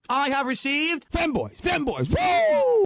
I have received femboys, woo!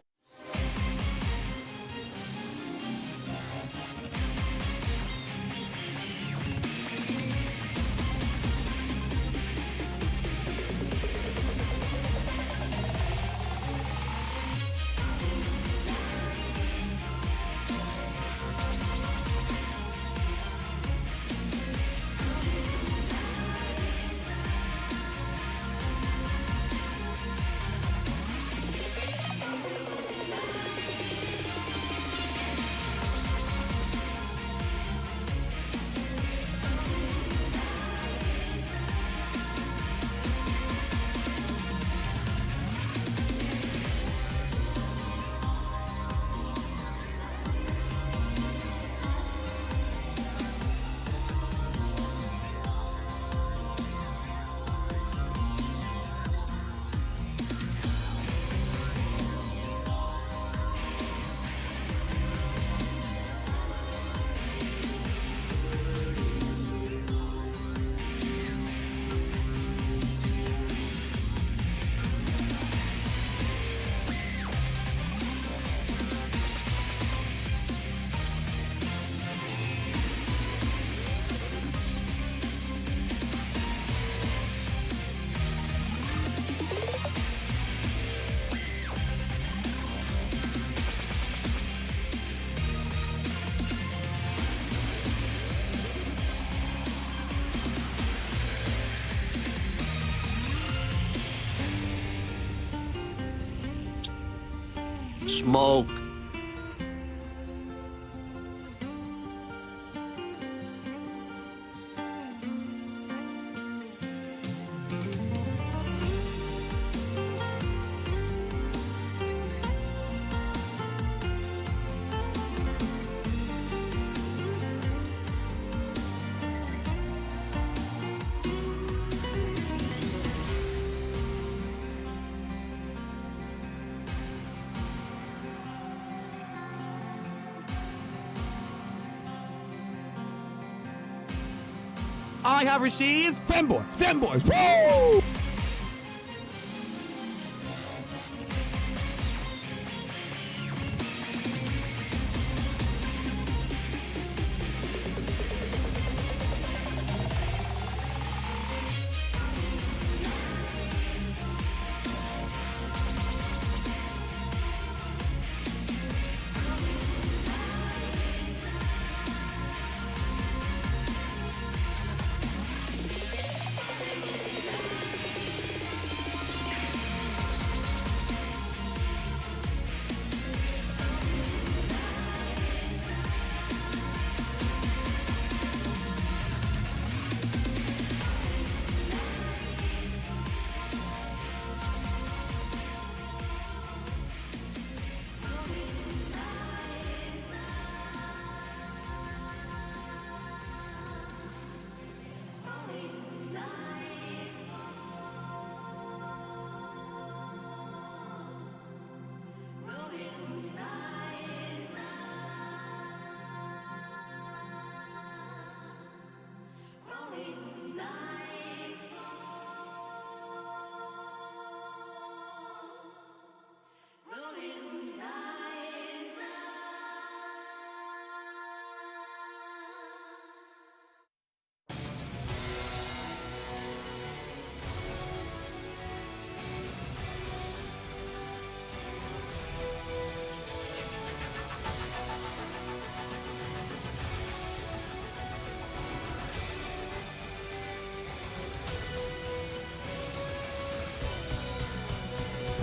Smoke. I have received femboys, woo!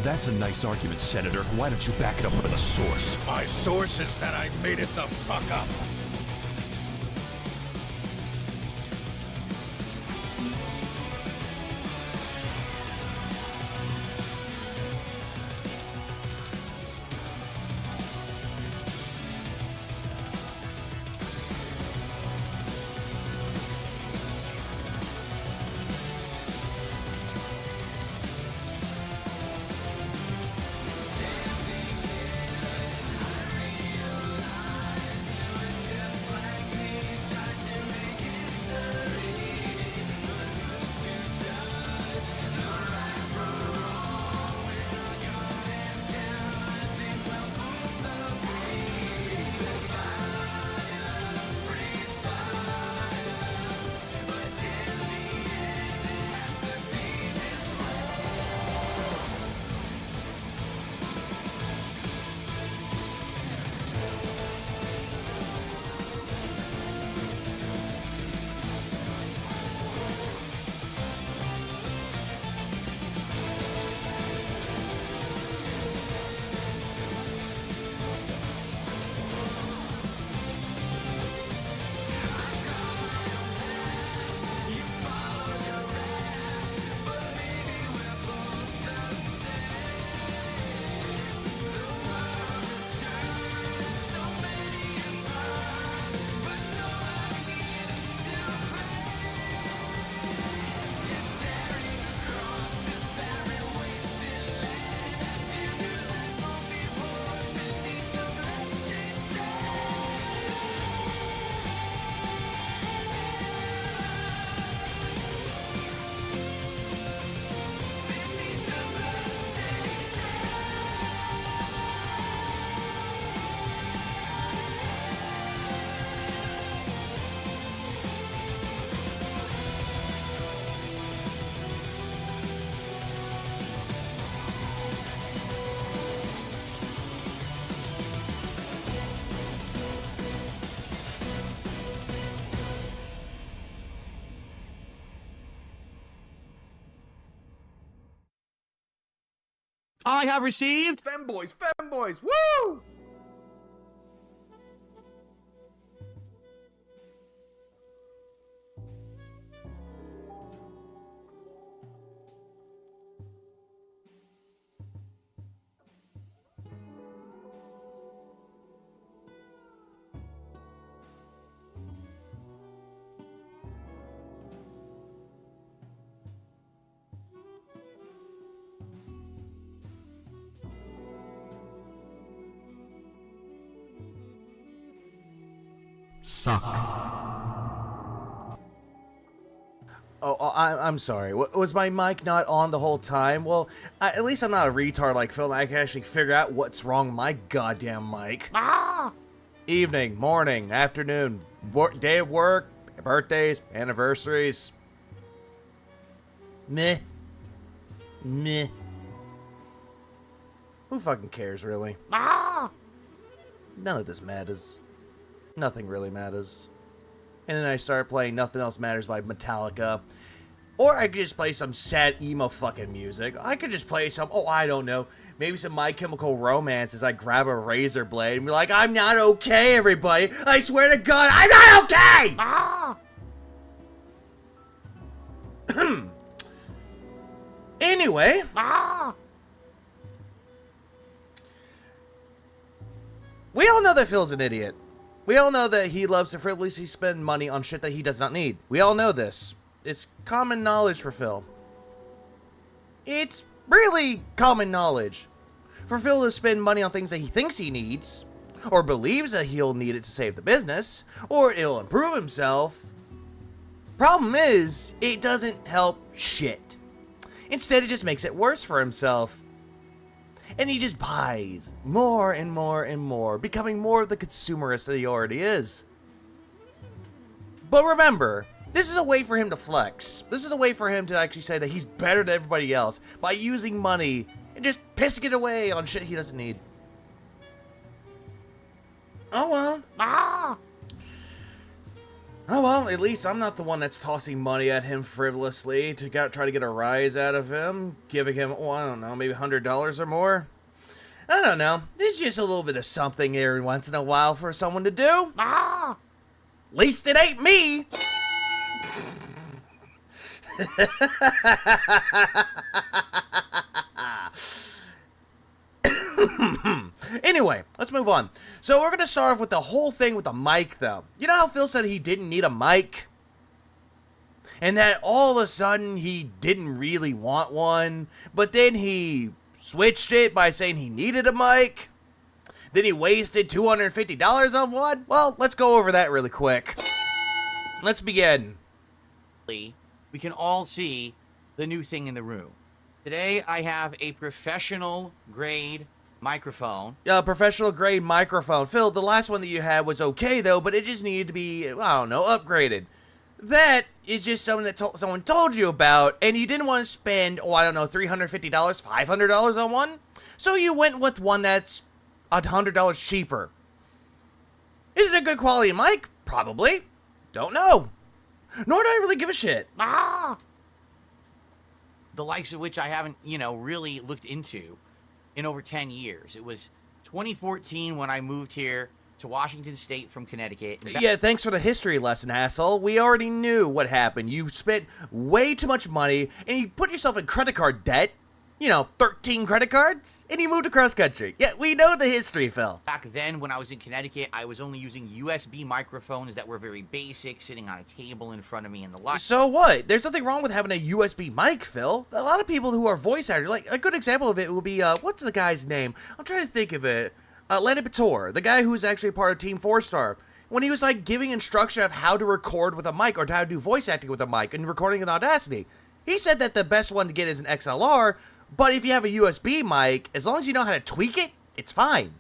That's a nice argument, Senator. Why don't you back it up with a source? My source is that I made it the fuck up. I have received Femboys, femboys, woo! I'm sorry. Was my mic not on the whole time? Well, at least I'm not a retard like Phil, and I can actually figure out what's wrong with my goddamn mic. Evening, morning, afternoon, day of work, birthdays, anniversaries. Meh. Meh. Who fucking cares, really? None of this matters. Nothing really matters. And then I start playing Nothing Else Matters by Metallica. Or I could just play some sad emo fucking music. I could just play some, I don't know, maybe some My Chemical Romance as I grab a razor blade and be like, I'm not okay, everybody. I swear to God, I'm not okay! Anyway. We all know that Phil's an idiot. We all know that he loves to frivolously spend money on shit that he does not need. We all know this. It's common knowledge for Phil. It's really common knowledge for Phil to spend money on things that he thinks he needs, or believes that he'll need it to save the business, or it'll improve himself. Problem is, it doesn't help shit. Instead, it just makes it worse for himself. And he just buys more and more and more, becoming more of the consumerist that he already is. But remember, this is a way for him to flex. This is a way for him to actually say that he's better than everybody else by using money and just pissing it away on shit he doesn't need. Oh well. Oh well, at least I'm not the one that's tossing money at him frivolously to try to get a rise out of him, giving him, I don't know, maybe $100 or more. I don't know. It's just a little bit of something every once in a while for someone to do. At least it ain't me. Anyway, let's move on. So we're going to start off with the whole thing with the mic, though. You know how Phil said he didn't need a mic? And that all of a sudden he didn't really want one, but then he switched it by saying he needed a mic? Then he wasted $250 on one? Well, let's go over that really quick. Let's begin. We can all see the new thing in the room. Today I have a professional grade microphone. Professional grade microphone. Phil, the last one that you had was okay though, but it just needed to be, I don't know, upgraded. That is just something that someone told you about, and you didn't want to spend, I don't know, $350, $500 on one? So you went with one that's $100 cheaper. Is it a good quality mic? Probably. Don't know. Nor do I really give a shit. The likes of which I haven't, really looked into in over 10 years. It was 2014 when I moved here to Washington State from Connecticut. Yeah, thanks for the history lesson, asshole. We already knew what happened. You spent way too much money, and you put yourself in credit card debt. 13 credit cards, and you moved across country. Yeah, we know the history, Phil. Back then, when I was in Connecticut, I was only using USB microphones that were very basic, sitting on a table in front of me in the lot. So what? There's nothing wrong with having a USB mic, Phil. A lot of people who are voice actors, like, a good example of it would be, what's the guy's name? I'm trying to think of it. Lenny Pator, the guy who's actually part of Team 4-Star. When he was, giving instruction of how to record with a mic, or how to do voice acting with a mic, and recording in Audacity. He said that the best one to get is an XLR, but if you have a USB mic, as long as you know how to tweak it, it's fine.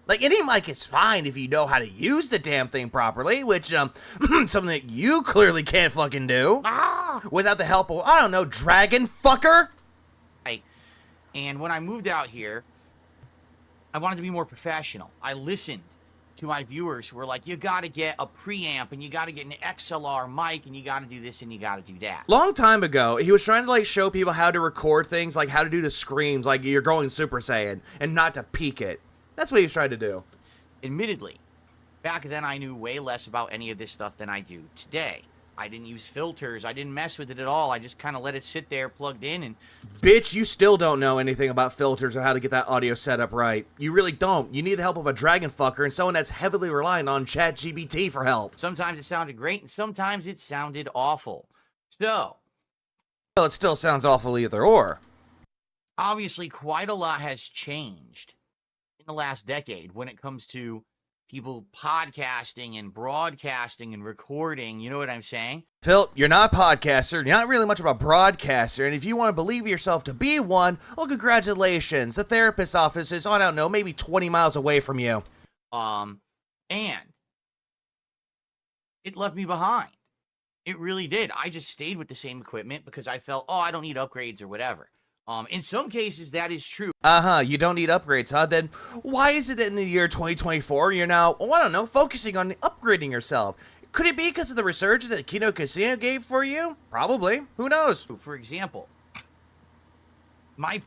Any mic is fine if you know how to use the damn thing properly, which, something that you clearly can't fucking do. Without the help of, I don't know, dragon fucker? Right. And when I moved out here, I wanted to be more professional. I listened to my viewers who were like, you got to get a preamp and you got to get an XLR mic and you got to do this and you got to do that. Long time ago, he was trying to like show people how to record things, like how to do the screams, like you're going Super Saiyan, and not to peak it. That's what he was trying to do. Admittedly, back then I knew way less about any of this stuff than I do today. I didn't use filters. I didn't mess with it at all. I just kind of let it sit there plugged in and... Bitch, you still don't know anything about filters or how to get that audio set up right. You really don't. You need the help of a dragon fucker and someone that's heavily reliant on ChatGPT for help. Sometimes it sounded great and sometimes it sounded awful. So... Well, it still sounds awful either or. Obviously, quite a lot has changed in the last decade when it comes to people podcasting and broadcasting and recording, you know what I'm saying? Phil, you're not a podcaster, you're not really much of a broadcaster, and if you want to believe yourself to be one, well, congratulations. The therapist's office is, I don't know, maybe 20 miles away from you. And it left me behind. It really did. I just stayed with the same equipment because I felt, oh, I don't need upgrades or whatever. In some cases, that is true. You don't need upgrades, huh? Then why is it that in the year 2024 you're now, I don't know, focusing on upgrading yourself? Could it be because of the resurgence that Kino Casino gave for you? Probably. Who knows? For example,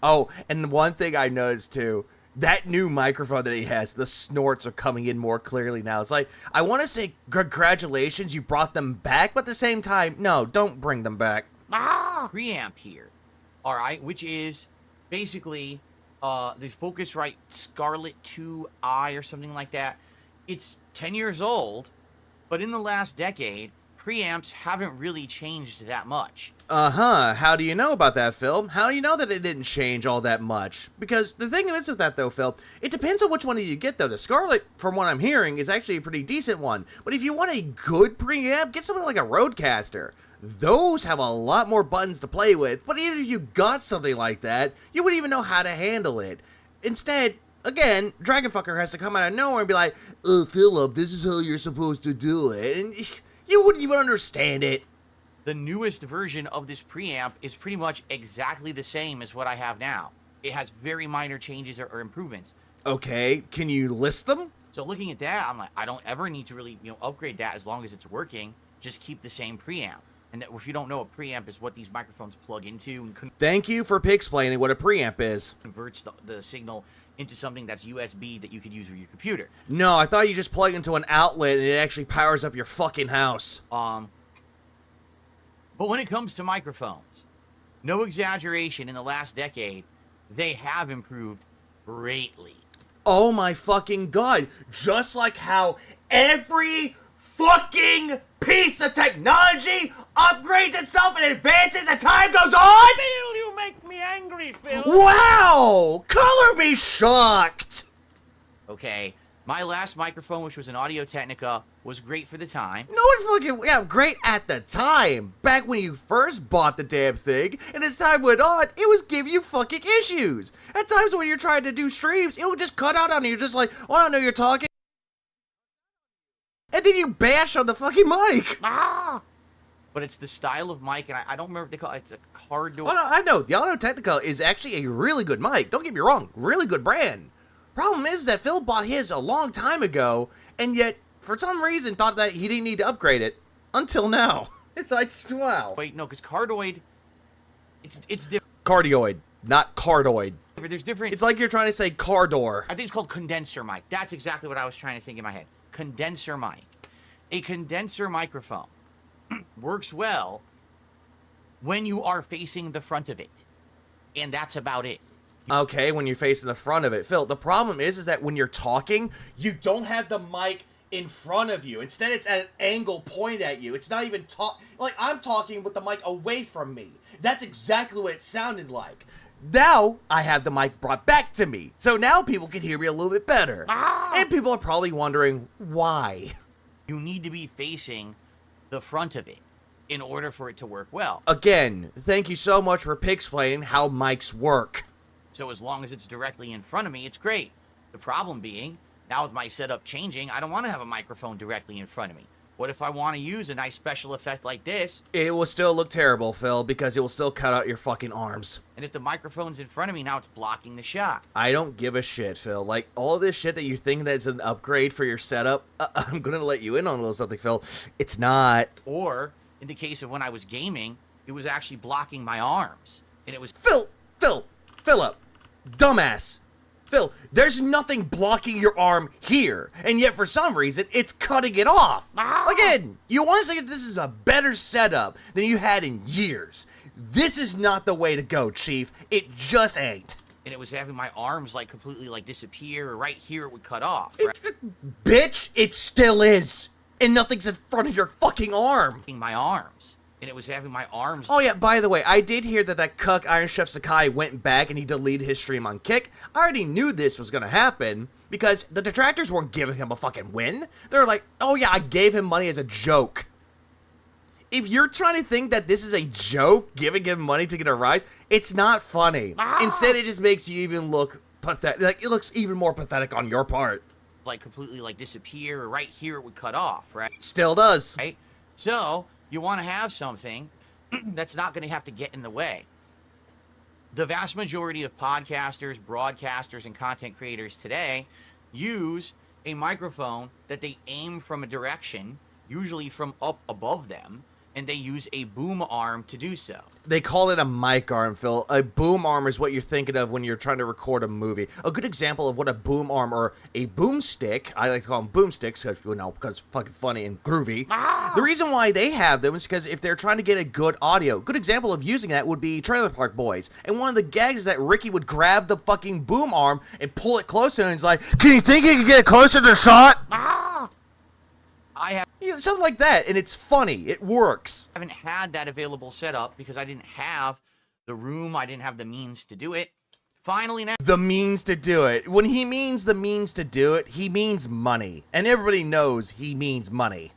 Oh, and the one thing I noticed too, that new microphone that he has, the snorts are coming in more clearly now. It's like, I want to say congratulations, you brought them back, but at the same time, no, don't bring them back. preamp here, all right, which is basically the Focusrite Scarlett 2i or something like that. It's 10 years old, but in the last decade, preamps haven't really changed that much. How do you know about that, Phil? How do you know that it didn't change all that much? Because the thing is with that, though, Phil, it depends on which one you get, though. The Scarlett, from what I'm hearing, is actually a pretty decent one. But if you want a good preamp, get something like a Rodecaster. Those have a lot more buttons to play with, but even if you got something like that, you wouldn't even know how to handle it. Instead, again, Dragonfucker has to come out of nowhere and be like, Philip, this is how you're supposed to do it. And you wouldn't even understand it. The newest version of this preamp is pretty much exactly the same as what I have now. It has very minor changes or improvements. Okay, can you list them? So looking at that, I'm like, I don't ever need to really, upgrade that as long as it's working. Just keep the same preamp. And if you don't know, a preamp is what these microphones plug into. And Thank you for explaining what a preamp is. Converts the signal into something that's USB that you could use with your computer. No, I thought you just plug into an outlet and it actually powers up your fucking house. But when it comes to microphones, no exaggeration, in the last decade, they have improved greatly. Oh my fucking god. Just like how every fucking piece of technology upgrades itself and advances as time goes on? Phil, you make me angry, Phil. Wow! Color me shocked! Okay, my last microphone, which was an Audio-Technica, was great for the time. No one fucking, yeah, great at the time. Back when you first bought the damn thing, and as time went on, it was giving you fucking issues. At times when you're trying to do streams, it would just cut out on you, just like, oh, I don't know, you're talking. And then you bash on the fucking mic. But it's the style of mic, and I don't remember what they call it. It's a cardioid. Oh, no, I know. The Audio-Technica is actually a really good mic. Don't get me wrong. Really good brand. Problem is that Phil bought his a long time ago, and yet, for some reason, thought that he didn't need to upgrade it. Until now. It's like, wow. Wait, no, because cardioid, it's different. Cardioid, not cardoid. There's different. It's like you're trying to say car door. I think it's called condenser mic. That's exactly what I was trying to think in my head. Condenser mic. A condenser microphone works well when you are facing the front of it. And that's about it. Okay, when you're facing the front of it. Phil, the problem is that when you're talking, you don't have the mic in front of you. Instead, it's at an angle point at you. It's not even like I'm talking with the mic away from me. That's exactly what it sounded like. Now, I have the mic brought back to me. So now people can hear me a little bit better. And people are probably wondering why. You need to be facing the front of it in order for it to work well. Again, thank you so much for explaining how mics work. So as long as it's directly in front of me, it's great. The problem being, now with my setup changing, I don't want to have a microphone directly in front of me. What if I want to use a nice special effect like this, It will still look terrible, Phil, because it will still cut out your fucking arms. and if the microphone's in front of me, now it's blocking the shot? I don't give a shit, Phil. Like, all this shit that you think that's an upgrade for your setup, I'm gonna let you in on a little something, Phil. It's not. Or, in the case of when I was gaming, it was actually blocking my arms. And it was... Philip, dumbass. Phil, there's nothing blocking your arm here, and yet for some reason, it's cutting it off. Again, you want to say this is a better setup than you had in years. This is not the way to go, Chief. It just ain't. And it was having my arms, like, completely, like, disappear, or right here it would cut off. Right? Bitch, it still is. And nothing's in front of your fucking arm. My arms. And it was having my arms... Oh yeah, by the way, I did hear that cuck Iron Chef Sakai went back and he deleted his stream on Kick. I already knew this was gonna happen because the detractors weren't giving him a fucking win. They're like, oh yeah, I gave him money as a joke. If you're trying to think that this is a joke, giving him money to get a rise, it's not funny. Instead, it just makes you even look pathetic. Like, it looks even more pathetic on your part. like completely like disappear, or right here it would cut off, right? Still does. Right? So you want to have something that's not going to have to get in the way. The vast majority of podcasters, broadcasters, and content creators today use a microphone that they aim from a direction, usually from up above them, and they use a boom arm to do so. They call it a mic arm, Phil. A boom arm is what you're thinking of when you're trying to record a movie. A good example of what a boom arm or a boomstick, I like to call them boomsticks because, you know, because it's fucking funny and groovy. The reason why they have them is because if they're trying to get a good audio, good example of using that would be Trailer Park Boys. And one of the gags is that Ricky would grab the fucking boom arm and pull it closer and he's like, do you think you can get closer to the shot? I have You know, something like that, and it's funny. It works. haven't had that available set up because I didn't have the room, I didn't have the means to do it. Finally now, The means to do it. When he means the means to do it, he means money. And everybody knows he means money.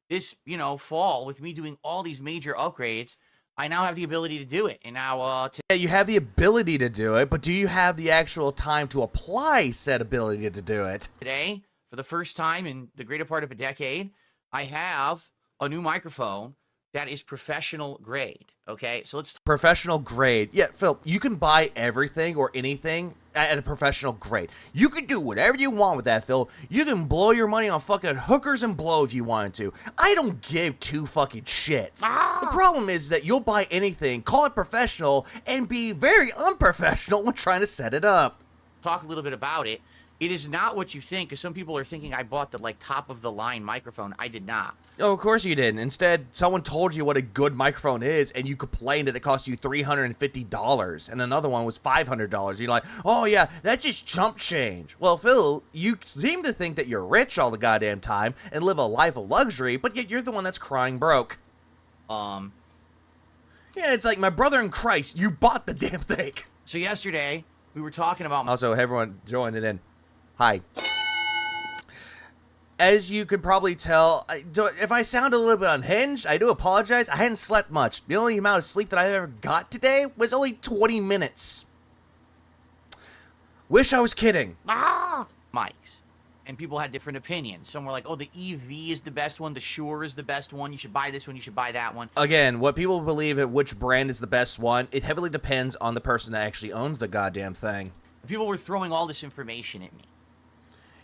this, fall with me doing all these major upgrades, I now have the ability to do it. And now, Yeah, you have the ability to do it, but do you have the actual time to apply said ability to do it? today, for the first time in the greater part of a decade, I have a new microphone that is professional grade. Okay, so let's Professional grade. Yeah, Phil, you can buy everything or anything at a professional grade. You can do whatever you want with that, Phil. You can blow your money on fucking hookers and blow if you wanted to. I don't give two fucking shits. The problem is that you'll buy anything, call it professional, and be very unprofessional when trying to set it up. talk a little bit about it. It is not what you think, because some people are thinking I bought the top of the line microphone. I did not. Oh, of course you didn't. Instead, someone told you what a good microphone is, and you complained that it cost you $350, and another one was $500. You're like, oh yeah, that's just chump change. Well, Phil, you seem to think that you're rich all the goddamn time and live a life of luxury, but yet you're the one that's crying broke. Yeah, it's like my brother in Christ, you bought the damn thing. So yesterday we were talking about Also, everyone joining in. Hi. As you can probably tell, if I sound a little bit unhinged, I do apologize. I hadn't slept much. The only amount of sleep that I ever got today was only 20 minutes. Wish I was kidding. mics, and people had different opinions. Some were like, "Oh, the EV is the best one. The Shure is the best one. You should buy this one. You should buy that one." Again, what people believe in which brand is the best one, it heavily depends on the person that actually owns the goddamn thing. People were throwing all this information at me.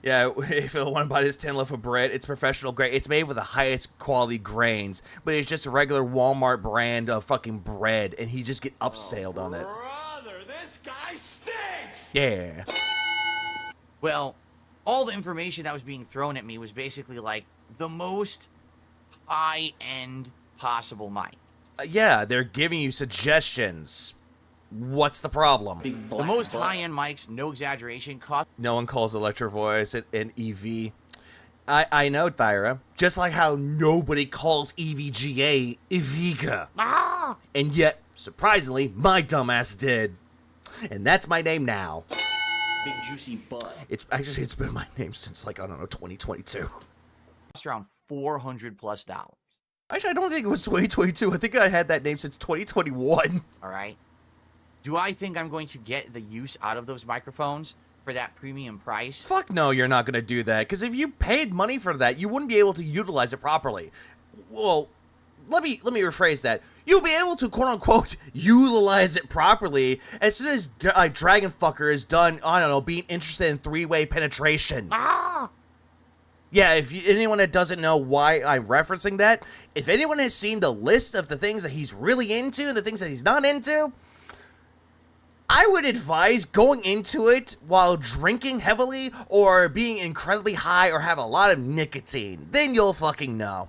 Yeah, if you want to buy this 10 loaf of bread, it's professional grade. It's made with the highest quality grains, but it's just a regular Walmart brand of fucking bread, and he just get upsailed on it. Brother, this guy stinks! Yeah. Well, all the information that was being thrown at me was basically like the most high-end possible mic. Yeah, they're giving you suggestions. What's the problem? The most high-end mics, no exaggeration, cost No one calls Electro Voice an EV. I know, Thyra. Just like how nobody calls EVGA Eviga. And yet, surprisingly, my dumbass did. And that's my name now. Big juicy butt. It's been my name since, like, I don't know, 2022. around $400+. Actually, I don't think it was 2022. I think I had that name since 2021. All right. Do I think I'm going to get the use out of those microphones for that premium price. Fuck no, you're not gonna do that. Because if you paid money for that, you wouldn't be able to utilize it properly. Well, let me rephrase that. You'll be able to, quote-unquote, utilize it properly as soon as Dragon Fucker is done, I don't know, being interested in three-way penetration. Yeah, if anyone that doesn't know why I'm referencing that, if anyone has seen the list of the things that he's really into and the things that he's not into, I would advise going into it while drinking heavily or being incredibly high or have a lot of nicotine. Then you'll fucking know.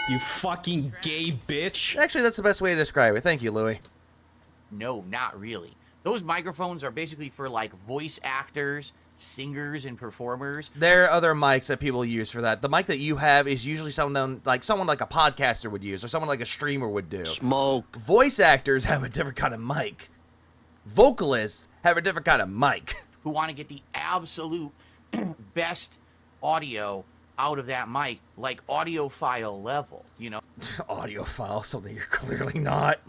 You fucking gay bitch. Actually, that's the best way to describe it. Thank you, Louie. No, not really. Those microphones are basically for like voice actors, singers, and performers. There are other mics that people use for that. The mic that you have is usually someone like a podcaster would use or someone like a streamer would do. Smoke. Voice actors have a different kind of mic. Vocalists have a different kind of mic. Who want to get the absolute best audio out of that mic, like audiophile level, you know? Audiophile, something you're clearly not.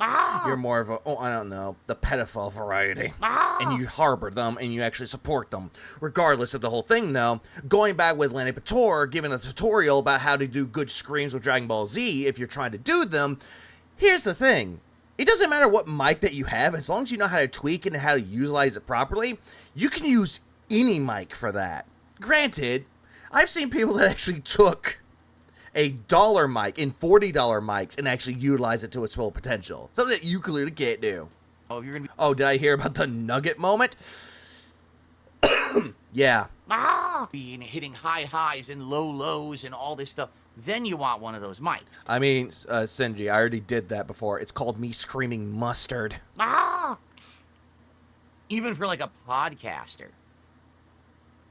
You're more of a, I don't know, the pedophile variety. And you harbor them and you actually support them. Regardless of the whole thing, though, going back with Lenny Pator, giving a tutorial about how to do good screams with Dragon Ball Z if you're trying to do them, here's the thing. It doesn't matter what mic that you have, as long as you know how to tweak it and how to utilize it properly, you can use any mic for that. Granted, I've seen people that actually took a $1 mic and $40 mics and actually utilize it to its full potential. Something that you clearly can't do. Oh, you're gonna be Oh, did I hear about the nugget moment? Yeah. being hitting high highs and low lows and all this stuff. Then you want one of those mics. I mean, Sinji, I already did that before. It's called me screaming mustard. Even for like a podcaster,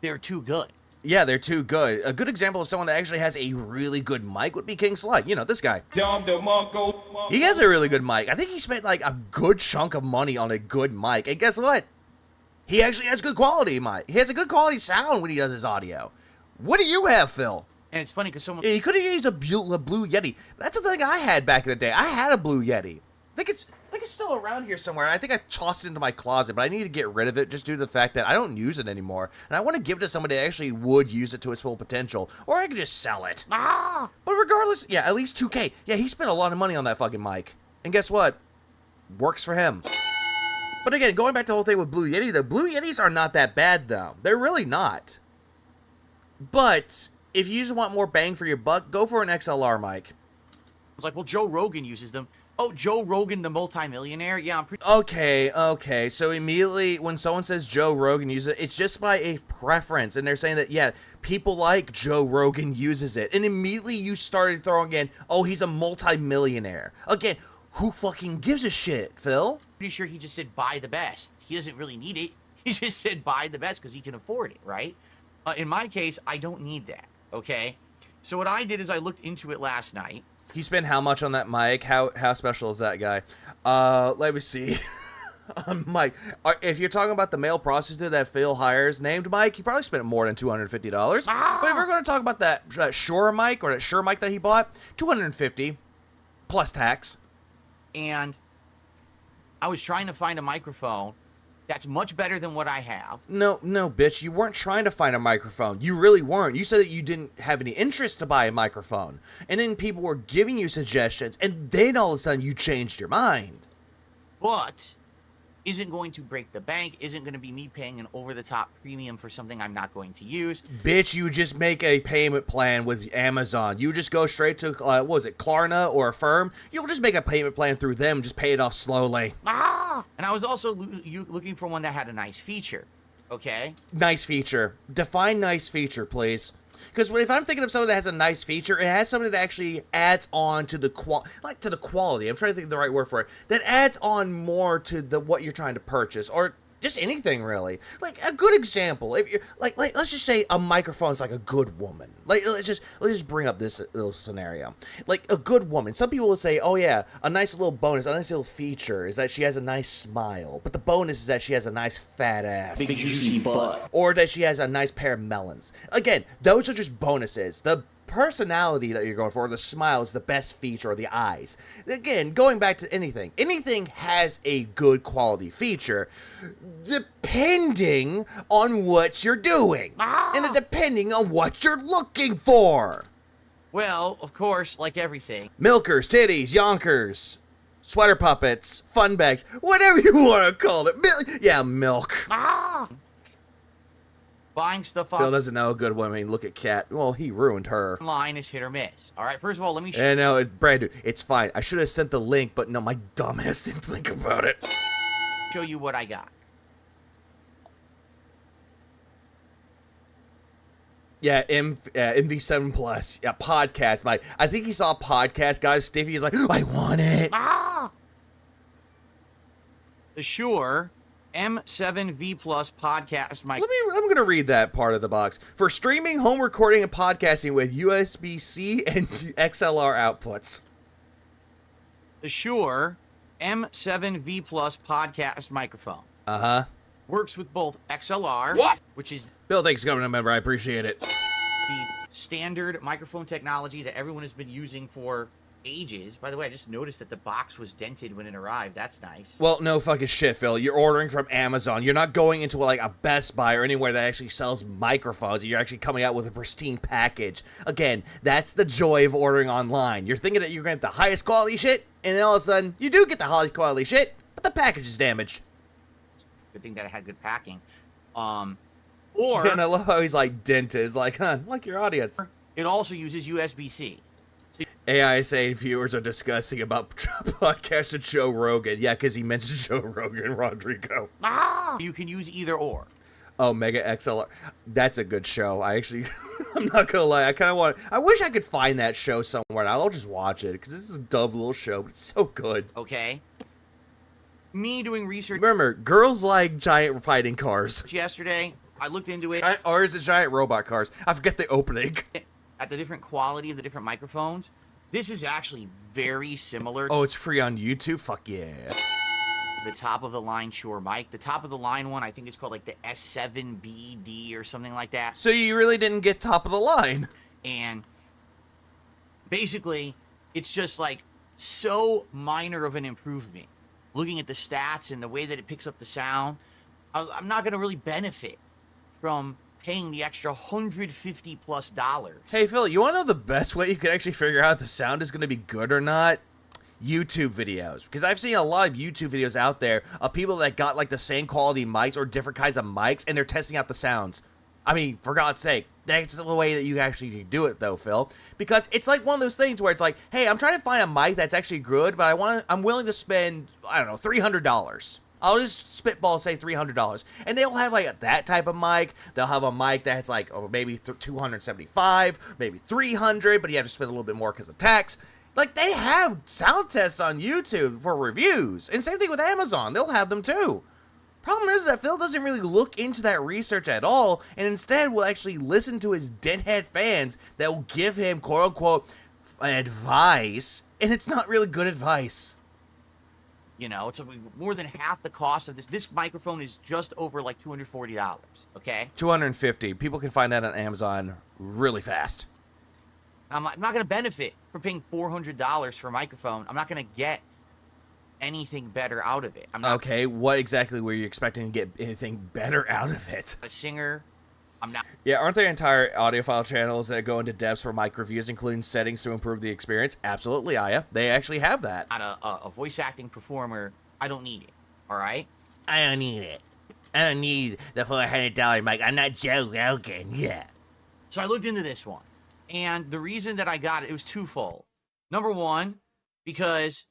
they're too good. Yeah, they're too good. A good example of someone that actually has a really good mic would be King Sly. You know, this guy. He has a really good mic. I think he spent like a good chunk of money on a good mic. And guess what? He actually has good quality mic. He has a good quality sound when he does his audio. What do you have, Phil? And it's funny because someone... Yeah, he could have used a Blue Yeti. That's the thing I had back in the day. I had a Blue Yeti. I think it's still around here somewhere. I think I tossed it into my closet, but I need to get rid of it just due to the fact that I don't use it anymore. And I want to give it to somebody that actually would use it to its full potential. Or I could just sell it. But regardless, yeah, at least $2K. Yeah, he spent a lot of money on that fucking mic. And guess what? Works for him. But again, going back to the whole thing with Blue Yeti, the Blue Yetis are not that bad, though. They're really not. But if you just want more bang for your buck, go for an XLR mic. It's like, well, Joe Rogan uses them. Oh, Joe Rogan, the multimillionaire? Yeah, I'm pretty... Okay. So immediately when someone says Joe Rogan uses it, it's just by a preference. And they're saying that, yeah, people like Joe Rogan uses it. And immediately you started throwing in, oh, he's a multimillionaire. Again, who fucking gives a shit, Phil? pretty sure he just said buy the best. He doesn't really need it. He just said buy the best because he can afford it, right? In my case, I don't need that, okay? So what I did is I looked into it last night. He spent how much on that mic? How special is that guy? Let me see. Mike, if you're talking about the male prostitute that Phil hires named Mike, he probably spent more than $250. But if we're going to talk about that Shure mic or that Shure mic that he bought, $250 plus tax. And I was trying to find a microphone that's much better than what I have. No, bitch. You weren't trying to find a microphone. You really weren't. You said that you didn't have any interest to buy a microphone. And then people were giving you suggestions, and then all of a sudden you changed your mind. But isn't going to break the bank, isn't going to be me paying an over-the-top premium for something I'm not going to use. Bitch, you just make a payment plan with Amazon. You just go straight to, what was it, Klarna or Affirm? You'll just make a payment plan through them, just pay it off slowly. And I was also looking for one that had a nice feature, okay? Nice feature. Define nice feature, please. Because if I'm thinking of something that has a nice feature, it has something that actually adds on to the quality. I'm trying to think of the right word for it. That adds on more to what you're trying to purchase, or just anything really. Like a good example, if you're like let's just say a microphone's like a good woman. Like let's just bring up this little scenario. Like a good woman. Some people will say, oh yeah, a nice little bonus, a nice little feature is that she has a nice smile. But the bonus is that she has a nice fat ass. Big juicy butt. Or that she has a nice pair of melons. Again, those are just bonuses. The personality that you're going for, or the smile, is the best feature, or the eyes. Again, going back to anything has a good quality feature, depending on what you're doing, and depending on what you're looking for. Well, of course, like everything. Milkers, titties, yonkers, sweater puppets, fun bags, whatever you want to call it. Milk. Buying stuff Phil doesn't know a good woman. Look at Kat. Well, he ruined her. online is hit or miss. All right, first of all, let me And no, Brandon, it's fine. I should have sent the link, but no, my dumbass didn't think about it. show you what I got. Yeah, MV7 Plus. Yeah, podcast. I think he saw a podcast, guys. Stiffy is like, I want it. The Shure M7V Plus podcast mic. I'm going to read that part of the box. For streaming, home recording, and podcasting with USB-C and XLR outputs. The Shure M7V Plus podcast microphone. Uh-huh. Works with both XLR, which is Bill, thanks for coming, member. I appreciate it. the standard microphone technology that everyone has been using for ages. By the way, I just noticed that the box was dented when it arrived. That's nice. Well, no fucking shit, Phil. You're ordering from Amazon. You're not going into like a Best Buy or anywhere that actually sells microphones. You're actually coming out with a pristine package. Again, that's the joy of ordering online. You're thinking that you're going to get the highest quality shit, and then all of a sudden, you do get the highest quality shit, but the package is damaged. Good thing that it had good packing. Or And I love how he's like dented. It's like, like your audience. it also uses USB-C. AI saying viewers are discussing about podcaster Joe Rogan. Yeah, because he mentioned Joe Rogan, Rodrigo. You can use either or. Oh, Mega XLR. That's a good show. I actually, I'm not going to lie. I wish I could find that show somewhere. I'll just watch it because this is a dumb little show, but it's so good. Okay. Me doing research Remember, girls like giant fighting cars. yesterday, I looked into it Or is it giant robot cars? I forget the opening. at the different quality of the different microphones. This is actually very similar Oh, it's free on YouTube? Fuck yeah. to the top of the line Shure mic. The top of the line one, I think is called like the S7BD or something like that. So you really didn't get top of the line. And basically, it's just like so minor of an improvement. Looking at the stats and the way that it picks up the sound, I'm not going to really benefit from paying the extra $150+. Hey, Phil, you want to know the best way you can actually figure out if the sound is going to be good or not? YouTube videos. Because I've seen a lot of YouTube videos out there of people that got like the same quality mics or different kinds of mics, and they're testing out the sounds. I mean, for God's sake, that's the way that you actually do it, though, Phil. Because it's like one of those things where it's like, hey, I'm trying to find a mic that's actually good, but I'm willing to spend, I don't know, $300. I'll just spitball and say $300. And they'll have like that type of mic. They'll have a mic that's like maybe $275, maybe $300, but you have to spend a little bit more because of tax. Like, they have sound tests on YouTube for reviews. And same thing with Amazon. They'll have them too. Problem is that Phil doesn't really look into that research at all, and instead will actually listen to his deadhead fans that will give him quote-unquote advice, and it's not really good advice. You know, it's more than half the cost of this. This microphone is just over like $240, okay? $250. People can find that on Amazon really fast. I'm not going to benefit from paying $400 for a microphone. I'm not going to get anything better out of it. I'm not Okay, what exactly were you expecting to get anything better out of it? a singer. I'm not Yeah, aren't there entire audiophile channels that go into depths for mic reviews, including settings to improve the experience? Absolutely, Aya. They actually have that. a voice acting performer. I don't need it, all right? I don't need it. I don't need the $400 mic. I'm not Joe Rogan. Yeah. So I looked into this one, and the reason that I got it, it was twofold. Number one, because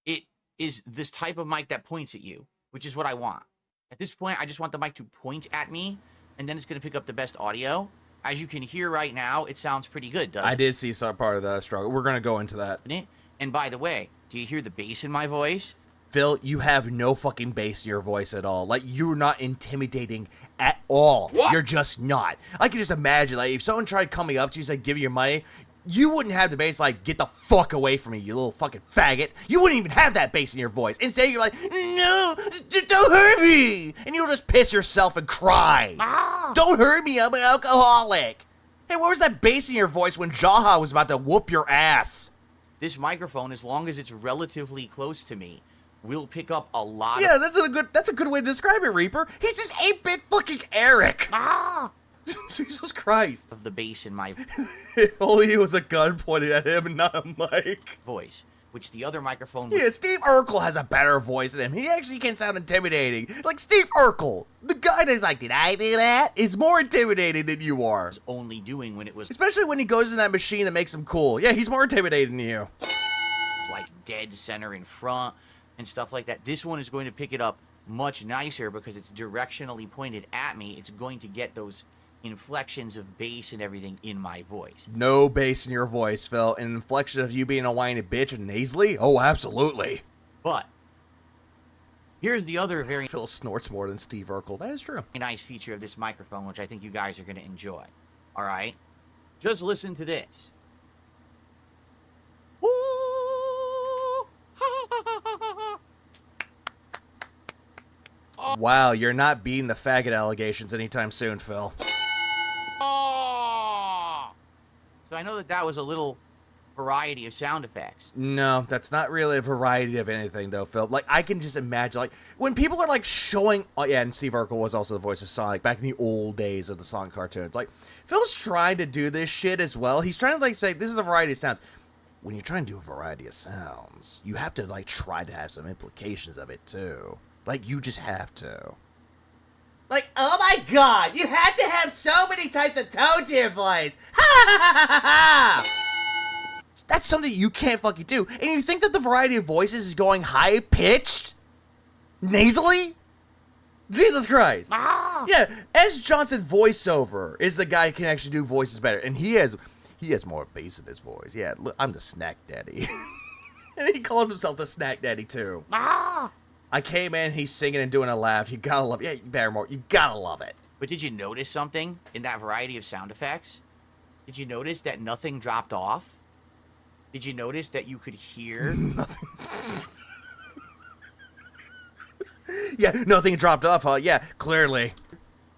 it is this type of mic that points at you, which is what I want. At this point, I just want the mic to point at me, and then it's going to pick up the best audio. As you can hear right now, it sounds pretty good, doesn't I did see some part of that struggle. We're going to go into that. it? And by the way, do you hear the bass in my voice? Phil, you have no fucking bass in your voice at all. Like, you're not intimidating at all. What? You're just not. I can just imagine, like, if someone tried coming up to you and said, give you your money, you wouldn't have the bass like, get the fuck away from me, you little fucking faggot. You wouldn't even have that bass in your voice. Instead, you're like, no, don't hurt me. And you'll just piss yourself and cry. Don't hurt me, I'm an alcoholic. Hey, what was that bass in your voice when Jaha was about to whoop your ass? This microphone, as long as it's relatively close to me, will pick up a lot Yeah, of... that's a good way to describe it, Reaper. He's just 8-bit fucking Eric. Ah! Jesus Christ. Of the bass in my If only it was a gun pointed at him and not a mic. voice, which the other microphone... Yeah, Steve Urkel has a better voice than him. He actually can sound intimidating. Like Steve Urkel, the guy that's like, did I do that? Is more intimidating than you are. was only doing when it was Especially when he goes in that machine that makes him cool. Yeah, he's more intimidating than you. like dead center in front and stuff like that. This one is going to pick it up much nicer because it's directionally pointed at me. It's going to get those inflections of bass and everything in my voice. No bass in your voice, Phil. An inflection of you being a whiny bitch and nasally? Oh, absolutely. But here's the other very Phil snorts more than Steve Urkel. That is true. nice feature of this microphone, which I think you guys are going to enjoy. All right? Just listen to this. Woo! Wow, you're not beating the faggot allegations anytime soon, Phil. So I know that that was a little variety of sound effects. No, that's not really a variety of anything, though, Phil. Like, I can just imagine, like, when people are, like, showing... Oh, yeah, and Steve Urkel was also the voice of Sonic back in the old days of the Sonic cartoons. Like, Phil's trying to do this shit as well. He's trying to, like, say, this is a variety of sounds. When you're trying to do a variety of sounds, you have to, like, try to have some implications of it, too. Like, you just have to. Like, oh my god, you had to have so many types of tone to your voice. Ha ha ha ha ha! That's something you can't fucking do. And you think that the variety of voices is going high-pitched? Nasally? Jesus Christ. Yeah, S. Johnson voiceover is the guy who can actually do voices better. And he has more bass in his voice. Yeah, look, I'm the snack daddy. And he calls himself the snack daddy, too. I came in, he's singing and doing a laugh. You gotta love it. Yeah, Barrymore, you gotta love it. But did you notice something in that variety of sound effects? Did you notice that nothing dropped off? Did you notice that you could hear? Yeah, nothing dropped off, huh? Yeah, clearly.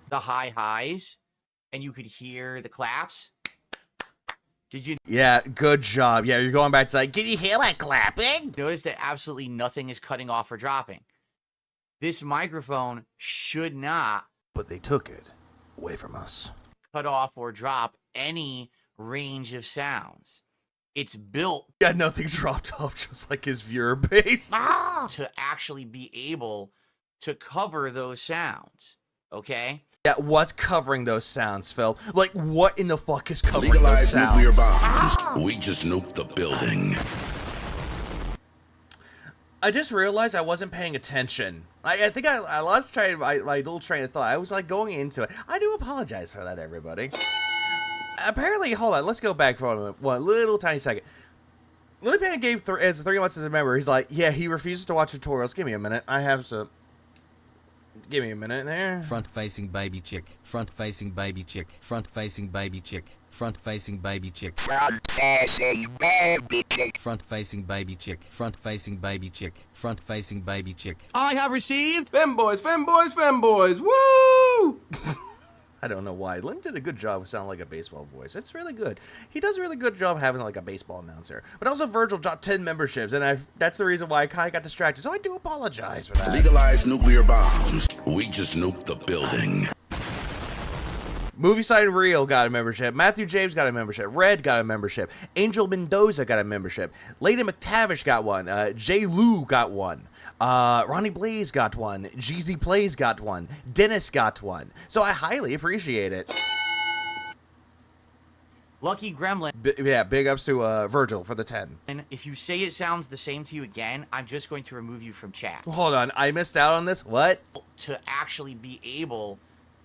The high highs, and you could hear the claps? Did you Yeah, good job. Yeah, you're going back to like, can you hear that clapping? notice that absolutely nothing is cutting off or dropping? This microphone should not But they took it away from us. cut off or drop any range of sounds. It's built Yeah, nothing dropped off, just like his viewer base. to actually be able to cover those sounds, okay? Yeah, what's covering those sounds, Phil? Like, what in the fuck is covering Legalize those nuclear sounds? bombs. We just nuked the building. I just realized I wasn't paying attention. I think I lost my little train of thought. I was like going into it. I do apologize for that, everybody. Apparently, hold on, let's go back for one little tiny second. Lily Panic gave as 3 months as a member. He's like, yeah, he refuses to watch tutorials. Give me a minute. I have to. Give me a minute there. Front-facing baby chick. Front-facing baby chick. Front-facing baby chick. Front-facing baby chick. Front-facing baby chick. Front-facing baby chick. Front-facing baby chick. Front-facing baby chick. I have received Femboys, femboys, femboys. Woo! I don't know why. Lynn did a good job of sounding like a baseball voice. It's really good. He does a really good job having like a baseball announcer. But also Virgil dropped 10 memberships, and that's the reason why I kind of got distracted. So I do apologize for that. Legalize nuclear bombs. We just nuked the building. Movie Side Real got a membership. Matthew James got a membership. Red got a membership. Angel Mendoza got a membership. Lady McTavish got one. J. Lou got one. Ronnie Blaze got one. Jeezy Plays got one. Dennis got one. So I highly appreciate it. Lucky Gremlin, Yeah, big ups to Virgil for the 10. if you say it sounds the same to you again, I'm just going to remove you from chat. Hold on, I missed out on this? What? To actually be able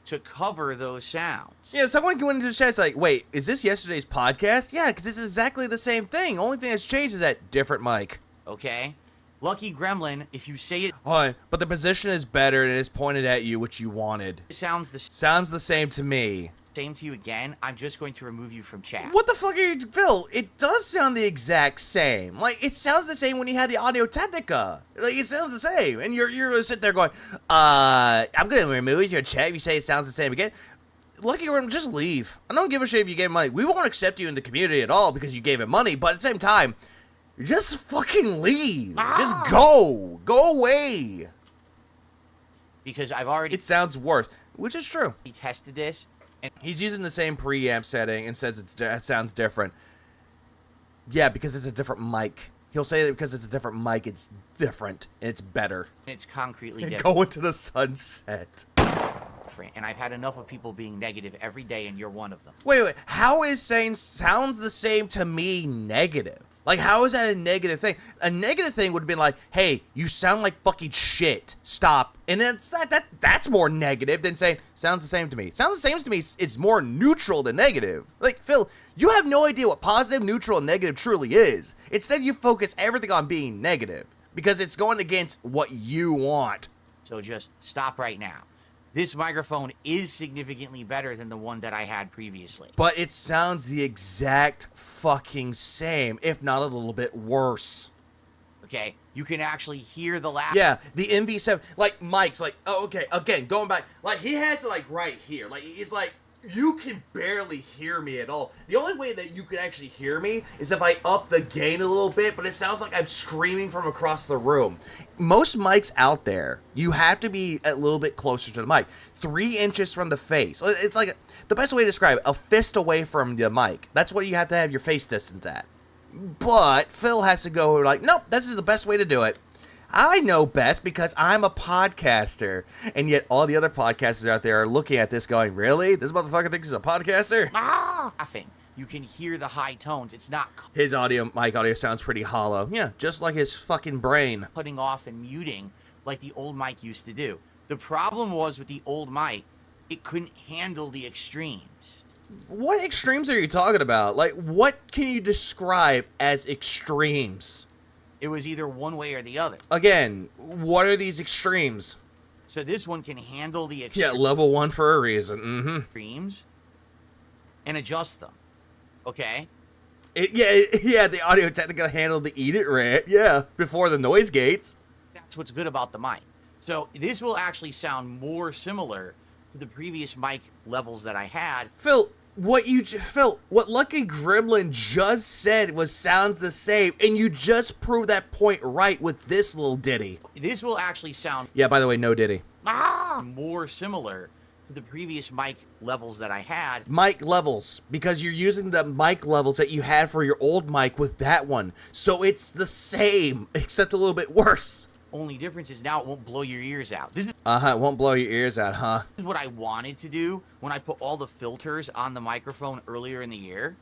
to cover those sounds. Yeah, someone went into the chat, it's like, wait, is this yesterday's podcast? Yeah, because it's exactly the same thing. Only thing that's changed is that different mic. Okay? Lucky Gremlin, if you say it Hold on, but the position is better and it is pointed at you, which you wanted. sounds the Sounds the same to me. same to you again, I'm just going to remove you from chat. What the fuck are you, Phil? It does sound the exact same. Like, it sounds the same when you had the Audio Technica. Like, it sounds the same. And you're gonna sit there going, I'm gonna remove your chat if you say it sounds the same again. Lucky Grim, just leave. I don't give a shit if you gave money. We won't accept you in the community at all because you gave him money, but at the same time, just fucking leave. Just go. Go away. Because I've already It sounds worse, which is true. tested this, and He's using the same preamp setting and says it sounds different. Yeah, because it's a different mic. He'll say that because it's a different mic, it's different, and it's better. it's concretely And different. go into the sunset. And I've had enough of people being negative every day, and you're one of them. Wait. How is saying sounds the same to me negative? Like, how is that a negative thing? A negative thing would have been like, hey, you sound like fucking shit. Stop. And that's more negative than saying, sounds the same to me. Sounds the same to me, it's more neutral than negative. Like, Phil, you have no idea what positive, neutral, and negative truly is. Instead, you focus everything on being negative because it's going against what you want. So just stop right now. This microphone is significantly better than the one that I had previously. But it sounds the exact fucking same, if not a little bit worse. Okay? You can actually hear the laugh. Yeah, the MV7, like, Mike's like, oh, okay, again, going back, like, he has it, like, right here. Like, he's like, you can barely hear me at all. The only way that you can actually hear me is if I up the gain a little bit, but it sounds like I'm screaming from across the room. Most mics out there, you have to be a little bit closer to the mic. 3 inches from the face. It's like, the best way to describe it, a fist away from the mic. That's what you have to have your face distance at. But Phil has to go like, nope, this is the best way to do it. I know best because I'm a podcaster. And yet all the other podcasters out there are looking at this going, really? This motherfucker thinks he's a podcaster? Laughing. You can hear the high tones. It's not His mic audio sounds pretty hollow. Yeah, just like his fucking brain. cutting off and muting like the old mic used to do. The problem was with the old mic, it couldn't handle the extremes. What extremes are you talking about? Like, what can you describe as extremes? It was either one way or the other. Again, what are these extremes? So this one can handle the Yeah, level 1 for a reason. Mm-hmm. extremes and adjust them. Okay? Yeah, the audio technica handled the eat it rant. Yeah, before the noise gates. That's what's good about the mic. So this will actually sound more similar to the previous mic levels that I had. Phil, what Lucky Gremlin just said sounds the same, and you just proved that point right with this little ditty. This will actually sound Yeah, by the way, no ditty. more similar to the previous mic levels that I had. Mic levels, because you're using the mic levels that you had for your old mic with that one. So it's the same, except a little bit worse. Only difference is now it won't blow your ears out. This It won't blow your ears out, huh? is what I wanted to do when I put all the filters on the microphone earlier in the year,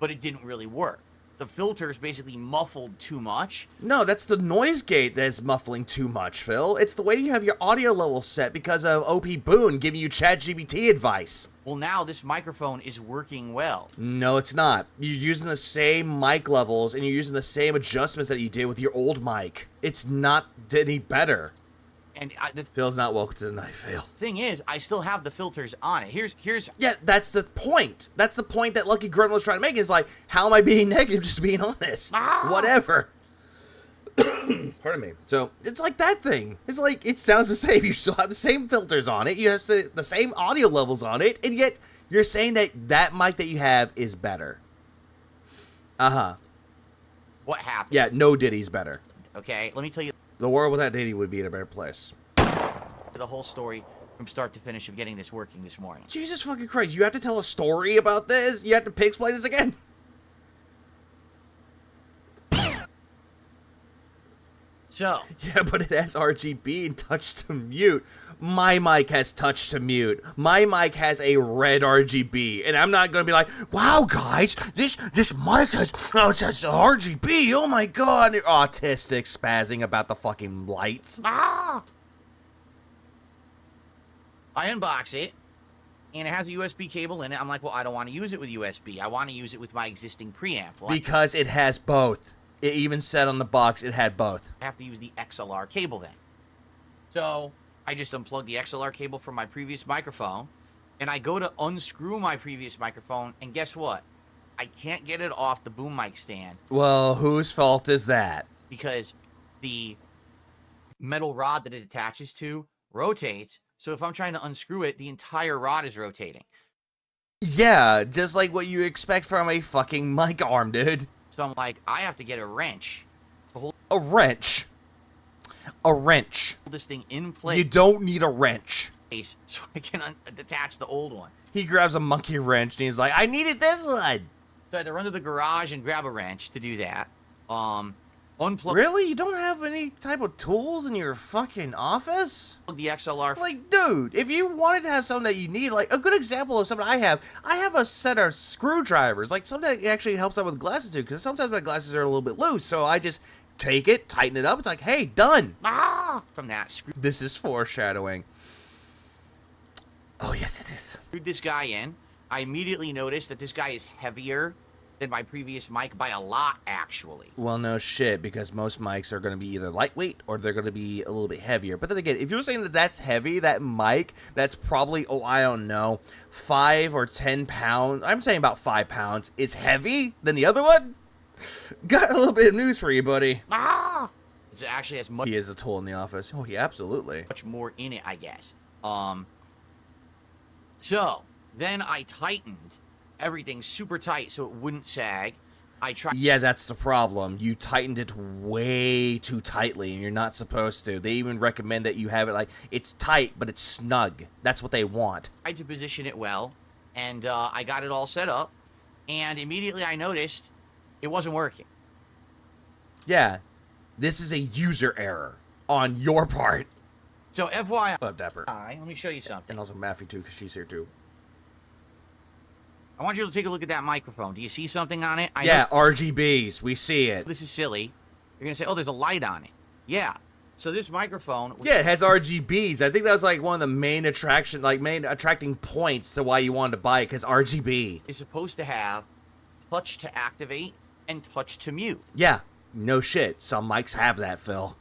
but it didn't really work. The filters basically muffled too much. No, that's the noise gate that's muffling too much, Phil. It's the way you have your audio level set because of OP Boone giving you ChatGPT advice. Well, now this microphone is working well. No, it's not. You're using the same mic levels and you're using the same adjustments that you did with your old mic. It's not any better. And the Phil's not welcome to the night, Phil. thing is, I still have the filters on it. Here's Yeah, that's the point. That's the point that Lucky Gremlin was trying to make. Is like, how am I being negative? Just being honest. Whatever. Pardon me. So, it's like that thing. It's like, it sounds the same. You still have the same filters on it. You have the same audio levels on it. And yet, you're saying that mic that you have is better. what happened. Yeah, no Diddy's better. Okay, let me tell you The world without Diddy would be in a better place. the whole story from start to finish of getting this working this morning. Jesus fucking Christ, you have to tell a story about this? You have to explain this again? So, Yeah, but it has RGB and touch to mute. My mic has touch to mute. My mic has a red RGB, and I'm not gonna be like, wow, guys, this mic has it says RGB. Oh my god, they're autistic, spazzing about the fucking lights. I unbox it, and it has a USB cable in it. I'm like, well, I don't want to use it with USB. I want to use it with my existing preamp. Well, Because it has both. It even said on the box it had both. I have to use the XLR cable then. So I just unplugged the XLR cable from my previous microphone, and I go to unscrew my previous microphone, and guess what? I can't get it off the boom mic stand Well, whose fault is that? because the metal rod that it attaches to rotates, So if I'm trying to unscrew it, the entire rod is rotating. Yeah, just like what you expect from a fucking mic arm, dude. So I'm like, I have to get a wrench to hold A wrench. A wrench. this thing in place You don't need a wrench. so I can detach the old one. He grabs a monkey wrench and he's like, I needed this one. So I had to run to the garage and grab a wrench to do that. Unplug Really? You don't have any type of tools in your fucking office? the XLR. Like, dude, if you wanted to have something that you need, like, a good example of something I have a set of screwdrivers. Like, something that actually helps out with glasses, too, because sometimes my glasses are a little bit loose, so I just take it, tighten it up, it's like, hey, done. From that, screwed This is foreshadowing. Oh, yes, it is. this guy in. I immediately noticed that this guy is heavier than my previous mic by a lot, actually. Well, no shit, because most mics are going to be either lightweight or they're going to be a little bit heavier. But then again, if you're saying that that's heavy, that mic, that's probably, oh, I don't know, 5 or 10 pounds. I'm saying about 5 pounds is heavy than the other one. Got a little bit of news for you, buddy. It actually has much He is a tool in the office. Oh, yeah, absolutely. more in it, I guess. So then I tightened everything super tight so it wouldn't sag. I tried. Yeah, that's the problem. You tightened it way too tightly, and you're not supposed to. They even recommend that you have it like, it's tight, but it's snug. That's what they want. To position it well, and I got it all set up, and immediately I noticed it wasn't working. Yeah, this is a user error on your part. So FYI, What up, Dapper? let me show you something. And also Maffy, too, because she's here, too. I want you to take a look at that microphone. Do you see something on it? Yeah, RGBs. We see it. This is silly. You're going to say, oh, there's a light on it. Yeah. So this microphone... Yeah, it has RGBs. I think that was like one of the main attracting points to why you wanted to buy it, because RGB. is supposed to have touch to activate and touch to mute. Yeah, no shit. Some mics have that, Phil.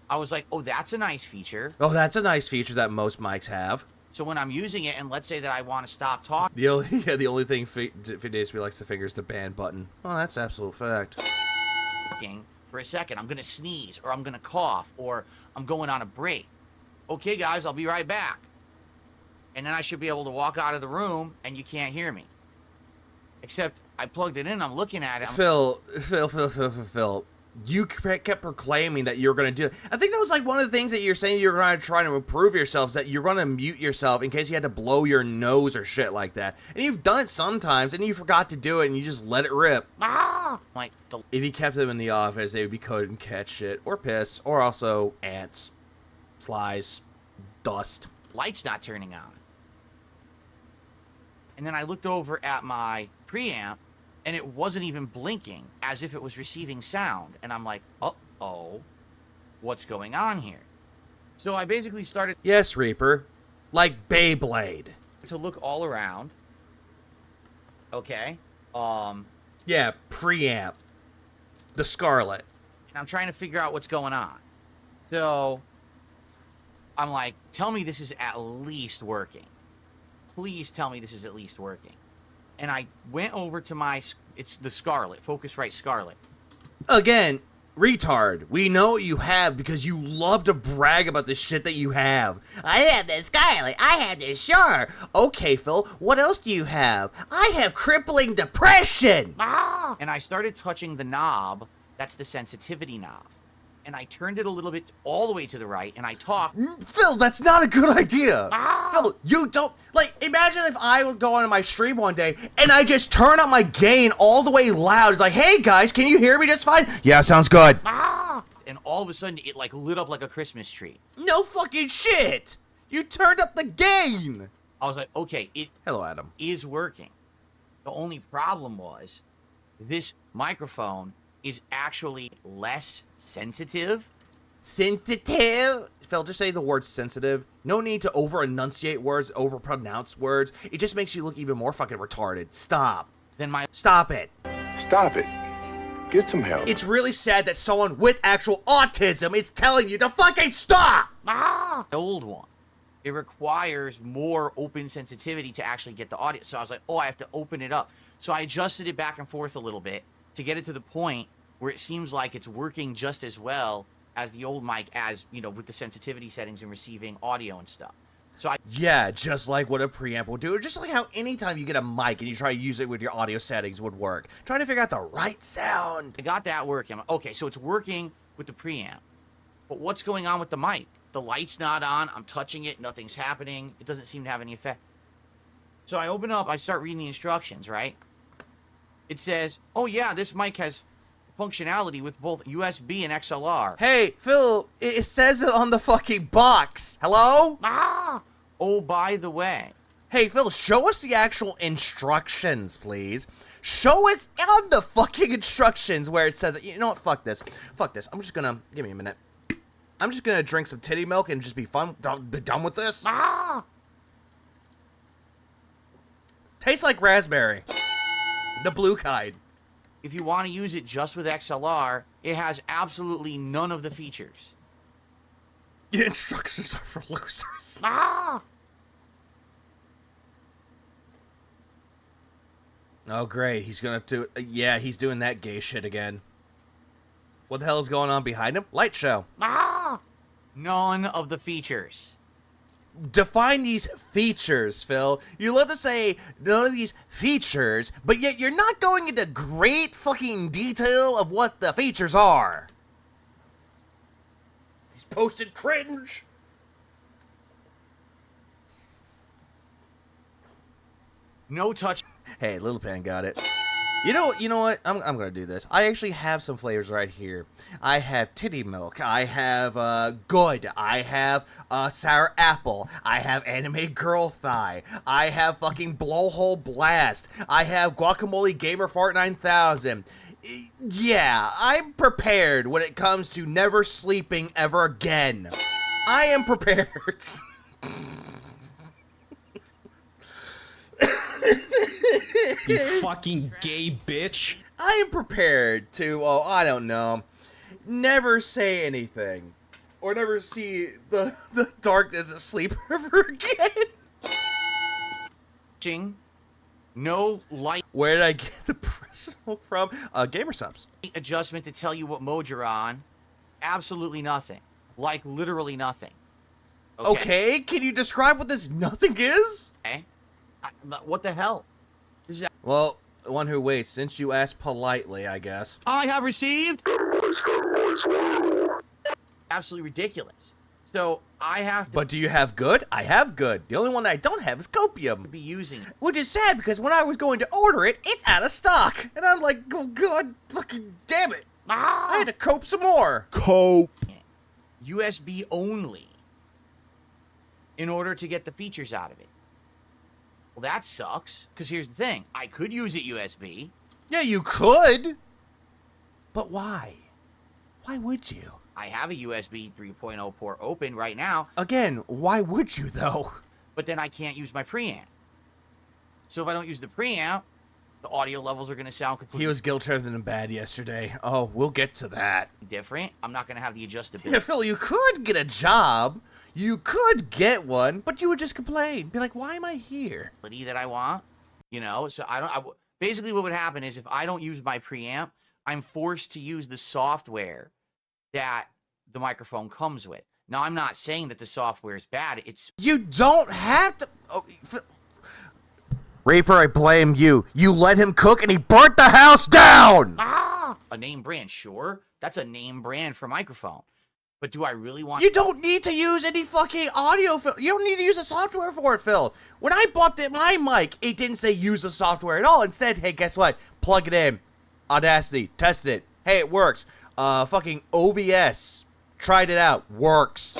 I was like, oh, that's a nice feature. Oh, that's a nice feature that most mics have. So when I'm using it, and let's say that I want to stop talking The only thing Fidesby likes to finger is the ban button. Oh, that's absolute fact. for a second, I'm going to sneeze, or I'm going to cough, or I'm going on a break. Okay, guys, I'll be right back. And then I should be able to walk out of the room, and you can't hear me. Except I plugged it in, I'm looking at it. Phil. You kept proclaiming that you were going to do it. I think that was like one of the things that you're saying you're going to try to improve yourself, is that you're going to mute yourself in case you had to blow your nose or shit like that. And you've done it sometimes, and you forgot to do it, and you just let it rip. Like If you kept them in the office, they would be coated in cat shit, or piss, or also ants, flies, dust. light's not turning on. And then I looked over at my preamp, and it wasn't even blinking, as if it was receiving sound. And I'm like, uh-oh, what's going on here? So I basically started Yes, Reaper. Like Beyblade. to look all around. Okay. Yeah, preamp. The Scarlet. And I'm trying to figure out what's going on. So I'm like, tell me this is at least working. Please tell me this is at least working. And I went over to it's the Scarlet, Focusrite Scarlet. Again, retard. We know what you have because you love to brag about the shit that you have. I have this Scarlet. I have this Sure. Okay, Phil, what else do you have? I have crippling depression. And I started touching the knob. That's the sensitivity knob. And I turned it a little bit all the way to the right, and I talked. Phil, that's not a good idea. Phil, you don't, like, imagine if I would go onto my stream one day, and I just turn up my gain all the way loud. It's like, hey, guys, can you hear me just fine? Yeah, sounds good. And all of a sudden, it, like, lit up like a Christmas tree. No fucking shit. You turned up the gain. I was like, okay, it Hello, Adam. is working. The only problem was this microphone is actually less sensitive. Sensitive? Phil, just say the word sensitive. No need to over-enunciate words, over-pronounce words. It just makes you look even more fucking retarded. Stop. Stop it. Stop it. Get some help. It's really sad that someone with actual autism is telling you to fucking stop! The old one. It requires more open sensitivity to actually get the audio. So I was like, oh, I have to open it up. So I adjusted it back and forth a little bit to get it to the point where it seems like it's working just as well as the old mic, as you know, with the sensitivity settings and receiving audio and stuff. So yeah, just like what a preamp would do, or just like how anytime you get a mic and you try to use it with your audio settings would work. Trying to figure out the right sound. I got that working. I'm like, okay, so it's working with the preamp. But what's going on with the mic? The light's not on. I'm touching it. Nothing's happening. It doesn't seem to have any effect. So I open up. I start reading the instructions, right? It says, oh, yeah, this mic has functionality with both USB and XLR. Hey, Phil, it says it on the fucking box. Hello? Ah! Oh, by the way. Hey, Phil, show us the actual instructions, please. Show us on the fucking instructions where it says, you know what, fuck this. Fuck this. I'm just gonna, give me a minute. I'm just gonna drink some titty milk and just be be done with this. Ah! Tastes like raspberry. The blue kind. If you want to use it just with XLR, it has absolutely none of the features. The instructions are for losers. Ah! Oh, great. He's gonna do it. Yeah, he's doing that gay shit again. What the hell is going on behind him? Light show. Ah! None of the features. Define these features, Phil. You love to say none of these features, but yet you're not going into great fucking detail of what the features are. He's posted cringe. No touch. Hey, Little Pan got it. You know what? I'm gonna do this. I actually have some flavors right here. I have titty milk. I have good. I have sour apple. I have anime girl thigh. I have fucking blowhole blast. I have guacamole gamer fart 9000. Yeah, I'm prepared when it comes to never sleeping ever again. I am prepared. You fucking gay bitch. I am prepared to, I don't know, never say anything. Or never see the darkness of sleep ever again. No light. Where did I get the personal from? Gamer subs. Adjustment to tell you what mode you're on. Absolutely nothing. Like literally nothing. Okay, can you describe what this nothing is? Okay. What the hell? This is well, one who waits, since you asked politely, I guess. I have received absolutely ridiculous. So I have to But do you have good? I have good. The only one I don't have is copium. be using it. Which is sad because when I was going to order it, it's out of stock. And I'm like, oh god, fucking damn it. I had to cope some more. cope. USB only in order to get the features out of it. Well, that sucks, because here's the thing. I could use it USB. Yeah, you could. But why? Why would you? I have a USB 3.0 port open right now. Again, why would you, though? But then I can't use my preamp. So if I don't use the preamp, the audio levels are going to sound completely He was guilt-driven and bad yesterday. Oh, we'll get to that. different. I'm not going to have the adjustability. Yeah, Phil, you could get a job. You could get one, but you would just complain. Be like, why am I here? That I want, you know. So basically what would happen is if I don't use my preamp, I'm forced to use the software that the microphone comes with. Now, I'm not saying that the software is bad. You don't have to. Oh, Reaper, I blame you. You let him cook and he burnt the house down. A name brand, sure. That's a name brand for microphone. But do I really want... You don't need to use any fucking audio, Phil. You don't need to use a software for it, Phil. When I bought my mic, it didn't say use the software at all. Instead, hey, guess what? Plug it in. Audacity. Tested it. Hey, it works. Fucking OVS. Tried it out. Works.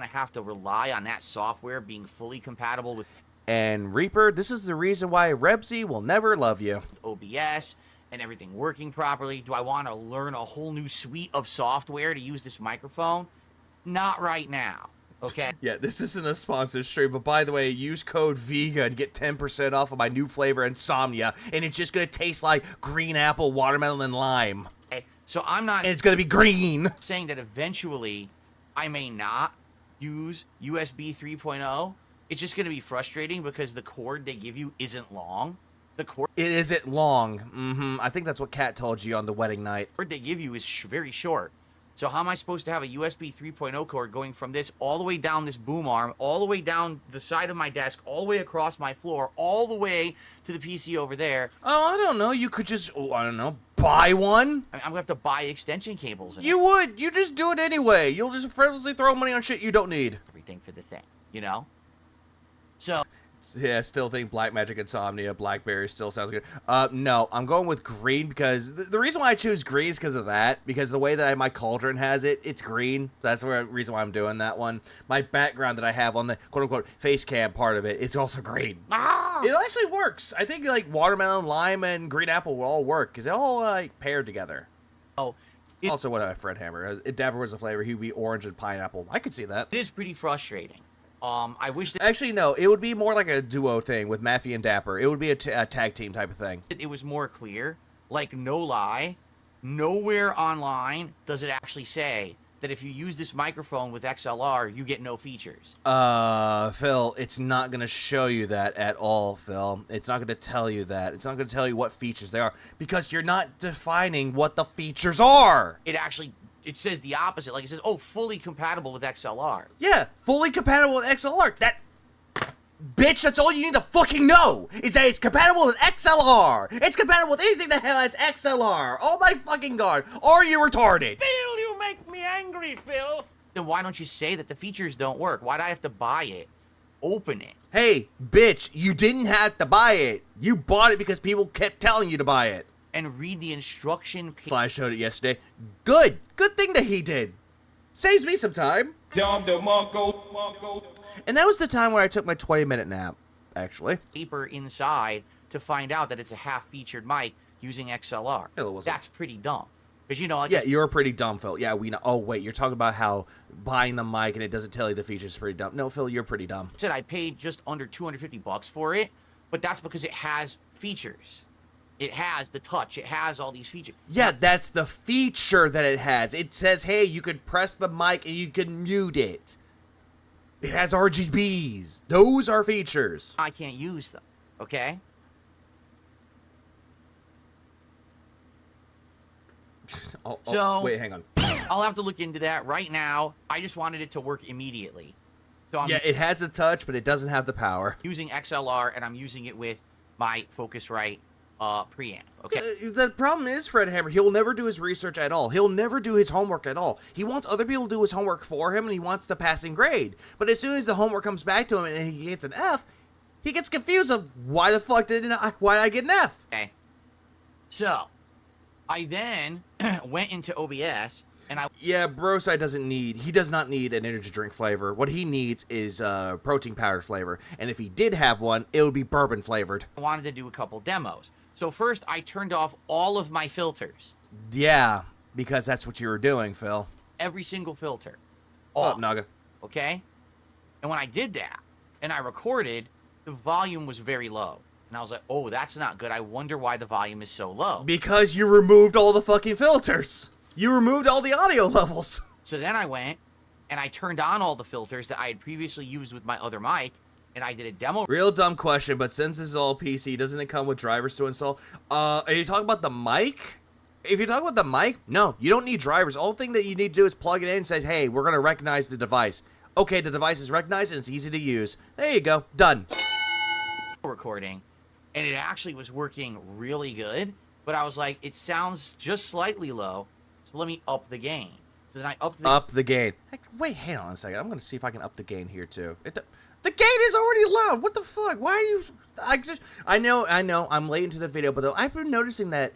I have to rely on that software being fully compatible with And Reaper, this is the reason why Rebsy will never love you. OBS and everything working properly. Do I want to learn a whole new suite of software to use this microphone? Not right now, okay? Yeah, this isn't a sponsored stream, but by the way, use code VEGA and get 10% off of my new flavor, Insomnia, and it's just gonna taste like green apple, watermelon, and lime. Okay, so I'm not... And it's gonna be green! ...saying that eventually I may not use USB 3.0. It's just gonna be frustrating because the cord they give you isn't long. The cord It isn't long. I think that's what Kat told you on the wedding night. they give you is very short. So how am I supposed to have a USB 3.0 cord going from this all the way down this boom arm, all the way down the side of my desk, all the way across my floor, all the way to the PC over there? Oh, I don't know. You could just, I don't know, buy one. I'm gonna have to buy extension cables. You would. You just do it anyway. You'll just frivolously throw money on shit you don't need. Everything for the thing, you know? So... Yeah, still think Black Magic Insomnia, Blackberry still sounds good. No, I'm going with green because the reason why I choose green is because of that. Because the way that my cauldron has it, it's green. So that's the reason why I'm doing that one. My background that I have on the quote-unquote face cam part of it, it's also green. It actually works. I think like watermelon, lime, and green apple will all work because they all like paired together. Oh, also, what Fred Hammer, if Dapper was a flavor, he'd be orange and pineapple. I could see that. it is pretty frustrating. I wish that actually no, it would be more like a duo thing with Maffy and Dapper. It would be a tag team type of thing. it was more clear. Like, no lie, nowhere online does it actually say that if you use this microphone with XLR, you get no features. Phil, it's not going to show you that at all, Phil. It's not going to tell you that. It's not going to tell you what features they are because you're not defining what the features are. It says the opposite. Like, it says, oh, fully compatible with XLR. Yeah, fully compatible with XLR. Bitch, that's all you need to fucking know, is that it's compatible with XLR. It's compatible with anything that has XLR. Oh my fucking god. Are you retarded? Phil, you make me angry, Phil. Then why don't you say that the features don't work? Why'd I have to buy it? Open it. Hey, bitch, you didn't have to buy it. You bought it because people kept telling you to buy it. And read the instruction page. Sly showed it yesterday. Good thing that he did. Saves me some time. And that was the time where I took my 20-minute nap, actually. Paper inside to find out that it's a half-featured mic using XLR. That's pretty dumb. Because, you know, like... Yeah, you're pretty dumb, Phil. Yeah, we know. Oh, wait, you're talking about how buying the mic and it doesn't tell you the features is pretty dumb. No, Phil, you're pretty dumb. I said I paid just under $250 for it, but that's because it has features. It has the touch. It has all these features. Yeah, that's the feature that it has. It says, hey, you could press the mic and you can mute it. It has RGBs. Those are features. I can't use them, okay? Wait, hang on. I'll have to look into that right now. I just wanted it to work immediately. So I'm it has a touch, but it doesn't have the power. Using XLR, and I'm using it with my Focusrite preamp, okay? The problem is, Fred Hammer, he'll never do his research at all. He'll never do his homework at all. He wants other people to do his homework for him, and he wants the passing grade. But as soon as the homework comes back to him and he gets an F, he gets confused of why the fuck why did I get an F? Okay. So, I then went into OBS, and Yeah, Broside he does not need an energy drink flavor. What he needs is protein powder flavor. And if he did have one, it would be bourbon flavored. I wanted to do a couple demos. So first, I turned off all of my filters. Yeah, because that's what you were doing, Phil. Every single filter. Off. Up, Naga. Okay? And when I did that, and I recorded, the volume was very low. And I was like, oh, that's not good. I wonder why the volume is so low. Because you removed all the fucking filters. You removed all the audio levels. So then I went, and I turned on all the filters that I had previously used with my other mic, and I did a demo. Real dumb question, but since this is all PC, doesn't it come with drivers to install? Are you talking about the mic? If you're talking about the mic, no, you don't need drivers. All thing that you need to do is plug it in and say, hey, we're going to recognize the device. Okay, the device is recognized and it's easy to use. There you go. Done. Recording, and it actually was working really good, but I was like, it sounds just slightly low, so let me up the gain. So then I upped the gain. Heck, wait, hang on a second. I'm going to see if I can up the gain here too. The gain is already loud. What the fuck? Why are you... I know. I'm late into the video, but I've been noticing that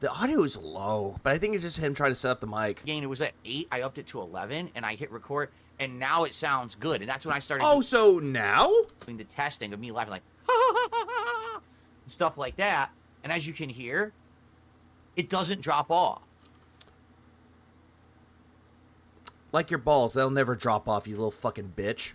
the audio is low, but I think it's just him trying to set up the mic. Gain, it was at 8. I upped it to 11, and I hit record, and now it sounds good. And that's when I started... Oh, so now? Doing the testing of me laughing like... stuff like that. And as you can hear, it doesn't drop off. Like your balls, they'll never drop off, you little fucking bitch.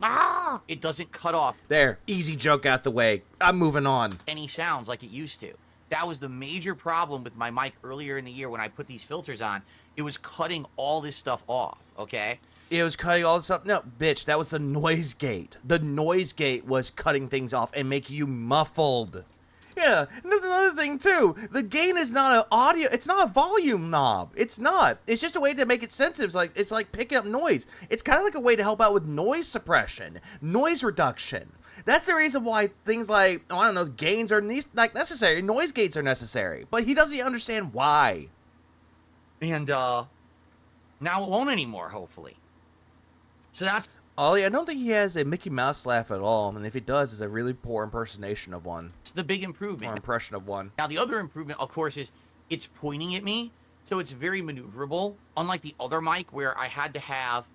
It doesn't cut off. There, easy joke out the way. I'm moving on. Any sounds like it used to. That was the major problem with my mic earlier in the year when I put these filters on. It was cutting all this stuff off, okay? It was cutting all this up. No, bitch, that was the noise gate. The noise gate was cutting things off and making you muffled. Yeah, and there's another thing too. The gain is not an audio. It's not a volume knob. It's not. It's just a way to make it sensitive. It's like picking up noise. It's kind of like a way to help out with noise suppression, noise reduction. That's the reason why things like, oh, I don't know, gains are necessary. Noise gates are necessary. But he doesn't understand why. And now it won't anymore, hopefully. So that's... Ollie, I don't think he has a Mickey Mouse laugh at all, and if he does, it's a really poor impersonation of one. It's the big improvement. Or impression of one. Now, the other improvement, of course, is it's pointing at me, so it's very maneuverable. Unlike the other mic, where I had to have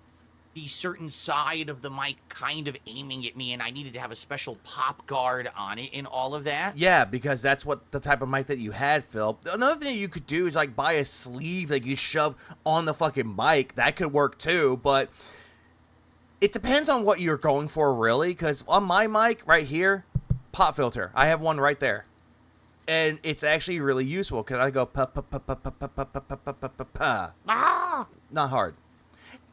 the certain side of the mic kind of aiming at me, and I needed to have a special pop guard on it and all of that. Yeah, because that's what the type of mic that you had, Phil. Another thing you could do is, like, buy a sleeve that you shove on the fucking mic. That could work, too, but... It depends on what you're going for, really, because on my mic right here, pop filter. I have one right there. And it's actually really useful, because I go pa. Not hard.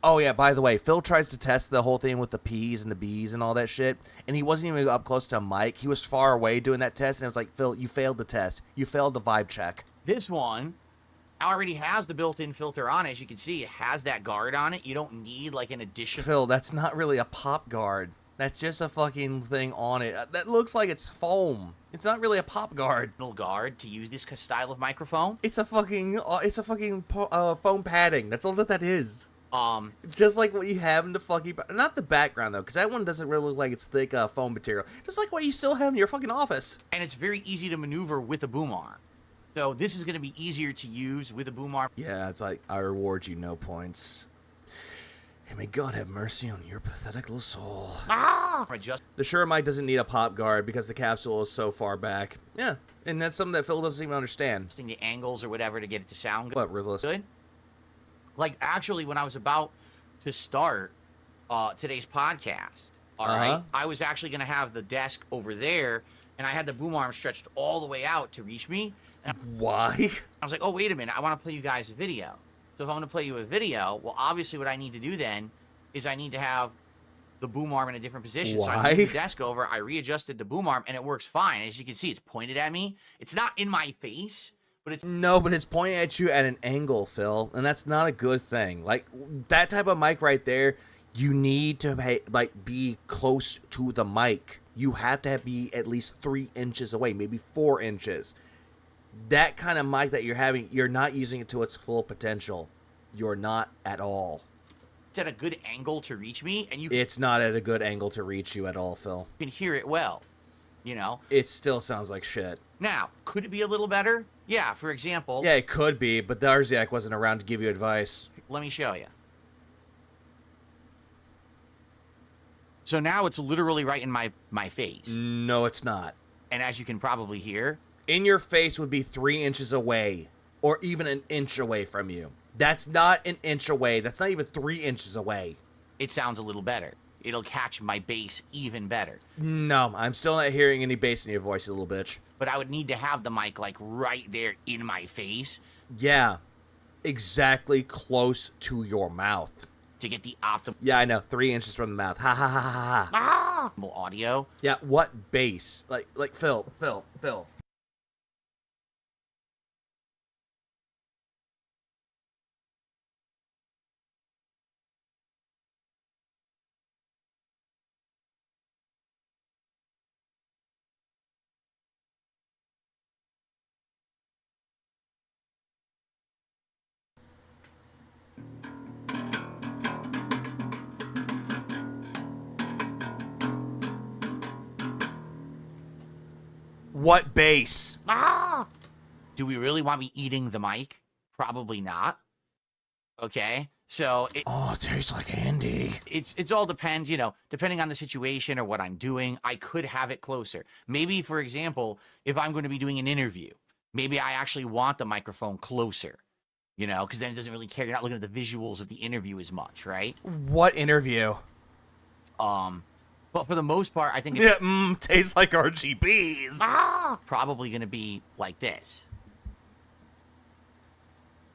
Oh, yeah, by the way, Phil tries to test the whole thing with the P's and the B's and all that shit, and he wasn't even up close to a mic. He was far away doing that test, and it was like, Phil, you failed the test. You failed the vibe check. This one already has the built-in filter on it. As you can see, it has that guard on it. You don't need like an additional... Phil, that's not really a pop guard. That's just a fucking thing on it. That looks like it's foam. It's not really a pop guard. Guard to use this style of microphone. It's a fucking foam padding. That's all that is. Just like what you have in the fucking... Not the background, though, because that one doesn't really look like it's thick foam material. Just like what you still have in your fucking office. And it's very easy to maneuver with a boom arm. So this is going to be easier to use with a boom arm. Yeah, it's like, I reward you no points. And may God have mercy on your pathetic little soul. The Shure mic doesn't need a pop guard because the capsule is so far back. Yeah, and that's something that Phil doesn't even understand. The angles or whatever to get it to sound good. What, Ruthless? Good. Like, actually, when I was about to start today's podcast, all right, I was actually going to have the desk over there, and I had the boom arm stretched all the way out to reach me. Why? I was like, oh, wait a minute. I want to play you guys a video. So if I want to play you a video, well, obviously what I need to do then is I need to have the boom arm in a different position. Why? So I moved the desk over. I readjusted the boom arm, and it works fine. As you can see, it's pointed at me. It's not in my face, but it's... No, but it's pointing at you at an angle, Phil, and that's not a good thing. Like, that type of mic right there, you need to, like, be close to the mic. You have to be at least 3 inches away, maybe 4 inches. That kind of mic that you're having, you're not using it to its full potential. You're not at all. It's at a good angle to reach me, and it's not at a good angle to reach you at all, Phil. You can hear it well, you know? It still sounds like shit. Now, could it be a little better? Yeah, for example... Yeah, it could be, but Darziak wasn't around to give you advice. Let me show you. So now it's literally right in my face. No, it's not. And as you can probably hear... In your face would be 3 inches away, or even an inch away from you. That's not an inch away. That's not even 3 inches away. It sounds a little better. It'll catch my bass even better. No, I'm still not hearing any bass in your voice, you little bitch. But I would need to have the mic, like, right there in my face. Yeah, exactly close to your mouth. To get the optimal... Yeah, I know. 3 inches from the mouth. Ha ha ha ha ha. Audio. Yeah, what bass? Like, Phil. What bass? Do we really want me eating the mic? Probably not. Okay, so... it tastes like Andy. It's all depends, you know, depending on the situation or what I'm doing, I could have it closer. Maybe, for example, if I'm going to be doing an interview, maybe I actually want the microphone closer, you know, because then it doesn't really care. You're not looking at the visuals of the interview as much, right? What interview? But for the most part, I think it's... tastes like RGBs. Probably going to be like this.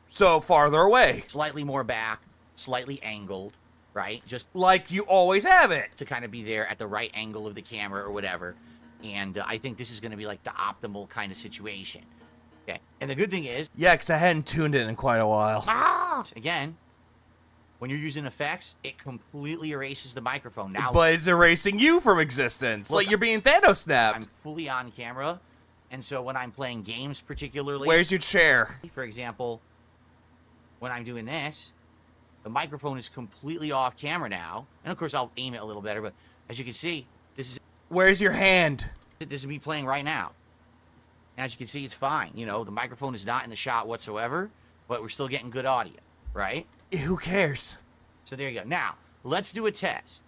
So farther away. Slightly more back, slightly angled, right? Just like you always have it. To kind of be there at the right angle of the camera or whatever. And I think this is going to be like the optimal kind of situation. Okay. And the good thing is, Yeah, because I hadn't tuned it in quite a while. again, when you're using effects, it completely erases the microphone. Now, But it's erasing you from existence. Look, like you're being Thanos I'm snapped. fully on camera. And so when I'm playing games particularly, Where's your chair? for example, when I'm doing this, the microphone is completely off camera now. And of course, I'll aim it a little better. But as you can see, Where's your hand? this is me playing right now. And as you can see, it's fine. You know, the microphone is not in the shot whatsoever, but we're still getting good audio, right? Who cares? So there you go. Now, let's do a test.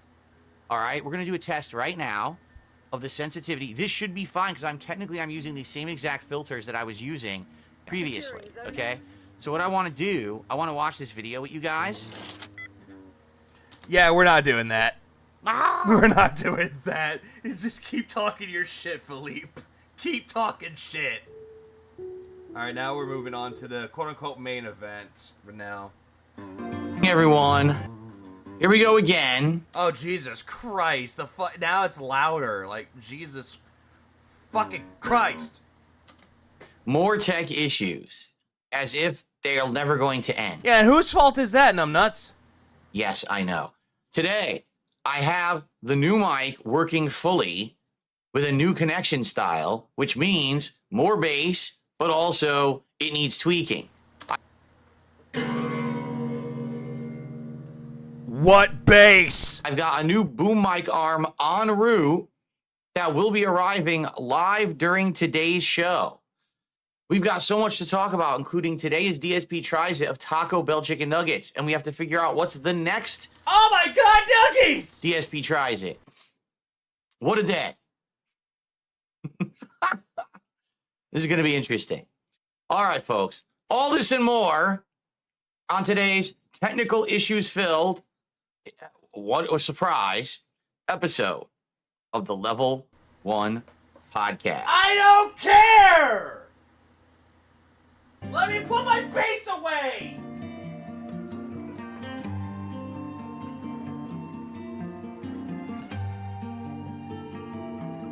All right, we're going to do a test right now of the sensitivity. This should be fine because I'm using the same exact filters that I was using previously, okay? So what I want to do, I want to watch this video with you guys. Yeah, we're not doing that. We're not doing that. Just keep talking your shit, Philippe. Keep talking shit. Alright, now we're moving on to the quote-unquote main event for now. Hey everyone, here we go again. Oh, Jesus Christ. Now it's louder. Like, Jesus fucking Christ. More tech issues, as if they are never going to end. Yeah, and whose fault is that, numbnuts? Yes, I know. Today, I have the new mic working fully with a new connection style, which means more bass, but also it needs tweaking. What bass? I've got a new boom mic arm en route that will be arriving live during today's show. We've got so much to talk about, including today's DSP Tries It of Taco Bell Chicken Nuggets, and we have to figure out what's the next Oh my God, Nuggies! DSP Tries It. What a day. This is going to be interesting. All right, folks. All this and more on today's technical issues filled, what a surprise, episode of the Level 1 podcast. I don't care! Let me put my bass away!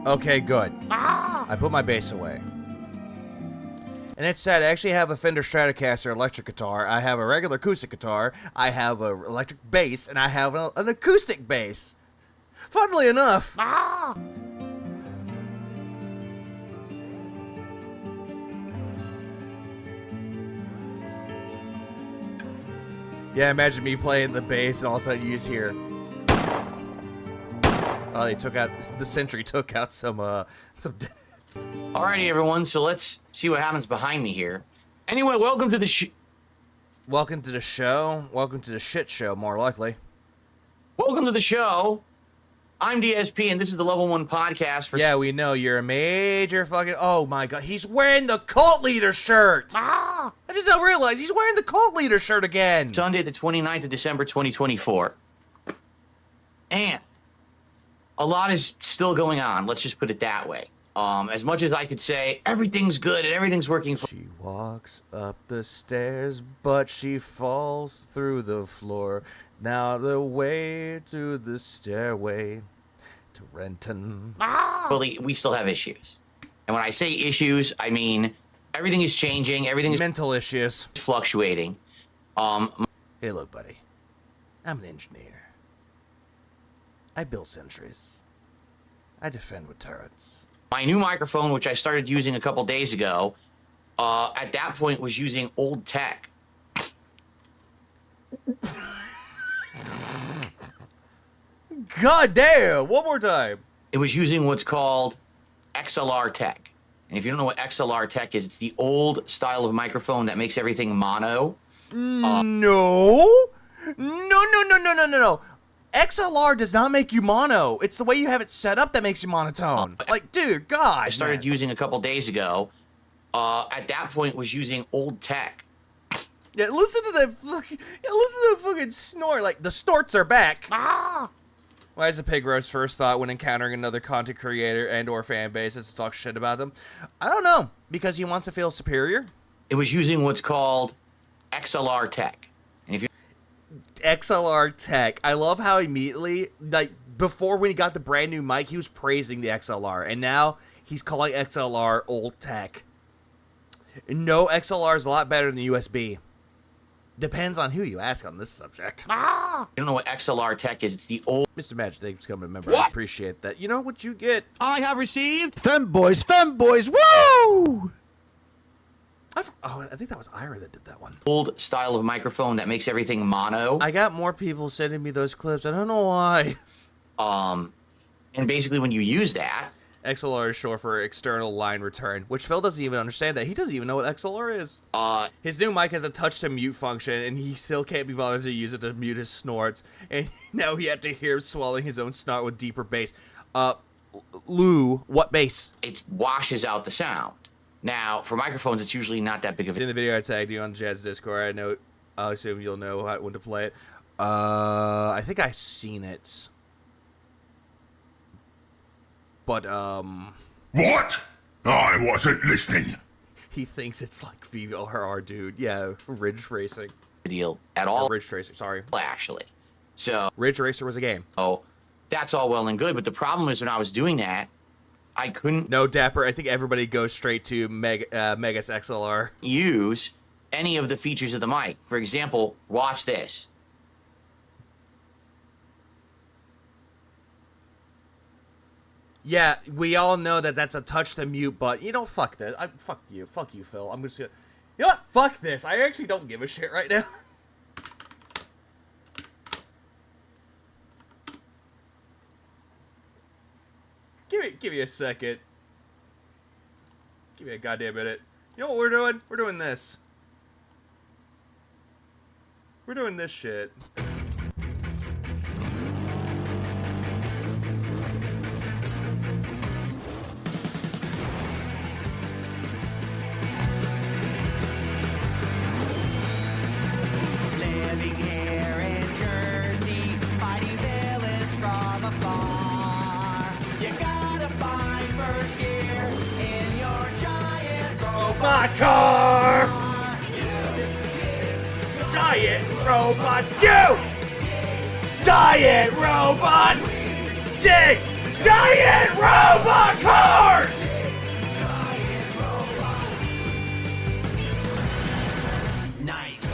Okay, good. I put my bass away. And it's sad, I actually have a Fender Stratocaster electric guitar, I have a regular acoustic guitar, I have an electric bass, and I have an acoustic bass. Funnily enough. Yeah, imagine me playing the bass and all of a sudden you just hear. Oh, they took out, the Sentry took out some dents. Alrighty, everyone, so let's see what happens behind me here. Anyway, welcome to the Welcome to the show. Welcome to the shit show, more likely. Welcome to the show. I'm DSP, and this is the Level 1 podcast for... Yeah, we know you're a major fucking... Oh, my God. He's wearing the cult leader shirt. I just don't realize he's wearing the cult leader shirt again. Sunday, the 29th of December, 2024. And a lot is still going on. Let's just put it that way. As much as I could say everything's good and everything's working... She walks up the stairs, but she falls through the floor. Now the way to the stairway to Renton. Well, we still have issues. And when I say issues, I mean everything is changing. Everything is mental issues. Fluctuating. Hey, look, buddy. I'm an engineer. I build sentries. I defend with turrets. My new microphone, which I started using a couple days ago, at that point was using old tech. God damn! One more time. It was using what's called XLR tech. And if you don't know what XLR tech is, it's the old style of microphone that makes everything mono. No. XLR does not make you mono. It's the way you have it set up that makes you monotone. Like, dude, God. I started using a couple days ago. At that point was using old tech. Yeah, listen to that fucking snort. Like, the snorts are back. Why is the pig roast first thought when encountering another content creator and or fan base is to talk shit about them? I don't know. Because he wants to feel superior? It was using what's called XLR tech. And if you XLR tech. I love how immediately, like, before when he got the brand new mic, he was praising the XLR, and now he's calling XLR old tech. No, XLR is a lot better than the USB. Depends on who you ask on this subject. I don't know what XLR tech is. It's the old... Mr. Magic, thanks for coming, member. I appreciate that. You know what you get? I have received femboys, woo! I think that was Ira that did that one. Old style of microphone that makes everything mono. I got more people sending me those clips. I don't know why. And basically when you use that... XLR is short for external line return, which Phil doesn't even understand that. He doesn't even know what XLR is. His new mic has a touch-to-mute function, and he still can't be bothered to use it to mute his snorts. And now he had to hear him swallowing his own snort with deeper bass. Lou, what bass? It washes out the sound. Now, for microphones, it's usually not that big of a... In the video I tagged you on Jazz Discord, I assume you'll know when to play it. I think I've seen it. But, What? I wasn't listening. He thinks it's like VRR, dude. Yeah, Ridge Racing. Deal at all. Ridge Racer, sorry. Actually. So... Ridge Racer was a game. Oh, that's all well and good, but the problem is when I was doing that, I couldn't... No, Dapper, I think everybody goes straight to Megas XLR. ...use any of the features of the mic. For example, watch this. Yeah, we all know that that's a touch the mute button. You know, fuck that. Fuck you, Phil. I'm just gonna... You know what? Fuck this. I actually don't give a shit right now. Give me a second. Give me a goddamn minute. You know what we're doing? We're doing this. We're doing this shit. My car! Giant robots, you! Giant robot! Dig! Giant robot cars! Nice.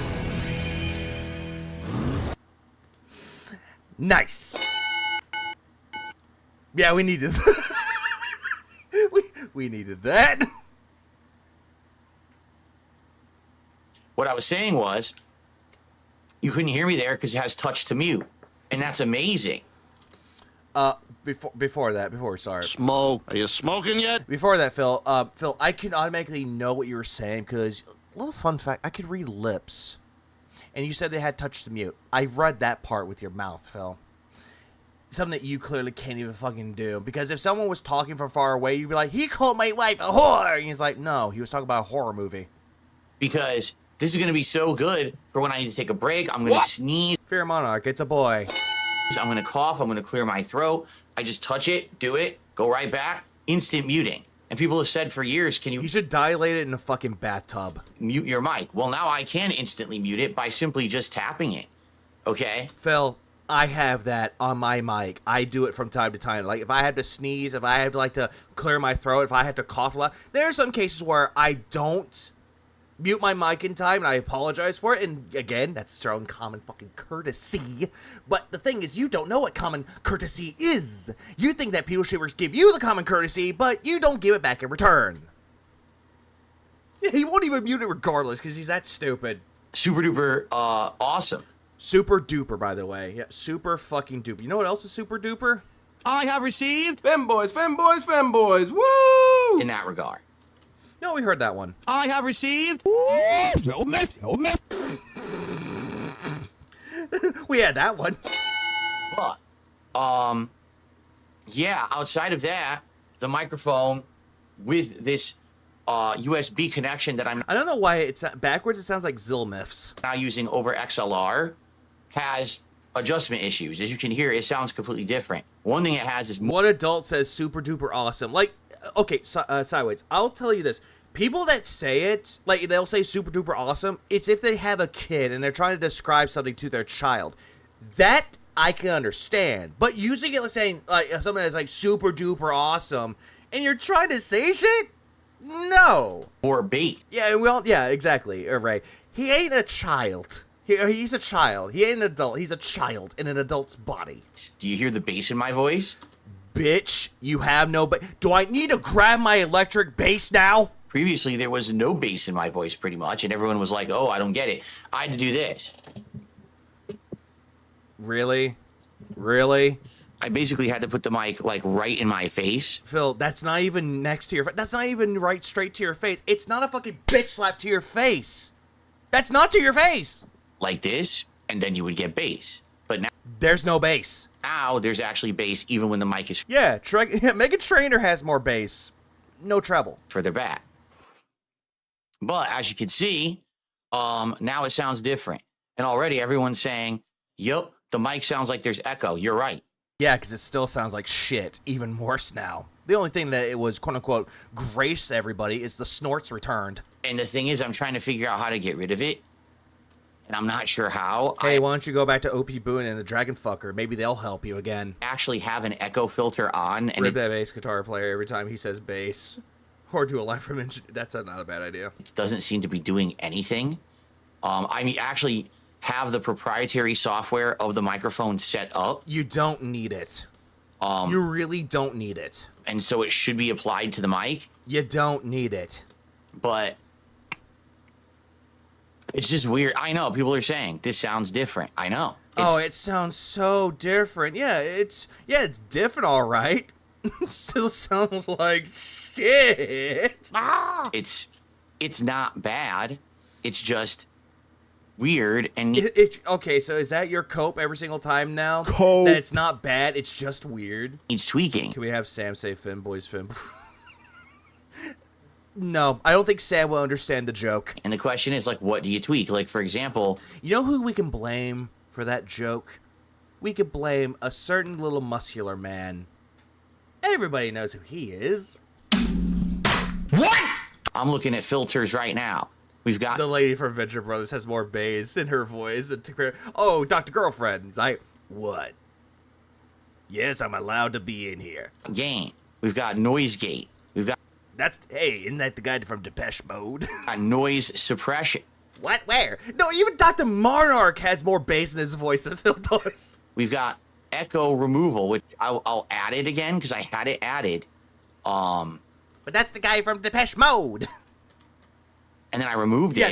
Nice. Yeah, we needed we needed that. What I was saying was, you couldn't hear me there because it has touch to mute, and that's amazing. Before we start. Smoke. Are you smoking yet? Before that, Phil, I can automatically know what you were saying because, a little fun fact, I could read lips. And you said they had touch to mute. I read that part with your mouth, Phil. Something that you clearly can't even fucking do. Because if someone was talking from far away, you'd be like, he called my wife a whore! And he's like, no, he was talking about a horror movie. Because this is going to be so good for when I need to take a break. I'm going to sneeze. Fear Monarch, it's a boy. I'm going to cough. I'm going to clear my throat. I just touch it, do it, go right back. Instant muting. And people have said for years, can you... You should dilate it in a fucking bathtub. Mute your mic. Well, now I can instantly mute it by simply just tapping it. Okay? Phil, I have that on my mic. I do it from time to time. Like, if I have to sneeze, if I have to, like, to clear my throat, if I have to cough a lot. There are some cases where I don't mute my mic in time, and I apologize for it. And again, that's their own common fucking courtesy. But the thing is, you don't know what common courtesy is. You think that people should give you the common courtesy, but you don't give it back in return. Yeah, he won't even mute it regardless, because he's that stupid. Super duper awesome. Super duper, by the way. Yeah, super fucking duper. You know what else is super duper? I have received Femboys, woo! In that regard. No, we heard that one. I have received We had that one. But, yeah, outside of that, the microphone with this USB connection that I'm I don't know why it's backwards. It sounds like Zilmifs. now using over XLR has adjustment issues. As you can hear, it sounds completely different. One thing it has is What adult says super duper awesome? Like, okay, sideways. I'll tell you this. People that say it, like, they'll say super duper awesome, it's if they have a kid and they're trying to describe something to their child. That I can understand. But using it, let's say, like something that's like super duper awesome, and you're trying to say shit? No. Or bait. Yeah, well, yeah, exactly. Right. He ain't a child. He's a child. He ain't an adult. He's a child in an adult's body. Do you hear the bass in my voice? Bitch, you have no do I need to grab my electric bass now? Previously, there was no bass in my voice, pretty much, and everyone was like, oh, I don't get it. I had to do this. Really? Really? I basically had to put the mic, like, right in my face. Phil, that's not even next to your face. That's not even right straight to your face. It's not a fucking bitch slap to your face. That's not to your face. Like this, and then you would get bass. But now... There's no bass. Now, there's actually bass even when the mic is... Yeah, Mega Trainer has more bass. No treble. Further back. But, as you can see, now it sounds different. And already everyone's saying, yup, the mic sounds like there's echo. You're right. Yeah, because it still sounds like shit, even worse now. The only thing that it was, quote-unquote, grace everybody is the snorts returned. And the thing is, I'm trying to figure out how to get rid of it. And I'm not sure how. Hey, why don't you go back to OP Boone and the Dragon Fucker? Maybe they'll help you again. Actually have an echo filter on. And rip that bass guitar player every time he says bass. Or do a live from that's not a bad idea. It doesn't seem to be doing anything. I mean, actually have the proprietary software of the microphone set up. You don't need it. You really don't need it. And so it should be applied to the mic. You don't need it. But it's just weird. I know people are saying this sounds different. I know. It sounds so different. Yeah, it's different, all right. Still sounds like shit. It's not bad. It's just weird and okay, so is that your cope every single time now? Cope. That it's not bad, it's just weird. needs tweaking. Can we have Sam say Finboys Fin? No, I don't think Sam will understand the joke. And the question is, like, what do you tweak? Like, for example, you know who we can blame for that joke? We could blame a certain little muscular man. Everybody knows who he is. What? I'm looking at filters right now. We've got the lady from Venture Brothers has more bass in her voice than oh, Dr. Girlfriend. What? Yes, I'm allowed to be in here. Gain. We've got noise gate. We've got hey, isn't that the guy from Depeche Mode? Noise suppression. What? Where? No, even Dr. Monarch has more bass in his voice than Phil does. We've got echo removal, which I'll add it again because I had it added. But that's the guy from Depeche Mode. And then I removed it.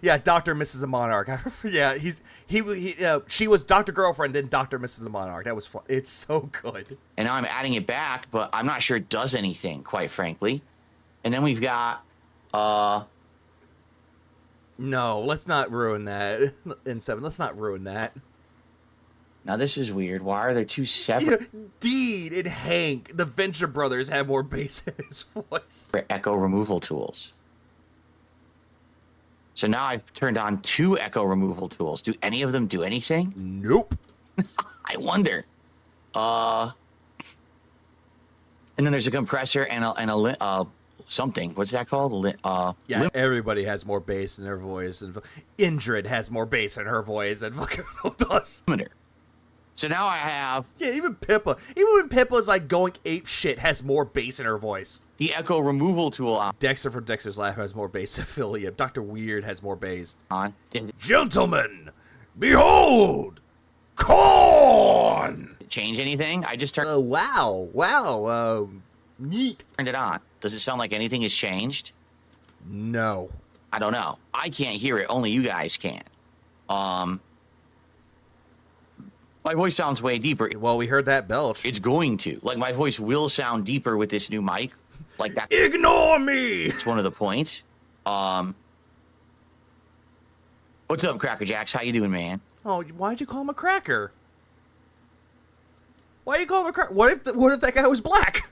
Yeah, Dr. Mrs. the Monarch. Yeah, she was Dr. Girlfriend, then Dr. Mrs. the Monarch. That was fun. It's so good. And now I'm adding it back, but I'm not sure it does anything, quite frankly. And then we've got, no, let's not ruin that. In 7, let's not ruin that. Now this is weird. Why are there two separate? Deed and Hank, the Venture Brothers, have more bass in his voice. For echo removal tools. So now I've turned on 2 echo removal tools. Do any of them do anything? Nope. I wonder. And then there's a compressor and a something. What's that called? Everybody has more bass in their voice. And Indrid has more bass in her voice than fucking Phil does. So now I have... Yeah, even Pippa. Even when Pippa's like going ape shit, has more bass in her voice. The echo removal tool on. Dexter from Dexter's Laugh has more bass than Philly. Dr. Weird has more bass. On. Gentlemen, behold, corn! Change anything? I just turned... Wow. Neat. Turned it on. Does it sound like anything has changed? No. I don't know. I can't hear it. Only you guys can. My voice sounds way deeper. Well, we heard that belch. It's going to. Like, my voice will sound deeper with this new mic. Like that. Ignore me! It's one of the points. What's up, Cracker Jacks? How you doing, man? Oh, why'd you call him a cracker? Why you call him a cracker? What if that guy was black?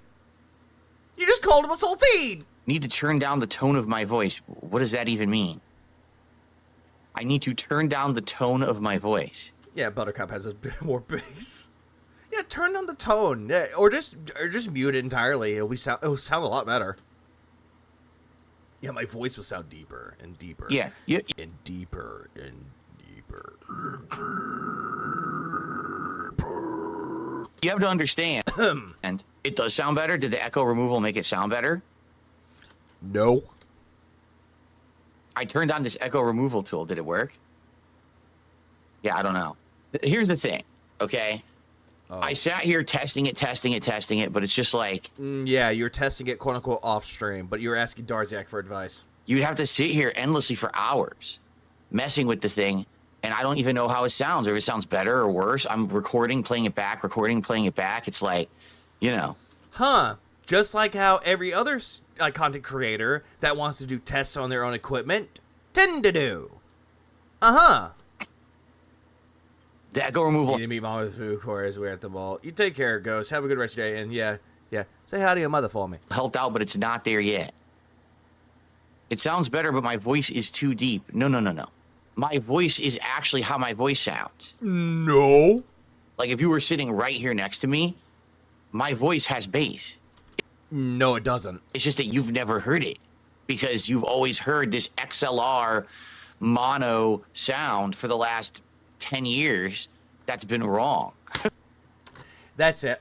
You just called him a saltine! Need to turn down the tone of my voice. What does that even mean? I need to turn down the tone of my voice. Yeah, Buttercup has a bit more bass. Yeah, turn down the tone. Yeah, or just mute it entirely. It'll sound a lot better. Yeah, my voice will sound deeper and deeper. Yeah. And deeper and deeper. You have to understand. And it does sound better. Did the echo removal make it sound better? No. I turned on this echo removal tool. Did it work? Yeah, I don't know. Here's the thing, okay? Oh. I sat here testing it, but it's just like... yeah, you're testing it, quote-unquote, off-stream, but you were asking Darziak for advice. You'd have to sit here endlessly for hours messing with the thing, and I don't even know how it sounds, or if it sounds better or worse. I'm recording, playing it back, recording, playing it back. It's like, you know. Huh. Just like how every other content creator that wants to do tests on their own equipment tend to do. Uh-huh. The echo removal. You need to meet Mom with the food court as we're at the mall. You take care, Ghost. Have a good rest of your day. And yeah, say hi to your mother for me. Helped out, but it's not there yet. It sounds better, but my voice is too deep. No. My voice is actually how my voice sounds. No. Like if you were sitting right here next to me, my voice has bass. No, it doesn't. It's just that you've never heard it because you've always heard this XLR mono sound for the last 10 years. That's been wrong. That's it.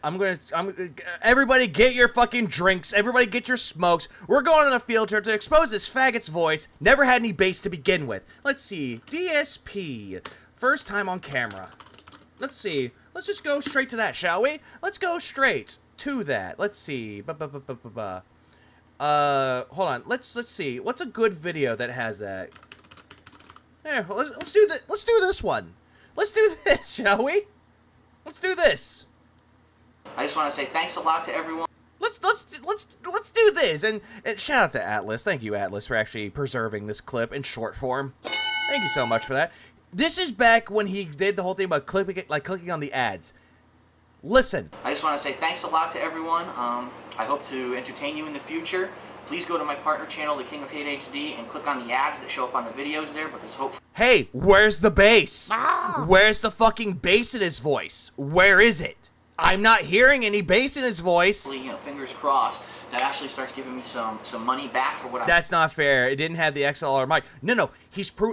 Everybody get your fucking drinks. Everybody get your smokes. We're going on a field trip to expose this faggot's voice. Never had any bass to begin with. Let's see. DSP. First time on camera. Let's see. Let's just go straight to that, shall we? Let's go straight to that. Let's see. Hold on. Let's see. What's a good video that has that? Yeah, let's do that. Let's do this one. Let's do this, shall we? Let's do this. I just want to say thanks a lot to everyone. Let's do this, and shout out to Atlas. Thank you, Atlas, for actually preserving this clip in short form. Thank you so much for that. This is back when he did the whole thing about clicking on the ads. Listen. I just want to say thanks a lot to everyone. I hope to entertain you in the future. Please go to my partner channel, The King of Hate HD, and click on the ads that show up on the videos there, because hopefully... Hey, where's the bass? Where's the fucking bass in his voice? Where is it? I'm not hearing any bass in his voice. You know, fingers crossed, that actually starts giving me some money back for what I... That's not fair. It didn't have the XLR mic. No.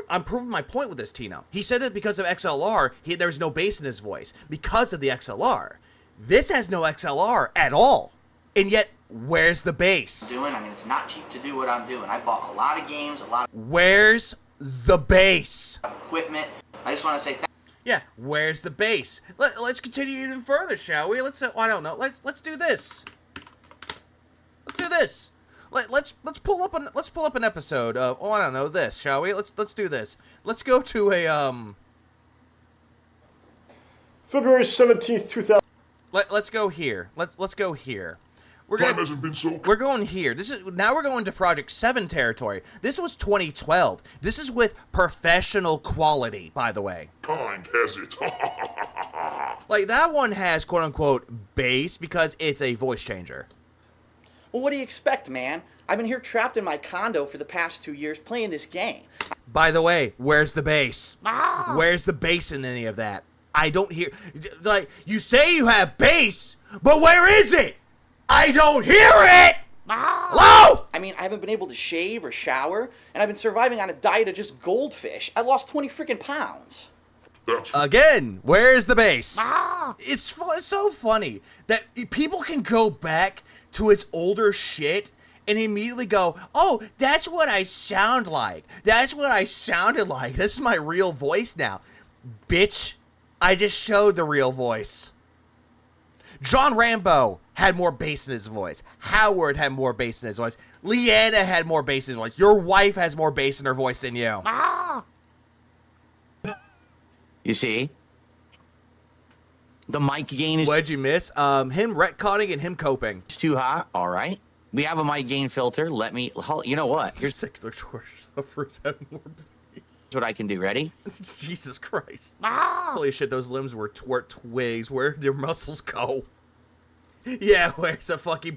I'm proving my point with this, Tino. He said that because of XLR, there's no bass in his voice. Because of the XLR. This has no XLR at all. And yet, where's the bass? I mean, it's not cheap to do what I'm doing. I bought a lot of games, Where's the bass? Equipment. I just want to say yeah, where's the bass? Let's continue even further, shall we? I don't know. Let's do this. Let's do this. Let's pull up an episode of I don't know this, shall we? Let's do this. Let's go to a February 17th, 2000. Let's go here. Let's go here. We're going here. Now we're going to Project 7 territory. This was 2012. This is with professional quality, by the way. Kind has it. Like, that one has quote-unquote bass because it's a voice changer. Well, what do you expect, man? I've been here trapped in my condo for the past 2 years playing this game. By the way, where's the bass? Where's the bass in any of that? I don't hear... Like, you say you have bass, but where is it? I don't hear it! Hello? I mean, I haven't been able to shave or shower, and I've been surviving on a diet of just goldfish. I lost 20 freaking pounds. Again, where's the bass? It's so funny that people can go back to its older shit and immediately go, oh, that's what I sound like. That's what I sounded like. This is my real voice now. Bitch, I just showed the real voice. John Rambo had more bass in his voice. Howard had more bass in his voice. Leanna had more bass in his voice. Your wife has more bass in her voice than you. You see? The mic gain is... What'd you miss? Him retconning and him coping. It's too hot. All right. We have a mic gain filter. Let me... You know what? Here's secular torch suffers having more bass. Here's what I can do. Ready? Jesus Christ. Holy shit, those limbs were twigs. Where did your muscles go? Yeah, where's the fucking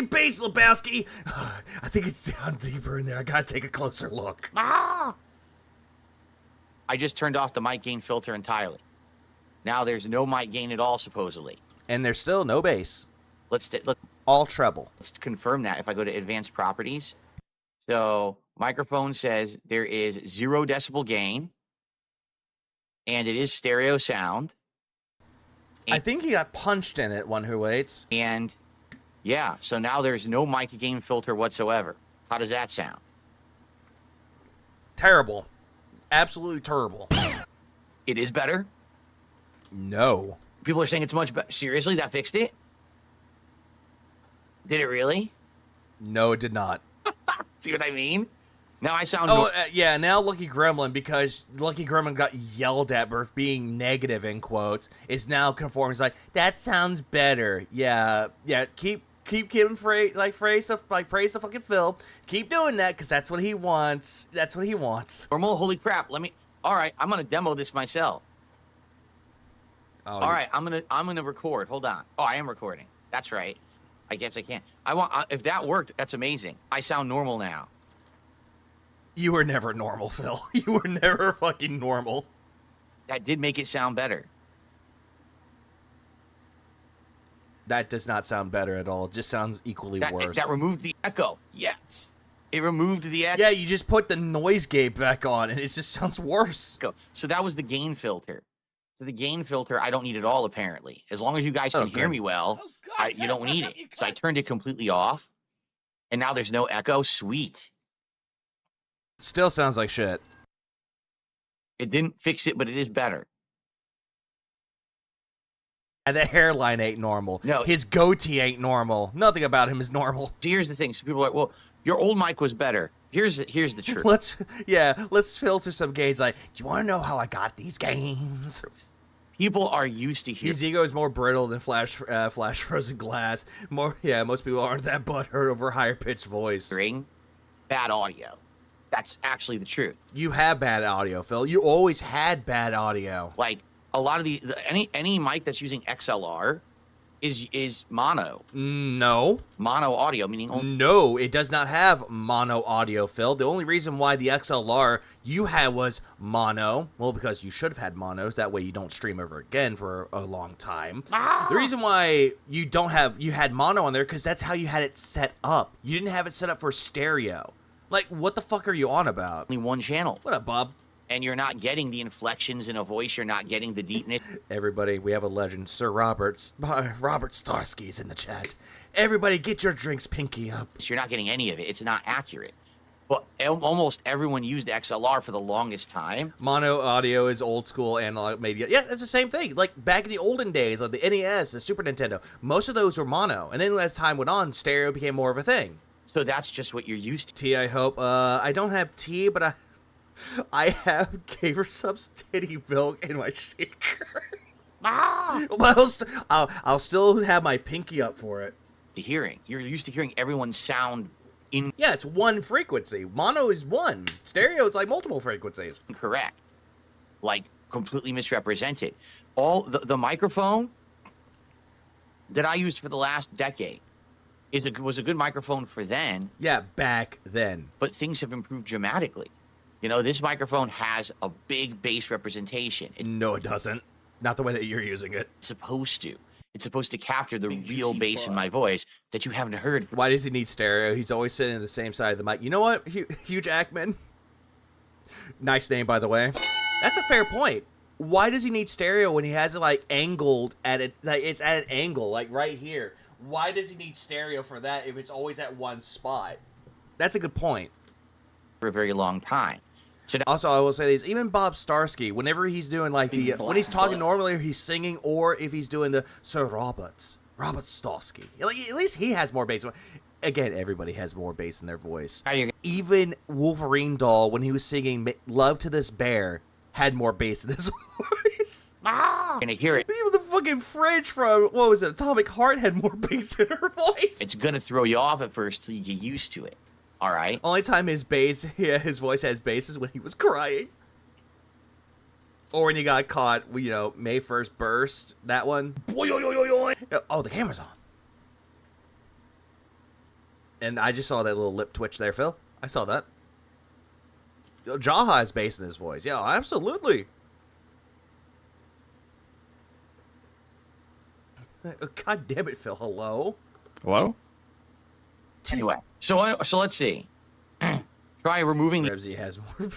bass, Lebowski? I think it's down deeper in there. I gotta take a closer look. I just turned off the mic gain filter entirely. Now there's no mic gain at all, supposedly. And there's still no bass. Let's all treble. Let's confirm that if I go to advanced properties. So microphone says there is 0 decibel gain, and it is stereo sound. I think he got punched in it, one who waits. And yeah, so now there's no mic gain filter whatsoever. How does that sound? Terrible. Absolutely terrible. It is better? No. People are saying it's much better. Seriously, that fixed it? Did it really? No, it did not. See what I mean? Now I sound... yeah, now Lucky Gremlin, because Lucky Gremlin got yelled at for being negative, in quotes, is now conforming. He's like, that sounds better. Yeah, keep giving praise to fucking Phil. Keep doing that, because that's what he wants. That's what he wants. Normal? Holy crap, let me... All right, I'm going to demo this myself. Oh, all right, I'm gonna record. Hold on. Oh, I am recording. That's right. I guess I can. If that worked, that's amazing. I sound normal now. You were never normal, Phil. You were never fucking normal. That did make it sound better. That does not sound better at all. It just sounds equally worse. That removed the echo. Yes. It removed the echo. Yeah, you just put the noise gate back on, and it just sounds worse. So that was the gain filter. So the gain filter, I don't need it all, apparently. As long as you guys can hear me well, you don't need it. So I turned it completely off, and now there's no echo. Sweet. Still sounds like shit. It didn't fix it, but it is better. And the hairline ain't normal. No. His goatee ain't normal. Nothing about him is normal. So here's the thing. So people are like, well, your old mic was better. Here's the truth. Let's filter some gains. Like, do you want to know how I got these gains? People are used to hearing. His ego is more brittle than flash frozen glass. Most people aren't that butthurt over higher pitched voice. Bad audio. That's actually the truth. You have bad audio, Phil. You always had bad audio. Like a lot of any mic that's using XLR is mono. No. Mono audio, meaning no, it does not have mono audio, Phil. The only reason why the XLR you had was mono, well, because you should have had monos. That way you don't stream ever again for a long time. The reason why you had mono on there, because that's how you had it set up. You didn't have it set up for stereo. Like, what the fuck are you on about? Only one channel. What up, Bob? And you're not getting the inflections in a voice. You're not getting the deepness. Everybody, we have a legend. Sir Robert Starsky is in the chat. Everybody, get your drinks pinky up. So you're not getting any of it. It's not accurate. But almost everyone used XLR for the longest time. Mono audio is old school analog media. Yeah, it's the same thing. Like back in the olden days of the NES, the Super Nintendo, most of those were mono. And then as time went on, stereo became more of a thing. So that's just what you're used to. Tea, I hope. I don't have tea, but I have Gamer Subs titty milk in my shaker. I'll still have my pinky up for it. You're used to hearing everyone sound in. Yeah, it's one frequency. Mono is one. Stereo is like multiple frequencies. Correct. Like completely misrepresented. All the microphone that I used for the last decade was a good microphone for then. Yeah, back then. But things have improved dramatically. You know, this microphone has a big bass representation. No, it doesn't. Not the way that you're using it. It's supposed to. It's supposed to capture the real bass in my voice that you haven't heard. Why does he need stereo? He's always sitting on the same side of the mic. You know what, Hugh Jackman? Nice name, by the way. That's a fair point. Why does he need stereo when he has it, like, angled at it? Like, it's at an angle, like, right here. Why does he need stereo for that if it's always at one spot? That's a good point. For a very long time. So also, I will say this, even Bob Starsky, whenever he's doing like when he's talking normally, or he's singing, or if he's doing the Sir Robert Starsky, like, at least he has more bass. Again, everybody has more bass in their voice. Even Wolverine Doll, when he was singing "Love to This Bear," had more bass in his voice. You're gonna hear it. Even the fucking Fridge from what was it, Atomic Heart, had more bass in her voice. It's gonna throw you off at first till you get used to it. All right. Only time his voice has bass is when he was crying. Or when he got caught, you know, May 1st burst, that one. Oh, the camera's on. And I just saw that little lip twitch there, Phil. I saw that. Jaha has bass in his voice. Yeah, absolutely. God damn it, Phil. Hello? Hello? Anyway, so let's see. Try removing Rebsy has more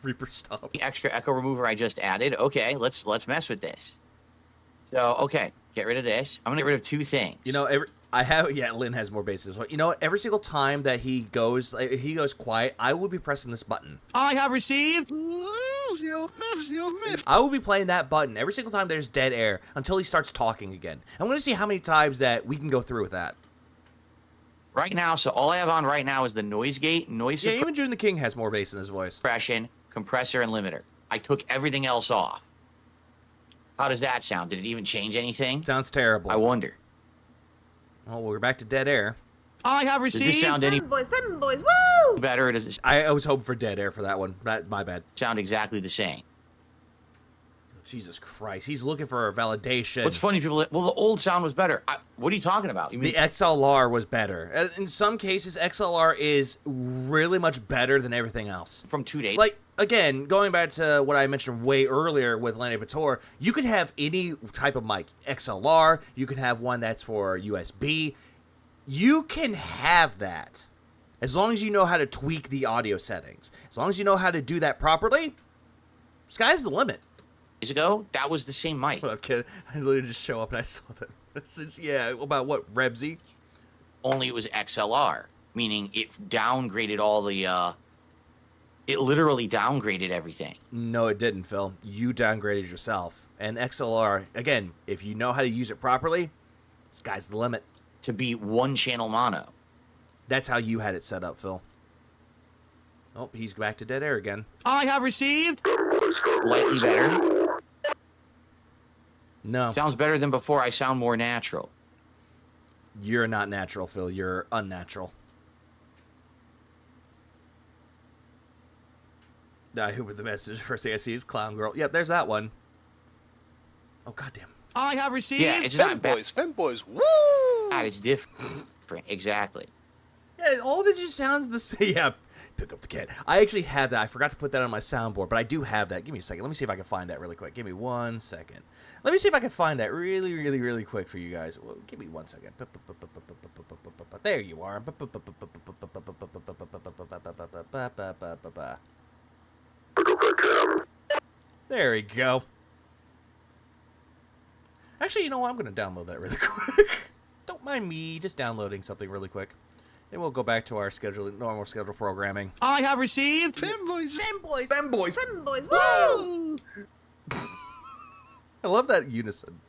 Reaper stop. The extra echo remover I just added. Okay, let's mess with this. So, okay, get rid of this. I'm gonna get rid of 2 things. You know, Lynn has more bases. You know, every single time that he goes quiet, I would be pressing this button. I have received. I will be playing that button every single time there's dead air until he starts talking again. I'm going to see how many times that we can go through with that. Right now, so all I have on right now is the noise gate, noise Yeah, even June the King has more bass in his voice. suppression, compressor, and limiter. I took everything else off. How does that sound? Did it even change anything? Sounds terrible. I wonder. Oh, we're back to dead air. I have Does received. this sound any Femboys, woo! better, or does it I was hoping for dead air for that one. My bad. sound exactly the same? Jesus Christ. He's looking for a validation. What's funny, people, well, the old sound was better. What are you talking about? You mean The XLR was better. In some cases, XLR is really much better than everything else. from 2 days? Like, again, going back to what I mentioned way earlier with Lenny Pator, you could have any type of mic. XLR, you can have one that's for USB. You can have that. As long as you know how to tweak the audio settings. As long as you know how to do that properly, sky's the limit. days ago, that was the same mic. What up, kid? I literally just show up and I saw that message. Yeah, about what, Rebsy? Only it was XLR, meaning it downgraded all the, it literally downgraded everything. No, it didn't, Phil. You downgraded yourself. And XLR, again, if you know how to use it properly, sky's the limit. To be 1-channel mono. That's how you had it set up, Phil. Oh, he's back to dead air again. I have received. Slightly better. No, Sounds better than before. I sound more natural. you're not natural, Phil. You're unnatural. Who with the message? First thing I see is Clown Girl. Yep, there's that one. Oh, goddamn. I have received. Yeah, it's not bad. Femboys, woo! It's different. Exactly. Yeah, all of it just sounds the same. Yeah, pick up the cat. I actually have that. I forgot to put that on my soundboard, but I do have that. Give me a second. Let me see if I can find that really quick. Give me 1 second. Let me see if I can find that really, really, really quick for you guys. Well, give me 1 second. There you are. There we go. Actually, you know what? I'm going to download that really quick. Don't mind me just downloading something really quick. Then we'll go back to our normal schedule programming. I have received. Femboys, Woo! I love that unison.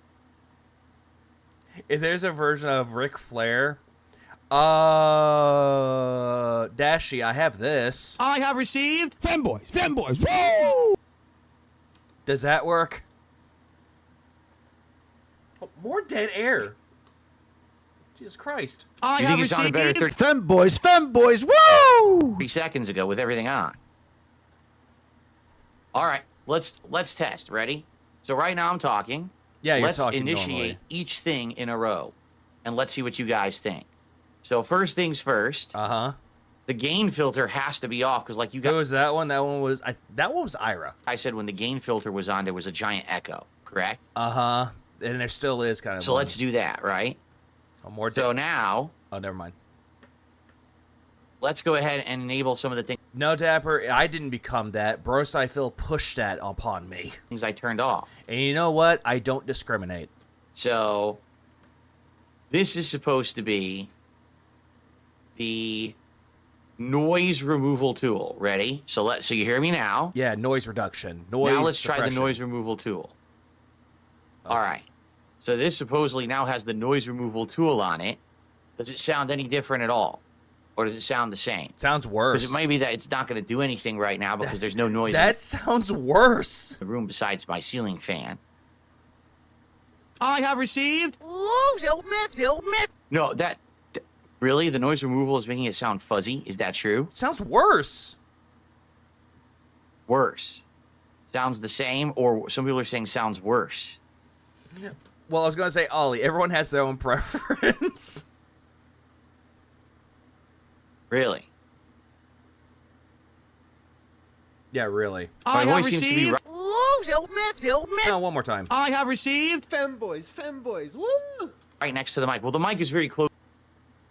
If there's a version of Ric Flair, Dashy, I have this. I have received. Femboys. Woo! Does that work? Oh, more dead air. Jesus Christ. I You have think it sounded better received. 30 Femboys. Woo! seconds ago with everything on? All right, let's test. Ready? So right now I'm talking. Yeah, you're let's talking initiate normally. each thing in a row, and let's see what you guys think. So first things first. Uh-huh. The gain filter has to be off because, like you Who guys was that one? That one was Ira. I said, when the gain filter was on, there was a giant echo. Correct. Uh-huh. And there still is kind of. So let's do that, right? Oh, more. So now Oh, never mind. let's go ahead and enable some of the No, Dapper, I didn't become that. Brosai Phil pushed that upon me. things I turned off. And you know what? I don't discriminate. So this is supposed to be the noise removal tool. Ready? So you hear me now. Yeah, noise reduction. Noise Now let's try the suppression. noise removal tool. Okay. All right. So this supposedly now has the noise removal tool on it. Does it sound any different at all? Or does it sound the same? Sounds worse. Because it might be that it's not going to do anything right now because there's no noise That sounds worse. in the room besides my ceiling fan. I have received. No, really? The noise removal is making it sound fuzzy? Is that true? Sounds worse. Worse. Sounds the same, or some people are saying sounds worse. Well, I was going to say, Ollie, everyone has their own preference. Really? Yeah, really. My I have voice seems to be received. No, one more time. I have received. Femboys, woo! right next to the mic. Well, the mic is very close.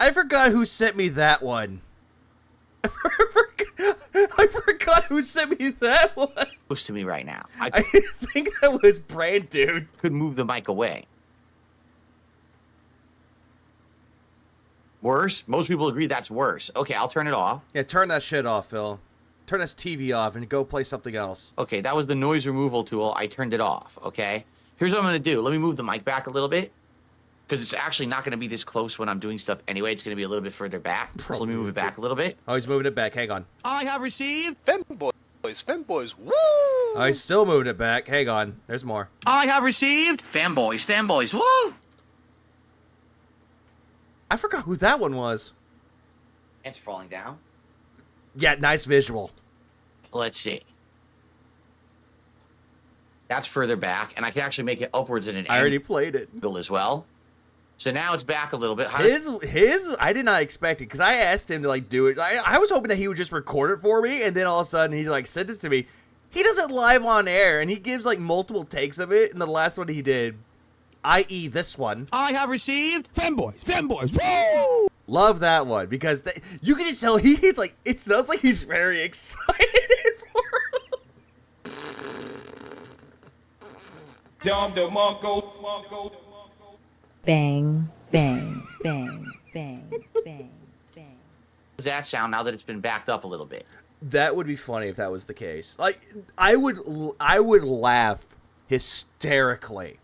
I forgot who sent me that one. I forgot who sent me that one. Close to me right now. I I think that was Brand Dude. could move the mic away. Worse? Most people agree that's worse. Okay, I'll turn it off. Yeah, turn that shit off, Phil. Turn this TV off and go play something else. Okay, that was the noise removal tool. I turned it off, okay? Here's what I'm going to do. Let me move the mic back a little bit. Because it's actually not going to be this close when I'm doing stuff anyway. It's going to be a little bit further back. So let me move it back a little bit. Oh, he's moving it back. Hang on. I have received. Femboys, woo! Oh, he's still moving it back. Hang on. There's more. I have received. Fanboys, woo! I forgot who that one was. It's falling down. Yeah, nice visual. Let's see. That's further back, and I can actually make it upwards at an I already played it. angle as well. So now it's back a little bit. His, I did not expect it because I asked him to like do it. I was hoping that he would just record it for me, and then all of a sudden he like sent it to me. He does it live on air, and he gives like multiple takes of it. And the last one he did, i.e., this one, I have received. Femboys, woo! love that one because you can just tell he's like it sounds like he's very excited for it. Bang, bang, bang, bang, bang, bang. Does that sound now that it's been backed up a little bit? That would be funny if that was the case. Like I would laugh hysterically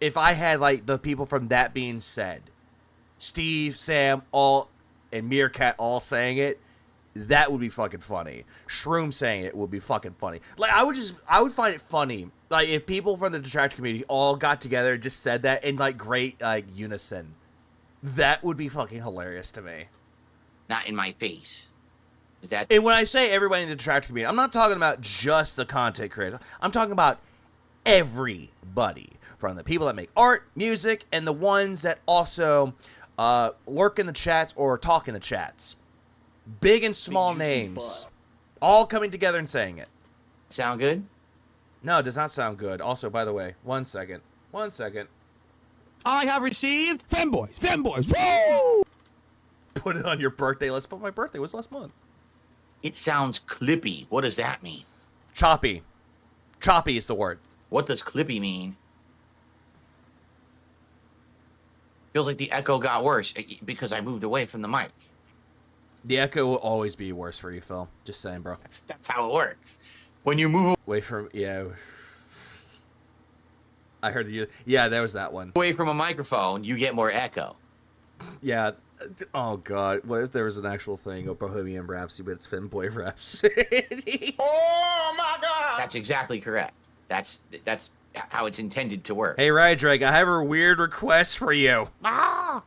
if I had like the people from That Being Said, Steve, Sam, and Meerkat all saying it. That would be fucking funny. Shroom saying it would be fucking funny. Like I would find it funny. Like if people from the Detractor community all got together and just said that in like great like unison. That would be fucking hilarious to me. Not in my face. Is that? And when I say everybody in the Detractor community, I'm not talking about just the content creators. I'm talking about everybody. From the people that make art, music, and the ones that also lurk in the chats or talk in the chats. Big and small names. All coming together and saying it. Sound good? No, it does not sound good. Also, by the way, one second. I have received. Femboys, woo! Put it on your birthday list, but my birthday was last month. It sounds clippy. What does that mean? Choppy. Choppy is the word. What does clippy mean? Feels like the echo got worse because I moved away from the mic. The echo will always be worse for you, Phil. Just saying, bro. That's how it works. When you move away from, yeah. I heard you. Yeah, there was that one. away from a microphone, you get more echo. Yeah. Oh, God. What if there was an actual thing of Bohemian Rhapsody, but it's Femboy Rhapsody? Oh my god! That's exactly correct. That's how it's intended to work. Hey, Rydrake, I have a weird request for you. Ah!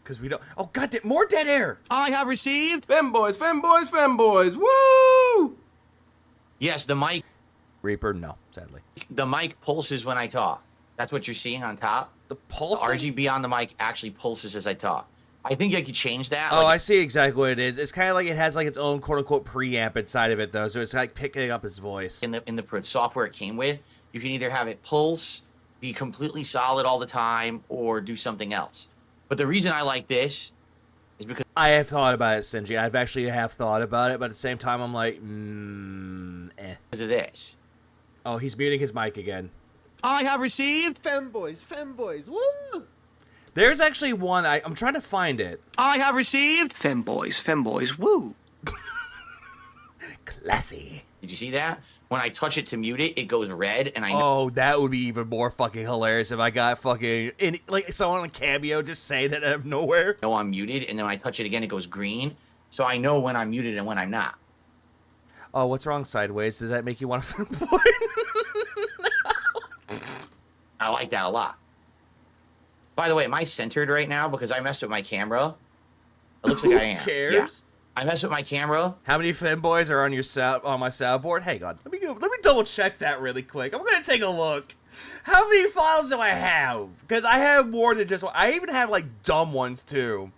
Because we don't... Oh, goddamn, more dead air! I have received. Femboys, woo! Yes, the mic. Reaper, no, sadly. The mic pulses when I talk. That's what you're seeing on top. The pulse? The RGB on the mic actually pulses as I talk. I think I could change that. Oh, I see exactly what it is. It's kind of like it has like its own quote-unquote preamp inside of it, though, so it's like picking up its voice. In the software it came with, you can either have it pulse, be completely solid all the time, or do something else. But the reason I like this is because I have thought about it, Sinji. I've actually thought about it, but at the same time, I'm like, because of this. Oh, he's muting his mic again. I have received. Femboys, woo! There's actually one, I'm trying to find it. I have received. Femboys, woo! Classy. Did you see that? When I touch it to mute it, it goes red, and I know. Oh, that would be even more fucking hilarious if I got fucking like someone on Cameo just say that out of nowhere. No, I'm muted, and then when I touch it again, it goes green. So I know when I'm muted and when I'm not. Oh, what's wrong, Sideways? Does that make you want to fanboy? I like that a lot. By the way, am I centered right now? Because I messed with my camera. It looks like I am. Who cares? Yeah. I messed with my camera. How many fanboys are on your my soundboard? Hang on. Let me double check that really quick. I'm gonna take a look. How many files do I have? Because I have more than just one. I even have like dumb ones too.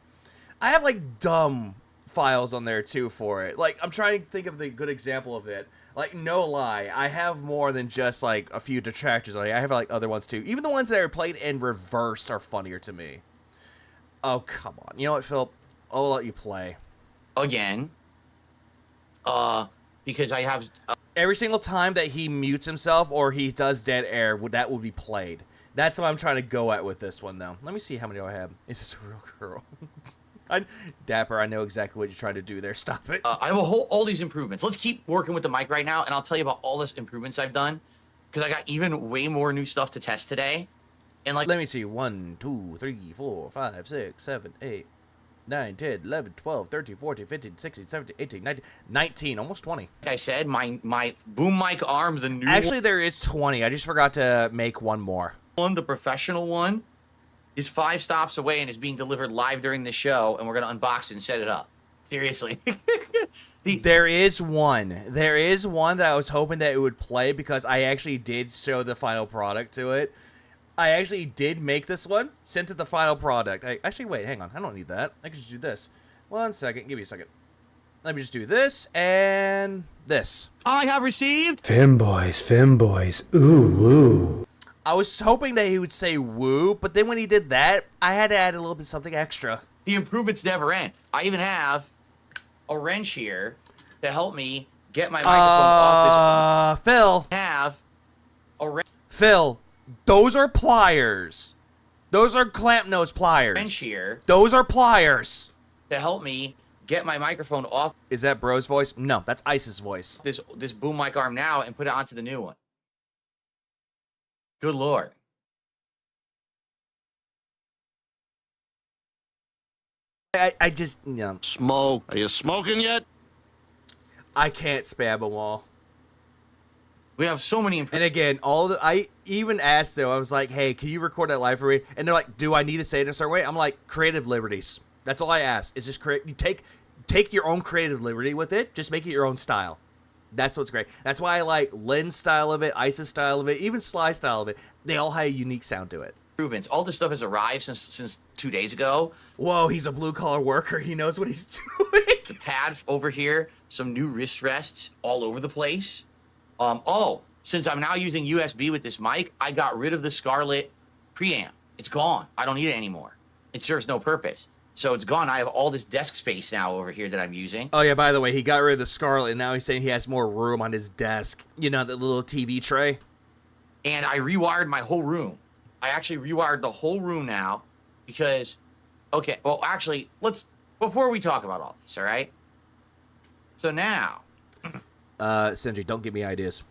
I have like dumb files on there too for it. Like I'm trying to think of the good example of it. Like no lie, I have more than just like a few detractors. Like I have like other ones too. Even the ones that are played in reverse are funnier to me. Oh, come on. You know what, Phil? I'll let you play. Again. Because I have... Every single time that he mutes himself or he does dead air, that would be played. That's what I'm trying to go at with this one, though. Let me see how many I have. Is this a real girl? Dapper, I know exactly what you're trying to do there. Stop it. I have all these improvements. Let's keep working with the mic right now, and I'll tell you about all this improvements I've done, because I got even way more new stuff to test today. And like, let me see. 1, 2, 3, 4, 5, 6, 7, 8, 9, 10, 11, 12, 13, 14, 15, 16, 17, 18, 19, 19, almost 20. Like I said, my boom mic arm, the new Actually, there is 20. I just forgot to make one more. one, the professional one, is 5 stops away and is being delivered live during the show, and we're going to unbox it and set it up. Seriously. There is one. There is one that I was hoping that it would play because I actually did show the final product to it. I actually did make this one, sent it the final product. Actually, wait, hang on. I don't need that. I can just do this. 1 second. Give me a second. Let me just do this and this. I have received... Femboys. Ooh, woo. I was hoping that he would say woo, but then when he did that, I had to add a little bit something extra. The improvements never end. I even have a wrench here to help me get my microphone off this. Phil. Have a wrench. Phil, those are pliers. Those are clamp nose pliers. Wrench here. Those are pliers. To help me get my microphone off. Is that Bro's voice? No, that's Ice's voice. This boom mic arm now and put it onto the new one. Good Lord. I just, you know. Smoke. Are you smoking yet? I can't spam them all. We have so many And again, I even asked them, I was like, hey, can you record that live for me? And they're like, do I need to say it a certain way? I'm like, creative liberties. That's all I ask. Is just you take your own creative liberty with it. Just make it your own style. That's what's great. That's why I like Lynn's style of it, Ice's style of it, even Sly's style of it. They all have a unique sound to it. Improvements. All this stuff has arrived since 2 days ago. Whoa, he's a blue-collar worker. He knows what he's doing. The pad over here, some new wrist rests all over the place. Since I'm now using USB with this mic, I got rid of the Scarlett preamp. It's gone. I don't need it anymore. It serves no purpose. So it's gone. I have all this desk space now over here that I'm using. Oh, yeah, by the way, he got rid of the Scarlett, and now he's saying he has more room on his desk. You know, the little TV tray? And I rewired my whole room. I actually rewired the whole room now because, okay, well, actually, before we talk about all this, all right? So now. Senji, don't give me ideas.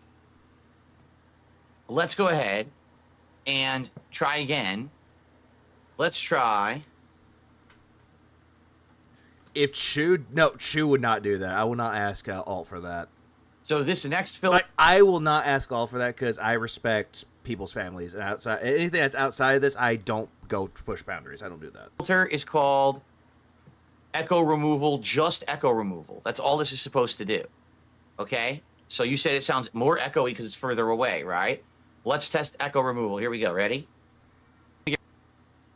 Let's go ahead and try again. Let's try. If Chew would not do that. I will not ask Alt for that. So this next filter, I will not ask Alt for that because I respect people's families and anything that's outside of this, I don't go to push boundaries. I don't do that. Filter is called echo removal, just echo removal. That's all this is supposed to do. Okay? So you said it sounds more echoey because it's further away, right? Let's test echo removal. Here we go. Ready?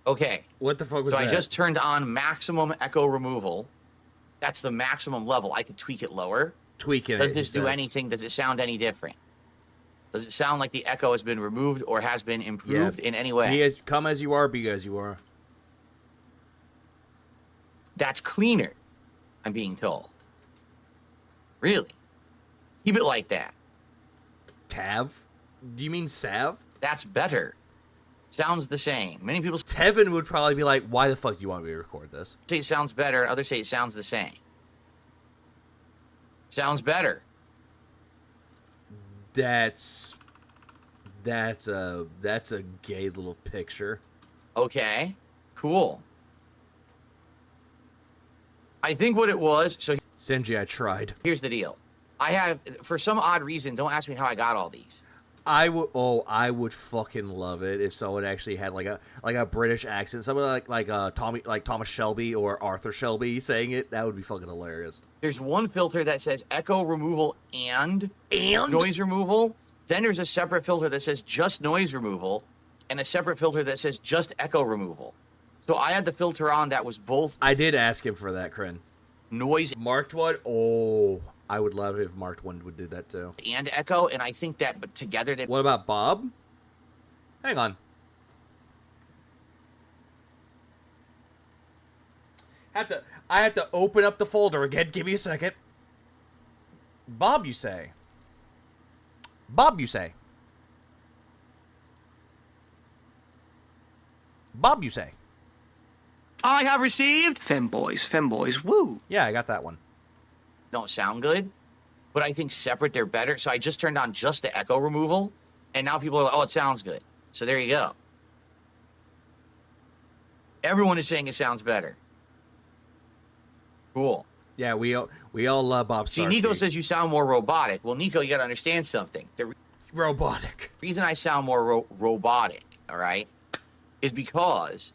Okay. What the fuck was that? So I just turned on maximum echo removal. That's the maximum level. I could tweak it lower. Tweak it. Does this do anything? Does it sound any different? Does it sound like the echo has been removed or has been improved in any way? Come as you are, be as you are. That's cleaner, I'm being told. Really? Keep it like that. Tav? Do you mean Sav? That's better. Sounds the same. Many people Tevin would probably be like, why the fuck do you want me to record this? say it sounds better. Others say it sounds the same. Sounds better. That's a gay little picture. Okay. Cool. I think what it was, so Senji, I tried. here's the deal. I have, for some odd reason, don't ask me how I got all these. I would fucking love it if someone actually had like a British accent, someone like Thomas Shelby or Arthur Shelby saying it. That would be fucking hilarious. There's one filter that says echo removal and noise removal. Then there's a separate filter that says just noise removal and a separate filter that says just echo removal. So I had the filter on that was both. I did ask him for that, Kryn. Noise. Marked one? Oh, I would love it if Marked one would do that too. And echo, and I think that but together they. What about Bob? Hang on. I have to open up the folder again. Give me a second. Bob, you say? Bob, you say? Bob, you say? I have received. Femboys, woo! Yeah, I got that one. Don't sound good, but I think separate they're better. So I just turned on just the echo removal, and now people are like, oh, it sounds good. So there you go. Everyone is saying it sounds better. Cool. Yeah, we all love Bob See, Starsky. Nico says you sound more robotic. Well, Nico, you got to understand something. The robotic. reason I sound more robotic, all right, is because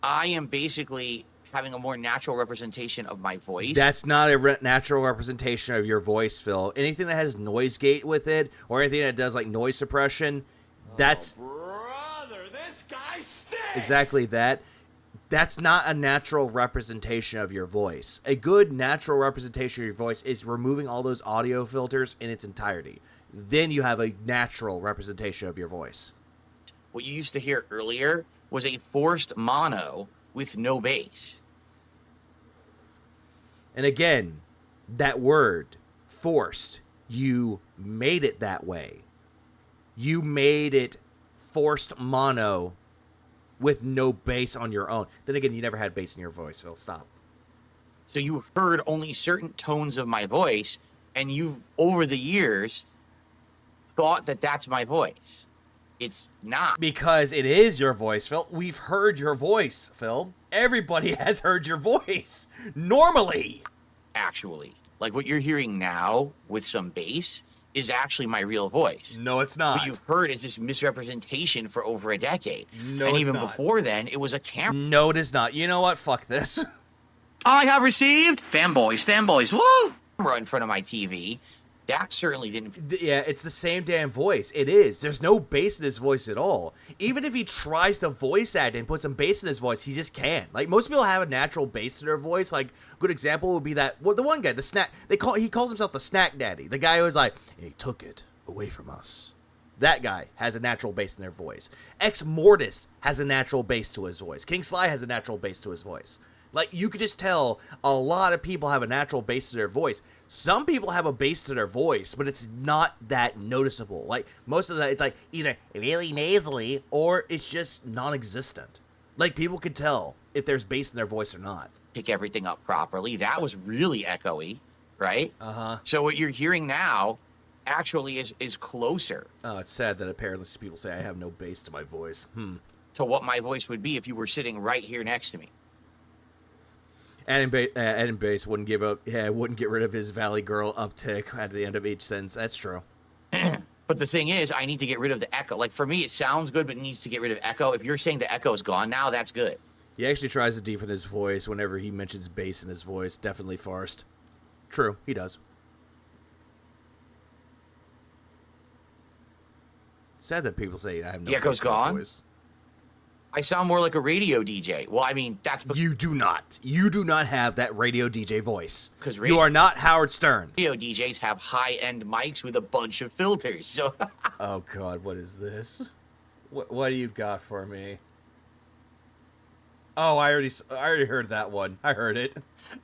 I am basically having a more natural representation of my voice. That's not a natural representation of your voice, Phil. Anything that has noise gate with it, or anything that does like noise suppression, that's Brother, this guy stinks. exactly that. That's not a natural representation of your voice. A good natural representation of your voice is removing all those audio filters in its entirety. Then you have a natural representation of your voice. What you used to hear earlier was a forced mono with no bass. And again, that word, forced, you made it that way. You made it forced mono with no bass on your own. Then again, you never had bass in your voice, Phil. Stop. So you heard only certain tones of my voice, and you, over the years, thought that that's my voice. It's not. Because it is your voice, Phil. We've heard your voice, Phil. Everybody has heard your voice. Normally. Actually. Like what you're hearing now with some bass is actually my real voice. No, it's not. What you've heard is this misrepresentation for over a decade. No, and it's even not. before then, it was a camera. No, it is not. You know what? Fuck this. I have received. Fanboys, woo! In front of my TV. That certainly didn't. Yeah, it's the same damn voice. It is. There's no bass in his voice at all. Even if he tries to voice act and put some bass in his voice, he just can't. Like, most people have a natural bass in their voice. Like, a good example would be that, well, the one guy, the snack, he calls himself the Snack Daddy. The guy who was like, he took it away from us. That guy has a natural bass in their voice. Ex Mortis has a natural bass to his voice. King Sly has a natural bass to his voice. Like, you could just tell a lot of people have a natural bass to their voice. Some people have a bass to their voice, but it's not that noticeable. Like, most of that, it's like either really nasally or it's just non-existent. Like, people could tell if there's bass in their voice or not. Pick everything up properly. That was really echoey, right? Uh-huh. So what you're hearing now actually is closer. Oh, it's sad that apparently people say I have no bass to my voice. To what my voice would be if you were sitting right here next to me. Adam Bass wouldn't get rid of his Valley Girl uptick at the end of each sentence. That's true. But the thing is, I need to get rid of the echo. Like, for me, it sounds good, but it needs to get rid of echo. If you're saying the echo is gone now, that's good. He actually tries to deepen his voice whenever he mentions bass in his voice. Definitely Forrest. True, he does. Sad that people say I have no The echo's bass in my gone? voice. I sound more like a radio DJ. Well, I mean, that's because You do not. You do not have that radio DJ voice. 'Cause You are not Howard Stern. radio DJs have high-end mics with a bunch of filters. So Oh, God, what is this? What do you got for me? Oh, I already heard that one. I heard it.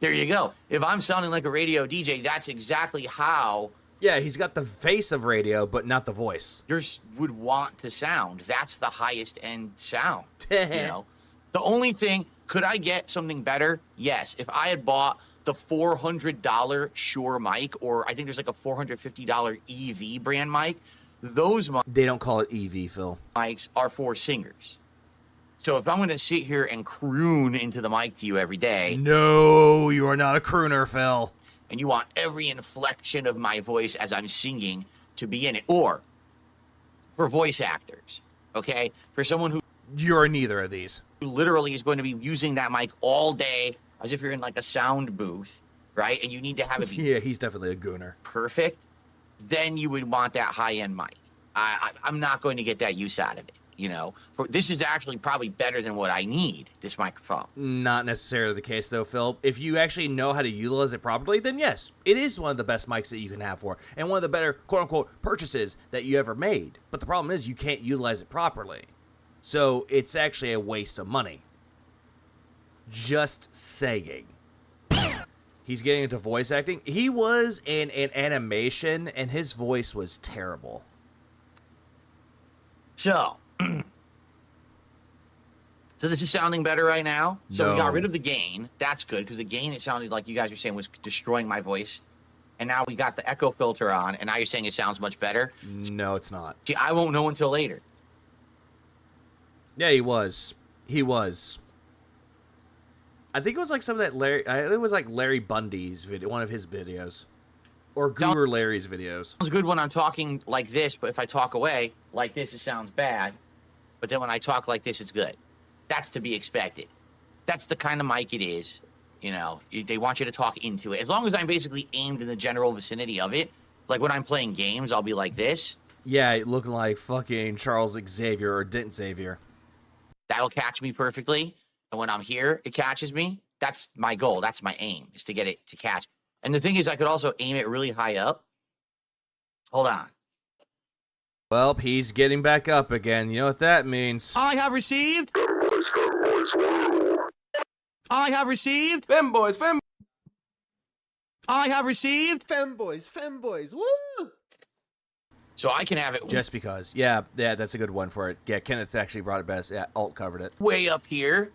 there you go. If I'm sounding like a radio DJ, that's exactly how Yeah, he's got the face of radio, but not the voice. yours would want to sound. That's the highest end sound. You know, the only thing, could I get something better? Yes. If I had bought the $400 Shure mic, or I think there's like a $450 EV brand mic, those They don't call it EV, Phil. mics are for singers. So if I'm going to sit here and croon into the mic to you every day, No, you are not a crooner, Phil. and you want every inflection of my voice as I'm singing to be in it, or for voice actors, okay? For someone who You're neither of these. literally is going to be using that mic all day as if you're in like a sound booth, right? And you need to have it be Yeah, he's definitely a gooner. perfect, then you would want that high-end mic. I'm not going to get that use out of it, you know? This is actually probably better than what I need, this microphone. Not necessarily the case, though, Phil. If you actually know how to utilize it properly, then yes, it is one of the best mics that you can have for, and one of the better, quote-unquote, purchases that you ever made. But the problem is you can't utilize it properly. So it's actually a waste of money. Just saying. He's getting into voice acting. He was in an animation, and his voice was terrible. So, so this is sounding better right now. So we got rid of the gain. That's good, because the gain, it sounded like you guys were saying, was destroying my voice. And now we got the echo filter on, and now you're saying it sounds much better. No, it's not. See, I won't know until later. Yeah, he was. He was. I think it was like some of that Larry. It was like Larry Bundy's video, one of his videos, or Guru Larry's videos. Sounds good when I'm talking like this, but if I talk away like this, it sounds bad. But then when I talk like this, it's good. That's to be expected. That's the kind of mic it is. You know, they want you to talk into it. As long as I'm basically aimed in the general vicinity of it, like when I'm playing games, I'll be like this. Yeah, looking like fucking Charles Xavier or Dent Xavier. That'll catch me perfectly. And when I'm here, it catches me. That's my goal. That's my aim, is to get it to catch. And the thing is, I could also aim it really high up. Hold on. Well, he's getting back up again. You know what that means. I have received. I have received. Femboys, fem. I have received. Femboys, woo! So I can have it Just because. Yeah, that's a good one for it. Yeah, Kenneth actually brought it best. Yeah, Alt covered it. way up here.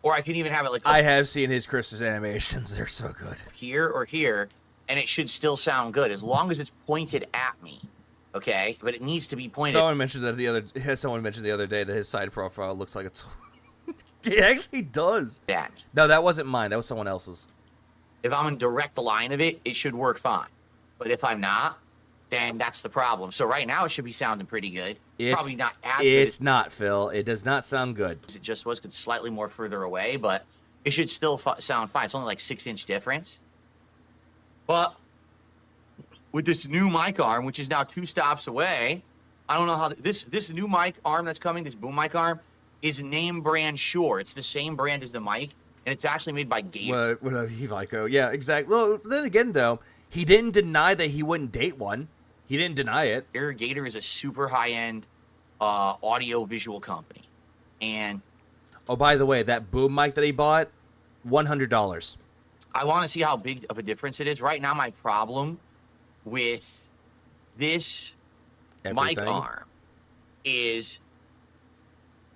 Or I can even have it like I have seen his Christmas animations. They're so good. Here or here, and it should still sound good as long as it's pointed at me. Okay? But it needs to be pointed. Someone mentioned the other day that his side profile looks like it's it actually does. That. No, that wasn't mine. That was someone else's. If I'm in direct line of it, it should work fine. But if I'm not, then that's the problem. So right now it should be sounding pretty good. Probably not as good. It's not, Phil. It does not sound good. It just was, cause slightly more further away, but it should still sound fine. It's only like 6-inch difference. But with this new mic arm, which is now 2 stops away, I don't know how this new mic arm that's coming, this boom mic arm, is name brand Shure. It's the same brand as the mic, and it's actually made by Gator. What a Vico. Yeah, exactly. Well, then again, though, he didn't deny that he wouldn't date one. He didn't deny it. Gator is a super high-end audio visual company. And oh, by the way, that boom mic that he bought, $100. I want to see how big of a difference it is. Right now, my problem with this mic arm is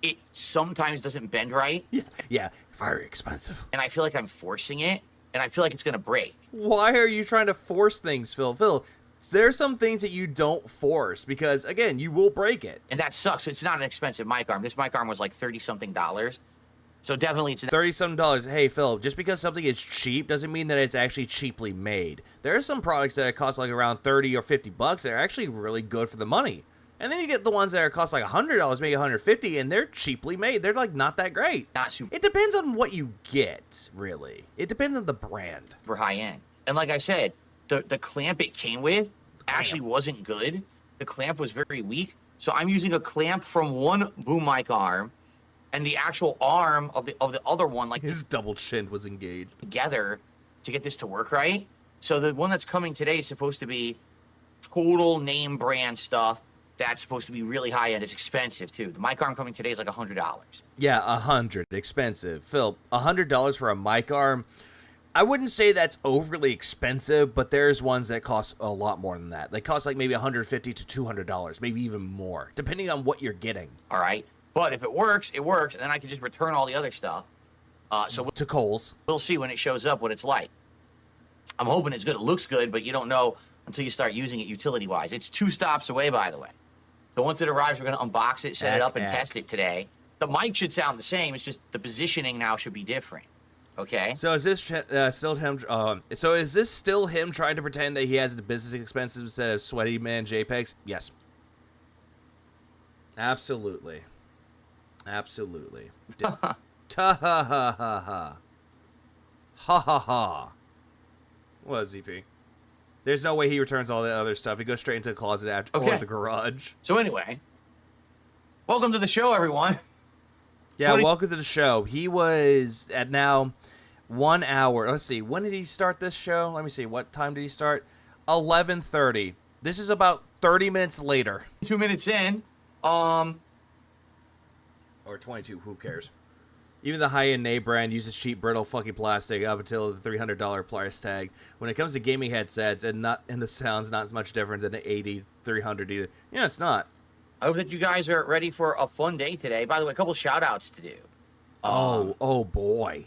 it sometimes doesn't bend right. Yeah, very expensive. And I feel like I'm forcing it, and I feel like it's going to break. Why are you trying to force things, Phil? Phil, there are some things that you don't force because, again, you will break it. And that sucks. It's not an expensive mic arm. This mic arm was like $30-something. So definitely it's $30-something. Hey, Phil, just because something is cheap doesn't mean that it's actually cheaply made. There are some products that cost like around $30 or $50 that are actually really good for the money. And then you get the ones that are cost like $100, maybe $150, and they're cheaply made. They're like not that great. Not super. It depends on what you get, really. It depends on the brand. For high end. And like I said, the clamp it came with actually wasn't good. The clamp was very weak. So I'm using a clamp from one boom mic arm and the actual arm of the other one, like his double chin was engaged together to get this to work right. So the one that's coming today is supposed to be total name brand stuff. That's supposed to be really high end. It's expensive too. The mic arm coming today is like $100. Yeah, $100. Expensive. Phil, $100 for a mic arm. I wouldn't say that's overly expensive, but there's ones that cost a lot more than that. They cost like maybe $150 to $200, maybe even more, depending on what you're getting. All right. But if it works, it works, and then I can just return all the other stuff. So to Kohl's. We'll see when it shows up what it's like. I'm hoping it's good. It looks good, but you don't know until you start using it utility-wise. It's 2 stops away, by the way. So once it arrives, we're going to unbox it, set it up, and test it today. The mic should sound the same. It's just the positioning now should be different. Okay. So is this still him? So is this still him trying to pretend that he has the business expenses instead of sweaty man JPEGs? Yes. Absolutely. Absolutely. Ta ha ha ha ha. Ha ha ha. What, ZP? There's no way he returns all the other stuff. He goes straight into the closet after or the garage. So anyway, welcome to the show, everyone. Yeah, welcome to the show. He was at now 1 hour. Let's see. When did he start this show? Let me see. What time did he start? 11:30. This is about 30 minutes later. 2 minutes in. Or 22. Who cares? Even the high-end name brand uses cheap, brittle, fucking plastic up until the $300 price tag. When it comes to gaming headsets, and the sound's not much different than the 80-300 either. Yeah, it's not. I hope that you guys are ready for a fun day today. By the way, a couple shout-outs to do. Oh boy.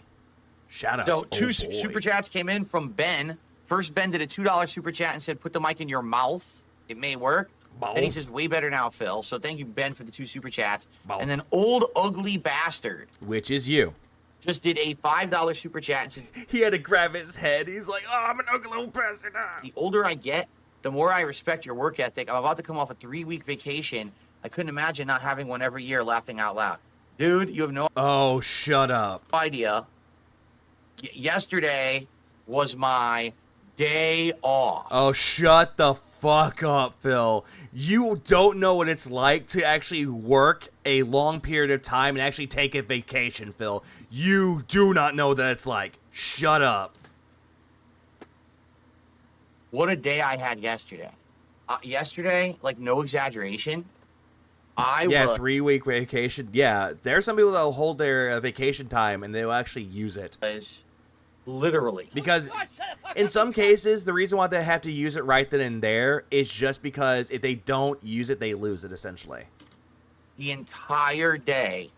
Shout-outs. So, two super chats came in from Ben. First, Ben did a $2 super chat and said, put the mic in your mouth. It may work. Then he says, way better now, Phil. So thank you, Ben, for the 2 super chats. And then Old Ugly Bastard, which is you, just did a $5 super chat and says, he had to grab his head. He's like, oh, I'm an ugly old bastard. The older I get, the more I respect your work ethic. I'm about to come off a 3-week vacation. I couldn't imagine not having one every year, laughing out loud. Dude, you have no Oh, shut up. idea. Yesterday was my day off. Oh, shut the fuck up, Phil. You don't know what it's like to actually work a long period of time and actually take a vacation, Phil. You do not know that it's like. Shut up. What a day I had yesterday. Yesterday, like, no exaggeration, Yeah, 3-week vacation. Yeah, there are some people that will hold their vacation time and they'll actually use it. Literally. Because in some cases, the reason why they have to use it right then and there is just because if they don't use it, they lose it, essentially. The entire day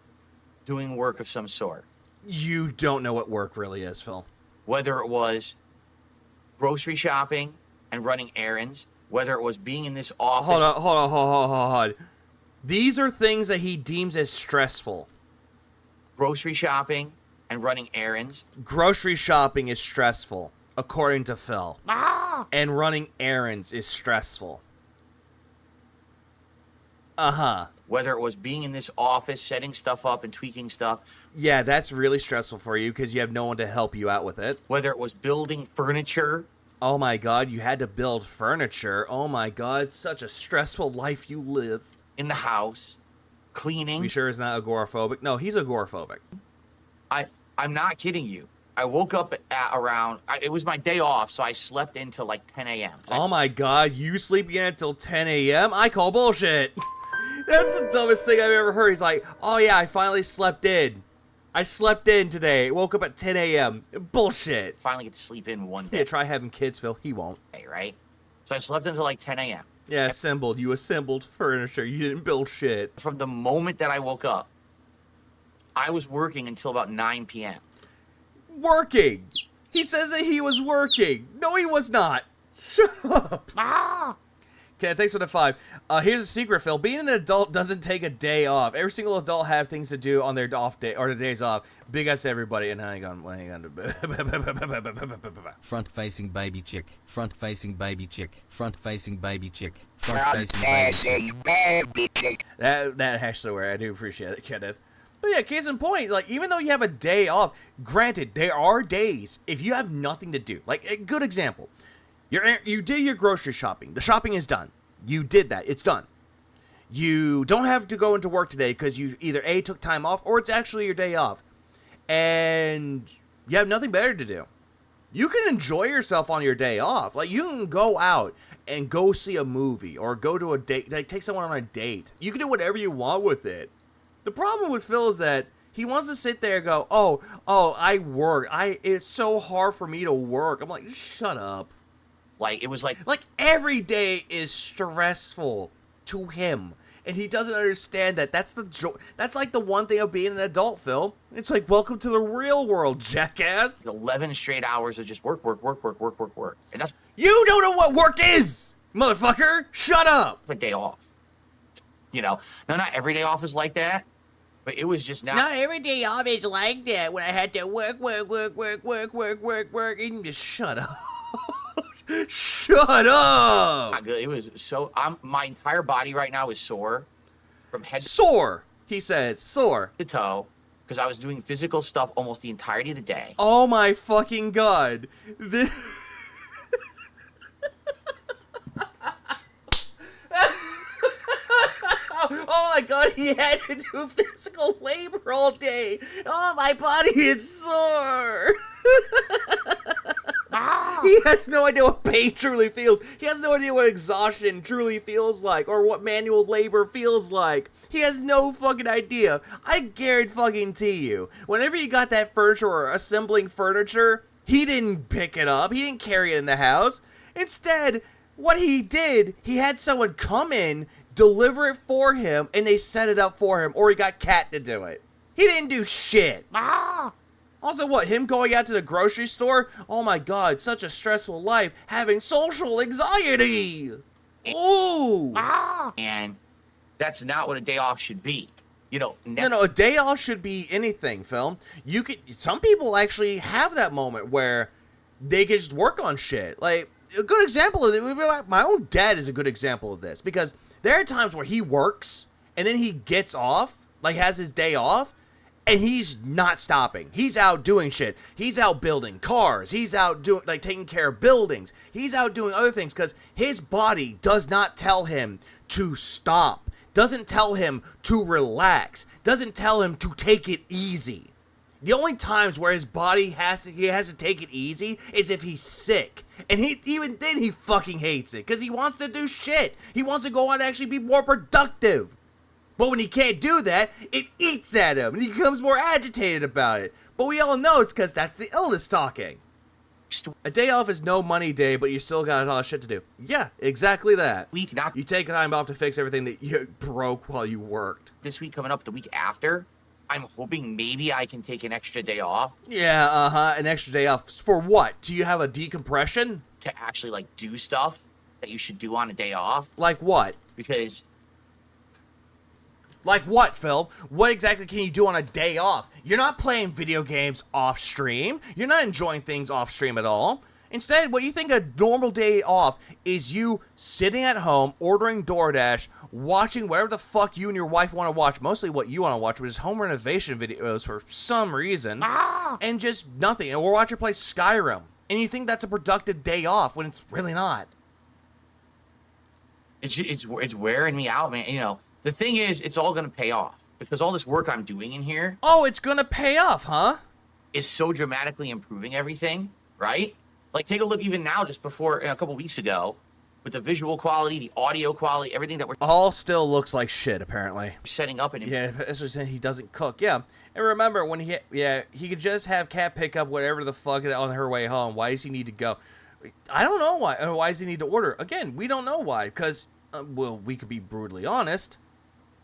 doing work of some sort. You don't know what work really is, Phil. Whether it was grocery shopping and running errands, whether it was being in this office. Hold on. These are things that he deems as stressful. Grocery shopping and running errands. Grocery shopping is stressful, according to Phil. And running errands is stressful. Whether it was being in this office, setting stuff up and tweaking stuff. Yeah, that's really stressful for you because you have no one to help you out with it. Whether it was building furniture. Oh my god, you had to build furniture. Oh my god, such a stressful life you live. In the house. Cleaning. You sure he's not agoraphobic? No, he's agoraphobic. I'm not kidding you. I woke up at around, it was my day off, so I slept until like 10 a.m. Oh my god, you sleeping in until 10 a.m.? I call bullshit. That's the dumbest thing I've ever heard. He's like, oh yeah, I finally slept in. I slept in today. Woke up at 10 a.m. Bullshit. Finally get to sleep in one day. Yeah, try having kids, Phil. He won't. Right? So I slept until like 10 a.m. Yeah, assembled. You assembled furniture. You didn't build shit. From the moment that I woke up, I was working until about 9 p.m. Working. He says that he was working. No, he was not. Shut up. Okay, thanks for the 5. Here's a secret, Phil. Being an adult doesn't take a day off. Every single adult have things to do on their off day or the days off. Big ups to everybody. And hang on. Front-facing baby chick. Front-facing baby chick. Front-facing baby chick. Front-facing baby chick. That actually where I do appreciate it, Kenneth. But yeah, case in point, like, even though you have a day off, granted, there are days if you have nothing to do. Like, a good example. You did your grocery shopping. The shopping is done. You did that. It's done. You don't have to go into work today because you either A, took time off, or it's actually your day off. And you have nothing better to do. You can enjoy yourself on your day off. Like, you can go out and go see a movie or go to a date. Like, take someone on a date. You can do whatever you want with it. The problem with Phil is that he wants to sit there and go, oh, I work. It's so hard for me to work. I'm like, shut up. Like, it was like every day is stressful to him. And he doesn't understand that. That's like the one thing of being an adult, Phil. It's like, welcome to the real world, jackass. 11 straight hours of just work. And that's... You don't know what work is, motherfucker. Shut up. A day off. You know, no, not every day off is like that. But it was just not... Not every day off is like that when I had to work. And just shut up. Shut up! Not good. It was so... my entire body right now is sore. From head... Sore! He says, sore. To toe. Because I was doing physical stuff almost the entirety of the day. Oh my fucking god. Oh my god, he had to do physical labor all day. Oh, my body is sore. He has no idea what pain truly feels. He has no idea what exhaustion truly feels like, or what manual labor feels like. He has no fucking idea. I guarantee you, whenever you got that furniture or assembling furniture, he didn't pick it up. He didn't carry it in the house. Instead, what he did, he had someone come in, deliver it for him, and they set it up for him, or he got Kat to do it. He didn't do shit. Also, what, him going out to the grocery store? Oh my god, such a stressful life, having social anxiety. Ooh. And that's not what a day off should be. You know, No, a day off should be anything, Phil. You could, some people actually have that moment where they can just work on shit. Like, a good example of it, my own dad is a good example of this, because there are times where he works, and then he gets off, like has his day off, and he's not stopping. He's out doing shit. He's out building cars. He's out doing, like, taking care of buildings. He's out doing other things because his body does not tell him to stop. Doesn't tell him to relax. Doesn't tell him to take it easy. The only times where his body has to take it easy is if he's sick. And even then he fucking hates it because he wants to do shit. He wants to go out and actually be more productive. But when he can't do that, it eats at him, and he becomes more agitated about it. But we all know it's because that's the illness talking. A day off is no money day, but you still got a lot of shit to do. Yeah, exactly that. You take time off to fix everything that you broke while you worked. This week coming up, the week after, I'm hoping maybe I can take an extra day off. Yeah, an extra day off. For what? Do you have a decompression? To actually, like, do stuff that you should do on a day off. Like what? Because... Like what, Phil? What exactly can you do on a day off? You're not playing video games off stream. You're not enjoying things off stream at all. Instead, what you think a normal day off is you sitting at home, ordering DoorDash, watching whatever the fuck you and your wife want to watch. Mostly what you want to watch, which is home renovation videos for some reason. And just nothing. And we're watching play Skyrim. And you think that's a productive day off when it's really not. It's wearing me out, man. You know, the thing is, it's all going to pay off. Because all this work I'm doing in here... Oh, it's going to pay off, huh? ...is so dramatically improving everything, right? Like, take a look even now, just before, a couple weeks ago, with the visual quality, the audio quality, everything that we're... All still looks like shit, apparently. ...setting up and... Yeah, that's what saying, he doesn't cook, yeah. And remember, when he could just have Kat pick up whatever the fuck on her way home. Why does he need to go? I don't know why. Why does he need to order? Again, we don't know why, because, well, we could be brutally honest.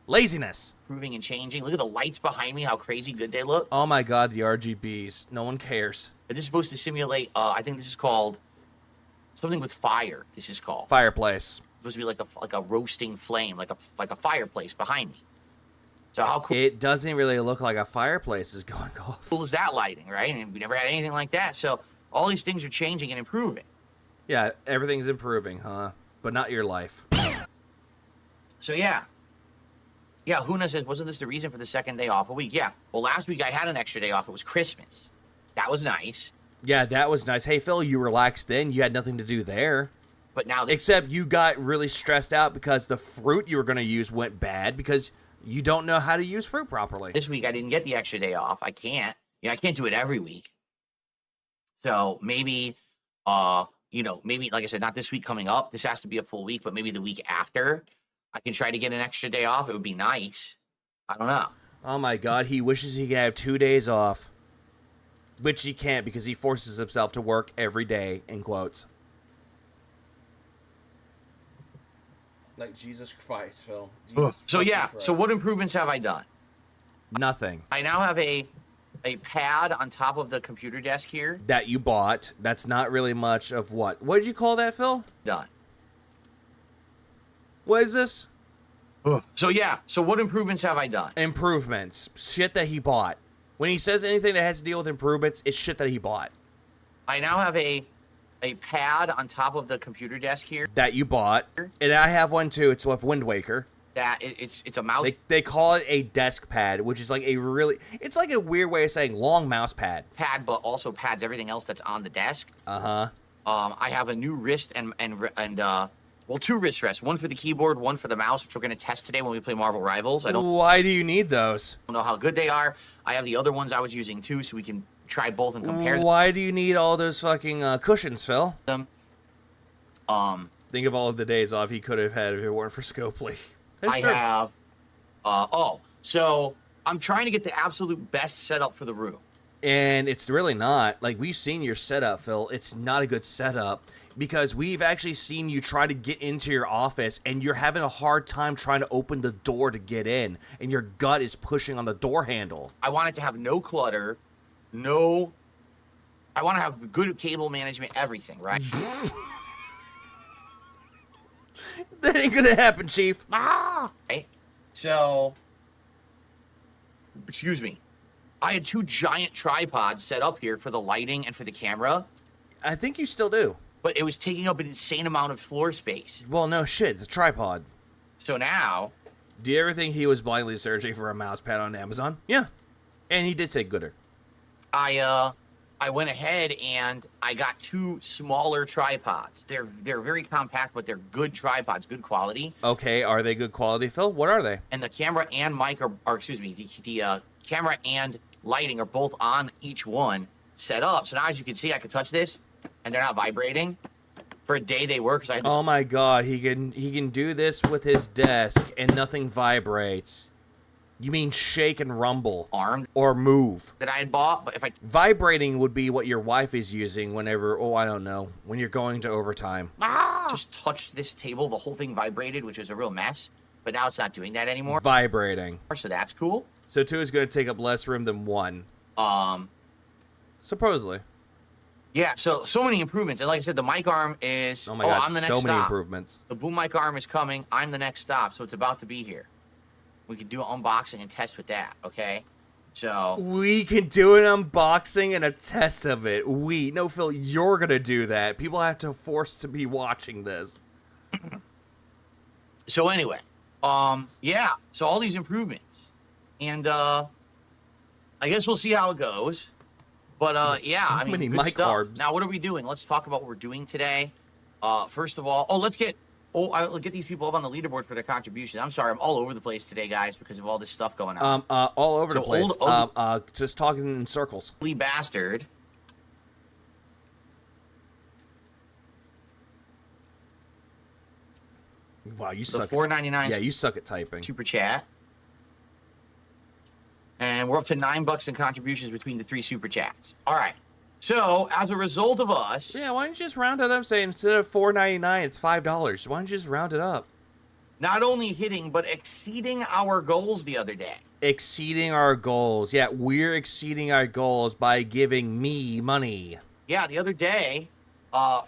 Laziness. Improving and changing. Look at the lights behind me, how crazy good they look. Oh my god, the RGBs. No one cares. This is supposed to simulate, I think this is called something with fire. This is called fireplace. It's supposed to be like a roasting flame, like a fireplace behind me. So how cool? It doesn't really look like a fireplace is going off. Cool is that lighting, right? And we never had anything like that. So all these things are changing and improving. Yeah, everything's improving, huh? But not your life. So yeah. Yeah, Huna says, wasn't this the reason for the second day off a week? Yeah. Well, last week I had an extra day off. It was Christmas. That was nice. Yeah, that was nice. Hey, Phil, you relaxed then. You had nothing to do there. But now... Except you got really stressed out because the fruit you were going to use went bad because you don't know how to use fruit properly. This week I didn't get the extra day off. I can't. You know, I can't do it every week. So maybe, maybe, like I said, not this week coming up. This has to be a full week, but maybe the week after... I can try to get an extra day off. It would be nice. I don't know. Oh my god, he wishes he could have 2 days off. Which he can't because he forces himself to work every day, in quotes. Like Jesus Christ, Phil. So yeah, so what improvements have I done? Nothing. I now have a pad on top of the computer desk here. That you bought. That's not really much of what? What did you call that, Phil? Done. What is this? So yeah, so what improvements have I done? Improvements. Shit that he bought. When he says anything that has to deal with improvements, it's shit that he bought. I now have a pad on top of the computer desk here. That you bought. And I have one too. It's with Wind Waker. That it's a mouse. They call it a desk pad, which is like it's like a weird way of saying long mouse pad. Pad, but also pads everything else that's on the desk. Uh-huh. I have a new wrist and well, 2 wrist rests. One for the keyboard, one for the mouse, which we're going to test today when we play Marvel Rivals. Why do you need those? I don't know how good they are. I have the other ones I was using too, so we can try both and compare Why do you need all those fucking cushions, Phil? them. Think of all of the days off he could have had if it weren't for Scopely. I have. So I'm trying to get the absolute best setup for the room. And it's really not. Like, we've seen your setup, Phil. It's not a good setup because we've actually seen you try to get into your office and you're having a hard time trying to open the door to get in and your gut is pushing on the door handle. I want it to have no clutter, I want to have good cable management, everything, right? That ain't gonna happen, Chief. Right? So, excuse me. I had 2 giant tripods set up here for the lighting and for the camera. I think you still do. But it was taking up an insane amount of floor space. Well, no shit. It's a tripod. So now... Do you ever think he was blindly searching for a mouse pad on Amazon? Yeah. And he did say gooder. I went ahead and I got 2 smaller tripods. They're very compact, but they're good tripods, good quality. Okay, are they good quality, Phil? What are they? And the camera and mic the camera and lighting are both on each one set up. So now, as you can see, I can touch this, and they're not vibrating. For a day, they work. Cause I oh my God, he can do this with his desk, and nothing vibrates. You mean shake and rumble? Armed or move? That I had bought, but if I vibrating would be what your wife is using whenever. Oh, I don't know. When you're going to overtime. Just touched this table, the whole thing vibrated, which was a real mess. But now it's not doing that anymore. Vibrating. So that's cool. So 2 is going to take up less room than 1. Supposedly. Yeah. So many improvements, and like I said, the mic arm is. Oh my God! I'm the next so many stop. improvements. The boom mic arm is coming. I'm the next stop, so it's about to be here. We could do an unboxing and test with that, okay? So... We can do an unboxing and a test of it. No, Phil, you're gonna do that. People have to force to be watching this. So anyway, yeah. So all these improvements. And, I guess we'll see how it goes. But, yeah, so I mean, many good mic stuff. arbs. Now, what are we doing? Let's talk about what we're doing today. First of all... I'll get these people up on the leaderboard for their contributions. I'm sorry, I'm all over the place today, guys, because of all this stuff going on. All over the place. Just talking in circles. Bastard. Wow, you suck. The $4.99. Yeah, you suck at typing. Super chat. And we're up to $9 in contributions between the 3 super chats. All right. So, as a result of us... Yeah, why don't you just round it up, say instead of $4.99, it's $5. Why don't you just round it up? Not only hitting, but exceeding our goals the other day. Exceeding our goals. Yeah, we're exceeding our goals by giving me money. Yeah, the other day, my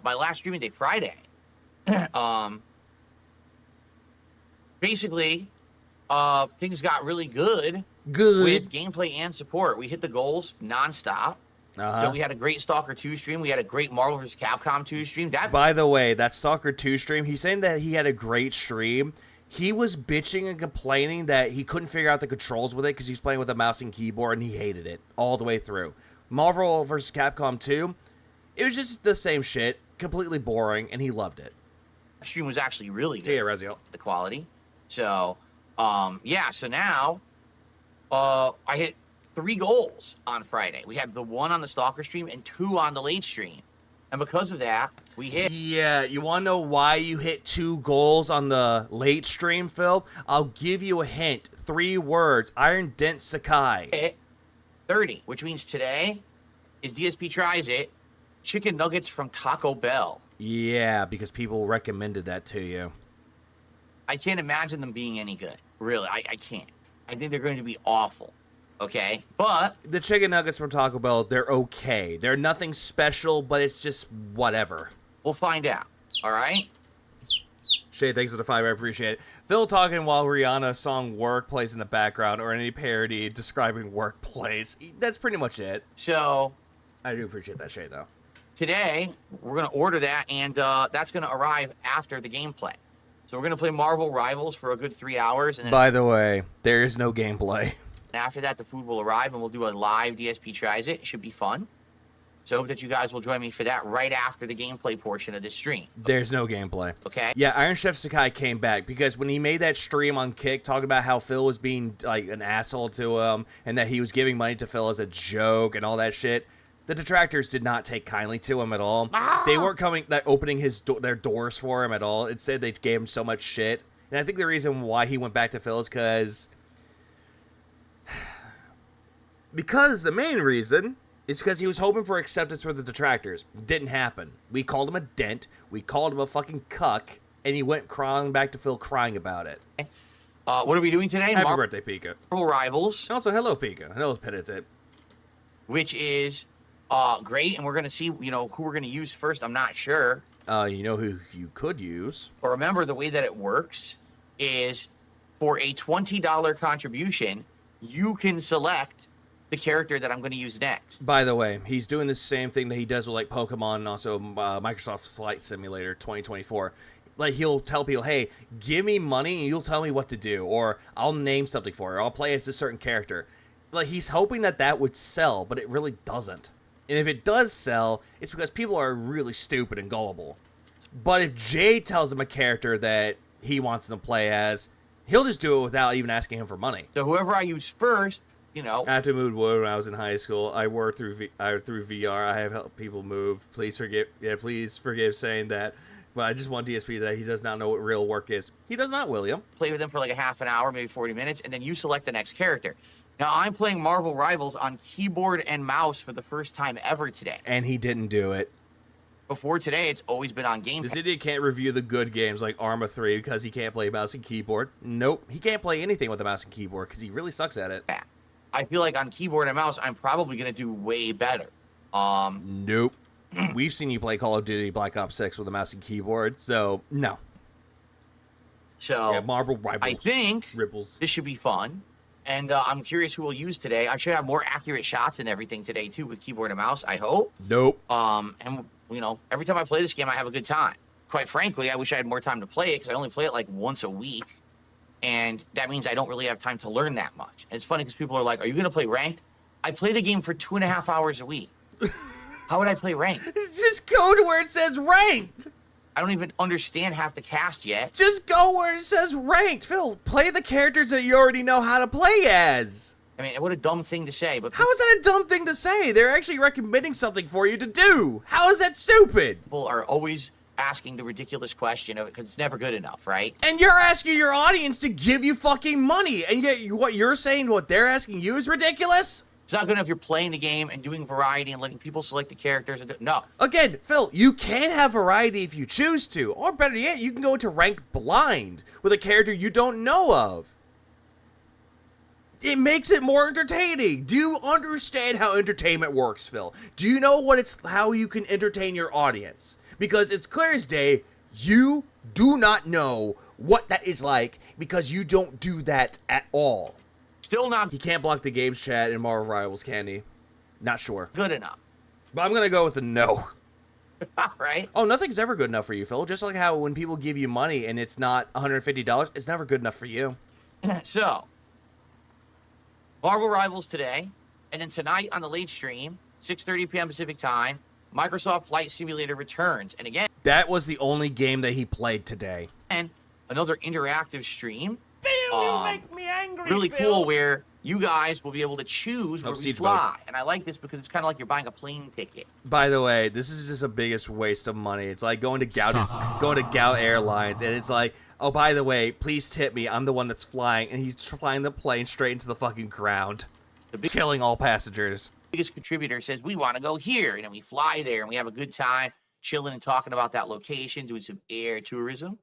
last streaming day, Friday, basically, things got really good. With gameplay and support. We hit the goals nonstop. So we had a great Stalker 2 stream. We had a great Marvel vs. Capcom 2 stream. By the way, that Stalker 2 stream, he's saying that he had a great stream. He was bitching and complaining that he couldn't figure out the controls with it because he's playing with a mouse and keyboard, and he hated it all the way through. Marvel vs. Capcom 2, it was just the same shit, completely boring, and he loved it. The stream was actually really good. Yeah, Reziel. The quality. So, yeah, so now I hit 3 goals on Friday. We had the 1 on the Stalker stream and 2 on the late stream. And because of that, we hit... Yeah, you want to know why you hit 2 goals on the late stream, Phil? I'll give you a hint. 3 words. Iron Dent Sakai. Hit 30, which means today is DSP Tries It, chicken nuggets from Taco Bell. Yeah, because people recommended that to you. I can't imagine them being any good. Really, I can't. I think they're going to be awful. Okay, but... The chicken nuggets from Taco Bell, they're okay. They're nothing special, but it's just whatever. We'll find out, all right? Shade, thanks for the 5, I appreciate it. Phil talking while Rihanna's song Work plays in the background, or any parody describing work plays. That's pretty much it. So... I do appreciate that, Shade, though. Today, we're going to order that, and that's going to arrive after the gameplay. So we're going to play Marvel Rivals for a good 3 hours. And then by the way, there is no gameplay. after that, the food will arrive, and we'll do a live DSP Tries It. It should be fun. So I hope that you guys will join me for that right after the gameplay portion of this stream. There's no gameplay. Okay. Yeah, Iron Chef Sakai came back because when he made that stream on Kick talking about how Phil was being like an asshole to him and that he was giving money to Phil as a joke and all that shit, the detractors did not take kindly to him at all. They weren't opening their doors for him at all. Instead, they gave him so much shit. And I think the reason why he went back to Phil is because the main reason is because he was hoping for acceptance from the detractors. Didn't happen. We called him a dent. We called him a fucking cuck. And he went crawling back to Phil crying about it. What are we doing today? Happy birthday, Pika. Marvel Rivals. Also, hello, Pika. Hello, Penitent. Which is great. And we're going to see, you know, who we're going to use first. I'm not sure. You know who you could use. But remember, the way that it works is for a $20 contribution, you can select the character that I'm going to use next. By the way, he's doing the same thing that he does with like Pokemon and also Microsoft Flight Simulator 2024. Like he'll tell people, "Hey, give me money and you'll tell me what to do," or "I'll name something for you," or "I'll play as a certain character." Like he's hoping that would sell, but it really doesn't. And if it does sell, it's because people are really stupid and gullible. But if Jay tells him a character that he wants him to play as, he'll just do it without even asking him for money. So whoever I use first, you know. I had to move wood when I was in high school. I worked through VR. I have helped people move. Please forgive saying that. But I just want DSP that he does not know what real work is. He does not, William. Play with them for like a half an hour, maybe 40 minutes, and then you select the next character. Now, I'm playing Marvel Rivals on keyboard and mouse for the first time ever today. And he didn't do it. Before today, it's always been on Game Pass. This idiot can't review the good games like Arma 3 because he can't play mouse and keyboard. Nope. He can't play anything with a mouse and keyboard because he really sucks at it. I feel like on keyboard and mouse, I'm probably going to do way better. Nope. We've seen you play Call of Duty Black Ops 6 with a mouse and keyboard, so no. So, yeah, Marvel Rivals. I think Ripples. This should be fun. And I'm curious who we'll use today. I should have more accurate shots and everything today, too, with keyboard and mouse, I hope. Nope. And, you know, every time I play this game, I have a good time. Quite frankly, I wish I had more time to play it because I only play it like once a week. And that means I don't really have time to learn that much. And it's funny because people are like, are you going to play ranked? I play the game for 2.5 hours a week. How would I play ranked? Just go to where it says ranked. I don't even understand half the cast yet. Just go where it says ranked. Phil, play the characters that you already know how to play as. I mean, what a dumb thing to say. But how is that a dumb thing to say? They're actually recommending something for you to do. How is that stupid? People are always asking the ridiculous question of it because it's never good enough, right? And you're asking your audience to give you fucking money. And yet what you're saying, what they're asking you is ridiculous? It's not good enough you're playing the game and doing variety and letting people select the characters. No. Again, Phil, you can have variety if you choose to. Or better yet, you can go to ranked blind with a character you don't know of. It makes it more entertaining. Do you understand how entertainment works, Phil? Do you know how you can entertain your audience? Because it's clear as day, you do not know what that is like because you don't do that at all. Still not. He can't block the games chat in Marvel Rivals, can he? Not sure. Good enough. But I'm going to go with a no. Right? Oh, nothing's ever good enough for you, Phil. Just like how when people give you money and it's not $150, it's never good enough for you. So, Marvel Rivals today, and then tonight on the late stream, 6:30 p.m. Pacific time, Microsoft Flight Simulator returns. And again, that was the only game that he played today. And another interactive stream. Phil, you make me angry, really Phil. cool where you guys will be able to choose where we fly. And I like this because it's kind of like you're buying a plane ticket. By the way, this is just the biggest waste of money. It's like going to Gout Airlines, and it's like, oh, by the way, please tip me. I'm the one that's flying, and he's flying the plane straight into the fucking ground, killing all passengers. The biggest contributor says, we want to go here, and then we fly there, and we have a good time chilling and talking about that location, doing some air tourism.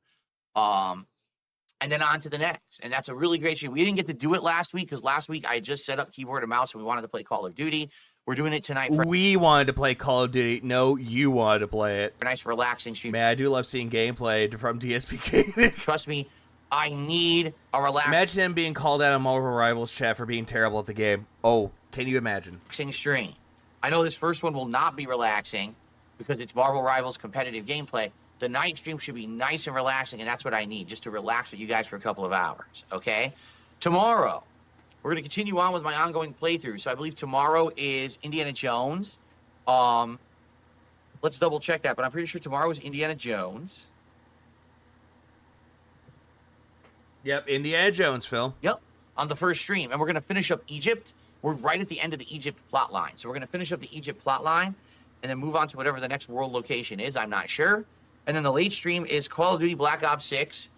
And then on to the next. And that's a really great stream. We didn't get to do it last week because last week I just set up keyboard and mouse and we wanted to play Call of Duty. We're doing it tonight. We wanted to play Call of Duty. No, you wanted to play it. A nice, relaxing stream. Man, I do love seeing gameplay from DSP Gaming. Trust me, I need a relaxing. Imagine him being called out on Marvel Rivals chat for being terrible at the game. Oh, can you imagine? Stream. I know this first one will not be relaxing because it's Marvel Rivals competitive gameplay. The night stream should be nice and relaxing, and that's what I need, just to relax with you guys for a couple of hours, okay? Tomorrow, we're going to continue on with my ongoing playthrough. So I believe tomorrow is Indiana Jones, Let's double check that, but I'm pretty sure tomorrow is Indiana Jones. Yep, Indiana Jones, Phil. Yep, on the first stream. And we're going to finish up Egypt. We're right at the end of the Egypt plot line. So we're going to finish up the Egypt plot line and then move on to whatever the next world location is. I'm not sure. And then the late stream is Call of Duty Black Ops 6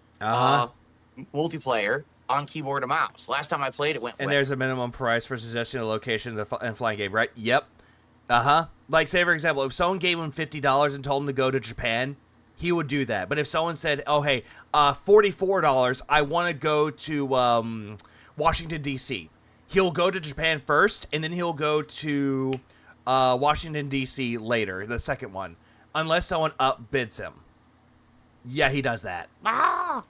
multiplayer on keyboard and mouse. Last time I played, it went And well. there's a minimum price for suggesting a location in the flying game, right? Yep. Like, say, for example, if someone gave him $50 and told him to go to Japan, he would do that. But if someone said, oh, hey, $44, I want to go to Washington, D.C., he'll go to Japan first, and then he'll go to Washington, D.C. later, the second one, unless someone upbids him. Yeah, he does that. And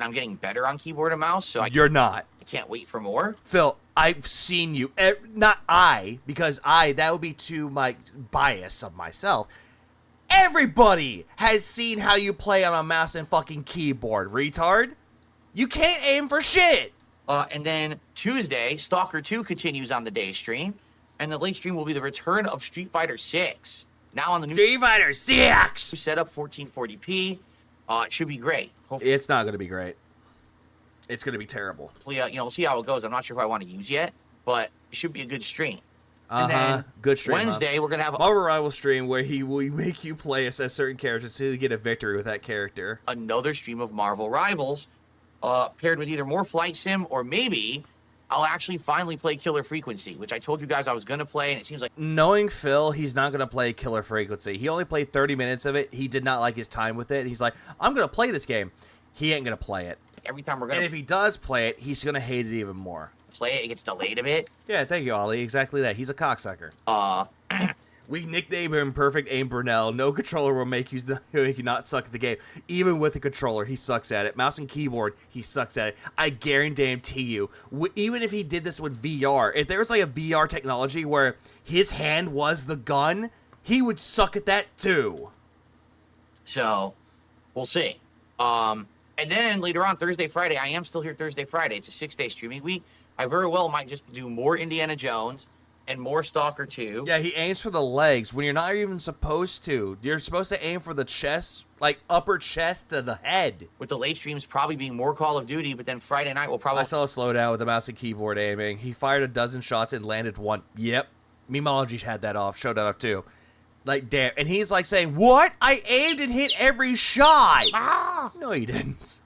I'm getting better on keyboard and mouse, so You're not. I can't wait for more. Phil, I've seen you. Not I, because that would be too my bias of myself. Everybody has seen how you play on a mouse and fucking keyboard, retard. You can't aim for shit. And then Tuesday, Stalker 2 continues on the day stream, and the late stream will be the return of Street Fighter 6. Now on the new Street Fighter 6 setup, 1440p. It should be great. Hopefully, it's not going to be great. It's going to be terrible. we'll see how it goes. I'm not sure who I want to use yet, but it should be a good stream. And then Good stream. Wednesday, we're going to have Marvel Rival stream where he will make you play as certain characters to get a victory with that character. another stream of Marvel Rivals, paired with either more Flight Sim or maybe I'll actually finally play Killer Frequency, which I told you guys I was going to play, and it seems like... Knowing Phil, he's not going to play Killer Frequency. He only played 30 minutes of it. He did not like his time with it. He's like, I'm going to play this game. He ain't going to play it. Every time we're going And if he does play it, he's going to hate it even more. play it, it gets delayed a bit. Yeah, thank you, Ollie. Exactly that. He's a cocksucker. We nickname him Perfect Aim Brunel. No controller will make you not suck at the game. Even with a controller, he sucks at it. Mouse and keyboard, he sucks at it. I guarantee you, even if he did this with VR, if there was like a VR technology where his hand was the gun, he would suck at that too. So, we'll see. And then later on, Thursday, Friday, I am still here Thursday, Friday. It's a 6-day streaming week. I very well might just do more Indiana Jones and more Stalker 2. Yeah, he aims for the legs when you're not even supposed to. You're supposed to aim for the chest, like upper chest to the head. With the late streams probably being more Call of Duty, but then Friday night will probably... I saw a slowdown with the mouse and keyboard aiming. He fired a dozen shots and landed one. Yep. Memology had that off, showed that off too. Like, damn. And he's like saying, what? I aimed and hit every shot. No, you didn't.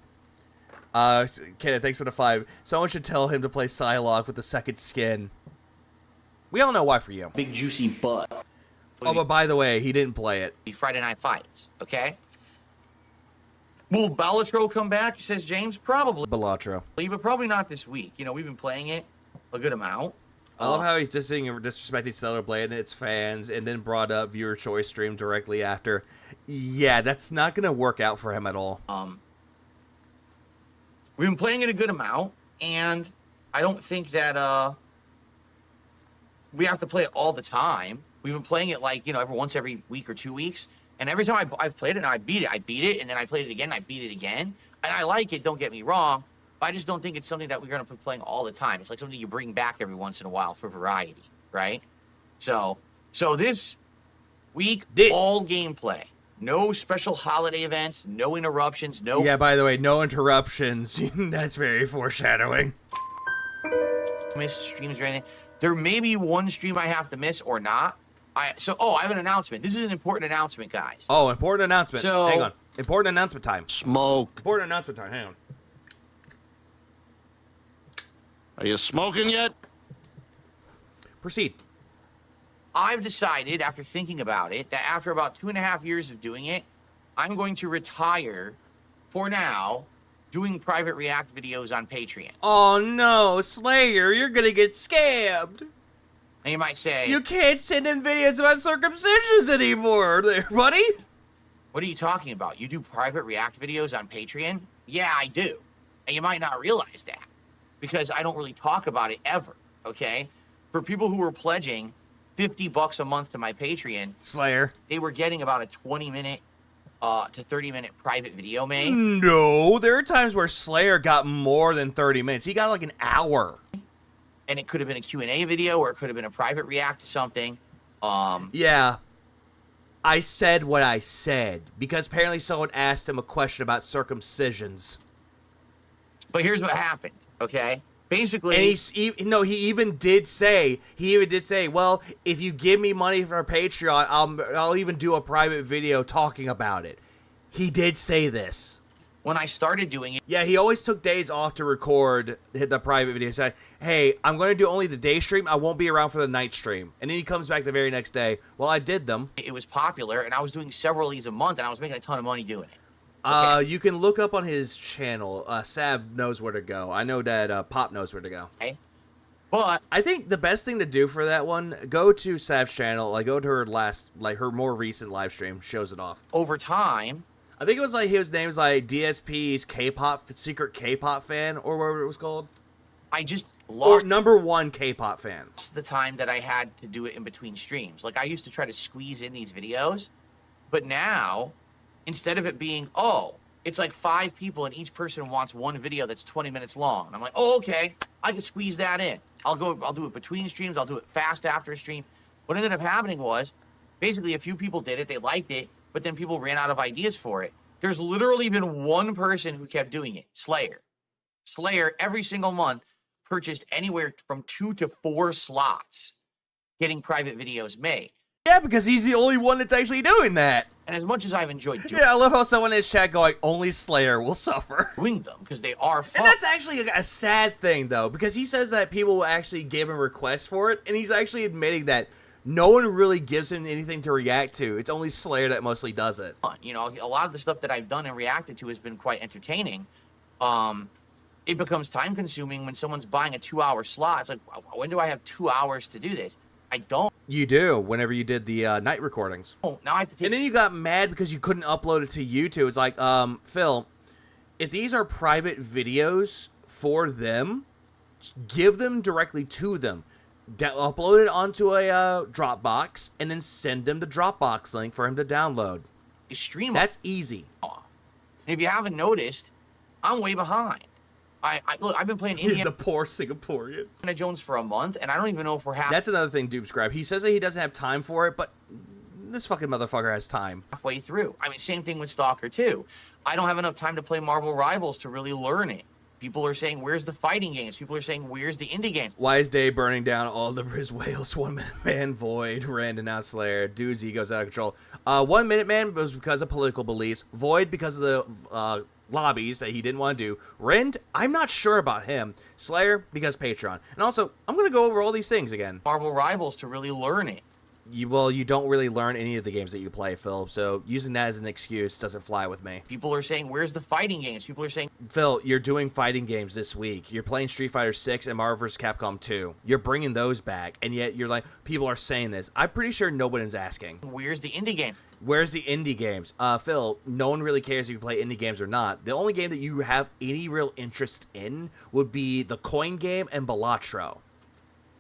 Kenneth, thanks for the 5. Someone should tell him to play Psylocke with the second skin. We all know why for you. Big juicy butt. Oh, but by the way, he didn't play it. Friday night fights, okay? Will Balatro come back, says James? Probably. Balatro. But probably not this week. You know, we've been playing it a good amount. I love how he's disrespecting Stellar Blade and its fans, and then brought up viewer choice stream directly after. Yeah, that's not going to work out for him at all. We've been playing it a good amount, and I don't think that we have to play it all the time. We've been playing it like, every week or 2 weeks, and every time I've played it and I beat it, and then I played it again, and I beat it again, and I like it, don't get me wrong, but I just don't think it's something that we're going to be playing all the time. It's like something you bring back every once in a while for variety, right? So this week, all gameplay. No special holiday events, no interruptions, no... Yeah, by the way, no interruptions. That's very foreshadowing. Missed streams or anything. There may be one stream I have to miss or not. I have an announcement. This is an important announcement, guys. Oh, important announcement. So, hang on. Important announcement time. Smoke. Important announcement time. Hang on. Are you smoking yet? Proceed. I've decided, after thinking about it, that after about 2.5 years of doing it, I'm going to retire, for now, doing private react videos on Patreon. Oh no, Slayer, you're gonna get scammed. And you might say... You can't send in videos about circumcisions anymore, there, buddy. What are you talking about? You do private react videos on Patreon? Yeah, I do. And you might not realize that, because I don't really talk about it ever, okay? For people who are pledging $50 a month to my Patreon, Slayer, they were getting about a 20-minute to 30-minute private video made. No, there are times where Slayer got more than 30 minutes. He got like an hour. And it could have been a Q&A video, or it could have been a private react to something. Yeah. I said what I said because apparently someone asked him a question about circumcisions. But here's what happened, okay? Basically, and he even did say, well, if you give me money for Patreon, I'll even do a private video talking about it. He did say this. When I started doing it. Yeah, he always took days off to record the private video. He said, hey, I'm going to do only the day stream. I won't be around for the night stream. And then he comes back the very next day. Well, I did them. It was popular, and I was doing several of these a month, and I was making a ton of money doing it. Okay. You can look up on his channel. Sav knows where to go. I know that Pop knows where to go. Okay. But I think the best thing to do for that one, go to Sav's channel. Like, go to her her more recent live stream. Shows it off. Over time, I think it was like his name was like DSP's K-pop secret K-pop fan or whatever it was called. I just lost #1 K-pop fan. The time that I had to do it in between streams. Like I used to try to squeeze in these videos, but now instead of it being, oh, it's like 5 people and each person wants one video that's 20 minutes long. And I'm like, oh, okay, I can squeeze that in. I'll do it between streams. I'll do it fast after a stream. What ended up happening was basically a few people did it. They liked it. But then people ran out of ideas for it. There's literally been one person who kept doing it, Slayer. Slayer, every single month, purchased anywhere from 2 to 4 slots getting private videos made. Yeah, because he's the only one that's actually doing that. And as much as I've enjoyed doing I love how someone in his chat going, only Slayer will suffer. Doing them, because they are fun. And that's actually a sad thing, though, because he says that people will actually give him requests for it, and he's actually admitting that no one really gives him anything to react to. It's only Slayer that mostly does it. You know, a lot of the stuff that I've done and reacted to has been quite entertaining. It becomes time consuming when someone's buying a 2-hour slot. It's like, when do I have 2 hours to do this? I don't. You do, whenever you did the night recordings. Oh, now I have to take. And then you got mad because you couldn't upload it to YouTube. It's like, Phil, if these are private videos for them, give them directly to them. Upload it onto a Dropbox and then send him the Dropbox link for him to download. Stream. That's easy. And if you haven't noticed, I'm way behind. Look, I've been playing Indiana. The poor Singaporean. Jones for a month, and I don't even know if we're That's another thing, Doobscribe. He says that he doesn't have time for it, but this fucking motherfucker has time. Halfway through. I mean, same thing with Stalker 2. I don't have enough time to play Marvel Rivals to really learn it. People are saying, where's the fighting games? People are saying, where's the indie games? Why is Dave burning down all the his Wales? 1 Minute Man, Void, Rand, and now Slayer. Dude's ego's out of control. 1 Minute Man was because of political beliefs. Void because of the lobbies that he didn't want to do. Rend, I'm not sure about him. Slayer because Patreon. And also, I'm going to go over all these things again. Marvel Rivals to really learn it. You don't really learn any of the games that you play, Phil, so using that as an excuse doesn't fly with me. People are saying, where's the fighting games? People are saying... Phil, you're doing fighting games this week. You're playing Street Fighter 6 and Marvel vs. Capcom 2. You're bringing those back, and yet you're like, people are saying this. I'm pretty sure nobody's asking. Where's the indie game? Where's the indie games? Phil, no one really cares if you play indie games or not. The only game that you have any real interest in would be the Coin game and Balatro.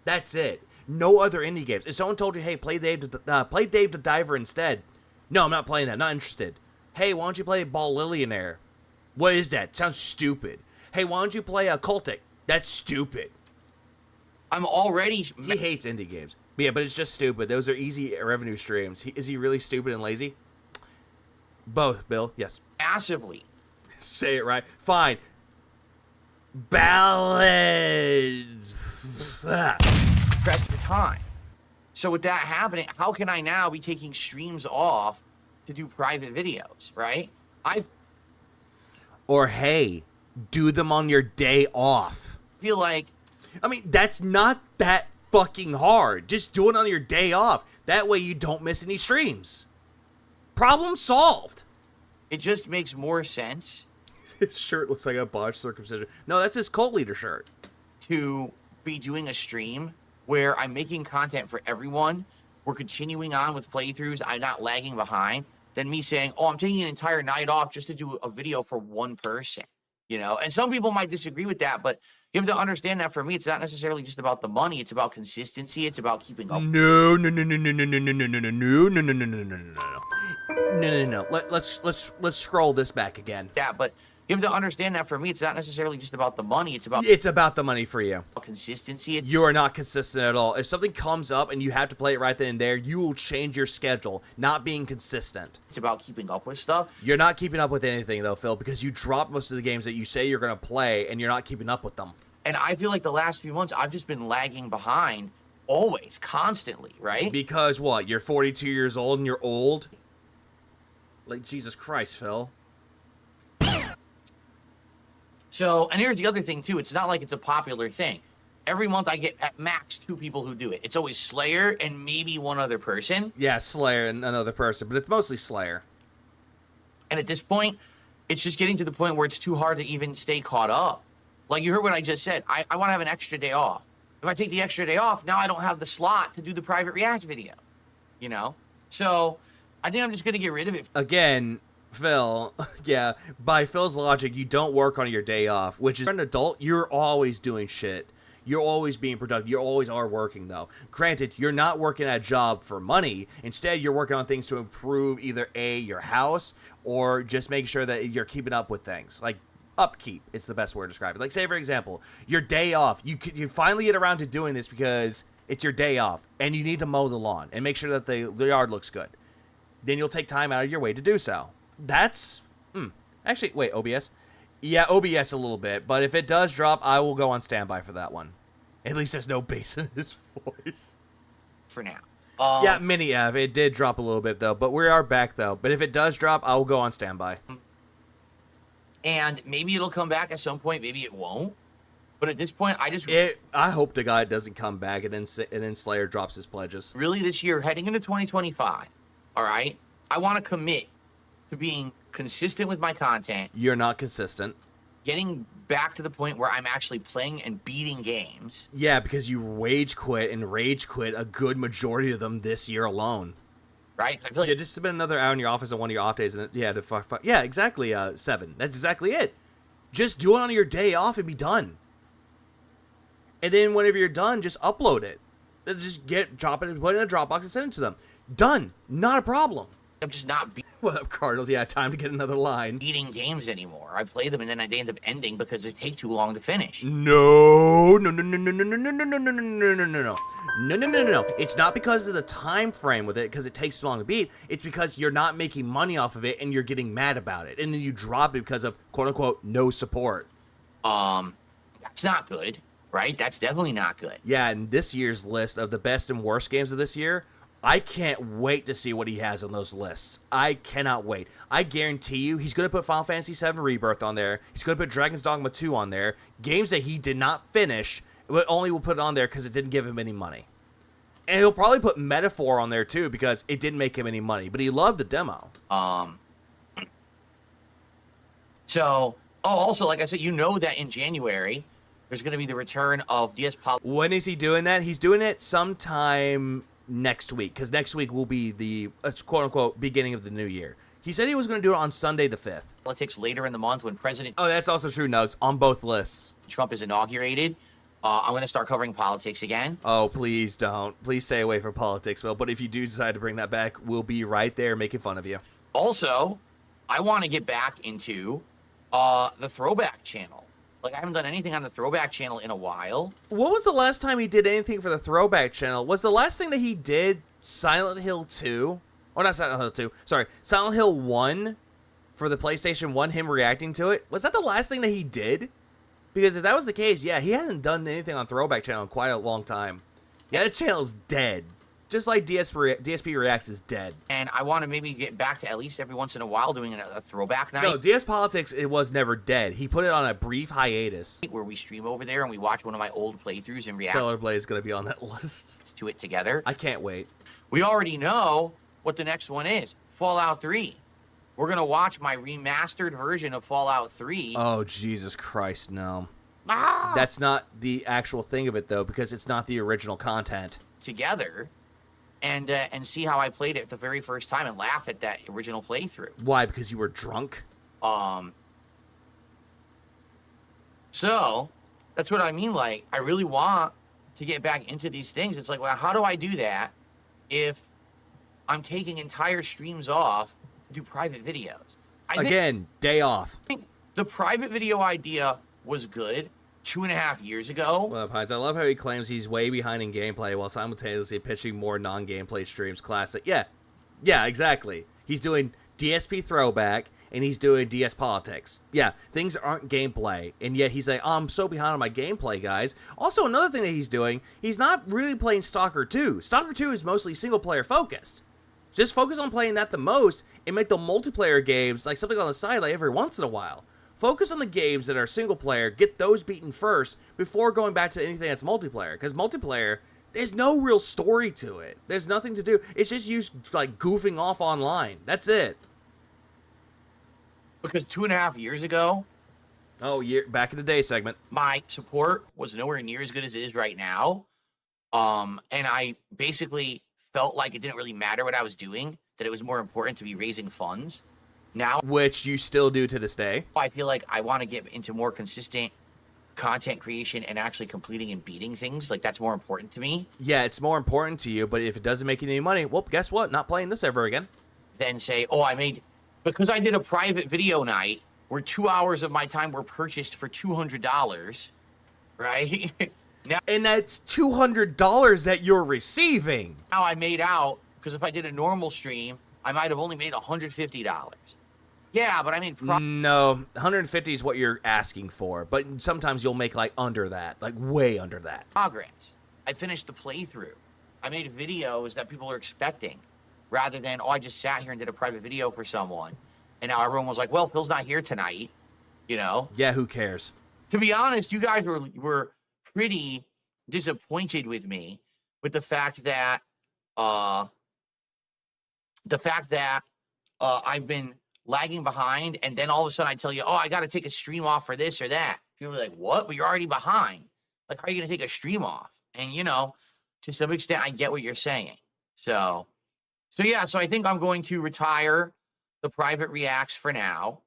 That's it. No other indie games. If someone told you, hey, play Dave the Diver instead. No, I'm not playing that. Not interested. Hey, why don't you play Ball Lillionaire? What is that? Sounds stupid. Hey, why don't you play Cultic? That's stupid. I'm already... He hates indie games. Yeah, but it's just stupid. Those are easy revenue streams. Is he really stupid and lazy? Both, Bill. Yes. Massively. Say it right. Fine. Ballad. Pressed for time. So with that happening, how can I now be taking streams off to do private videos, right? Or hey, do them on your day off. Feel like... I mean, that's not that fucking hard. Just do it on your day off. That way you don't miss any streams. Problem solved. It just makes more sense. His shirt looks like a botched circumcision. No, that's his cult leader shirt. To be doing a stream where I'm making content for everyone, we're continuing on with playthroughs, I'm not lagging behind, than me saying, oh, I'm taking an entire night off just to do a video for one person, you know? And some people might disagree with that, but you have to understand that for me, it's not necessarily just about the money, it's about consistency, it's about keeping up. No. Let's scroll this back again. Yeah, but You have to understand that for me, it's not necessarily just about the money. It's about the money for you. Consistency. You are not consistent at all. If something comes up and you have to play it right then and there, you will change your schedule, not being consistent. It's about keeping up with stuff. You're not keeping up with anything, though, Phil, because you drop most of the games that you say you're going to play, and you're not keeping up with them. And I feel like the last few months, I've just been lagging behind always, constantly, right? Because what? You're 42 years old and you're old? Like, Jesus Christ, Phil. So, and here's the other thing, too. It's not like it's a popular thing. Every month I get at max 2 people who do it. It's always Slayer and maybe one other person. Yeah, Slayer and another person, but it's mostly Slayer. And at this point, it's just getting to the point where it's too hard to even stay caught up. Like you heard what I just said. I want to have an extra day off. If I take the extra day off, now I don't have the slot to do the private react video. You know? So, I think I'm just going to get rid of it. Again, Phil, yeah, by Phil's logic, you don't work on your day off, which is, for an adult, you're always doing shit. You're always being productive. You always are working, though. Granted, you're not working at a job for money. Instead, you're working on things to improve either A, your house, or just make sure that you're keeping up with things. Like, upkeep, it's the best word to describe it. Like, say, for example, your day off. You finally get around to doing this because it's your day off, and you need to mow the lawn and make sure that the yard looks good. Then you'll take time out of your way to do so. That's... Actually, wait, OBS? Yeah, OBS a little bit, but if it does drop, I will go on standby for that one. At least there's no bass in his voice. For now. Yeah, mini Ev, it did drop a little bit, though, but we are back, though. But if it does drop, I will go on standby. And maybe it'll come back at some point, maybe it won't. But at this point, I hope to God it doesn't come back and then Slayer drops his pledges. Really, this year, heading into 2025, all right, I want to commit to being consistent with my content. You're not consistent. Getting back to the point where I'm actually playing and beating games. Yeah, because you rage quit a good majority of them this year alone. Right? 'Cause I feel like just spend another hour in your office on one of your off days, and yeah, exactly. 7. That's exactly it. Just do it on your day off and be done. And then whenever you're done, just upload it. Just drop it, put it in a Dropbox, and send it to them. Done. Not a problem. I'm just not what up, Cardinals? Yeah, time to get another line. Beating games anymore. I play them and then they end up ending because they take too long to finish. No. It's not because of the time frame with it, because it takes too long to beat. It's because you're not making money off of it and you're getting mad about it, and then you drop it because of quote unquote no support. That's not good, right? That's definitely not good. Yeah, and this year's list of the best and worst games of this year, I can't wait to see what he has on those lists. I cannot wait. I guarantee you he's going to put Final Fantasy VII Rebirth on there. He's going to put Dragon's Dogma 2 on there. Games that he did not finish, but only will put it on there because it didn't give him any money. And he'll probably put Metaphor on there too because it didn't make him any money, but he loved the demo. So, also, like I said, you know that in January, there's going to be the return of DS Pop. When is he doing that? He's doing it sometime next week, because next week will be the quote-unquote beginning of the new year. He said he was going to do it on Sunday the 5th. Politics later in the month when President... Oh, that's also true, Nugs, on both lists. Trump is inaugurated. I'm going to start covering politics again. Oh, please don't. Please stay away from politics, Will. But if you do decide to bring that back, we'll be right there making fun of you. Also, I want to get back into the Throwback channel. Like, I haven't done anything on the Throwback channel in a while. When was the last time he did anything for the Throwback channel? Was the last thing that he did Silent Hill 2? Or not Silent Hill 2. Sorry, Silent Hill 1 for the PlayStation 1, him reacting to it? Was that the last thing that he did? Because if that was the case, yeah, he hasn't done anything on Throwback channel in quite a long time. Yeah, that channel's dead. Just like DSP Reacts is dead. And I want to maybe get back to at least every once in a while doing a throwback night. No, DS Politics, it was never dead. He put it on a brief hiatus. Where we stream over there and we watch one of my old playthroughs and react. Stellar Blade is going to be on that list. To it together. I can't wait. We already know what the next one is. Fallout 3. We're going to watch my remastered version of Fallout 3. Oh, Jesus Christ, no. Ah! That's not the actual thing of it, though, because it's not the original content. Together. And see how I played it the very first time and laugh at that original playthrough. Why? Because you were drunk? So, that's what I mean. Like, I really want to get back into these things. It's like, well, how do I do that if I'm taking entire streams off to do private videos? Again, day off. the private video idea was good 2.5 years ago. Well, Pines, I love how he claims he's way behind in gameplay while simultaneously pitching more non-gameplay streams. Classic. Yeah, exactly. He's doing DSP throwback and he's doing DS politics. Yeah, things aren't gameplay, and yet he's like, oh, I'm so behind on my gameplay, guys. Also, another thing that he's doing, he's not really playing Stalker 2. Stalker 2 is mostly single-player focused. Just focus on playing that the most and make the multiplayer games like something on the side like every once in a while. Focus on the games that are single-player, get those beaten first before going back to anything that's multiplayer, because multiplayer, there's no real story to it. There's nothing to do. It's just you like goofing off online. That's it. Because 2.5 years ago, back in the day segment, my support was nowhere near as good as it is right now. And I basically felt like it didn't really matter what I was doing, that it was more important to be raising funds. Now, which you still do to this day, I feel like I want to get into more consistent content creation and actually completing and beating things. Like, that's more important to me. Yeah, it's more important to you, but if it doesn't make you any money, well, guess what? Not playing this ever again. Then say, because I did a private video night where 2 hours of my time were purchased for $200, right? Now, and that's $200 that you're receiving. Now I made out, because if I did a normal stream, I might have only made $150. Yeah, but I mean... No, 150 is what you're asking for, but sometimes you'll make, like, under that, like, way under that. Progress. I finished the playthrough. I made videos that people are expecting, rather than, I just sat here and did a private video for someone, and now everyone was like, well, Phil's not here tonight, you know? Yeah, who cares? To be honest, you guys were pretty disappointed with me with the fact that I've been lagging behind, and then all of a sudden I tell you, I got to take a stream off for this or that. People are like, what? But you're already behind. Like, how are you going to take a stream off? And, to some extent, I get what you're saying. So I think I'm going to retire the private reacts for now.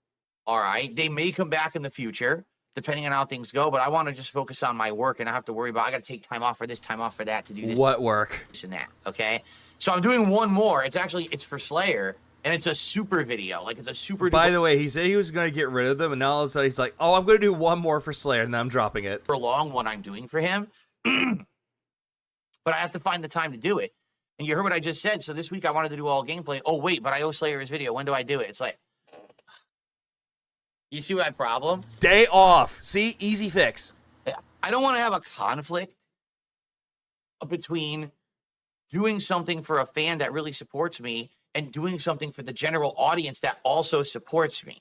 All right. They may come back in the future, depending on how things go, but I want to just focus on my work and not have to worry about, I got to take time off for this, time off for that to do this. What work? This and that. Okay. So I'm doing one more. It's for Slayer, and it's a super video. Like, it's a super... By the way, he said he was going to get rid of them, and now all of a sudden he's like, I'm going to do one more for Slayer, and then I'm dropping it. For a long one I'm doing for him. But I have to find the time to do it. And you heard what I just said. So this week I wanted to do all gameplay. Oh, wait, but I owe Slayer his video. When do I do it? It's like... You see my problem? Day off. See? Easy fix. Yeah. I don't want to have a conflict between doing something for a fan that really supports me and doing something for the general audience that also supports me.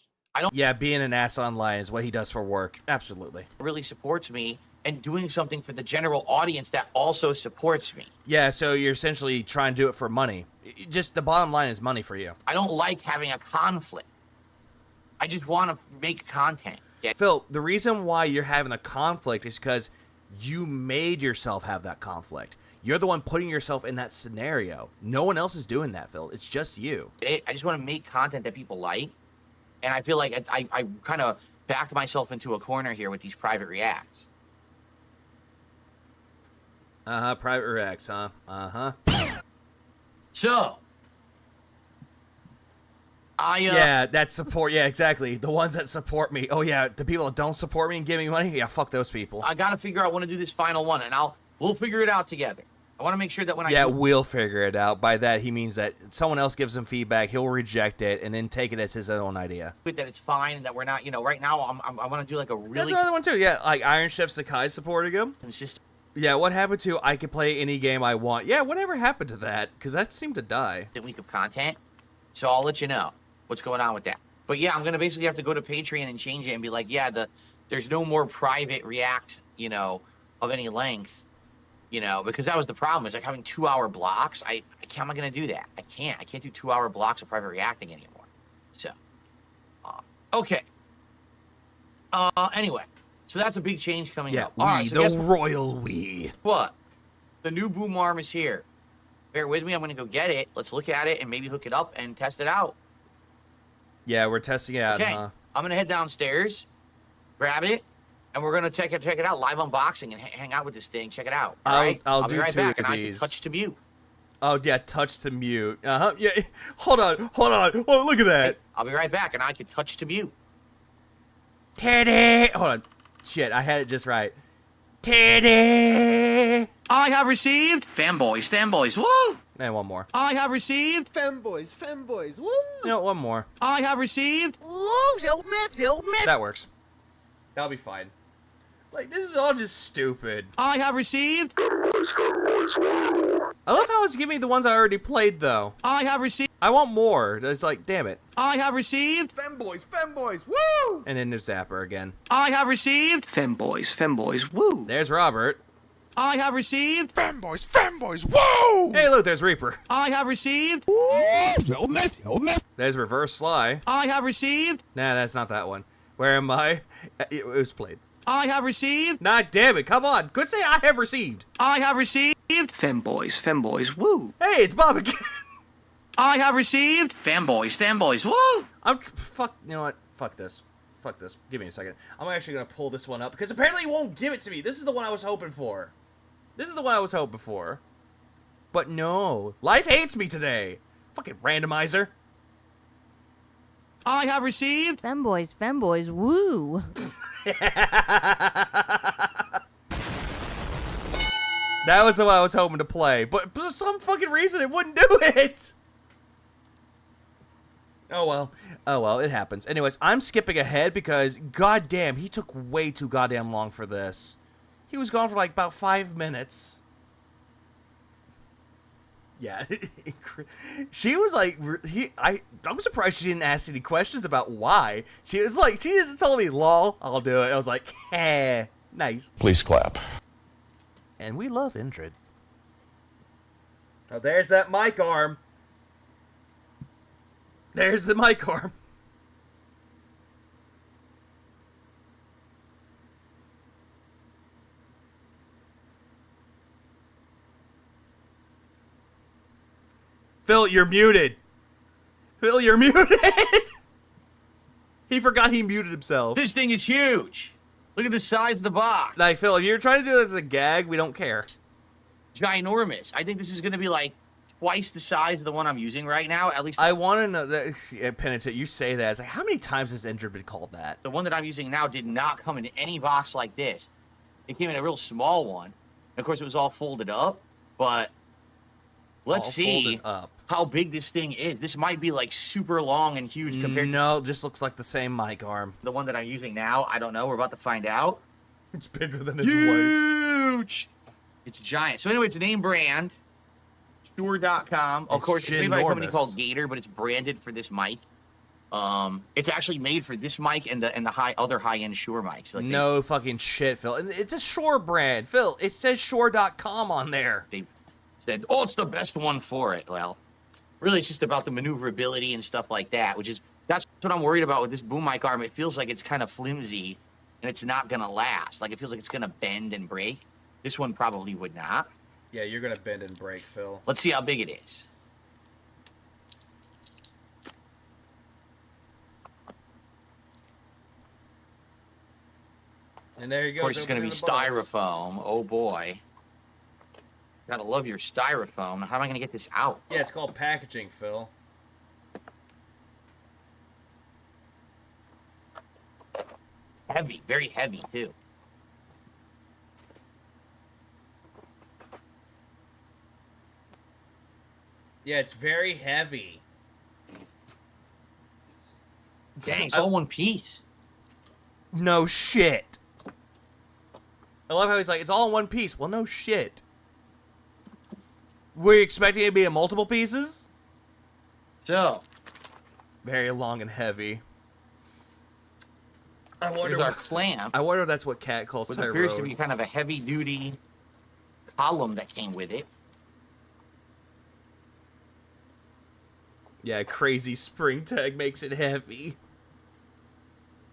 Yeah, being an ass online is what he does for work. Absolutely. Really supports me and doing something for the general audience that also supports me. Yeah, so you're essentially trying to do it for money. Just the bottom line is money for you. I don't like having a conflict. I just want to make content. Yeah. Phil, the reason why you're having a conflict is because you made yourself have that conflict. You're the one putting yourself in that scenario. No one else is doing that, Phil. It's just you. I just want to make content that people like. And I feel like I kind of backed myself into a corner here with these private reacts. Private reacts, huh? So, yeah, that support. Yeah, exactly. The ones that support me. Oh yeah, the people that don't support me and give me money. Yeah, fuck those people. I gotta figure out. I want to do this final one, and we'll figure it out together. I want to make sure that when we'll figure it out. By that he means that someone else gives him feedback, he'll reject it, and then take it as his own idea. That it's fine, and that we're not. Right now, I want to do like a really. That's another one too. Yeah, like Iron Chef Sakai supporting him. Consistent. Yeah, what happened to I can play any game I want? Yeah, whatever happened to that? Because that seemed to die. Week of content, so I'll let you know what's going on with that. But yeah, I'm gonna basically have to go to Patreon and change it and be like, yeah, there's no more private react, of any length, because that was the problem. Is like having 2-hour blocks. How am I gonna do that? I can't do 2-hour blocks of private reacting anymore. So, okay. Anyway. So that's a big change coming up. All right, so the royal we. What? The new boom arm is here. Bear with me. I'm going to go get it. Let's look at it and maybe hook it up and test it out. Yeah, we're testing it out, okay. Huh? I'm going to head downstairs, grab it, and we're going to check it out. Live unboxing and hang out with this thing. Check it out. All right? I'll be do right two back, of and these. I can touch to mute. Oh, yeah, touch to mute. Yeah, hold on. Oh, look at that. Hey, I'll be right back, and I can touch to mute. Teddy! Hold on. Shit, I had it just right. Teddy! I have received. Fanboys, woo! And one more. I have received. Femboys, woo! You know, one more. I have received. That works. That'll be fine. Like, this is all just stupid. I have received. I love how it's giving me the ones I already played, though. I have received. I want more. It's like, damn it. I have received. Femboys, woo! And then there's Zapper again. I have received. Femboys, woo! There's Robert. I have received. Femboys, woo! Hey, look, there's Reaper. I have received. There's Reverse Sly. I have received. Nah, that's not that one. Where am I? It was played. I have received. Nah, damn it. Come on. Quit saying I have received. I have received. Femboys, woo! Hey, it's Bob again. I have received. Fanboys, woo! Fuck, you know what? Fuck this. Fuck this. Give me a second. I'm actually going to pull this one up because apparently it won't give it to me. This is the one I was hoping for. But no. Life hates me today. Fucking randomizer. I have received. Femboys, woo! That was the one I was hoping to play, but for some fucking reason it wouldn't do it. Oh well, it happens. Anyways, I'm skipping ahead because goddamn, he took way too goddamn long for this. He was gone for like about 5 minutes. Yeah, she was like, I'm surprised she didn't ask any questions about why. She was like, she just told me, lol, I'll do it. I was like, heh, nice. Please clap. And we love Indrid. Oh, there's that mic arm. There's the mic arm. Phil, you're muted. Phil, you're muted. He forgot he muted himself. This thing is huge. Look at the size of the box. Like, Phil, if you're trying to do it as a gag, we don't care. Ginormous. I think this is going to be like twice the size of the one I'm using right now. At least I want to know that, yeah, Penitent, you say that. It's like, how many times has Indrid been called that? the one that I'm using now did not come in any box like this. It came in a real small one. And of course, it was all folded up. But let's All see folded up. how big this thing is. This might be like super long and huge compared to No, it just looks like the same mic arm. the one that I'm using now. I don't know. We're about to find out. It's bigger than his wife's. Huge. It's giant. So anyway, it's a name brand. Shure.com. Of It's course, it's made by a company ginormous. called Gator, but it's branded for this mic. It's actually made for this mic and the other high-end Shure mics. Like No fucking shit, Phil. And it's a Shure brand. Phil, it says Shure.com on there. they said, "Oh, it's the best one for it." Well, really, it's just about the maneuverability and stuff like that, that's what I'm worried about with this boom mic arm. It feels like it's kind of flimsy, and it's not gonna last. Like it feels like it's gonna bend and break. This one probably would not. Yeah, you're gonna bend and break, Phil. Let's see how big it is. And there you go. Of course, it's going to be styrofoam. Oh, boy. Gotta love your styrofoam. How am I going to get this out? Yeah, it's called packaging, Phil. Heavy. Very heavy, too. Yeah, it's very heavy. Dang, it's all one piece. No shit. I love how he's like, it's all in one piece. Well, no shit. Were you expecting it to be in multiple pieces? So, Very long and heavy. I wonder. here's our clamp. I wonder if that's what Cat calls Which tie appears to road. be kind of a heavy-duty column that came with it. Yeah, crazy spring tag makes it heavy.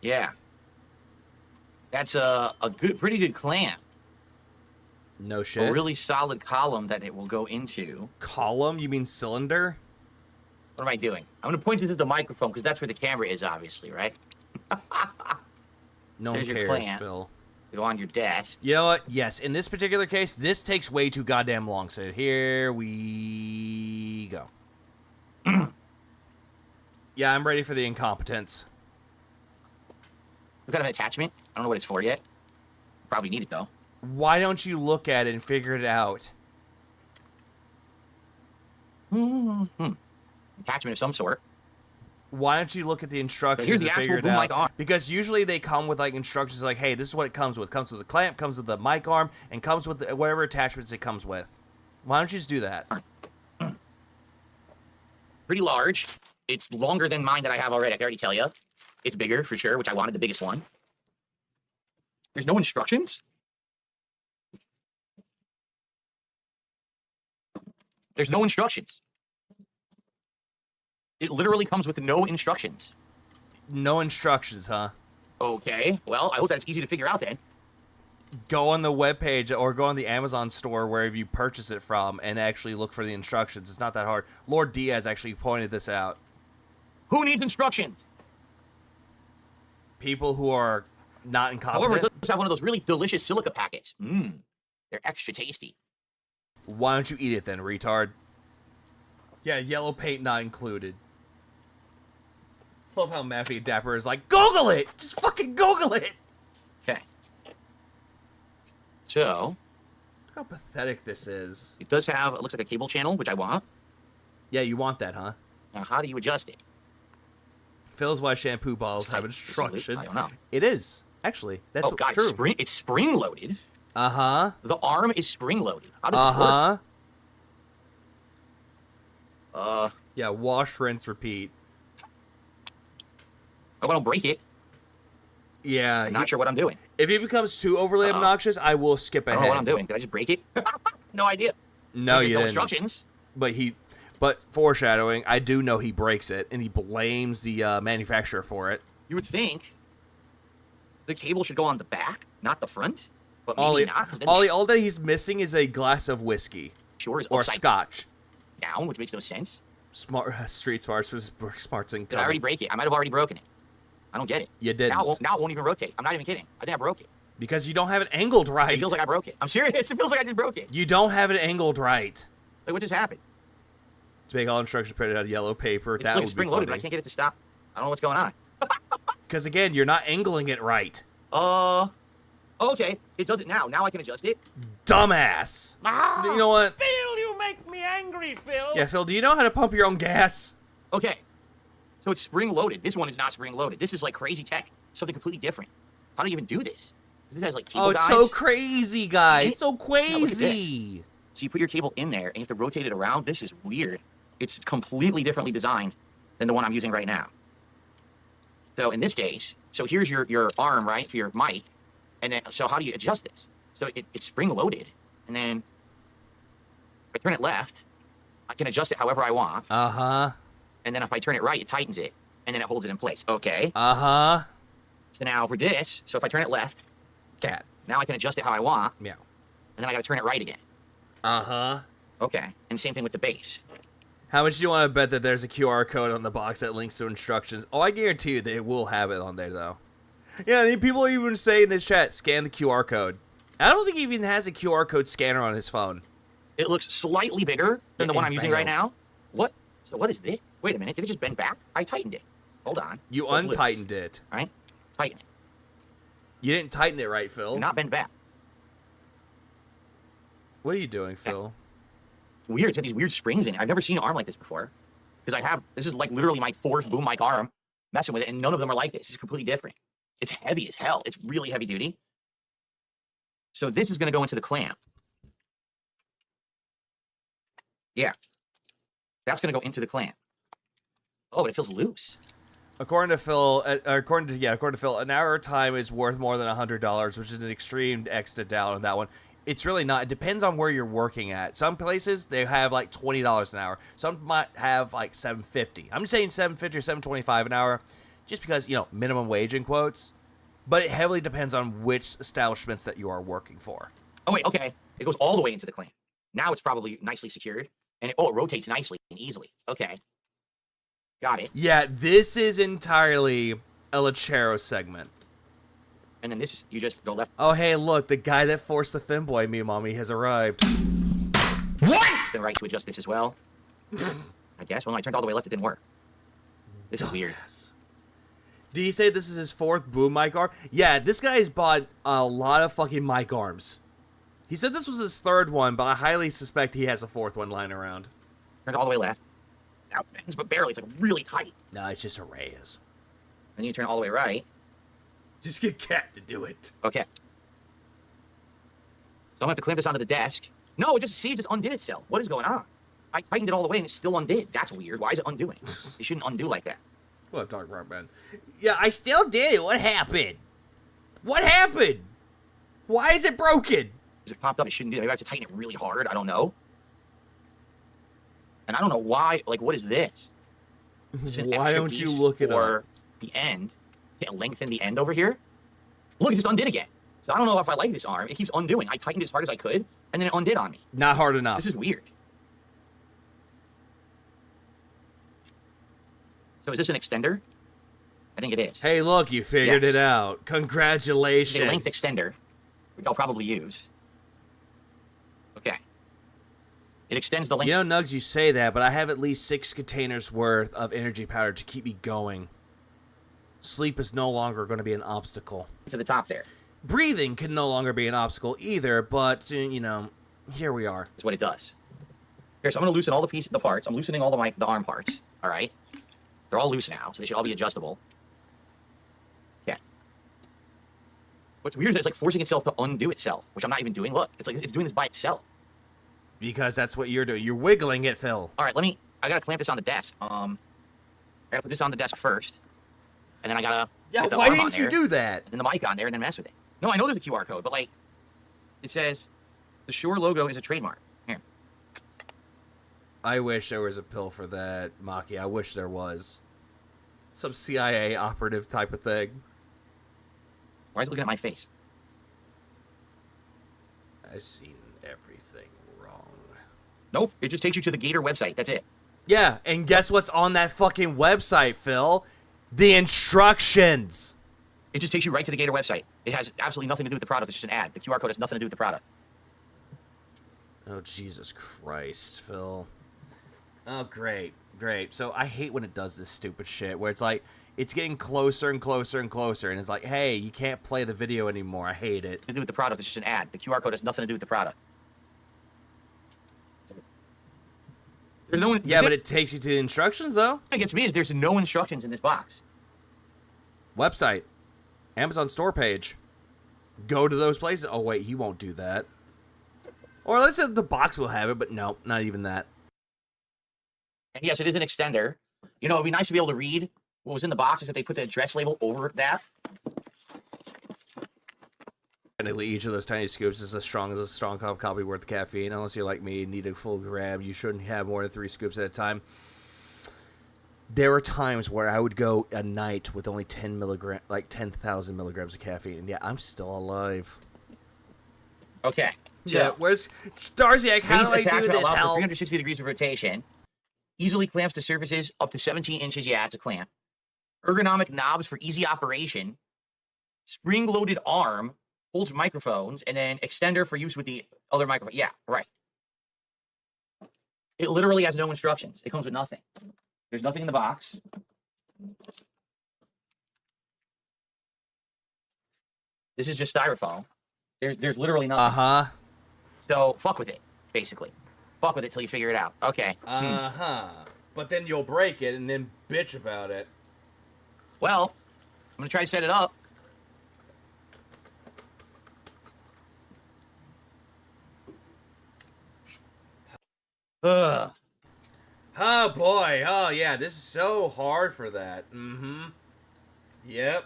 Yeah. That's a pretty good clamp. No shit. A really solid column that it will go into. Column? You mean cylinder? What am I doing? I'm going to point this at the microphone because that's where the camera is, obviously, right? No one There's your cares, clamp. Phil. Go on your desk. You know what? Yes, in this particular case, this takes way too goddamn long. So here we go. Yeah, I'm ready for the incompetence. What kind of attachment? I don't know what it's for yet. Probably need it though. Why don't you look at it and figure it out? Attachment of some sort. Why don't you look at the instructions Here's the and figure it actual boom mic out? arm. Because usually they come with like instructions like, hey, this is what it comes with. It comes with a clamp, comes with the mic arm, and comes with whatever attachments it comes with. Why don't you just do that? Pretty large. It's longer than mine that I have already. I can already tell you. It's bigger for sure, which I wanted the biggest one. There's no instructions? There's no instructions. It literally comes with no instructions. No instructions, huh? Okay. Well, I hope that's easy to figure out then. Go on the webpage or go on the Amazon store wherever you purchase it from and actually look for the instructions. It's not that hard. Lord Diaz actually pointed this out. Who needs instructions? People who are not incompetent. However, let's have one of those really delicious silica packets. They're extra tasty. Why don't you eat it then, retard? Yeah, yellow paint not included. Love how Maffy Dapper is like, Google it! Just fucking Google it! Okay. So. Look how pathetic this is. It does have, it looks like a cable channel, which I want. Yeah, you want that, huh? Now, how do you adjust it? Phil's why shampoo bottles have instructions. I don't know. It is, actually. That's God, true. It's spring loaded. Uh-huh. The arm is spring loaded. How does this work? Yeah, wash, rinse, repeat. I don't break it. Yeah. I'm not sure what I'm doing. If it becomes too overly obnoxious, I will skip ahead. I don't know what I'm doing. Did I just break it? No idea. No, you no didn't. instructions. But foreshadowing, I do know he breaks it, and he blames the manufacturer for it. You would think the cable should go on the back, not the front. But maybe not. All that he's missing is a glass of whiskey. Sure, or scotch. Down, which makes no sense. Street smarts was smarts and. Did I already break it? I might have already broken it. I don't get it. You didn't. Now it won't even rotate. I'm not even kidding. I think I broke it. Because you don't have it angled right. It feels like I broke it. I'm serious. It feels like I just broke it. You don't have it angled right. Like, what just happened? To make all instructions printed out of yellow paper. It's like spring loaded, but I can't get it to stop. I don't know what's going on. Because again, you're not angling it right. Okay. It does it now. Now I can adjust it. Dumbass. You know what? Phil, you make me angry, Phil. Yeah, Phil, do you know how to pump your own gas? Okay. So it's spring loaded. This one is not spring loaded. This is like crazy tech. Something completely different. How do you even do this? This has like cable guides. So crazy, guys. It's so crazy. Yeah, so you put your cable in there and you have to rotate it around. This is weird. It's completely differently designed than the one I'm using right now. So in this case, so here's your arm, right, for your mic. And then, so how do you adjust this? So it's spring loaded. And then if I turn it left, I can adjust it however I want. Uh-huh. And then if I turn it right, it tightens it. And then it holds it in place. Okay. Uh-huh. So now for this, so if I turn it left, cat. Now I can adjust it how I want. Meow. And then I got to turn it right again. Uh-huh. Okay. And same thing with the bass. How much do you want to bet that there's a QR code on the box that links to instructions? Oh, I guarantee you they will have it on there, though. Yeah, people even say in this chat, scan the QR code. I don't think he even has a QR code scanner on his phone. It looks slightly bigger than the one I'm using right now. What? So what is this? Wait a minute. Did it just bend back? I tightened it. Hold on. You so untightened it. All right? Tighten it. You didn't tighten it right, Phil. Do not bend back. What are you doing, Phil? It's weird. It's got these weird springs in it. I've never seen an arm like this before. Because this is like literally my 4th boom mic arm messing with it, and none of them are like this. It's completely different. It's heavy as hell. It's really heavy duty. So this is going to go into the clamp. Yeah. That's going to go into the clamp. Oh, but it feels loose. According to Phil, according to Phil, an hour of time is worth more than $100, which is an extreme extra down on that one. It's really not. It depends on where you're working at. Some places they have like $20 an hour. Some might have like $7.50. I'm just saying $7.50 or $7.25 an hour, just because, you know, minimum wage in quotes. But it heavily depends on which establishments that you are working for. Oh wait, okay. It goes all the way into the clamp. Now it's probably nicely secured, and it rotates nicely and easily. Okay. Got it. Yeah, this is entirely a Lechero segment. And then this, you just go left. Oh, hey, look, the guy that forced the femboy meme on me has arrived. What? Then right to adjust this as well. I guess. Well, I turned all the way left, it didn't work. This is weird. Did he say this is his 4th boom mic arm? Yeah, this guy's bought a lot of fucking mic arms. He said this was his 3rd one, but I highly suspect he has a 4th one lying around. Turn it all the way left. Now, but barely. It's like really tight. No, it's just arrays. And then you turn it all the way right. Just get Cat to do it. Okay. So I'm gonna have to clamp this onto the desk. No, it just undid itself. What is going on? I tightened it all the way and it still undid. That's weird. Why is it undoing? It shouldn't undo like that. What I'm talking about, man. Yeah, I still did it. What happened? What happened? Why is it broken? Because it popped up, it shouldn't do that. Maybe I have to tighten it really hard. I don't know. And I don't know why. Like, what is this? Why don't you look it up? The end. Lengthen the end over here. Look, it just undid again. So I don't know if I like this arm. It keeps undoing. I tightened it as hard as I could, and then it undid on me. Not hard enough. This is weird. So is this an extender? I think it is. Hey, look, you figured it out. Congratulations. It's a length extender, which I'll probably use. Okay. It extends the length. You know, Nugs, you say that, but I have at least 6 containers worth of energy powder to keep me going. Sleep is no longer going to be an obstacle. To the top there. Breathing can no longer be an obstacle either, but, you know, here we are. That's what it does. Here, so I'm going to loosen all the parts. I'm loosening all the arm parts. All right? They're all loose now, so they should all be adjustable. Yeah. What's weird is that it's like forcing itself to undo itself, which I'm not even doing. Look, it's like it's doing this by itself. Because that's what you're doing. You're wiggling it, Phil. All right, I got to clamp this on the desk. I got to put this on the desk first. And then I got to Yeah, why didn't you do that? And then the mic on there and then mess with it. No, I know there's a QR code, but like, it says the Shure logo is a trademark. Here. I wish there was a pill for that, Maki. I wish there was. Some CIA operative type of thing. Why is it looking at my face? I've seen everything wrong. Nope, it just takes you to the Gator website. That's it. Yeah, and guess what's on that fucking website, Phil? The instructions. It just takes you right to the Gator website. It has absolutely nothing to do with the product. It's just an ad. The QR code has nothing to do with the product. Oh, Jesus Christ, Phil. Oh, great. Great. So I hate when it does this stupid shit where it's like, it's getting closer and closer and closer, and it's like, hey, you can't play the video anymore. I hate it. To do with the product. It's just an ad. The QR code has nothing to do with the product. There's no. Yeah, but it takes you to the instructions, though. The thing that gets me is there's no instructions in this box. Website. Amazon store page. Go to those places. Oh, wait, he won't do that. Or let's say the box will have it, but no, not even that. And yes, it is an extender. You know, it'd be nice to be able to read what was in the box, except they put the address label over that. Technically, each of those tiny scoops is as strong as a strong cup of coffee worth of caffeine. Unless you're like me, need a full grab. You shouldn't have more than 3 scoops at a time. There were times where I would go a night with only 10,000 milligrams of caffeine, and yeah, I'm still alive. Okay. So, yeah, where's Starziak? How do I do this? Allows for Help? 360 degrees of rotation. Easily clamps to surfaces up to 17 inches. Yeah, it's a clamp. Ergonomic knobs for easy operation. Spring-loaded arm. Holds microphones. And then extender for use with the other microphone. Yeah, right. It literally has no instructions. It comes with nothing. There's nothing in the box. This is just styrofoam. There's literally nothing. Uh-huh. So, fuck with it, basically. Fuck with it till you figure it out. Okay. Uh-huh. But then you'll break it and then bitch about it. Well, I'm going to try to set it up. Ugh. Oh, boy. Oh, yeah. This is so hard for that. Mm-hmm. Yep.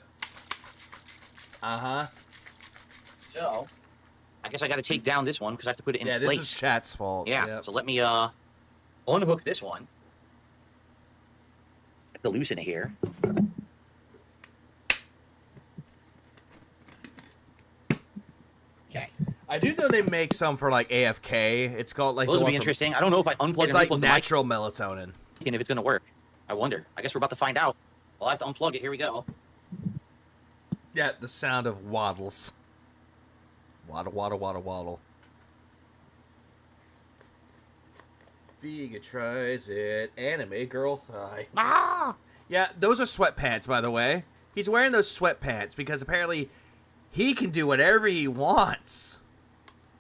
Uh-huh. So, I guess I got to take down this one because I have to put it in place. Yeah, this is chat's fault. Yeah, yep. So let me unhook this one. Have to loosen it here. Okay. I do know they make some for, like, AFK. It's called, like... Those would be interesting. I don't know if I unplug it's and like replug natural melatonin. and if it's going to work. I wonder. I guess we're about to find out. I'll have to unplug it. Here we go. Yeah, the sound of waddles. Waddle, waddle, waddle, waddle. Vega tries it. Anime girl thigh. Ah! Yeah, those are sweatpants, by the way. He's wearing those sweatpants because apparently he can do whatever he wants.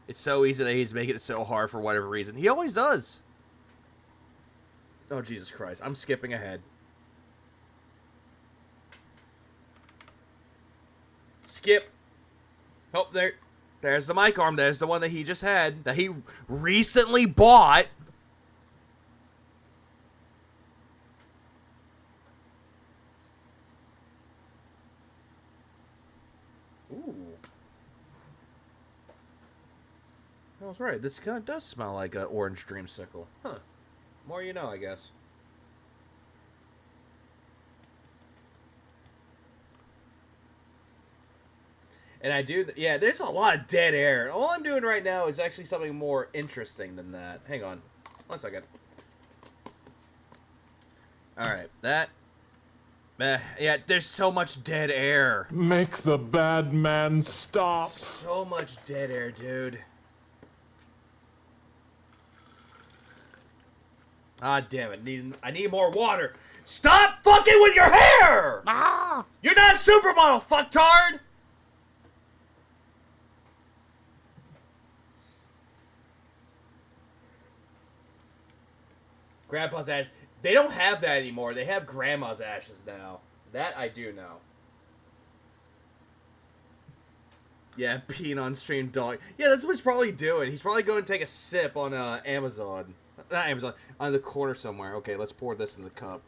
It's so easy that he's making it so hard for whatever reason. He always does. Oh, Jesus Christ. I'm skipping ahead. Skip. Oh, there's the mic arm. There's the one that he just had, that he recently bought. Ooh. I was right. This kind of does smell like an orange dreamsicle. Huh. More you know, I guess. And I do... Yeah, there's a lot of dead air. All I'm doing right now is actually something more interesting than that. Hang on. 1 second. Alright, that... yeah, there's so much dead air. Make the bad man stop. So much dead air, dude. Ah, damn it. I need more water. Stop fucking with your hair! Ah! You're not a supermodel, fucktard! Grandpa's ash. They don't have that anymore. They have grandma's ashes now. That I do know. Yeah, peeing on stream dog. Yeah, that's what he's probably doing. He's probably going to take a sip on Amazon. Not Amazon. On the corner somewhere. Okay, let's pour this in the cup.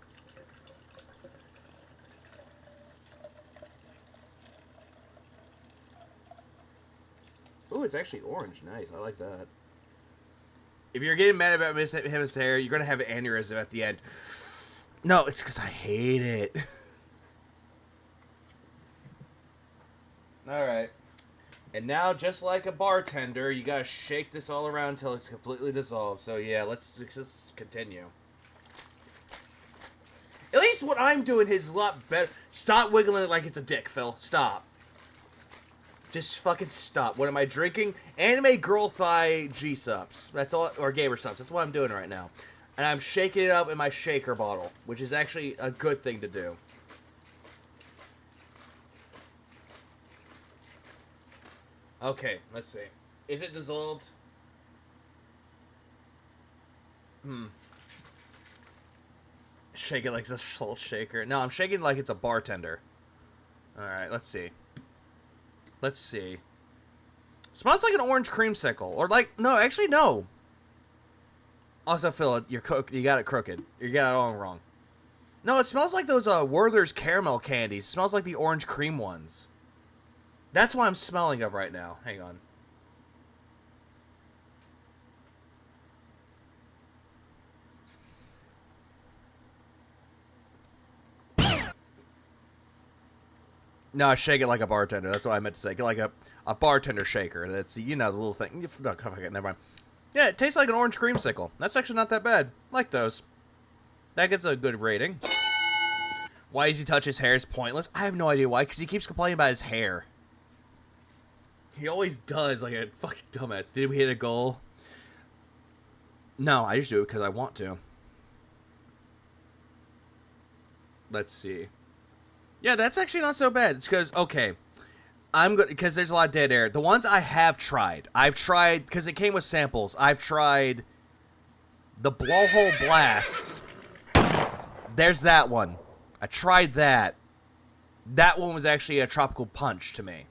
Ooh, it's actually orange. Nice. I like that. If you're getting mad about missing his hair, you're going to have an aneurysm at the end. No, it's because I hate it. Alright. And now, just like a bartender, you got to shake this all around until it's completely dissolved. So, yeah, let's continue. At least what I'm doing is a lot better. Stop wiggling it like it's a dick, Phil. Stop. Just fucking stop. What am I drinking? Anime girl thigh G-subs. That's all, or gamer subs. That's what I'm doing right now. And I'm shaking it up in my shaker bottle, which is actually a good thing to do. Okay, let's see. Is it dissolved? Shake it like it's a salt shaker. No, I'm shaking it like it's a bartender. Alright, let's see. Let's see. Smells like an orange creamsicle. Or like, no, actually, no. Also, Phil, you got it crooked. You got it all wrong. No, it smells like those Werther's caramel candies. It smells like the orange cream ones. That's what I'm smelling of right now. Hang on. No, shake it like a bartender. That's what I meant to say. Get like a bartender shaker. That's, you know, the little thing. No, never mind. Yeah, it tastes like an orange creamsicle. That's actually not that bad. Like those. That gets a good rating. Why does he touch his hair is pointless? I have no idea why, because he keeps complaining about his hair. He always does, like a fucking dumbass. Did we hit a goal? No, I just do it because I want to. Let's see. Yeah, that's actually not so bad. It's because, okay, I'm good, because there's a lot of dead air. The ones I have tried, because it came with samples, I've tried the Blowhole Blast. There's that one. I tried that. That one was actually a tropical punch to me.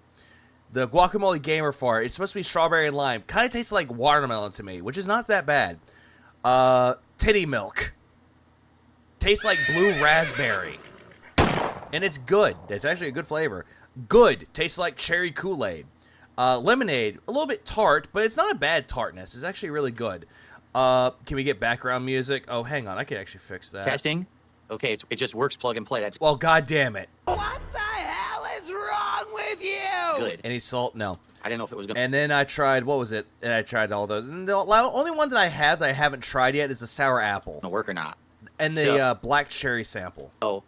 The Guacamole Gamer Fart, it's supposed to be strawberry and lime. Kind of tastes like watermelon to me, which is not that bad. Titty Milk. Tastes like blue raspberry. And it's good. It's actually a good flavor. Good. Tastes like cherry Kool-Aid. Lemonade, a little bit tart, but it's not a bad tartness. It's actually really good. Can we get background music? Oh, hang on. I can actually fix that. Testing? Okay, it just works plug and play. That's well, god damn it. What the hell is wrong with you? good. Any salt? No. I didn't know if it was good. And then I tried, what was it? And I tried all those. And the only one that I have that I haven't tried yet is the sour apple. Gonna work or not. And the black cherry sample. So,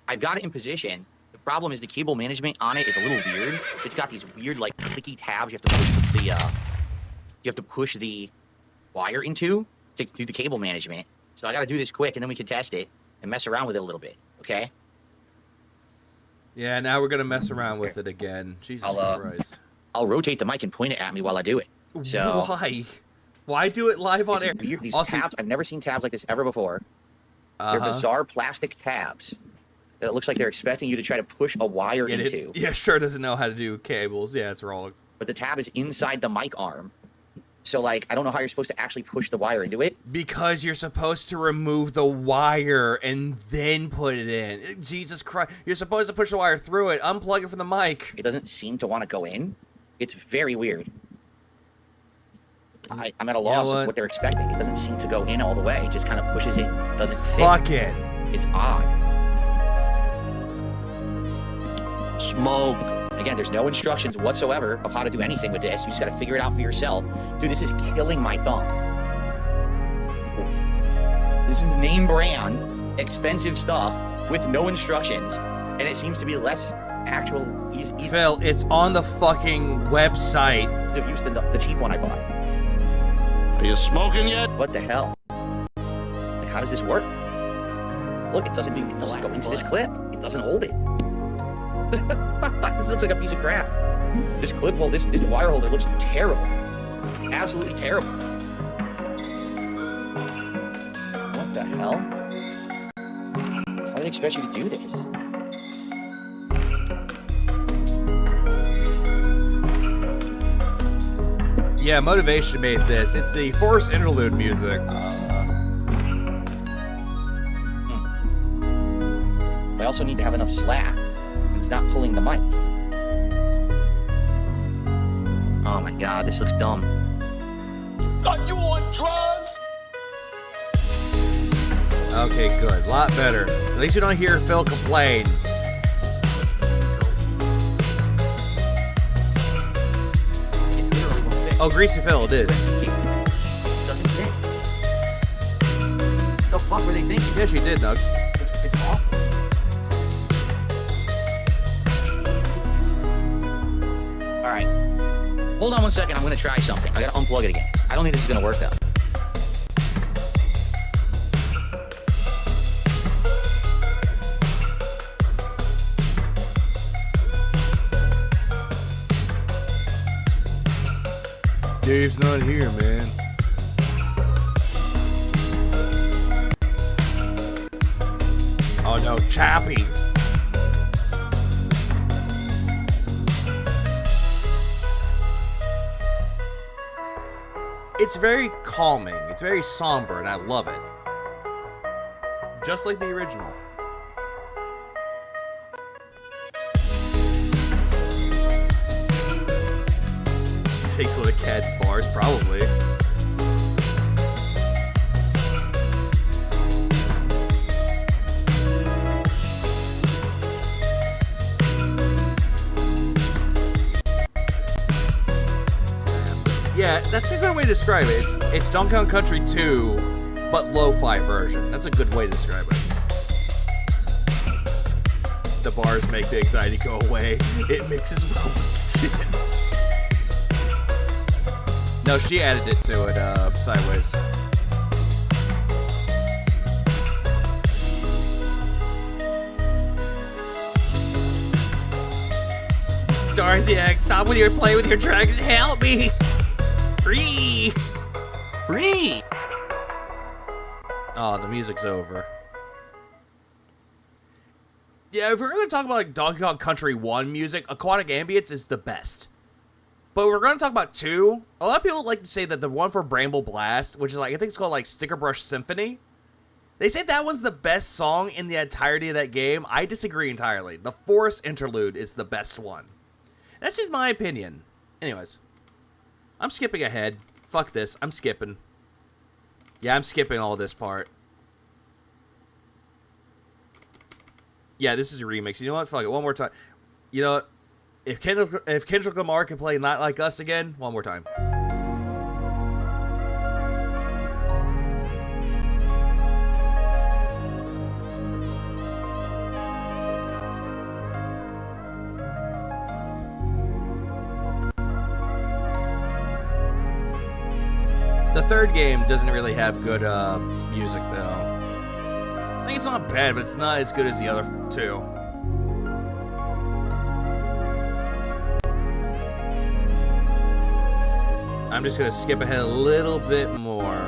I've got it in position. The problem is the cable management on it is a little weird. It's got these weird, like, clicky tabs you have to push the, you have to push the wire into to do the cable management. So I gotta do this quick, and then we can test it and mess around with it a little bit, okay? Yeah, now we're gonna mess around with it again. Jesus Christ. I'll rotate the mic and point it at me while I do it. So why? Why do it live on air? Weird. These tabs, I've never seen tabs like this ever before. They're bizarre plastic tabs that it looks like they're expecting you to try to push a wire into. Yeah, sure doesn't know how to do cables. Yeah, it's wrong. But the tab is inside the mic arm. So, like, I don't know how you're supposed to actually push the wire into it. Because you're supposed to remove the wire and then put it in. Jesus Christ. You're supposed to push the wire through it, unplug it from the mic. It doesn't seem to want to go in. It's very weird. I'm at a loss of what they're expecting. It doesn't seem to go in all the way. It just kind of pushes it. Doesn't fit. Fuck it. It's odd. Smoke. Again, there's no instructions whatsoever of how to do anything with this. You just got to figure it out for yourself. Dude, this is killing my thumb. This is name brand, expensive stuff with no instructions, and it seems to be less actual easy. Phil, it's on the fucking website. I've used the cheap one I bought. Are you smoking yet? What the hell? Like, how does this work? Look, it doesn't go into this clip. It doesn't hold it. This looks like a piece of crap. This clip hole, this wire holder looks terrible. Absolutely terrible. What the hell? How do they expect you to do this? Yeah, Motivation made this. It's the Forest Interlude music. I also need to have enough slack. It's not pulling the mic. Oh my god, this looks dumb. Are you on drugs? Okay, good. A lot better. At least you don't hear Phil complain. Oh, Greasy Phil, it is. It doesn't fit. What the fuck were they thinking? Yeah, she did, Nugs. It's awful. Alright. Hold on one second, I'm gonna try something. I gotta unplug it again. I don't think this is gonna work though. Dave's not here, man. Oh no, Chappie. It's very calming. It's very somber, and I love it. Just like the original. Takes one of Cat's bars, probably. Yeah, that's a good way to describe it. It's Donkey Kong Country 2, but lo-fi version. That's a good way to describe it. The bars make the anxiety go away. It mixes well with the shit. No, she added it to it, sideways. Darziak, stop with your play with your dragons. Help me! Free! Free! Oh, the music's over. Yeah, if we're gonna talk about like Donkey Kong Country 1 music, Aquatic Ambience is the best. But we're going to talk about 2. A lot of people like to say that the one for Bramble Blast, which is like, I think it's called like Sticker Brush Symphony. They say that one's the best song in the entirety of that game. I disagree entirely. The Forest Interlude is the best one. That's just my opinion. Anyways, I'm skipping ahead. Fuck this. I'm skipping. Yeah, I'm skipping all this part. Yeah, this is a remix. You know what? Fuck it. One more time. You know what? If Kendrick Lamar can play Not Like Us again, one more time. The third game doesn't really have good music, though. I think it's not bad, but it's not as good as the other two. I'm just gonna skip ahead a little bit more.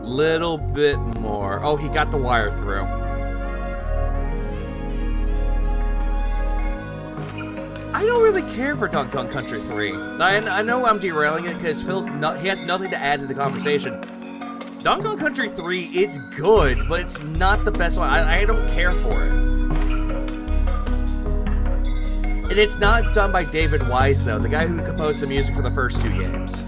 Little bit more. Oh, he got the wire through. I don't really care for Donkey Kong Country 3. I know I'm derailing it because he has nothing to add to the conversation. Donkey Kong Country 3, it's good, but it's not the best one. I don't care for it. And it's not done by David Wise, though, the guy who composed the music for the first 2 games.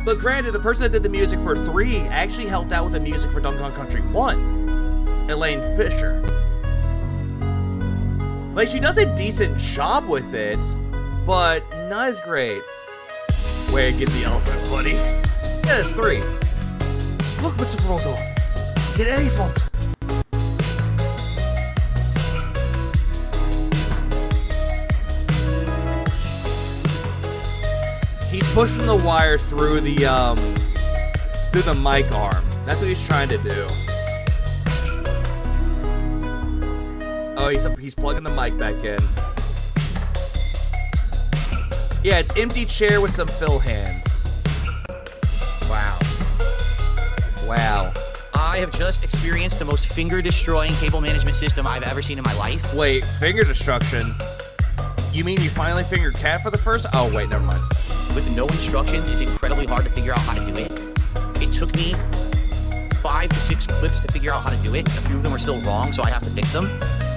But granted, the person that did the music for 3 actually helped out with the music for Donkey Kong Country 1, Elaine Fisher. Like, she does a decent job with it, but not as great. Where get the elephant, buddy? Yeah, it's 3. Look, Mr. Frodo. It's an elephant. He's pushing the wire through the mic arm. That's what he's trying to do. Oh, he's plugging the mic back in. Yeah, it's empty chair with some fill hands. Wow. Wow. I have just experienced the most finger-destroying cable management system I've ever seen in my life. Wait, finger destruction? You mean you finally fingered Cat for the first? Oh, wait, never mind. With no instructions, it's incredibly hard to figure out how to do it. It took me 5 to 6 clips to figure out how to do it. A few of them are still wrong, so I have to fix them.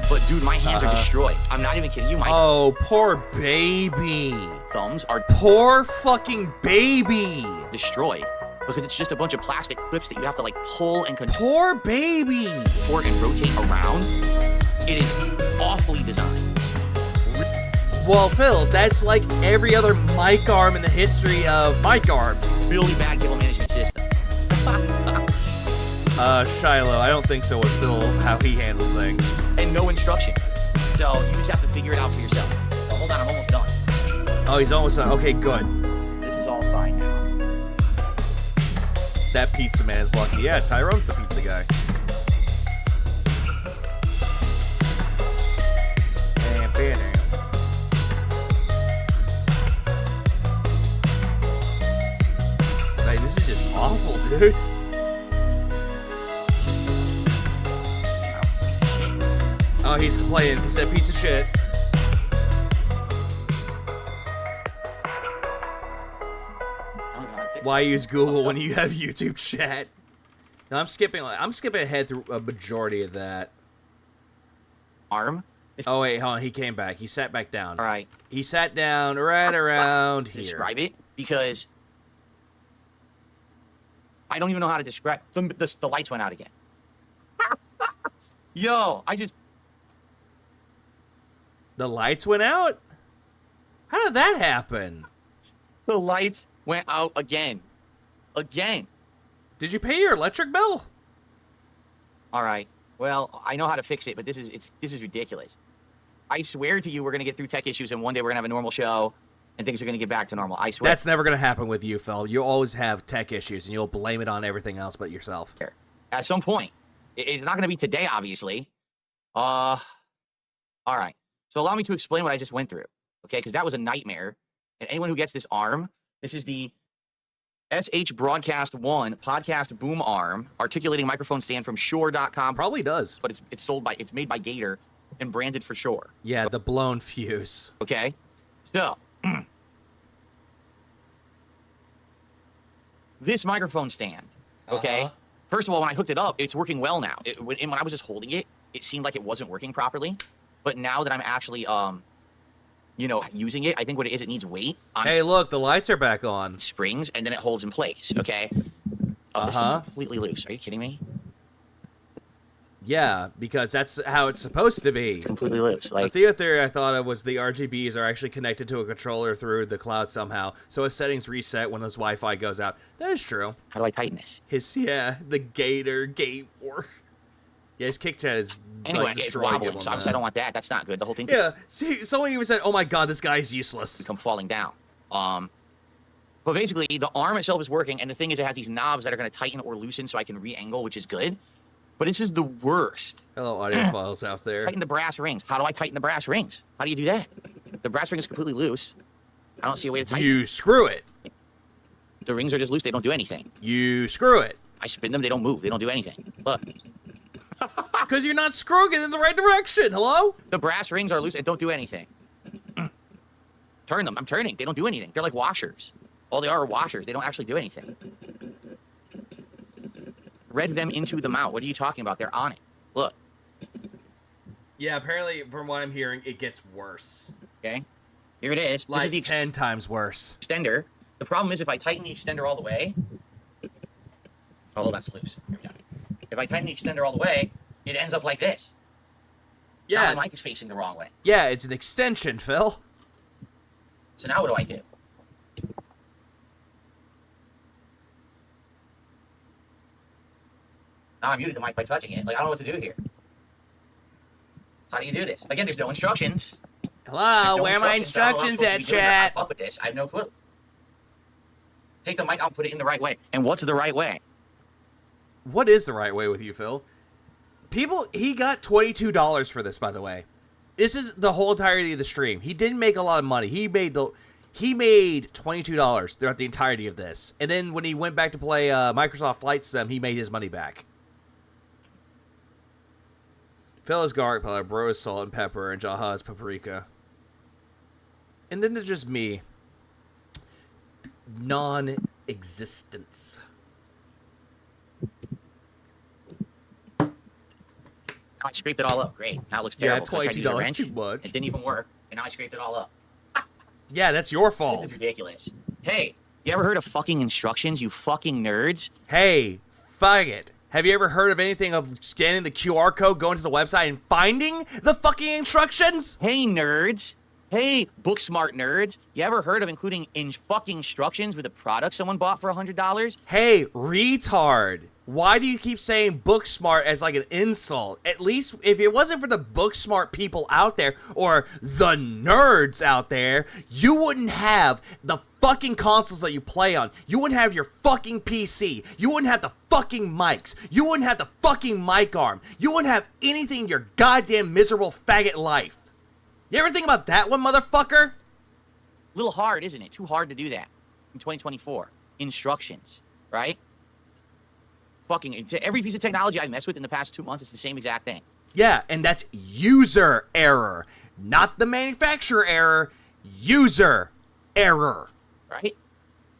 But dude, my hands are destroyed. I'm not even kidding you. My poor baby. thumbs are Poor fucking baby. destroyed because it's just a bunch of plastic clips that you have to like pull and control. Poor baby. And rotate around. It is awfully designed. Well, Phil, that's like every other mic arm in the history of mic arms. Really bad cable management system. Shiloh, I don't think so with Phil, how he handles things. And no instructions. So you just have to figure it out for yourself. So hold on, I'm almost done. Oh, he's almost done. Okay, good. This is all fine now. That pizza man is lucky. Yeah, Tyrone's the pizza guy. Like, this is just awful, dude. Oh, he's complaining. He said piece of shit. Why use Google when you have YouTube chat? No, I'm skipping ahead through a majority of that. Arm? Oh wait, hold on. He came back. He sat back down. All right. He sat down right around here. Describe it because I don't even know how to describe. The lights went out again. Yo, The lights went out? How did that happen? The lights went out again. Again. Did you pay your electric bill? All right. Well, I know how to fix it, but this is ridiculous. I swear to you, we're gonna get through tech issues, and one day we're gonna have a normal show, and things are gonna get back to normal. I swear. That's never gonna happen with you, Phil. You'll always have tech issues, and you'll blame it on everything else but yourself. At some point, it's not gonna be today, obviously. All right. So allow me to explain what I just went through, okay? Because that was a nightmare. And anyone who gets this arm, this is the SH Broadcast 1 podcast boom arm, articulating microphone stand from Shure.com. Probably does. But it's made by Gator and branded for Shure. Yeah, the blown fuse. Okay? So, this microphone stand, okay? First of all, when I hooked it up, it's working well now. When I was just holding it, it seemed like it wasn't working properly. But now that I'm actually, using it, I think what it is, it needs weight. Hey, look, the lights are back on. Springs, and then it holds in place, okay? This is completely loose. Are you kidding me? Yeah, because that's how it's supposed to be. It's completely loose. The theory I thought of was the RGBs are actually connected to a controller through the cloud somehow, so his settings reset when his Wi-Fi goes out. That is true. How do I tighten this? The Gator Gate War. Yeah, his kick chat is anyway. It's wobbling, so obviously I don't want that. That's not good. The whole thing. Yeah. See, someone even said, "Oh my God, this guy's useless." Come falling down. But basically, the arm itself is working, and the thing is, it has these knobs that are going to tighten or loosen, so I can re-angle, which is good. But this is the worst. Hello, audiophiles out there. Tighten the brass rings. How do I tighten the brass rings? How do you do that? The brass ring is completely loose. I don't see a way to tighten You screw it. it. The rings are just loose. They don't do anything. You screw it. I spin them. They don't move. They don't do anything. Look. Because you're not screwing it in the right direction. Hello? The brass rings are loose and don't do anything. Turn them. I'm turning. They don't do anything. They're like washers. All they are washers. They don't actually do anything. Read them into the mount. What are you talking about? They're on it. Look. Yeah, apparently, from what I'm hearing, it gets worse. Okay. Here it is. Like this is the 10 times worse. extender. The problem is if I tighten the extender all the way. Oh, that's loose. Here we go. If I tighten the extender all the way, it ends up like this. Yeah. Now my mic is facing the wrong way. Yeah, it's an extension, Phil. So now what do I do? Now I muted the mic by touching it. Like, I don't know what to do here. How do you do this? Again, there's no instructions. Hello, No where are my instructions. I don't know instructions what I'm at, supposed to be doing. I chat? fuck with this. I have no clue. Take the mic out and put it in the right way. And what's the right way? What is the right way with you, Phil? He got $22 for this, by the way. This is the whole entirety of the stream. He didn't make a lot of money. He made $22 throughout the entirety of this. And then when he went back to play Microsoft Flight Sim, he made his money back. Phil is garlic powder, Bro is salt and pepper, and Jaha is paprika. And then there's just me. Non-existence. Now I scraped it all up. Great. Now it looks terrible. Yeah, I tried to use a $22 wrench. too much. It didn't even work. And now I scraped it all up. Yeah, that's your This fault. is ridiculous. Hey, you ever heard of fucking instructions, you fucking nerds? Hey, faggot. Have you ever heard of anything of scanning the QR code, going to the website, and finding the fucking instructions? Hey, nerds. Hey, book smart nerds. You ever heard of including fucking instructions with a product someone bought for $100? Hey, retard. Why do you keep saying book smart as like an insult? At least if it wasn't for the book smart people out there or the nerds out there, you wouldn't have the fucking consoles that you play on. You wouldn't have your fucking PC. You wouldn't have the fucking mics. You wouldn't have the fucking mic arm. You wouldn't have anything in your goddamn miserable faggot life. You ever think about that one, motherfucker? A little hard, isn't it? Too hard to do that in 2024. Instructions, right? Fucking every piece of technology I messed with in the past 2 months, it's the same exact thing. Yeah, and that's user error. Not the manufacturer error. User error. Right?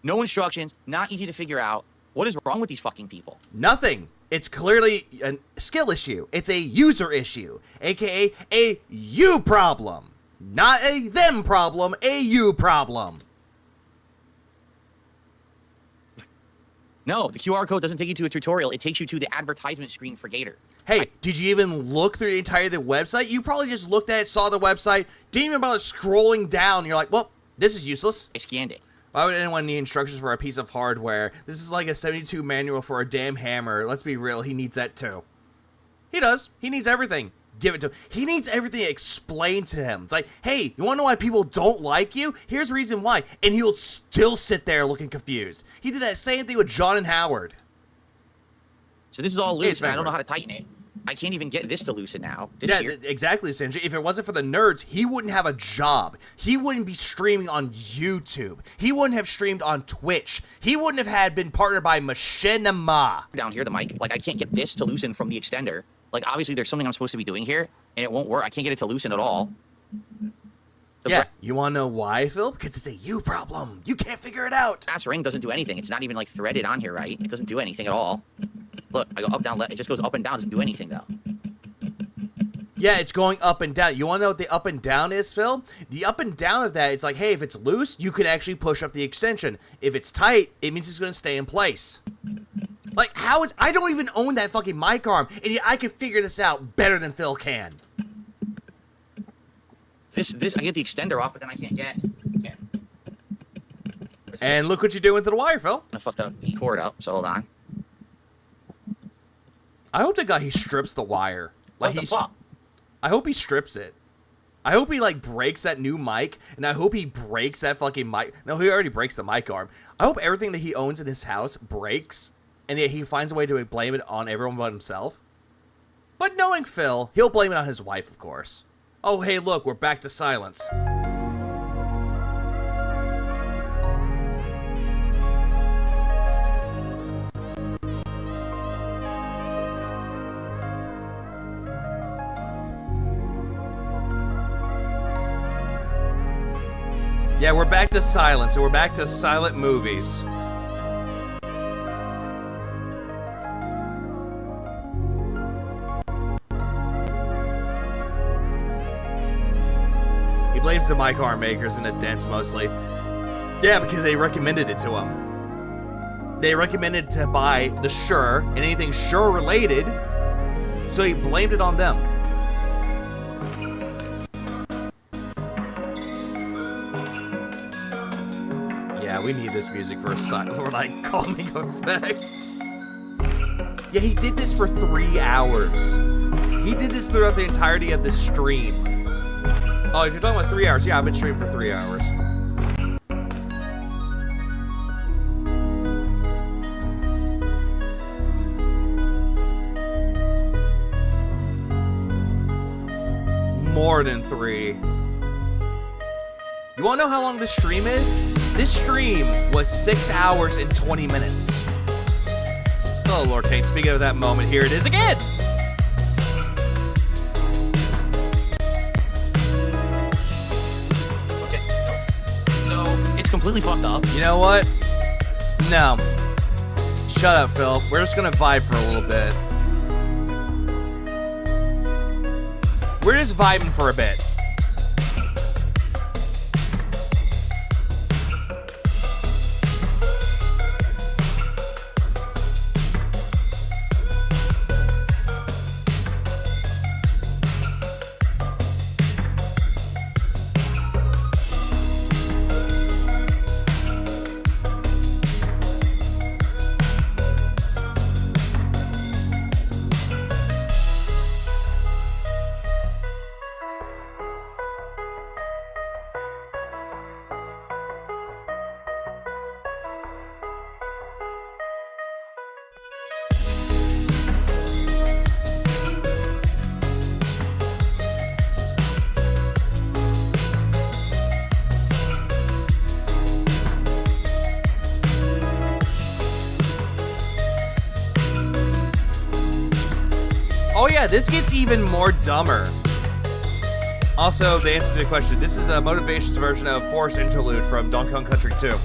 No instructions, not easy to figure out. What is wrong with these fucking people? Nothing. It's clearly a skill issue. It's a user issue, aka a you problem. Not a them problem, a you problem. No, the QR code doesn't take you to a tutorial. It takes you to the advertisement screen for Gator. Hey, did you even look through the entire website? You probably just looked at it, saw the website, didn't even bother scrolling down. You're like, well, this is useless. I scanned it. Why would anyone need instructions for a piece of hardware? This is like a 72 manual for a damn hammer. Let's be real, he needs that too. He does. He needs everything. Give it to him. He needs everything explained to him. It's like, hey, you want to know why people don't like you? Here's the reason why. And he'll still sit there looking confused. He did that same thing with John and Howard. So this is all loose, and I don't know how to tighten it. I can't even get this to loosen now. This here. Exactly, Sanjay. If it wasn't for the nerds, he wouldn't have a job. He wouldn't be streaming on YouTube. He wouldn't have streamed on Twitch. He wouldn't have been partnered by Machinima. Down here, the mic, like I can't get this to loosen from the extender. Like obviously there's something I'm supposed to be doing here, and it won't work. I can't get it to loosen at all. Yeah, you want to know why, Phil? Because it's a you problem. You can't figure it out. Brass ring doesn't do anything. It's not even like threaded on here, right? It doesn't do anything at all. Look, I go up, down, left. It just goes up and down. It doesn't do anything though. Yeah, it's going up and down. You want to know what the up and down is, Phil? The up and down of that is like, hey, if it's loose, you can actually push up the extension. If it's tight, it means it's going to stay in place. Like, how is... I don't even own that fucking mic arm, and yet I can figure this out better than Phil can. This, I get the extender off, but then I can't get... Yeah. And look what you're doing to the wire, Phil. I fucked up the cord up, so hold on. I hope the guy, he strips the wire. Like, What the fuck? I hope he strips it. I hope he, like, breaks that new mic, and I hope he breaks that fucking mic. No, he already breaks the mic arm. I hope everything that he owns in his house breaks, and yet he finds a way to blame it on everyone but himself. But knowing Phil, he'll blame it on his wife, of course. Oh, hey, look, we're back to silence. Yeah, we're back to silence, so we're back to silent movies. He blames the mic arm makers and the dents mostly. Yeah, because they recommended it to him. They recommended to buy the Shure and anything Shure related, so he blamed it on them. Yeah, we need this music for like calming effect. Yeah, he did this for 3 hours. He did this throughout the entirety of the stream. Oh, if you're talking about 3 hours, yeah, I've been streaming for 3 hours. More than 3. You wanna know how long this stream is? This stream was 6 hours and 20 minutes. Oh, Lord Kane, speaking of that moment, here it is again! Okay, so it's completely fucked up. You know what? No. Shut up, Phil. We're just gonna vibe for a little bit. We're just vibing for a bit. Oh yeah, this gets even more dumber. Also, the answer to the question, this is a Motivations version of Forest Interlude from Donkey Kong Country 2.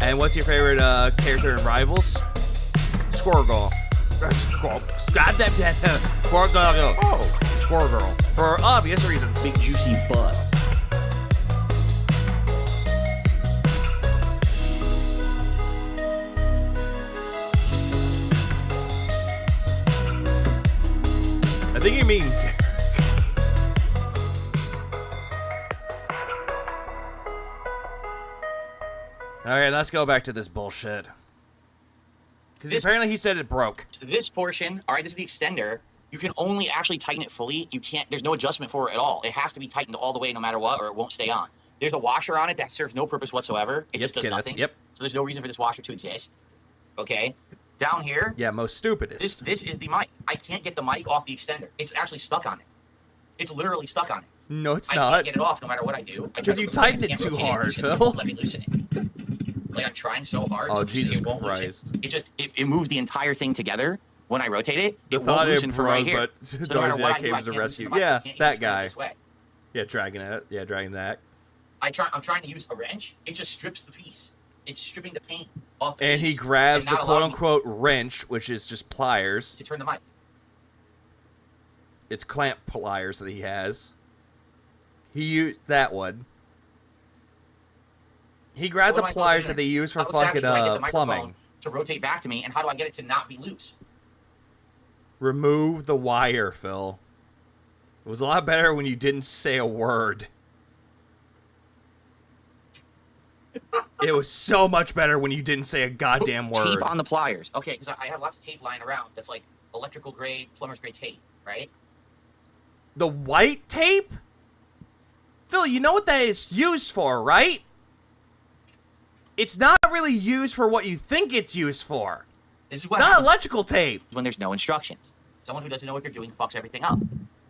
And what's your favorite character in Rivals? Squirrel. Goddamn. Squirrel. Oh, Squirrel Girl. For obvious reasons. Big juicy butt. I think you mean... Alright, let's go back to this bullshit. Because apparently he said it broke. This portion, all right, this is the extender. You can only actually tighten it fully. You can't, there's no adjustment for it at all. It has to be tightened all the way no matter what, or it won't stay on. There's a washer on it that serves no purpose whatsoever. It just does nothing. Yep. So there's no reason for this washer to exist. Okay? Down here. Yeah, most stupidest. This is the mic. I can't get the mic off the extender. It's actually stuck on it. It's literally stuck on it. No, it's I not. can't get it off no matter what I do. Because you tightened it too hard, Phil. Let me loosen it. Like, I'm trying so hard. Oh, to Jesus it won't Christ. loosen. It moves the entire thing together. When I rotate it, The it won't thought loosen it from right broke, here. but So no matter what I Darziak do, I came to can't rescue. loosen the mic. I Yeah, can't that even turn it guy. this way. Yeah, dragging it. Yeah, dragging that. I'm trying to use a wrench. It just strips the piece. It's stripping the paint off the And piece. he grabs and the not allowing me quote-unquote wrench, which is just pliers. to turn the mic. It's clamp pliers that he has. He used that one. He grabbed What the am I pliers supposed that to they do? use for How exactly fucking do I get the microphone plumbing. to rotate back to me, and how do I get it to not be loose? Remove the wire, Phil. It was a lot better when you didn't say a word. It was so much better when you didn't say a goddamn word. Tape on the pliers. Okay, because I have lots of tape lying around. That's like electrical grade, plumber's grade tape, right? The white tape? Phil, you know what that is used for, right? It's not really used for what you think it's used for. This is It's what not happens electrical tape. when there's no instructions. Someone who doesn't know what they're doing fucks everything up.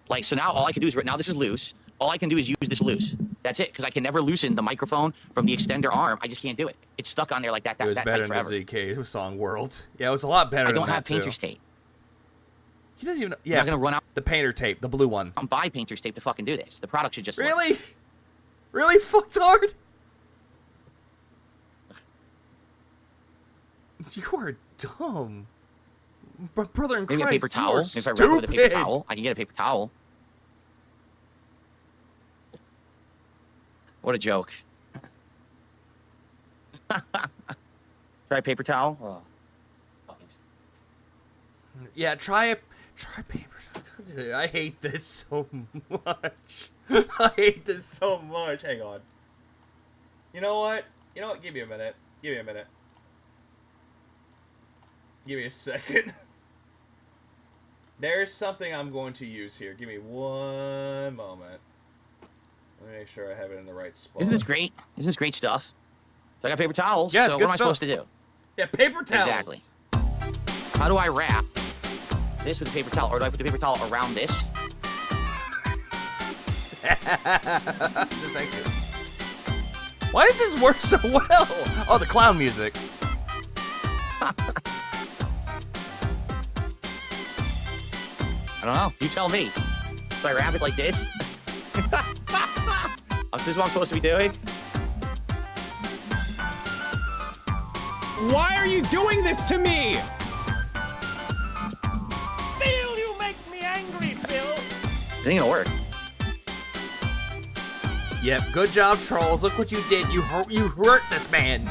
Like, so now all I can do is, now this is loose. All I can do is use this loose. That's it, because I can never loosen the microphone from the extender arm. I just can't do it. It's stuck on there like that. It was that better tight than forever. the ZK song World. Yeah, it was a lot better I than don't have that, painter's too. tape. He doesn't even know. I'm Yeah, not gonna run out. the painter tape, the blue one. I'm buy painter's tape to fucking do this. The product should just work. Really? Really fucked hard? You are dumb. Brother in Maybe a Christ, paper towel. you are If I wrap it with a paper stupid. towel, I can get a paper towel. What a joke. Try a paper towel. Oh. Yeah, try paper. Dude, I hate this so much. I hate this so much. Hang on. You know what? Give me a minute. Give me a second. There's something I'm going to use here. Give me one moment. Let me make sure I have it in the right spot. Isn't this great? Isn't this great stuff? So I got paper towels. Yeah, so what am I supposed to do? Yeah, paper towels. Exactly. How do I wrap this with a paper towel? Or do I put the paper towel around this? Just like it. Why does this work so well? Oh, the clown music. I don't know. You tell me. Do I wrap it like this? Oh, so this is what I'm supposed to be doing? Why are you doing this to me? Phil, you make me angry, Phil. It ain't gonna work. Yep, good job, trolls. Look what you did. You hurt this man.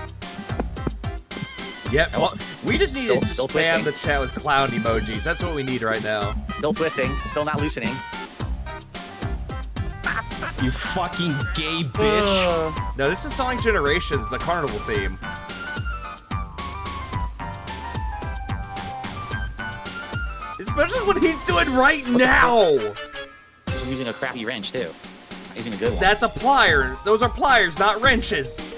Yep. Well, we just need to still spam twisting. the chat with clown emojis. That's what we need right now. Still twisting. Still not loosening. You fucking gay bitch. No, this is Sonic Generations, the carnival theme. Especially when he's doing right now. I'm using a crappy wrench, too. I'm using a good one. That's a plier. Those are pliers, not wrenches.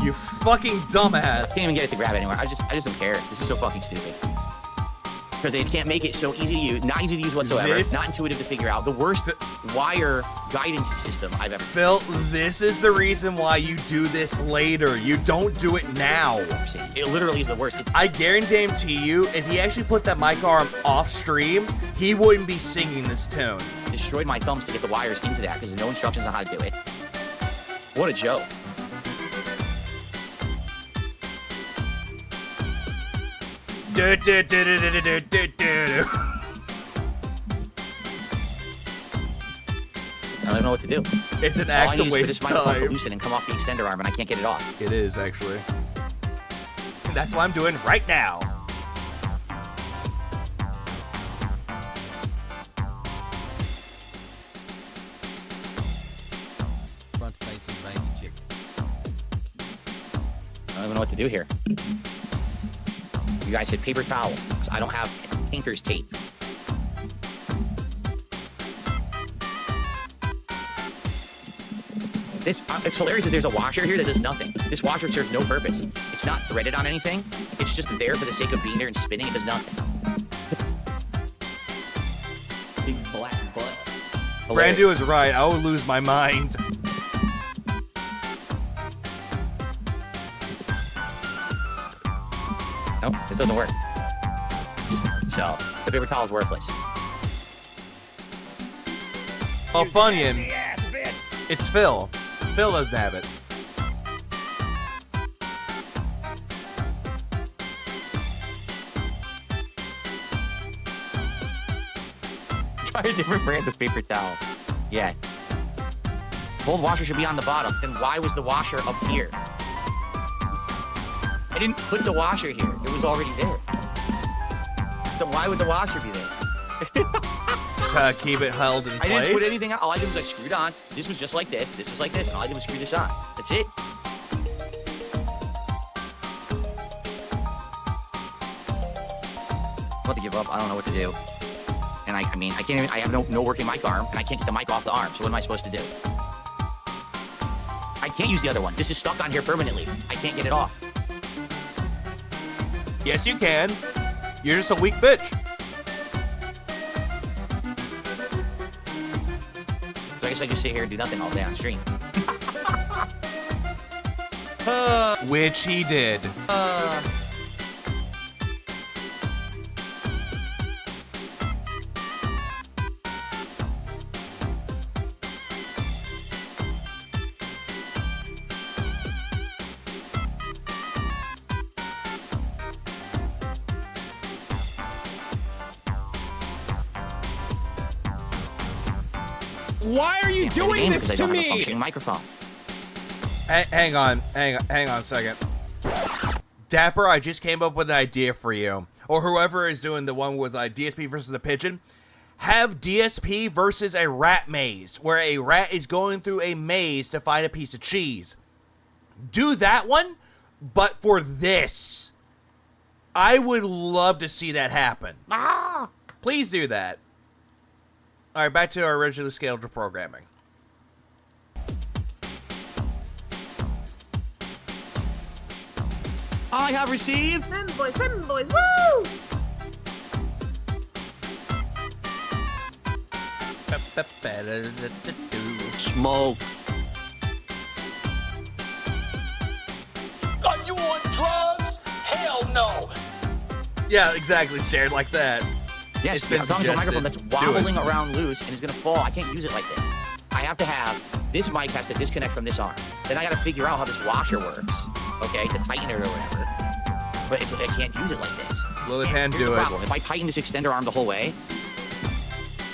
You fucking dumbass. I can't even get it to grab anywhere. I just don't care. This is so fucking stupid. Because they can't make it so easy to use, not easy to use whatsoever, not intuitive to figure out. The worst wire guidance system I've ever. Phil, this is the reason why you do this later. You don't do it now. seen. It literally is the worst. I guarantee you, if he actually put that mic arm off stream, he wouldn't be singing this tune. Destroyed my thumbs to get the wires into that because there's no instructions on how to do it. What a joke. Do, do, do, do, do, do, do, do. I don't even know what to do. It's an All I act need of is for this waste microphone to time. loosen and come off the extender arm, and I can't get it off. It is, actually. That's what I'm doing right now. Front-facing baby chick. I don't even know what to do here. You guys said paper towel. So I don't have painter's tape. It's hilarious that there's a washer here that does nothing. This washer serves no purpose. It's not threaded on anything. It's just there for the sake of being there and spinning. It does nothing. Big black butt. Hilarious. Brandu is right. I will lose my mind. Nope, this doesn't work. So, the paper towel is worthless. Oh, Funyun. It's Phil. Phil doesn't have it. Try a different brand of paper towel. Yes. Old washer should be on the bottom. Then why was the washer up here? I didn't put the washer here. It was already there. So why would the washer be there? To keep it held in place? I didn't put anything out. All I did was I screwed on. This was just like this. This was like this. And all I did was screw this on. That's it. I'm about to give up. I don't know what to do. And I mean, I can't even, I have no working mic arm, and I can't get the mic off the arm. So what am I supposed to do? I can't use the other one. This is stuck on here permanently. I can't get it off. Yes, you can. You're just a weak bitch. So I guess I just sit here and do nothing all day on stream. Which he did. Why are you Can't play the doing game this because I to don't have a me? functioning microphone. Hang on a second. Dapper, I just came up with an idea for you. Or whoever is doing the one with DSP versus the pigeon. Have DSP versus a rat maze, where a rat is going through a maze to find a piece of cheese. Do that one, but for this. I would love to see that happen. Ah! Please do that. Alright, back to our originally scaled programming. I have received. Femboys, woo! Smoke. Are you on drugs? Hell no! Yeah, exactly, shared like that. Yes, It's been as long as a microphone suggested. that's Do it. wobbling around loose and is gonna fall, I can't use it like this. I have to have, this mic has to disconnect from this arm. Then I gotta figure out how this washer works, okay, to tighten it or whatever. But I can't use it like this. Lilypan, Here's do the it. problem. If I tighten this extender arm the whole way,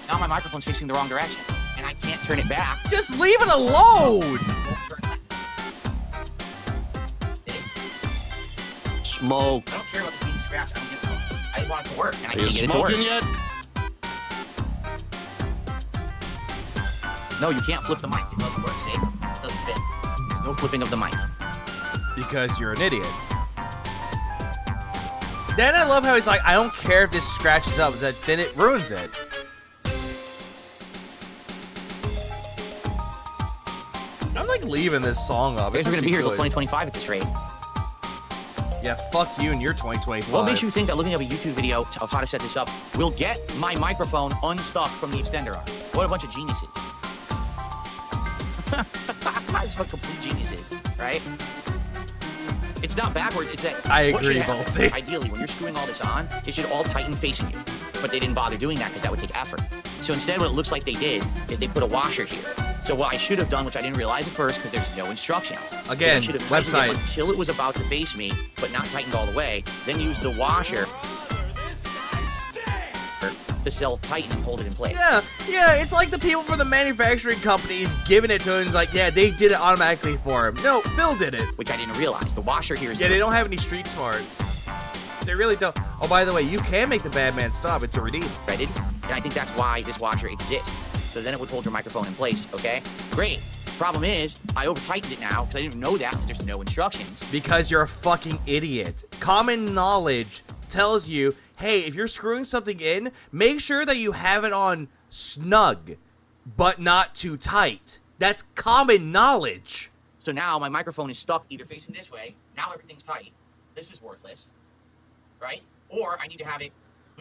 now my microphone's facing the wrong direction. And I can't turn it back. Just leave it alone! Smoke. I don't care about this being scratched. I don't give a fuck. I just want it to work, and I Are you can't get it to work. smoking yet? No, you can't flip the mic. It doesn't work. See? It doesn't fit. There's no flipping of the mic. Because you're an idiot. Then I love how he's like, I don't care if this scratches up, then it ruins it. I'm like leaving this song up. You guys are It's going to be here till actually 2025 at this rate. good. Yeah, fuck you and your 2025. What makes you think that looking up a YouTube video of how to set this up will get my microphone unstuck from the extender arm? What a bunch of geniuses. It's for complete geniuses, right? It's not backwards, it's that... I what should agree, happen, Boltsy. ideally, when you're screwing all this on, it should all tighten facing you. But they didn't bother doing that because that would take effort. So instead, what it looks like they did is they put a washer here. So what I should have done, which I didn't realize at first because there's no instructions. Again, I should have tightened website. it until it was about to face me, but not tightened all the way. Then use the washer to self-tighten and hold it in place. Yeah, it's like the people from the manufacturing companies giving it to him. It's like, yeah, they did it automatically for him. No, Phil did it. Which I didn't realize. The washer here is... Yeah, they don't have any street smarts. They really don't. Oh, by the way, you can make the bad man stop. It's a redeem. threaded, and I think that's why this washer exists. So then it would hold your microphone in place, okay? Great. Problem is, I over-tightened it now because I didn't know that because there's no instructions. Because you're a fucking idiot. Common knowledge tells you, hey, if you're screwing something in, make sure that you have it on snug, but not too tight. That's common knowledge. So now my microphone is stuck either facing this way, now everything's tight. This is worthless, right? Or I need to have it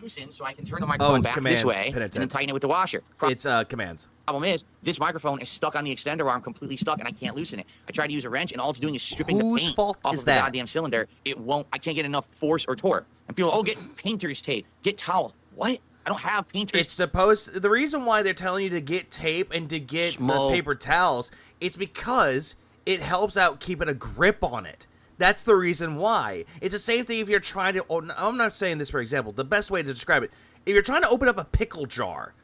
loosened so I can turn the microphone it's back commands, this way penitent. and then tighten it with the washer. It's commands. Problem is, this microphone is stuck on the extender arm, completely stuck, and I can't loosen it. I tried to use a wrench, and all it's doing is stripping the Whose paint fault off is of that? the goddamn cylinder. It won't. I can't get enough force or torque. And people, oh, get painter's tape, get towel. What? I don't have painter's. It's supposed. The reason why they're telling you to get tape and to get the paper towels, it's because it helps out keeping a grip on it. That's the reason why. It's the same thing if you're trying to. Oh, I'm not saying this for example. The best way to describe it: if you're trying to open up a pickle jar,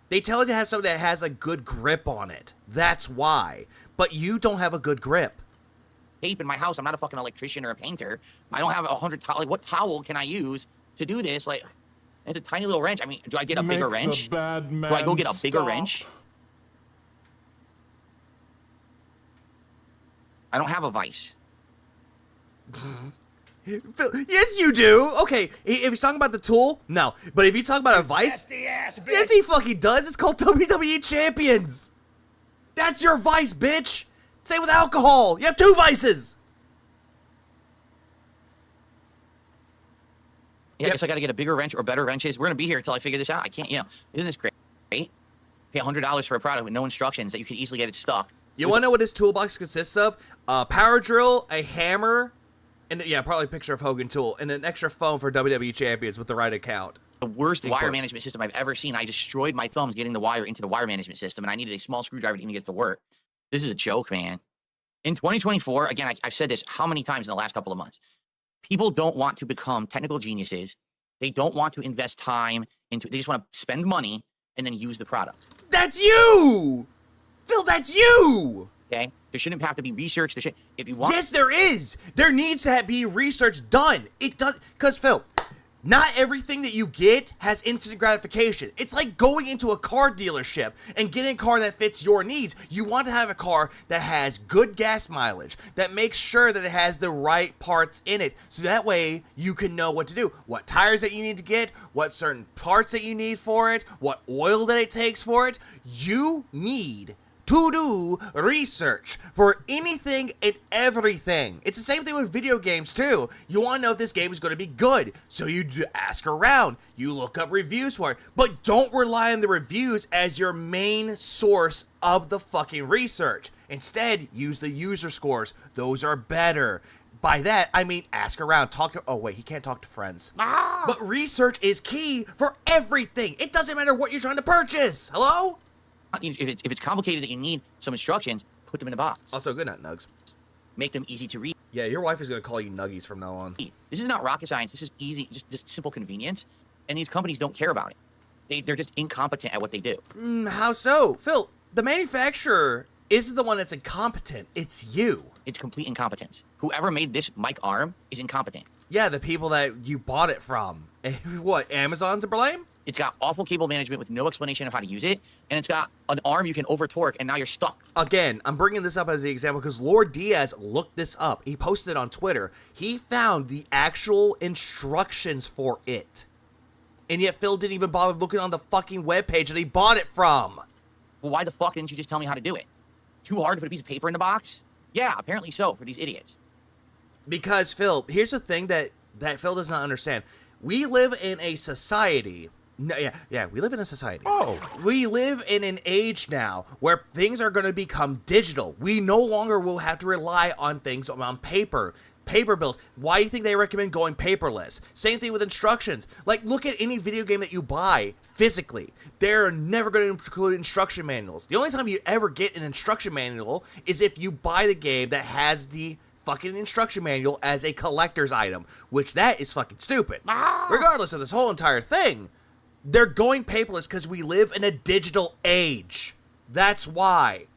they tell you to have something that has a good grip on it. That's why. But you don't have a good grip. Tape in my house. I'm not a fucking electrician or a painter. I don't have 100 towels. Like, what towel can I use to do this? Like, it's a tiny little wrench. I mean, do I get a bigger wrench? Do I go get a bigger wrench? I don't have a vise. Yes, you do. Okay, if he's talking about the tool, no. But if he's talking about a vice, yes, he fucking does. It's called WWE Champions. That's your vice, bitch. Same with alcohol. You have two vices. Yeah, I guess I got to get a bigger wrench or better wrenches. We're going to be here until I figure this out. I can't, isn't this great? Pay $100 for a product with no instructions that you could easily get it stuck. You want to know what his toolbox consists of? A power drill, a hammer, and probably a picture of Hogan Tool, and an extra phone for WWE Champions with the right account. The worst wire management system I've ever seen. I destroyed my thumbs getting the wire into the wire management system, and I needed a small screwdriver to even get it to work. This is a joke, man. In 2024, again, I've said this how many times in the last couple of months. People don't want to become technical geniuses. They don't want to invest time into it. They just want to spend money and then use the product. That's you! Phil, that's you! Okay? There shouldn't have to be research. If you want. Yes, there is! There needs to be research done. It does, because Phil, not everything that you get has instant gratification. It's like going into a car dealership and getting a car that fits your needs. You want to have a car that has good gas mileage, that makes sure that it has the right parts in it, so that way you can know what to do. What tires that you need to get, what certain parts that you need for it, what oil that it takes for it. You need to do research for anything and everything. It's the same thing with video games too. You want to know if this game is going to be good, so you ask around, you look up reviews for it, but don't rely on the reviews as your main source of the fucking research. Instead, use the user scores. Those are better. By that, I mean ask around, talk to, oh wait, he can't talk to friends. But research is key for everything. It doesn't matter what you're trying to purchase. Hello? If it's complicated that you need some instructions, put them in the box. Also, good night, Nugs. Make them easy to read. Yeah, your wife is going to call you Nuggies from now on. This is not rocket science. This is easy, just simple convenience. And these companies don't care about it. They're just incompetent at what they do. How so? Phil, the manufacturer isn't the one that's incompetent. It's you. It's complete incompetence. Whoever made this mic arm is incompetent. Yeah, the people that you bought it from. What, Amazon to blame? It's got awful cable management with no explanation of how to use it, and it's got an arm you can over torque, and now you're stuck. Again, I'm bringing this up as the example because Lord Diaz looked this up. He posted it on Twitter. He found the actual instructions for it. And yet Phil didn't even bother looking on the fucking webpage that he bought it from. Well, why the fuck didn't you just tell me how to do it? Too hard to put a piece of paper in the box? Yeah, apparently so, for these idiots. Because, Phil, here's the thing that Phil does not understand. We live in a society... No, yeah, we live in a society. Oh. We live in an age now where things are going to become digital. We no longer will have to rely on things on paper bills. Why do you think they recommend going paperless? Same thing with instructions. Like, look at any video game that you buy physically. They're never going to include instruction manuals. The only time you ever get an instruction manual is if you buy the game that has the fucking instruction manual as a collector's item, which that is fucking stupid. Regardless of this whole entire thing, they're going paperless because we live in a digital age. That's why.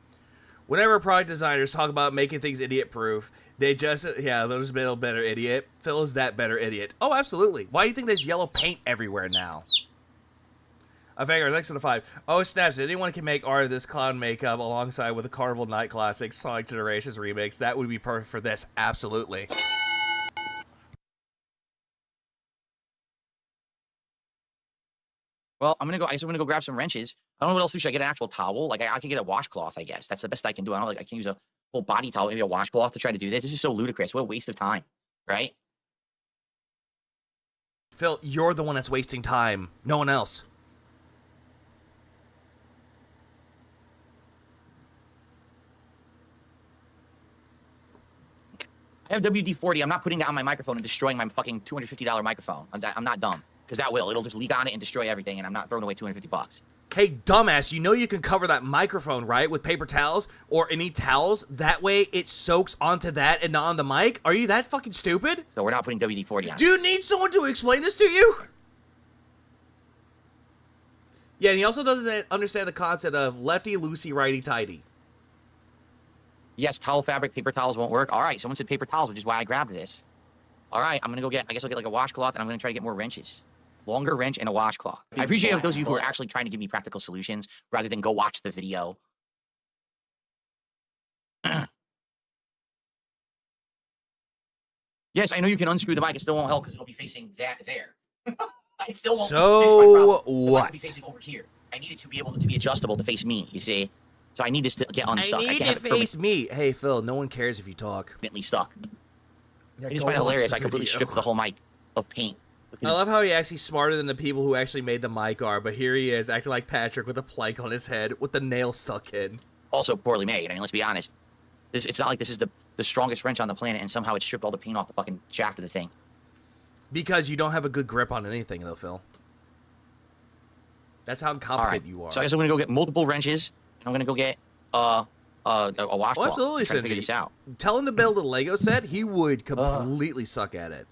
Whenever product designers talk about making things idiot-proof, they just, they'll just be a better idiot. Phil is that better idiot. Oh, absolutely. Why do you think there's yellow paint everywhere now? I figure next to the 5. Oh, snaps. If anyone can make art of this clown makeup alongside with the Carnival Night Classic Sonic Generations remix, that would be perfect for this. Absolutely. Well, I guess I'm gonna go grab some wrenches. I don't know what else to do. Should I get an actual towel? Like, I can get a washcloth, I guess. That's the best I can do. I can use a full body towel, maybe a washcloth to try to do this. This is so ludicrous. What a waste of time, right? Phil, you're the one that's wasting time. No one else. I have WD-40. I'm not putting that on my microphone and destroying my fucking $250 microphone. I'm not dumb. Because it'll just leak on it and destroy everything, and I'm not throwing away $250. Hey, dumbass, you know you can cover that microphone, right, with paper towels or any towels? That way it soaks onto that and not on the mic? Are you that fucking stupid? So we're not putting WD-40 on. Do you need someone to explain this to you? Yeah, and he also doesn't understand the concept of lefty, loosey, righty, tighty. Yes, towel fabric, paper towels won't work. All right, someone said paper towels, which is why I grabbed this. All right, I guess I'll get like a washcloth, and I'm going to try to get more wrenches. Longer wrench and a washcloth. I appreciate those of you who are actually trying to give me practical solutions rather than go watch the video. Yes, I know you can unscrew the mic. It still won't help because it'll be facing that there. It still won't. So what? It'll be facing over here. I need it to be able to be adjustable to face me. You see, so I need this to get unstuck. I need it to face me. Hey Phil, no one cares if you talk. Permanently stuck. I just find it hilarious. I completely stripped the whole mic of paint. I love how he actually smarter than the people who actually made the mic are, but here he is acting like Patrick with a plank on his head with the nail stuck in. Also poorly made. I mean, let's be honest. It's not like this is the strongest wrench on the planet, and somehow it stripped all the paint off the fucking shaft of the thing. Because you don't have a good grip on anything, though, Phil. That's how incompetent you are. So I guess I'm gonna go get multiple wrenches, and I'm gonna go get a washcloth. Oh, absolutely, try to figure this out. Tell him to build a Lego set. He would completely suck at it.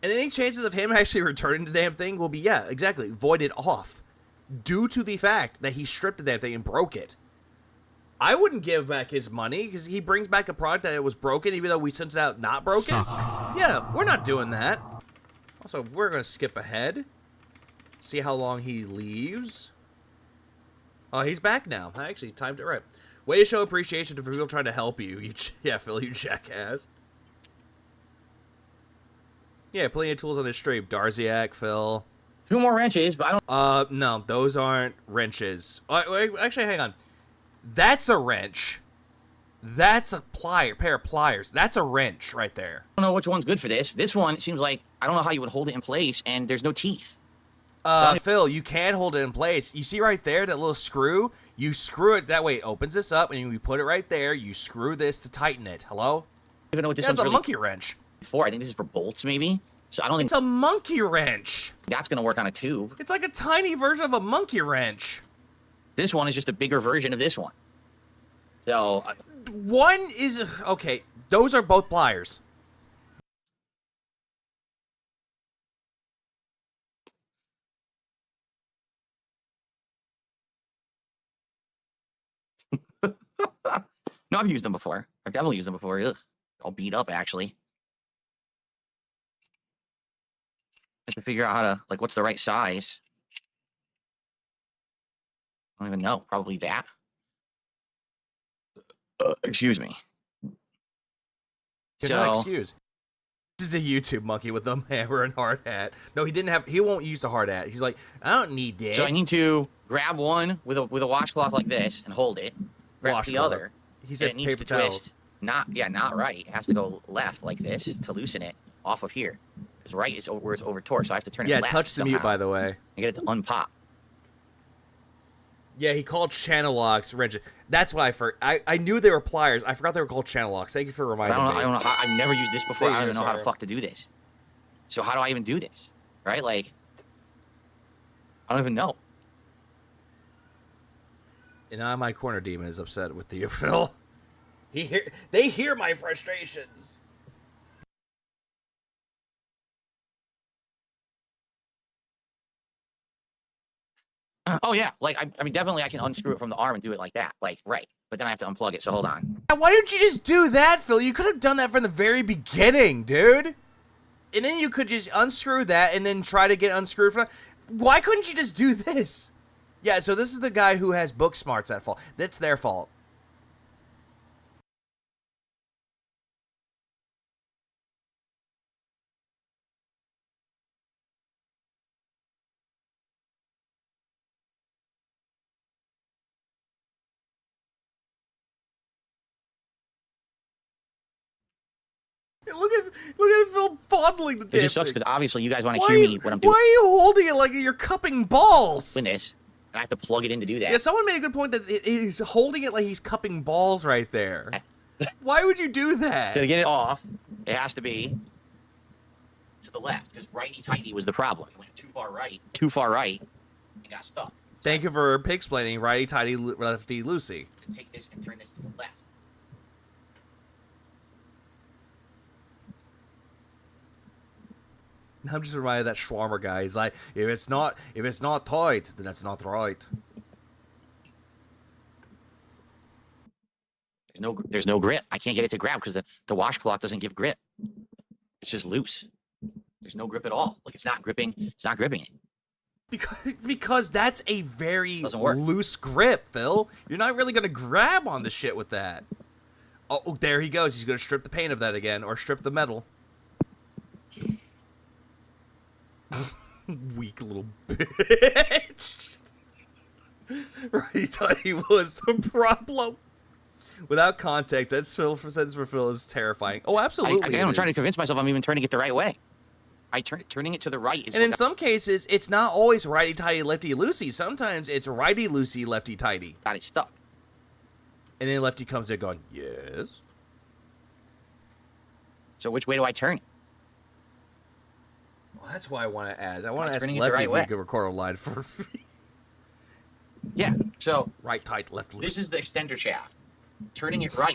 And any chances of him actually returning the damn thing will be, yeah, exactly, voided off. Due to the fact that he stripped the damn thing and broke it. I wouldn't give back his money because he brings back a product that it was broken, even though we sent it out not broken. Yeah, we're not doing that. Also, we're gonna skip ahead. See how long he leaves. Oh, he's back now. I actually timed it right. Way to show appreciation to people trying to help you. Yeah, Phil, you jackass. Yeah, plenty of tools on this stream. Darziak, Phil. 2 more wrenches, but I don't... No, those aren't wrenches. Actually, hang on. That's a wrench. That's a pair of pliers. That's a wrench right there. I don't know which one's good for this. This one seems like, I don't know how you would hold it in place, and there's no teeth. Phil, you can hold it in place. You see right there, that little screw? You screw it, that way it opens this up, and you put it right there. You screw this to tighten it. Hello? I don't even know what this That's one's a monkey wrench. for. I think this is for bolts, maybe. So I don't think it's a monkey wrench. That's gonna work on a tube. It's like a tiny version of a monkey wrench. This one is just a bigger version of this one. So one is okay. Those are both pliers. No, I've used them before. I've definitely used them before. Ugh. All beat up, actually. I have to figure out how to, like, what's the right size. I don't even know. Probably that. Excuse me. Excuse. This is a YouTube monkey with a hammer and hard hat. No, he didn't have. He won't use the hard hat. He's like, I don't need this. So I need to grab one with a washcloth like this and hold it. Grab the other. He said it needs to twist. Not right. It has to go left like this to loosen it off of here. Because right is where it's over torque, so I have to turn it left. Yeah, touch the mute, by the way. And get it to unpop. Yeah, he called channel locks wrenches. That's what I knew they were pliers. I forgot they were called channel locks. Thank you for reminding me. I don't know how, I've never used this before. I don't even know how the fuck to do this. So how do I even do this? Right? Like, I don't even know. And now my corner demon is upset with you, Phil. They hear my frustrations. Oh yeah, like I mean, definitely I can unscrew it from the arm and do it like that, like right. But then I have to unplug it. So hold on. Why didn't you just do that, Phil? You could have done that from the very beginning, dude. And then you could just unscrew that and then try to get unscrewed from. Why couldn't you just do this? Yeah, so this is the guy who has book smarts at fault. That's their fault. Look at Phil fondling the damn It just sucks thing. because obviously you guys want to hear me when I'm doing. Why are you holding it like you're cupping balls? Doing this, and I have to plug it in to do that. Yeah, someone made a good point that he's holding it like he's cupping balls right there. Why would you do that? So to get it off, it has to be to the left because righty-tighty was the problem. It went too far right, and got stuck. Thank you for explaining righty-tighty, lefty-loosey. To take this and turn this to the left. I'm just reminded of that Schwarmer guy. He's like, if it's not tight, then it's not right. There's no grip. I can't get it to grab because the washcloth doesn't give grip. It's just loose. There's no grip at all. Like it's not gripping. It's not gripping it. Because that's a very loose grip, Phil. You're not really gonna grab on the shit with that. Oh, there he goes. He's gonna strip the paint of that again, or strip the metal. Weak little bitch. Righty-tighty was the problem. Without context, that sentence for Phil is terrifying. Oh, absolutely. I'm trying to convince myself I'm even turning it the right way. Turning it to the right is. And in some cases, it's not always righty-tighty, lefty-loosey. Sometimes it's righty-loosey, lefty-tighty. Got it stuck. And then lefty comes in going, yes. So which way do I turn it? Well, that's why I want to ask. I want to ask Lefty if we could record a line for free. Yeah, so... Right, tight, left, loose. This is the extender shaft. Turning it right...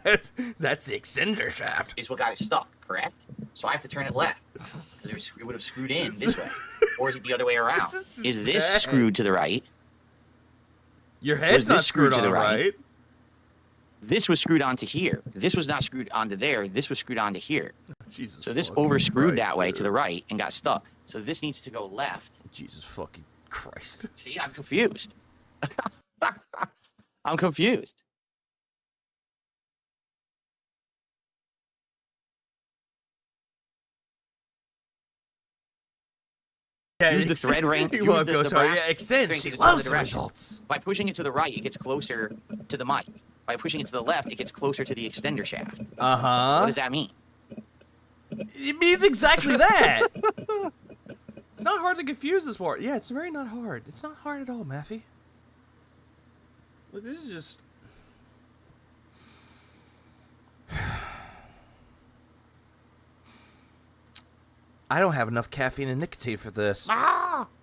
That's the extender shaft. Is what got it stuck, correct? So I have to turn it left. Because it would have screwed in this way. Or is it the other way around? Is this screwed to the right? Your head's this not screwed to the on, right? This was screwed onto here. This was not screwed onto there. This was screwed onto here. Jesus. So this fucking over-screwed Christ, that way dude. to the right and got stuck. So this needs to go left. Jesus fucking Christ. See, I'm confused. I'm confused. Yeah, use the thread ring. Use Well, the sorry. brass Yeah, extend. string She to go in loves the the direction. results. By pushing it to the right, it gets closer to the mic. By pushing it to the left, it gets closer to the extender shaft. Uh-huh. So what does that mean? It means exactly that. It's not hard to confuse this part. Yeah, it's very not hard. It's not hard at all, Maffey. Look, this is just... I don't have enough caffeine and nicotine for this.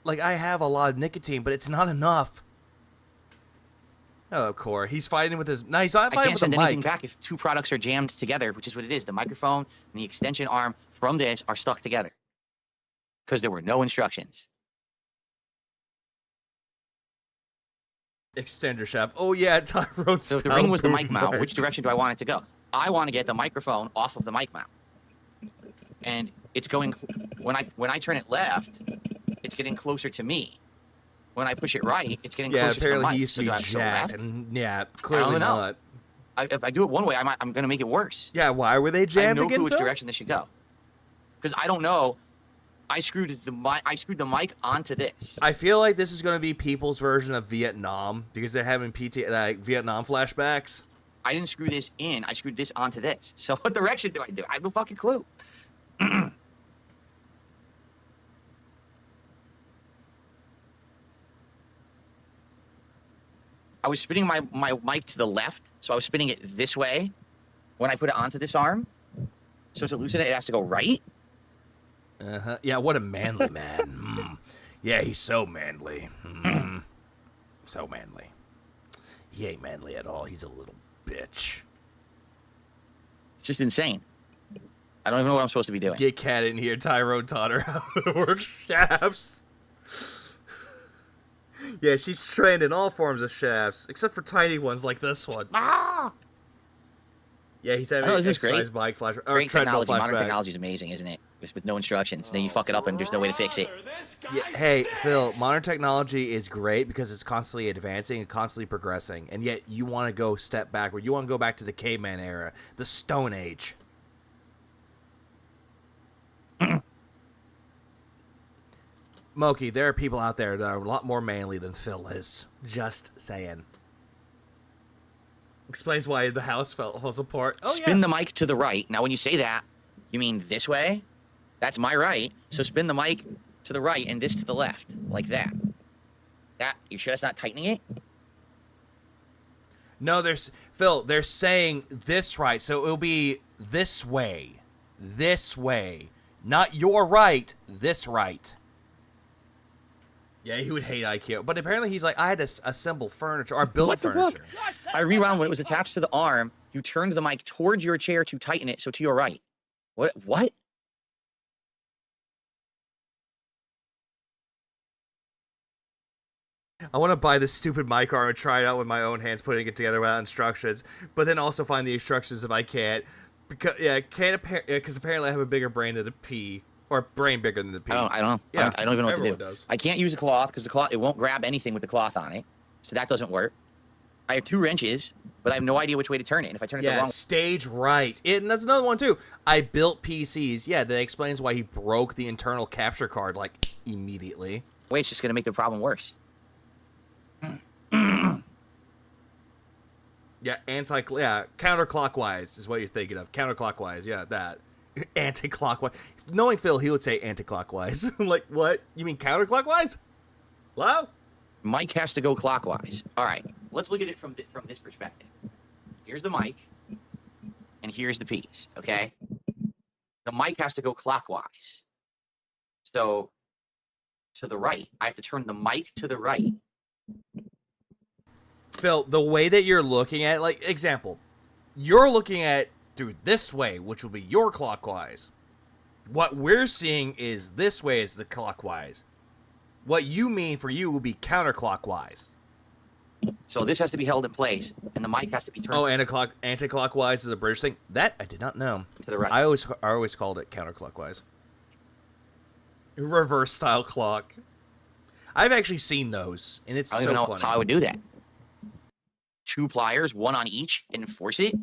Like, I have a lot of nicotine, but it's not enough. Hello, Core. He's fighting with his... No, he's not I fighting can't with send the anything mic. back if two products are jammed together, which is what it is. The microphone and the extension arm from this are stuck together because there were no instructions. Extender shaft. Oh, yeah, Tyrone. So if the ring was the mic mount, which direction do I want it to go? I want to get the microphone off of the mic mount. And it's going... When I turn it left, it's getting closer to me. When I push it right, it's getting closer to the apparently mic. he used to be do I have to go jacked, left? and yeah, I clearly don't know. not. If I do it one way, I'm going to make it worse. Yeah, why were they I have jammed no again, clue which Phil? direction this should go. Because I don't know. I screwed the mic onto this. I feel like this is going to be people's version of Vietnam because they're having Vietnam flashbacks. I didn't screw this in. I screwed this onto this. So what direction do I do? I have no fucking clue. I was spinning my mic to the left, so I was spinning it this way when I put it onto this arm. So to loosen it, it has to go right. Uh-huh. Yeah, what a manly man. Yeah, he's so manly. So manly. He ain't manly at all. He's a little bitch. It's just insane. I don't even know what I'm supposed to be doing. Get Cat in here. Tyrone taught her how to work shafts. Yeah, she's trained in all forms of shafts, except for tiny ones like this one. Yeah, he's having this is exercise great. bike flash or Great treadmill technology. Modern flashbacks. technology is amazing, isn't it? Just with no instructions. Then you fuck it up and there's no way to fix it. Yeah, hey, Phil, modern technology is great because it's constantly advancing and constantly progressing, and yet you want to go step backward. You want to go back to the caveman era, the Stone Age. Moki, there are people out there that are a lot more manly than Phil is. Just saying. Explains why the house falls apart. Oh, Spin yeah. the mic to the right. Now, when you say that, you mean this way? That's my right. So spin the mic to the right and this to the left, like that. That, you sure that's not tightening it? No, Phil, they're saying this right, so it'll be this way. This way. Not your right, this right. Yeah, he would hate IKEA. But apparently he's like, I had to assemble furniture, or build What the furniture. fuck? I rewound when it was attached to the arm. You turned the mic towards your chair to tighten it, so to your right. What? I want to buy this stupid mic arm and try it out with my own hands, putting it together without instructions, but then also find the instructions if I can't. Because because apparently I have a bigger brain than the P, or brain bigger than the P. I don't know. Yeah, I don't even know what to do. everyone does. I can't use a cloth because the cloth, it won't grab anything with the cloth on it. So that doesn't work. I have 2 wrenches, but I have no idea which way to turn it. And if I turn it the Yeah, wrong stage right. And that's another one too. I built PCs. Yeah, that explains why he broke the internal capture card like immediately. way, it's just going to make the problem worse. Yeah, counterclockwise is what you're thinking of. Counterclockwise, yeah, that. Anti-clockwise. Knowing Phil, he would say anti-clockwise. I'm like, what? You mean counterclockwise? Hello? Mic has to go clockwise. All right, let's look at it from this perspective. Here's the mic, and here's the piece, okay? The mic has to go clockwise. So, to the right. I have to turn the mic to the right. Phil, the way that you're looking at, like, example, you're looking at, dude, this way, which will be your clockwise. What we're seeing is this way is the clockwise. What you mean for you will be counterclockwise. So this has to be held in place, and the mic has to be turned. Oh, anti-clockwise is a British thing. That I did not know. To the right. I always called it counterclockwise. Reverse style clock. I've actually seen those, and it's I don't so even know funny. how I would do that. 2 pliers, 1 on each, and force it.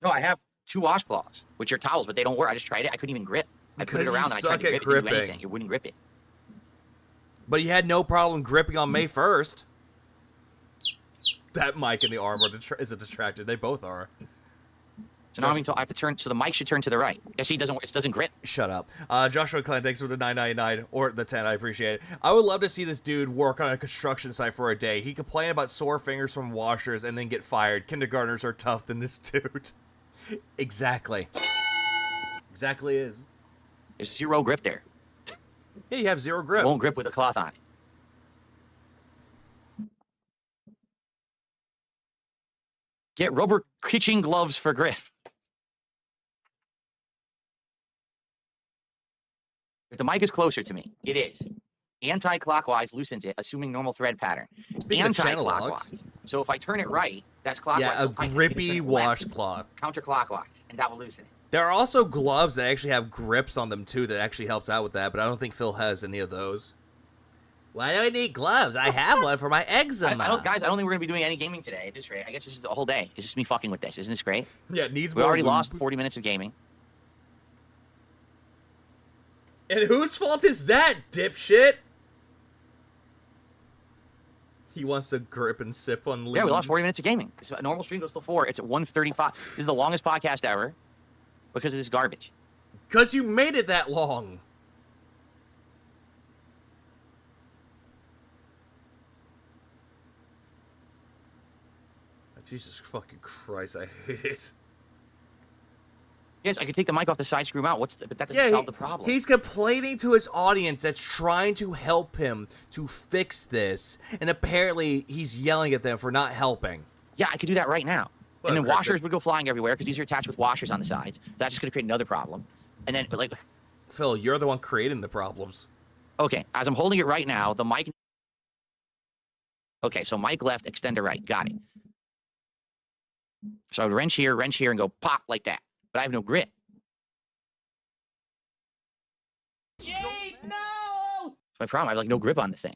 No, I have 2 washcloths, which are towels, but they don't work. I just tried it. I couldn't even grip. I put it around and I tried to grip it. It didn't do anything. It wouldn't grip it. But you had no problem gripping on May 1st. That mic and the arm is a distracted. They both are. So now I have to turn. So the mic should turn to the right. Yeah, see, it doesn't grip. Shut up. Joshua Clan, thanks for the $9.99 or the 10. I appreciate it. I would love to see this dude work on a construction site for a day. He complained about sore fingers from washers and then get fired. Kindergartners are tough than this dude. Exactly. Exactly is. There's 0 grip there. Yeah, you have 0 grip. It won't grip with a cloth on it. Get rubber kitchen gloves for grip. If the mic is closer to me, it is. Anti-clockwise loosens it, assuming normal thread pattern. Anti-clockwise. So if I turn it right, that's clockwise. Yeah, a grippy washcloth. Counterclockwise, and that will loosen it. There are also gloves that actually have grips on them too that actually helps out with that, but I don't think Phil has any of those. Why do I need gloves? I have one for my eczema. Guys, I don't think we're going to be doing any gaming today at this rate. I guess this is the whole day. It's just me fucking with this. Isn't this great? Yeah, it needs We more already lube. lost 40 minutes of gaming. And whose fault is that, dipshit? He wants to grip and sip on lube. Yeah, we lost 40 minutes of gaming. A normal stream goes till 4. It's at 1:35. This is the longest podcast ever because of this garbage. Because you made it that long. Jesus fucking Christ, I hate it. Yes, I could take the mic off the side, screw him out. But that doesn't solve the problem. He's complaining to his audience that's trying to help him to fix this, and apparently he's yelling at them for not helping. Yeah, I could do that right now. Well, and then washers would go flying everywhere because these are attached with washers on the sides. So that's just going to create another problem. And then, like... Phil, you're the one creating the problems. Okay, as I'm holding it right now, the mic... Okay, so mic left, extender right. Got it. So I would wrench here, and go pop like that. But I have no grip. Yay, no! That's my problem. I have like no grip on the thing.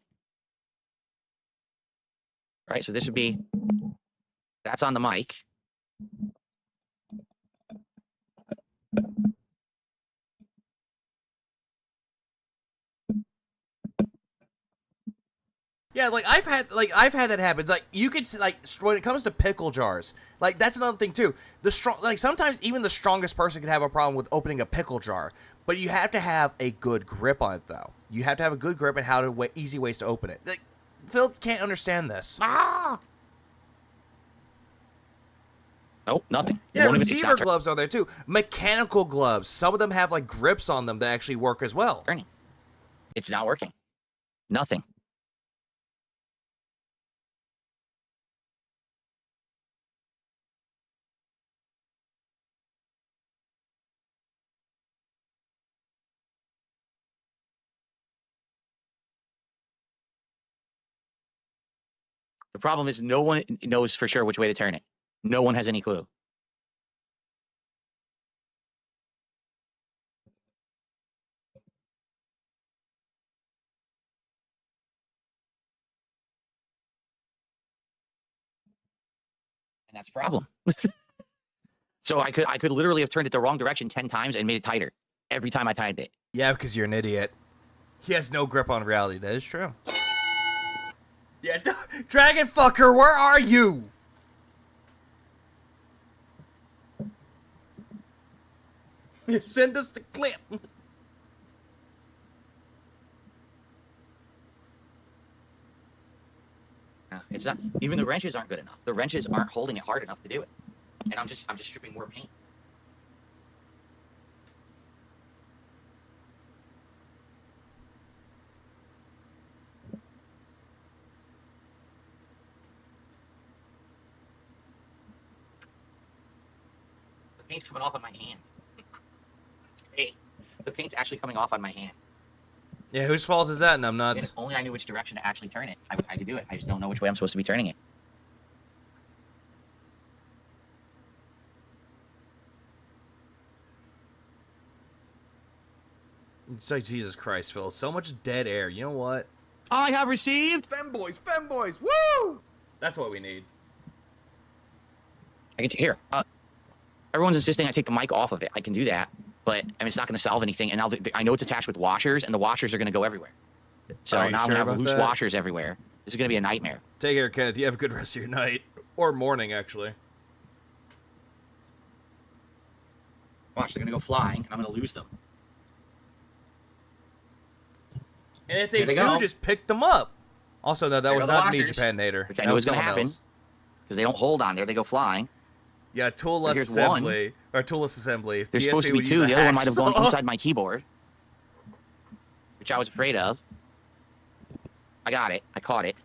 All right, so this would be... That's on the mic. Yeah, like I've had that happen. Like you could like when it comes to pickle jars, like that's another thing too. Sometimes even the strongest person can have a problem with opening a pickle jar, but you have to have a good grip on it though. You have to have a good grip and easy ways to open it. Like Phil can't understand this. Nope, nothing. Yeah, receiver gloves are there too. Mechanical gloves. Some of them have like grips on them that actually work as well. It's not working. Nothing. The problem is no one knows for sure which way to turn it. No one has any clue. And that's the problem. So I could literally have turned it the wrong direction 10 times and made it tighter every time I tied it. Yeah, because you're an idiot. He has no grip on reality. That is true. Yeah, Dragon Fucker, where are you? Send us the clip. It's not. Even the wrenches aren't good enough. The wrenches aren't holding it hard enough to do it. And I'm just stripping more paint. The paint's coming off of my hand. It's The paint's actually coming off on my hand. Yeah, whose fault is that, If numbnuts? only I knew which direction to actually turn it. I could do it. I just don't know which way I'm supposed to be turning it. It's like, Jesus Christ, Phil. So much dead air. You know what? I have received. Femboys, femboys, woo! That's what we need. I can here. Everyone's insisting I take the mic off of it. I can do that, but I mean, it's not going to solve anything. And now I know it's attached with washers, and the washers are going to go everywhere. So Are you now I'm sure going to have about loose that? washers everywhere. This is going to be a nightmare. Take care, Kenneth. You have a good rest of your night. Or morning, actually. Watch, they're going to go flying, and I'm going to lose them. And if they Here they do, go. just pick them up. Also, no, that There was go the not me, washers, Japan Nader. which I That know was is going to someone happen else. because they don't hold on there. They go flying. Yeah, toolless Here's assembly. Or toolless assembly. There's DSP supposed to be would two. use The a other one might have gone hacksaw. inside my keyboard, which I was afraid of. I got it. I caught it.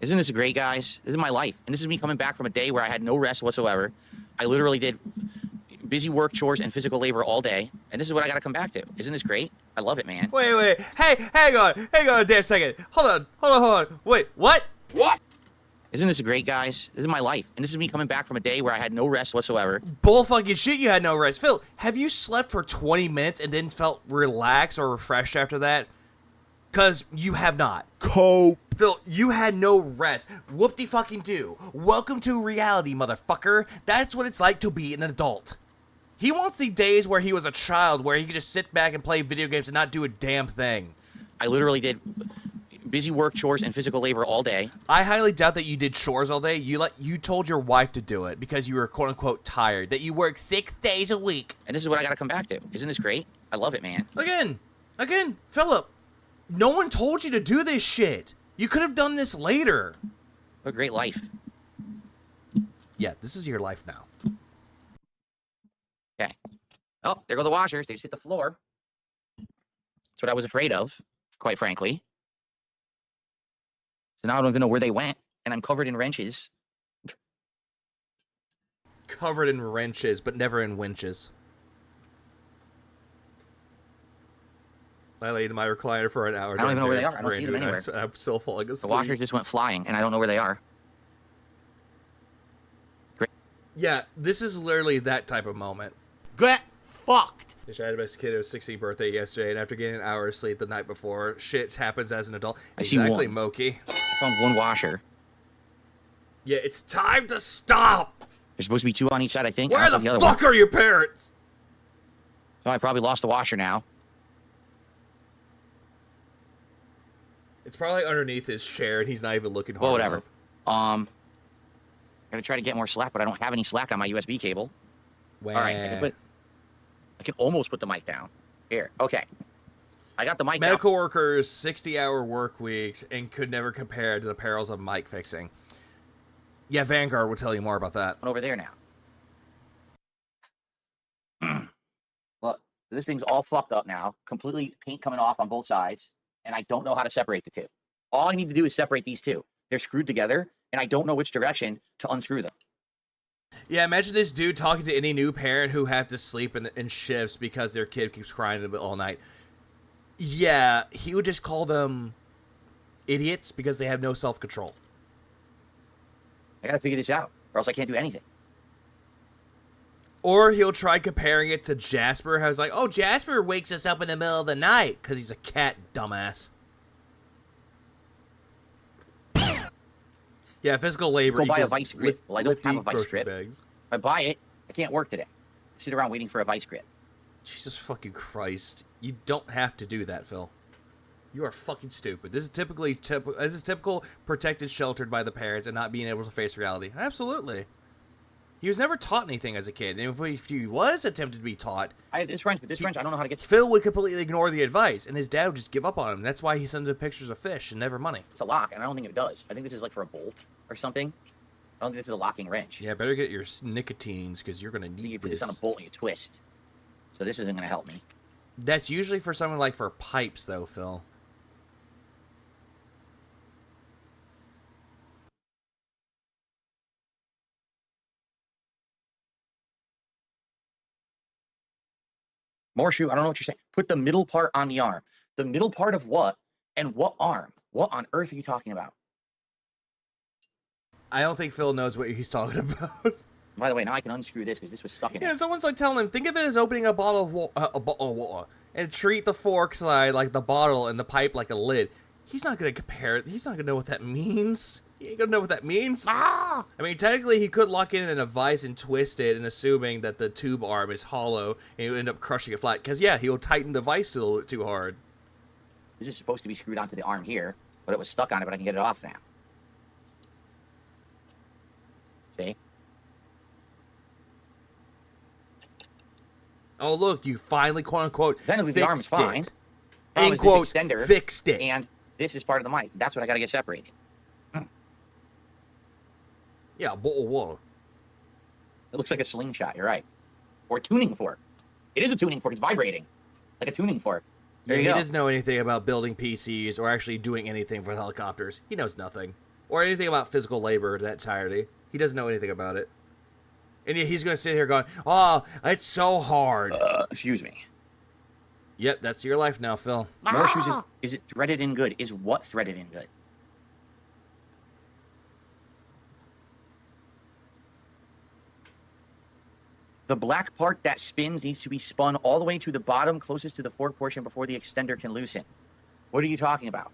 Isn't this great, guys? This is my life. And this is me coming back from a day where I had no rest whatsoever. I literally did busy work, chores, and physical labor all day. And this is what I got to come back to. Isn't this great? I love it, man. Wait. Hey, hang on a damn second. Hold on. Wait, what? What? Isn't this great, guys? This is my life. And this is me coming back from a day where I had no rest whatsoever. Bull fucking shit, you had no rest. Phil, have you slept for 20 minutes and then felt relaxed or refreshed after that? Because you have not. Cope. Phil, you had no rest. Whoop-de-fucking-do. Welcome to reality, motherfucker. That's what it's like to be an adult. He wants the days where he was a child, where he could just sit back and play video games and not do a damn thing. I literally did busy work, chores, and physical labor all day. I highly doubt that you did chores all day. You told your wife to do it because you were quote-unquote tired, that you work 6 days a week. And this is what I got to come back to. Isn't this great? I love it, man. Again, Philip, no one told you to do this shit. You could have done this later. What a great life. Yeah, this is your life now. Okay. Oh, there go the washers. They just hit the floor. That's what I was afraid of, quite frankly. So now I don't even know where they went, and I'm covered in wrenches. Covered in wrenches, but never in winches. I laid in my recliner for an hour. I don't even know where they are. I don't see them anywhere. I'm still falling asleep. The washers just went flying, and I don't know where they are. Great. Yeah, this is literally that type of moment. Get fucked. I had my kid's 16th birthday yesterday, and after getting an hour of sleep the night before, shit happens as an adult. I see Exactly, one. Moki. I found one washer. Yeah, it's time to stop! There's supposed to be two on each side, I think. Where I the don't see other fuck one. are your parents? So I probably lost the washer now. It's probably underneath his chair, and he's not even looking hard Well, whatever. enough. I'm gonna try to get more slack, but I don't have any slack on my USB cable. Wah. All right, I can almost put the mic down. Here, okay. I got the mic down. Medical workers, 60-hour work weeks, and could never compare to the perils of mic fixing. Yeah, Vanguard will tell you more about that. Over there now. Look, this thing's all fucked up now. Completely paint coming off on both sides, and I don't know how to separate the two. All I need to do is separate these two. They're screwed together, and I don't know which direction to unscrew them. Yeah, imagine this dude talking to any new parent who have to sleep in shifts because their kid keeps crying all night. Yeah, he would just call them idiots because they have no self-control. I gotta figure this out, or else I can't do anything. Or he'll try comparing it to Jasper. How he's like, oh, Jasper wakes us up in the middle of the night because he's a cat, dumbass. Yeah, physical labor. Go buy a equals vice grip. Well, I don't have a vice grocery grip. bags. If I buy it, I can't work today. Sit around waiting for a vice grip. Jesus fucking Christ. You don't have to do that, Phil. You are fucking stupid. This is typical protected, sheltered by the parents and not being able to face reality. Absolutely. He was never taught anything as a kid, and if he was attempted to be taught... I have this wrench, but this wrench, I don't know how to get... Phil would completely ignore the advice, and his dad would just give up on him. That's why he sends him pictures of fish and never money. It's a lock, and I don't think it does. I think this is like for a bolt or something. I don't think this is a locking wrench. Yeah, better get your nicotines, because you're going to need You put this. this on a bolt and you twist. So this isn't going to help me. That's usually for someone like for pipes, though, Phil. Morshu, I don't know what you're saying. Put the middle part on the arm. The middle part of what? And what arm? What on earth are you talking about? I don't think Phil knows what he's talking about. By the way, now I can unscrew this because this was stuck in Yeah, it. someone's like telling him, think of it as opening a bottle of water and treat the fork side like the bottle and the pipe like a lid. He's not going to compare it. He's not going to know what that means. He ain't going to know what that means. I mean, technically, he could lock in a vise and twist it and assuming that the tube arm is hollow and he'll end up crushing it flat. Because, yeah, he'll tighten the vise a little bit too hard. This is supposed to be screwed onto the arm here, but it was stuck on it, but I can get it off now. See? Oh, look, you finally, quote-unquote, Technically, the arm is fine. End quote, extender, fixed it. And this is part of the mic. That's what I got to get separated. Yeah, bottle of water. It looks like a slingshot, you're right. Or a tuning fork. It is a tuning fork. It's vibrating. Like a tuning fork. There you go. He doesn't know anything about building PCs or actually doing anything for helicopters. He knows nothing. Or anything about physical labor in that entirety. He doesn't know anything about it. And he's going to sit here going, oh, it's so hard. Excuse me. Yep, that's your life now, Phil. More shoes is it threaded in good? Is what threaded in good? The black part that spins needs to be spun all the way to the bottom closest to the fork portion before the extender can loosen. What are you talking about?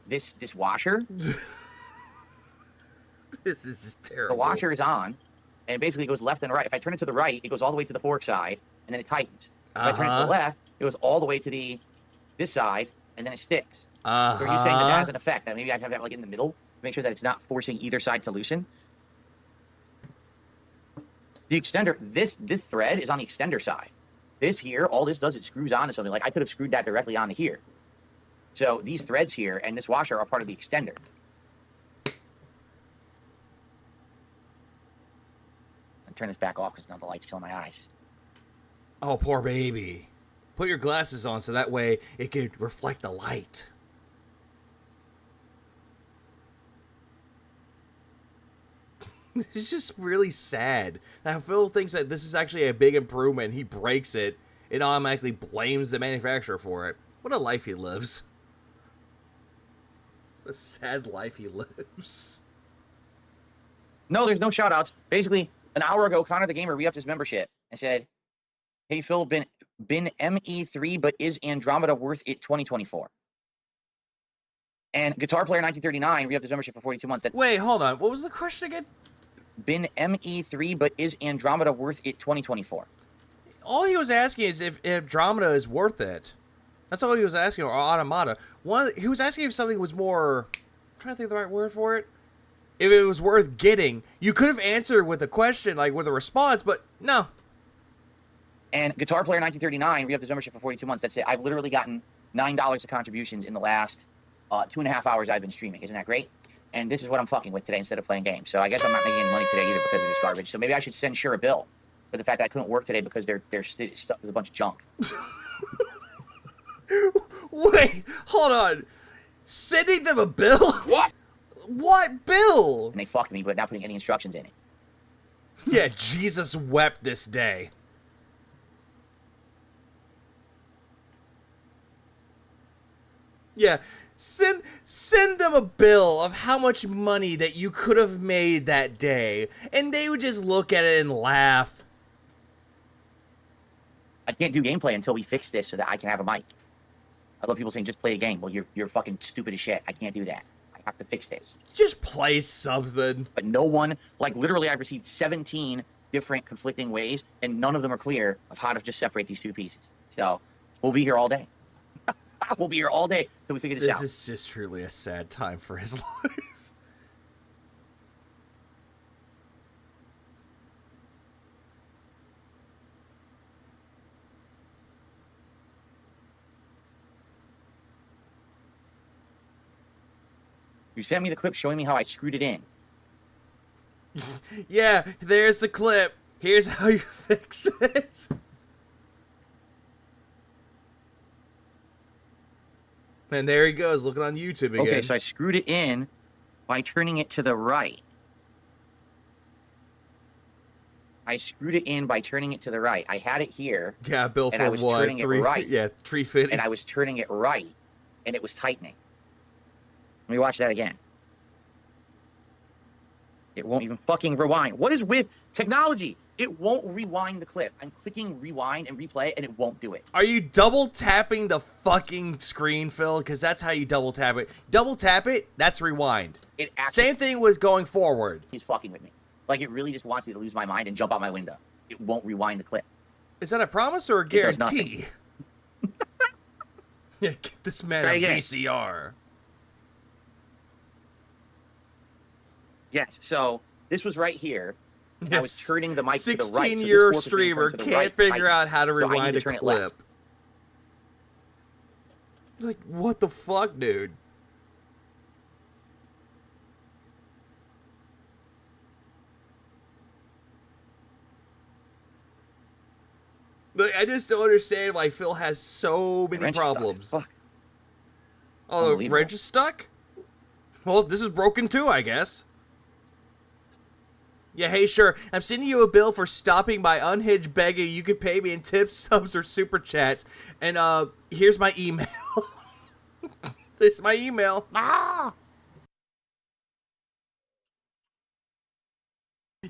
This washer? This is just terrible. The washer is on, and it basically goes left and right. If I turn it to the right, it goes all the way to the fork side, and then it tightens. If I turn it to the left, it goes all the way to this side, and then it sticks. So are you saying that has an effect? That maybe I have that like in the middle to make sure that it's not forcing either side to loosen? The extender, this thread is on the extender side. This here, all this does, it screws onto something. Like I could have screwed that directly onto here. So these threads here and this washer are part of the extender. I'll turn this back off because now the light's killing my eyes. Oh, poor baby. Put your glasses on so that way it can reflect the light. It's just really sad. Now, Phil thinks that this is actually a big improvement. He breaks it and automatically blames the manufacturer for it. What a life he lives. A sad life he lives. No, there's no shout-outs. Basically, an hour ago, Connor the Gamer re-upped his membership and said, hey, Phil, been ME3, but is Andromeda worth it 2024? And Guitar Player 1939 re-upped his membership for 42 months. Wait, hold on. What was the question again? Been ME3, but is Andromeda worth it 2024? All he was asking is if Andromeda is worth it. That's all he was asking, or Automata. He was asking if something was more... I'm trying to think of the right word for it. If it was worth getting. You could have answered with a question, like with a response, but no. And Guitar Player 1939 re-upped his membership for 42 months. That's it. I've literally gotten $9 of contributions in the last 2.5 hours I've been streaming. Isn't that great? And this is what I'm fucking with today instead of playing games. So I guess I'm not making any money today either because of this garbage. So maybe I should send Sure a bill for the fact that I couldn't work today because they're stuck with a bunch of junk. Wait, hold on. Sending them a bill? What? What bill? And they fucked me, but not putting any instructions in it. Yeah, Jesus wept this day. Yeah, send them a bill of how much money that you could have made that day, and they would just look at it and laugh. I can't do gameplay until we fix this so that I can have a mic. I love people saying just play a game. Well, you're fucking stupid as shit. I can't do that. I have to fix this. Just play something. But no one, like literally I've received 17 different conflicting ways, and none of them are clear of how to just separate these two pieces. So we'll be here all day. We'll be here all day till we figure this out. This is just truly a sad time for his life. You sent me the clip showing me how I screwed it in. Yeah, there's the clip. Here's how you fix it. And there he goes, looking on YouTube again. Okay, so I screwed it in by turning it to the right. I screwed it in by turning it to the right. I had it here. Yeah, Bill, and for I was what? turning it right. Yeah, 350. And I was turning it right, and it was tightening. Let me watch that again. It won't even fucking rewind. What is with technology? It won't rewind the clip. I'm clicking rewind and replay, and it won't do it. Are you double tapping the fucking screen, Phil? Because that's how you double tap it. Double tap it, that's rewind. It actually, same thing with going forward. He's fucking with me. Like, it really just wants me to lose my mind and jump out my window. It won't rewind the clip. Is that a promise or a guarantee? Yeah, get this man a VCR. Yes, so this was right here. Yes. I was turning the mic to the right. 16-year streamer can't figure out how to rewind a clip. Like, what the fuck, dude? Like, I just don't understand why Phil has so many problems. Fuck. Oh, the wrench is stuck? Well, this is broken too, I guess. Yeah, hey, sure. I'm sending you a bill for stopping by Unhinged begging. You can pay me in tips, subs, or super chats. And, here's my email. This is my email. Ah!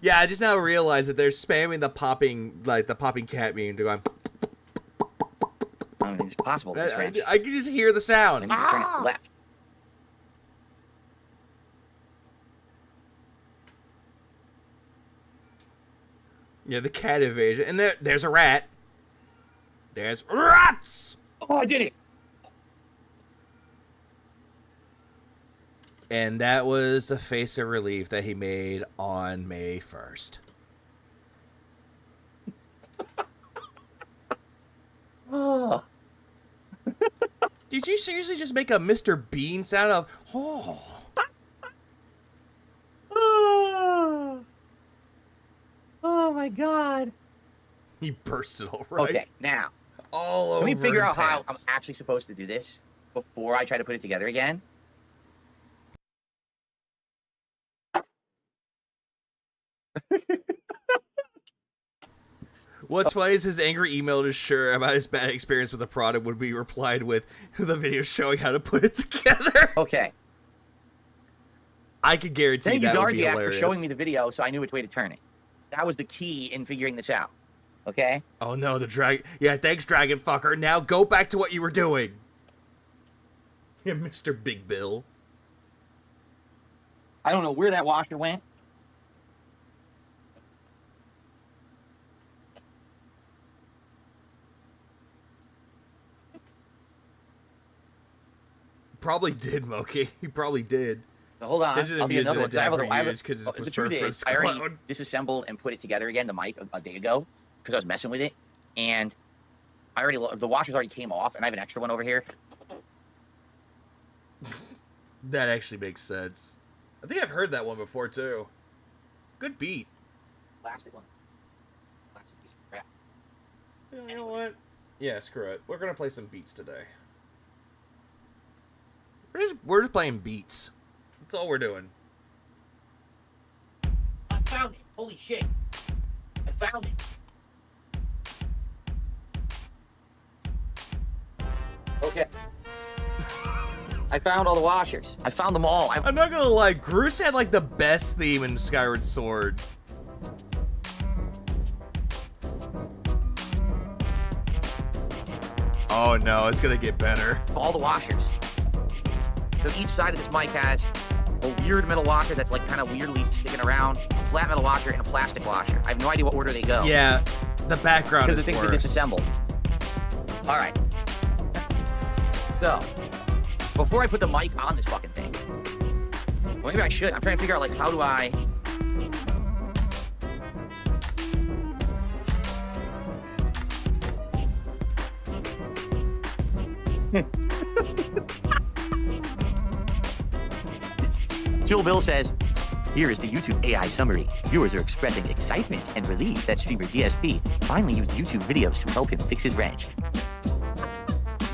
Yeah, I just now realized that they're spamming the popping cat meme to go. I don't think it's possible. I can just hear the sound. Let me turn it left. Yeah, the cat invasion. And there's a rat. There's rats! Oh, I did it! And that was the face of relief that he made on May 1st. Oh. Did you seriously just make a Mr. Bean sound of, oh? Oh my god. He burst it all right. Okay, now. All over. Can we figure out how I'm actually supposed to do this before I try to put it together again? What's funny is his angry email to Sure about his bad experience with the product would be replied with the video showing how to put it together. Okay. I could guarantee that would be hilarious. Thank you, Gargiak, for showing me the video so I knew which way to turn it. That was the key in figuring this out. Okay? Oh no, the dragon. Yeah, thanks, dragon fucker. Now go back to what you were doing. Yeah, Mr. Big Bill. I don't know where that washer went. Probably did, Moki. He probably did. So hold on. I'll be another one. The truth is, I already clone. disassembled and put it together again, the mic, a day ago, because I was messing with it. And the washers already came off, and I have an extra one over here. That actually makes sense. I think I've heard that one before, too. Good beat. Plastic one. Plastic piece of crap. You know what? Yeah, screw it. We're going to play some beats today. We're just playing beats. That's all we're doing. I found it. Holy shit. I found it. Okay. I found all the washers. I found them all. I'm not gonna lie, Groose had like the best theme in Skyward Sword. Oh no, it's gonna get better. All the washers. So each side of this mic has a weird metal washer that's like kind of weirdly sticking around, a flat metal washer, and a plastic washer. I have no idea what order they go. Yeah, the background is because the things are disassembled. All right. So, before I put the mic on this fucking thing, well, maybe I should. I'm trying to figure out, like, how do I... Jill Bill says, here is the YouTube AI summary. Viewers are expressing excitement and relief that streamer DSP finally used YouTube videos to help him fix his wrench.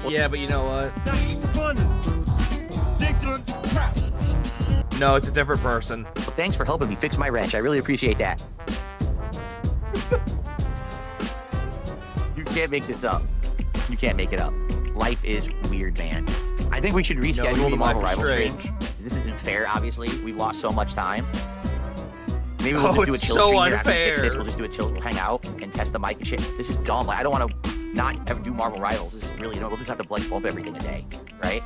Yeah, but you know what? No, it's a different person. Well, thanks for helping me fix my wrench. I really appreciate that. can't make this up. You can't make it up. Life is weird, man. I think we should reschedule the Marvel Rivals stream. This isn't fair, obviously. We've lost so much time. Maybe we'll just do a chill stream here after we fix this. We'll just do a chill, we'll hang out and test the mic and shit. This is dumb. Like, I don't want to not ever do Marvel Rivals. This is really, we'll just have to like bump everything a day, right?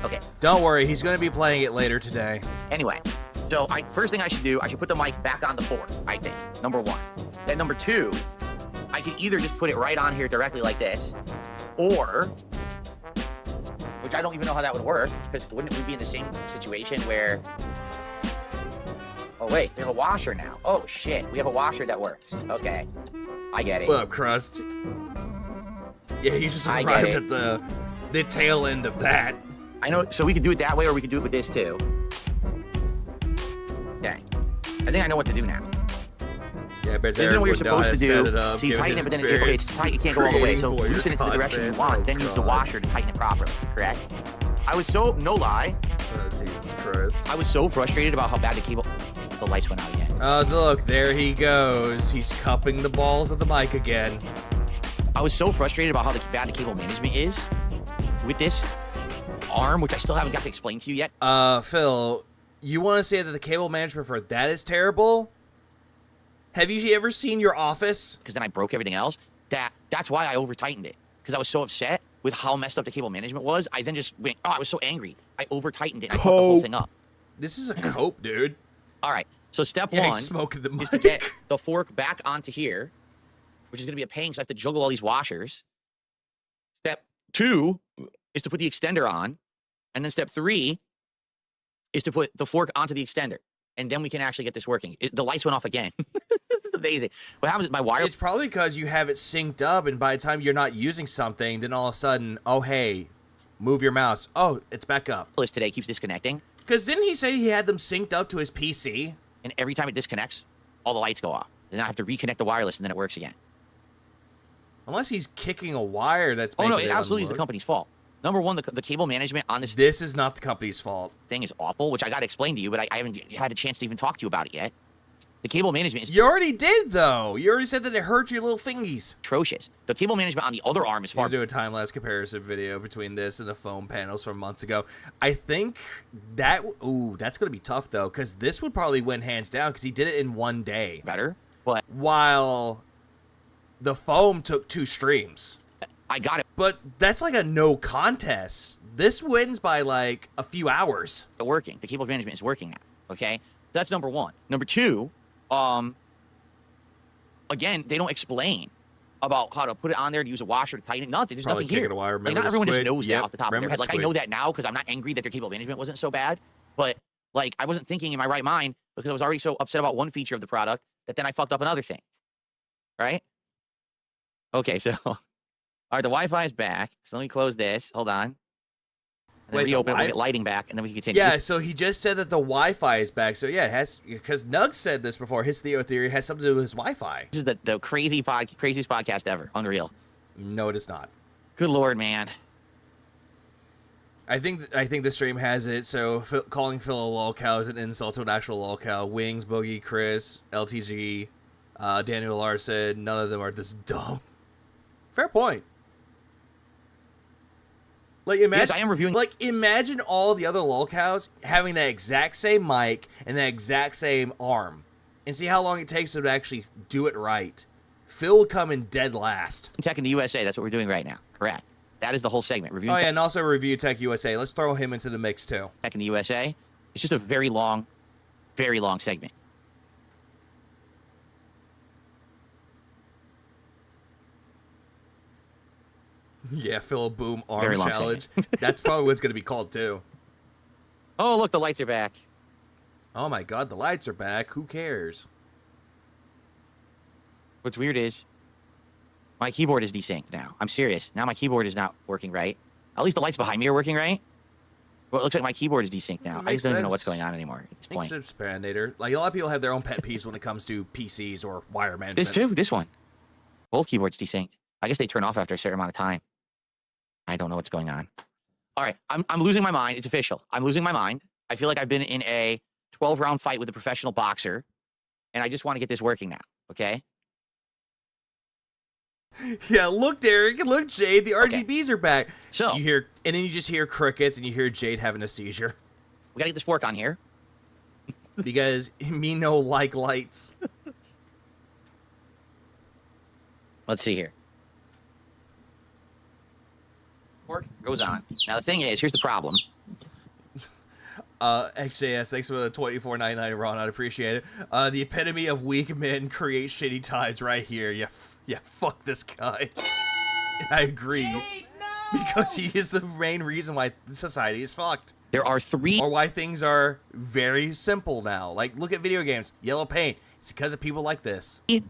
Okay. Don't worry, he's going to be playing it later today. Anyway, so first thing I should do, I should put the mic back on the fork, I think, number one. Then number two, I could either just put it right on here directly like this, or, which I don't even know how that would work, because wouldn't we be in the same situation where, oh wait, we have a washer now. Oh shit, we have a washer that works. Okay, I get it. What up, Crust? Yeah, he just arrived at the tail end of that. I know, so we could do it that way, or we could do it with this too. Okay, I think I know what to do now. Yeah, but this is what you're supposed to do. So you tighten it, but then it's tight, you can't go all the way. So loosen it to the direction you want, then use the washer to tighten it properly, correct? I was so, no lie, Jesus Christ. I was so frustrated about how bad the lights went out again. Oh, look, there he goes. He's cupping the balls of the mic again. I was so frustrated about how bad the cable management is with this arm, which I still haven't got to explain to you yet. Phil, you want to say that the cable management for that is terrible? Have you ever seen your office? Because then I broke everything else. That's why I over-tightened it. Because I was so upset with how messed up the cable management was. I then just went, I was so angry. I over-tightened it and I fucked the whole thing up. This is a cope, dude. All right. So step one smoking the mic. Is to get the fork back onto here, which is going to be a pain because I have to juggle all these washers. Step two is to put the extender on. And then step three is to put the fork onto the extender. And then we can actually get this working. The lights went off again. Amazing. What happens? My wire. It's probably because you have it synced up, and by the time you're not using something, then all of a sudden, oh hey, move your mouse. Oh, it's back up. Today keeps disconnecting. Because didn't he say he had them synced up to his PC? And every time it disconnects, all the lights go off. Then I have to reconnect the wireless, and then it works again. Unless he's kicking a wire that's. Oh no, it absolutely is the company's fault. Number one, the cable management on this. This is not the company's fault. Thing is awful, which I got to explain to you, but I haven't had a chance to even talk to you about it yet. The cable management is. You already did, though. You already said that it hurt your little fingies. Atrocious. The cable management on the other arm is far. Let's do a time-lapse comparison video between this and the foam panels from months ago. I think that. Ooh, that's gonna be tough though, because this would probably win hands down because he did it in one day. Better, but while the foam took 2 streams. I got it. But that's like a no contest. This wins by like a few hours. Working. The cable management is working now. Okay, that's number one. Number two, again, they don't explain about how to put it on there to use a washer to tighten it. Nothing. There's probably nothing here. A wire. Like, not everyone just knows that off the top of their head. Like I know that now because I'm not angry that their cable management wasn't so bad. But like I wasn't thinking in my right mind because I was already so upset about one feature of the product that then I fucked up another thing. Right? Okay, so. All right, the Wi-Fi is back. So let me close this. Hold on. And then reopen it, we'll get lighting back, and then we can continue. Yeah, so he just said that the Wi-Fi is back. So yeah, it has, because Nug said this before. His Theo theory has something to do with his Wi-Fi. This is the craziest podcast ever. Unreal. No, it is not. Good Lord, man. I think the stream has it. So calling Phil a lolcow is an insult to an actual lolcow. Wings, Boogie, Chris, LTG, Daniel Larson. None of them are this dumb. Fair point. Like imagine, yes, I am reviewing. Like imagine all the other lolcows having that exact same mic and that exact same arm, and see how long it takes them to actually do it right. Phil would come in dead last. Tech in the USA. That's what we're doing right now. Correct. That is the whole segment. Review. Oh yeah, and also Review Tech USA. Let's throw him into the mix too. Tech in the USA. It's just a very long segment. Yeah, Phil Boom arm challenge. That's probably what it's going to be called too. Oh, look, the lights are back. Oh my god, the lights are back. Who cares? What's weird is my keyboard is desynced now. I'm serious. Now my keyboard is not working right. At least the lights behind me are working right. Well, it looks like my keyboard is desynced now. I just don't even know what's going on anymore at this point. Makes sense, Panator. Like a lot of people have their own pet peeves when it comes to PCs or wire management. This too. This one. Both keyboards desynced. I guess they turn off after a certain amount of time. I don't know what's going on. All right, I'm losing my mind. It's official. I'm losing my mind. I feel like I've been in a 12-round fight with a professional boxer, and I just want to get this working now, okay? Yeah, look, Derek, and look, Jade. The Okay. RGBs are back. So you hear, and then you just hear crickets, and you hear Jade having a seizure we gotta get this fork on here. because me no like lights. Let's see here. Fork goes on. Now the thing is, here's the problem. XJS, thanks for the $24.99, Ron. I'd appreciate it. The epitome of weak men create shitty times right here. Yeah, fuck this guy. I agree. Because he is the main reason why society is fucked. There are 3... Or why things are very simple now. Like, look at video games. Yellow paint. It's because of people like this. There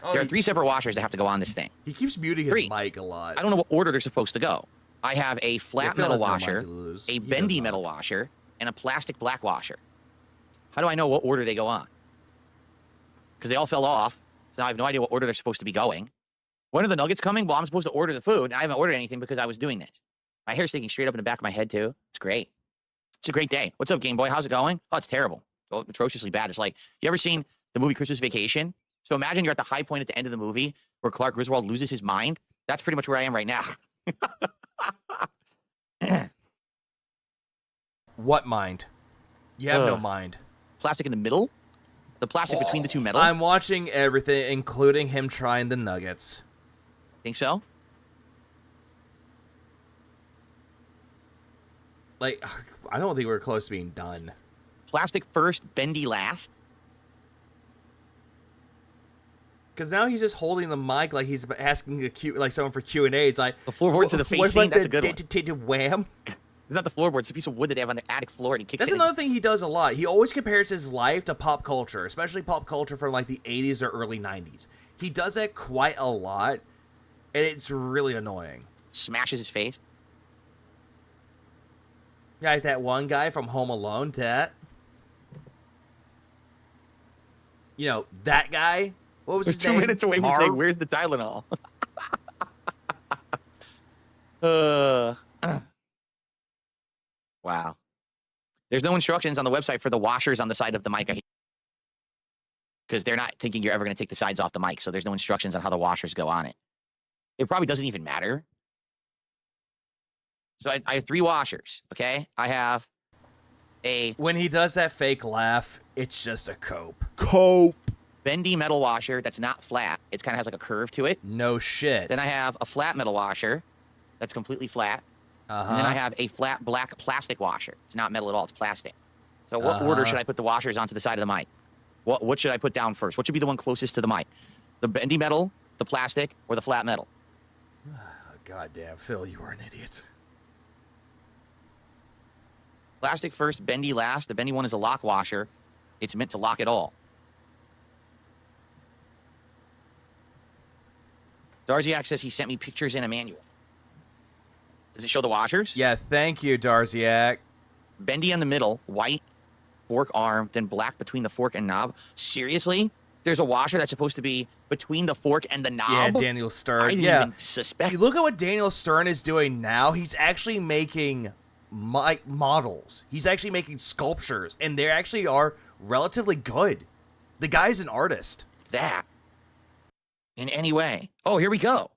are 3 separate washers that have to go on this thing. He keeps muting his mic a lot. I don't know what order they're supposed to go. I have a flat Phil metal has no mind washer, to lose. a He does bendy not. metal washer, and a plastic black washer. How do I know what order they go on? Because they all fell off, so now I have no idea what order they're supposed to be going. When are the nuggets coming? Well, I'm supposed to order the food, and I haven't ordered anything because I was doing this. My hair's sticking straight up in the back of my head, too. It's great. It's a great day. What's up, Game Boy? How's it going? Oh, it's terrible. Oh, atrociously bad. It's like, you ever seen the movie Christmas Vacation? So imagine you're at the high point at the end of the movie where Clark Griswold loses his mind. That's pretty much where I am right now. What mind? You have no mind. Plastic in the middle? The plastic between the two metals? I'm watching everything, including him trying the nuggets. Think so? Like, I don't think we're close to being done. Plastic first, bendy last? Because now he's just holding the mic like he's asking like someone for Q&A. It's like... The floorboard to the face what scene? about That's a good one. Wham? It's not the floorboard. It's a piece of wood that they have on the attic floor, and he kicks That's it. another thing he does a lot. He always compares his life to pop culture, especially pop culture from like the 80s or early 90s. He does that quite a lot, and it's really annoying. Smashes his face. Yeah, like that one guy from Home Alone, that. You know, that guy? What was his name? 2 minutes away from saying, where's the Tylenol? Wow. There's no instructions on the website for the washers on the side of the mic. Because they're not thinking you're ever going to take the sides off the mic, so there's no instructions on how the washers go on it. It probably doesn't even matter. So I have 3 washers, okay? I have a... When he does that fake laugh, it's just a cope. bendy metal washer that's not flat. It kind of has like a curve to it. No shit. Then I have a flat metal washer that's completely flat. And then I have a flat black plastic washer. It's not metal at all. It's plastic. So what order should I put the washers onto the side of the mic? What should I put down first? What should be the one closest to the mic? The bendy metal, the plastic, or the flat metal? God damn, Phil, you are an idiot. Plastic first, bendy last. The bendy one is a lock washer. It's meant to lock it all. Darziak says he sent me pictures in a manual. Does it show the washers? Yeah, thank you, Darziak. Bendy in the middle, white, fork arm, then black between the fork and knob. Seriously? There's a washer that's supposed to be between the fork and the knob? Yeah, Daniel Stern. I didn't even suspect. You look at what Daniel Stern is doing now. He's actually making models. He's actually making sculptures, and they actually are relatively good. The guy's an artist. That. In any way. Oh, here we go.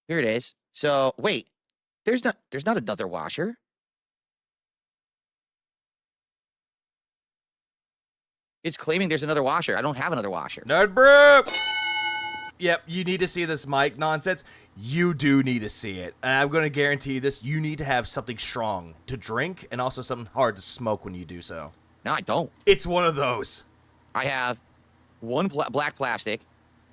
Here it is. So, wait. There's not another washer. It's claiming there's another washer. I don't have another washer. Nerd Brew! Yep, you need to see this mic nonsense. You do need to see it. And I'm going to guarantee you this. You need to have something strong to drink and also something hard to smoke when you do so. No, I don't. It's one of those. I have one black plastic,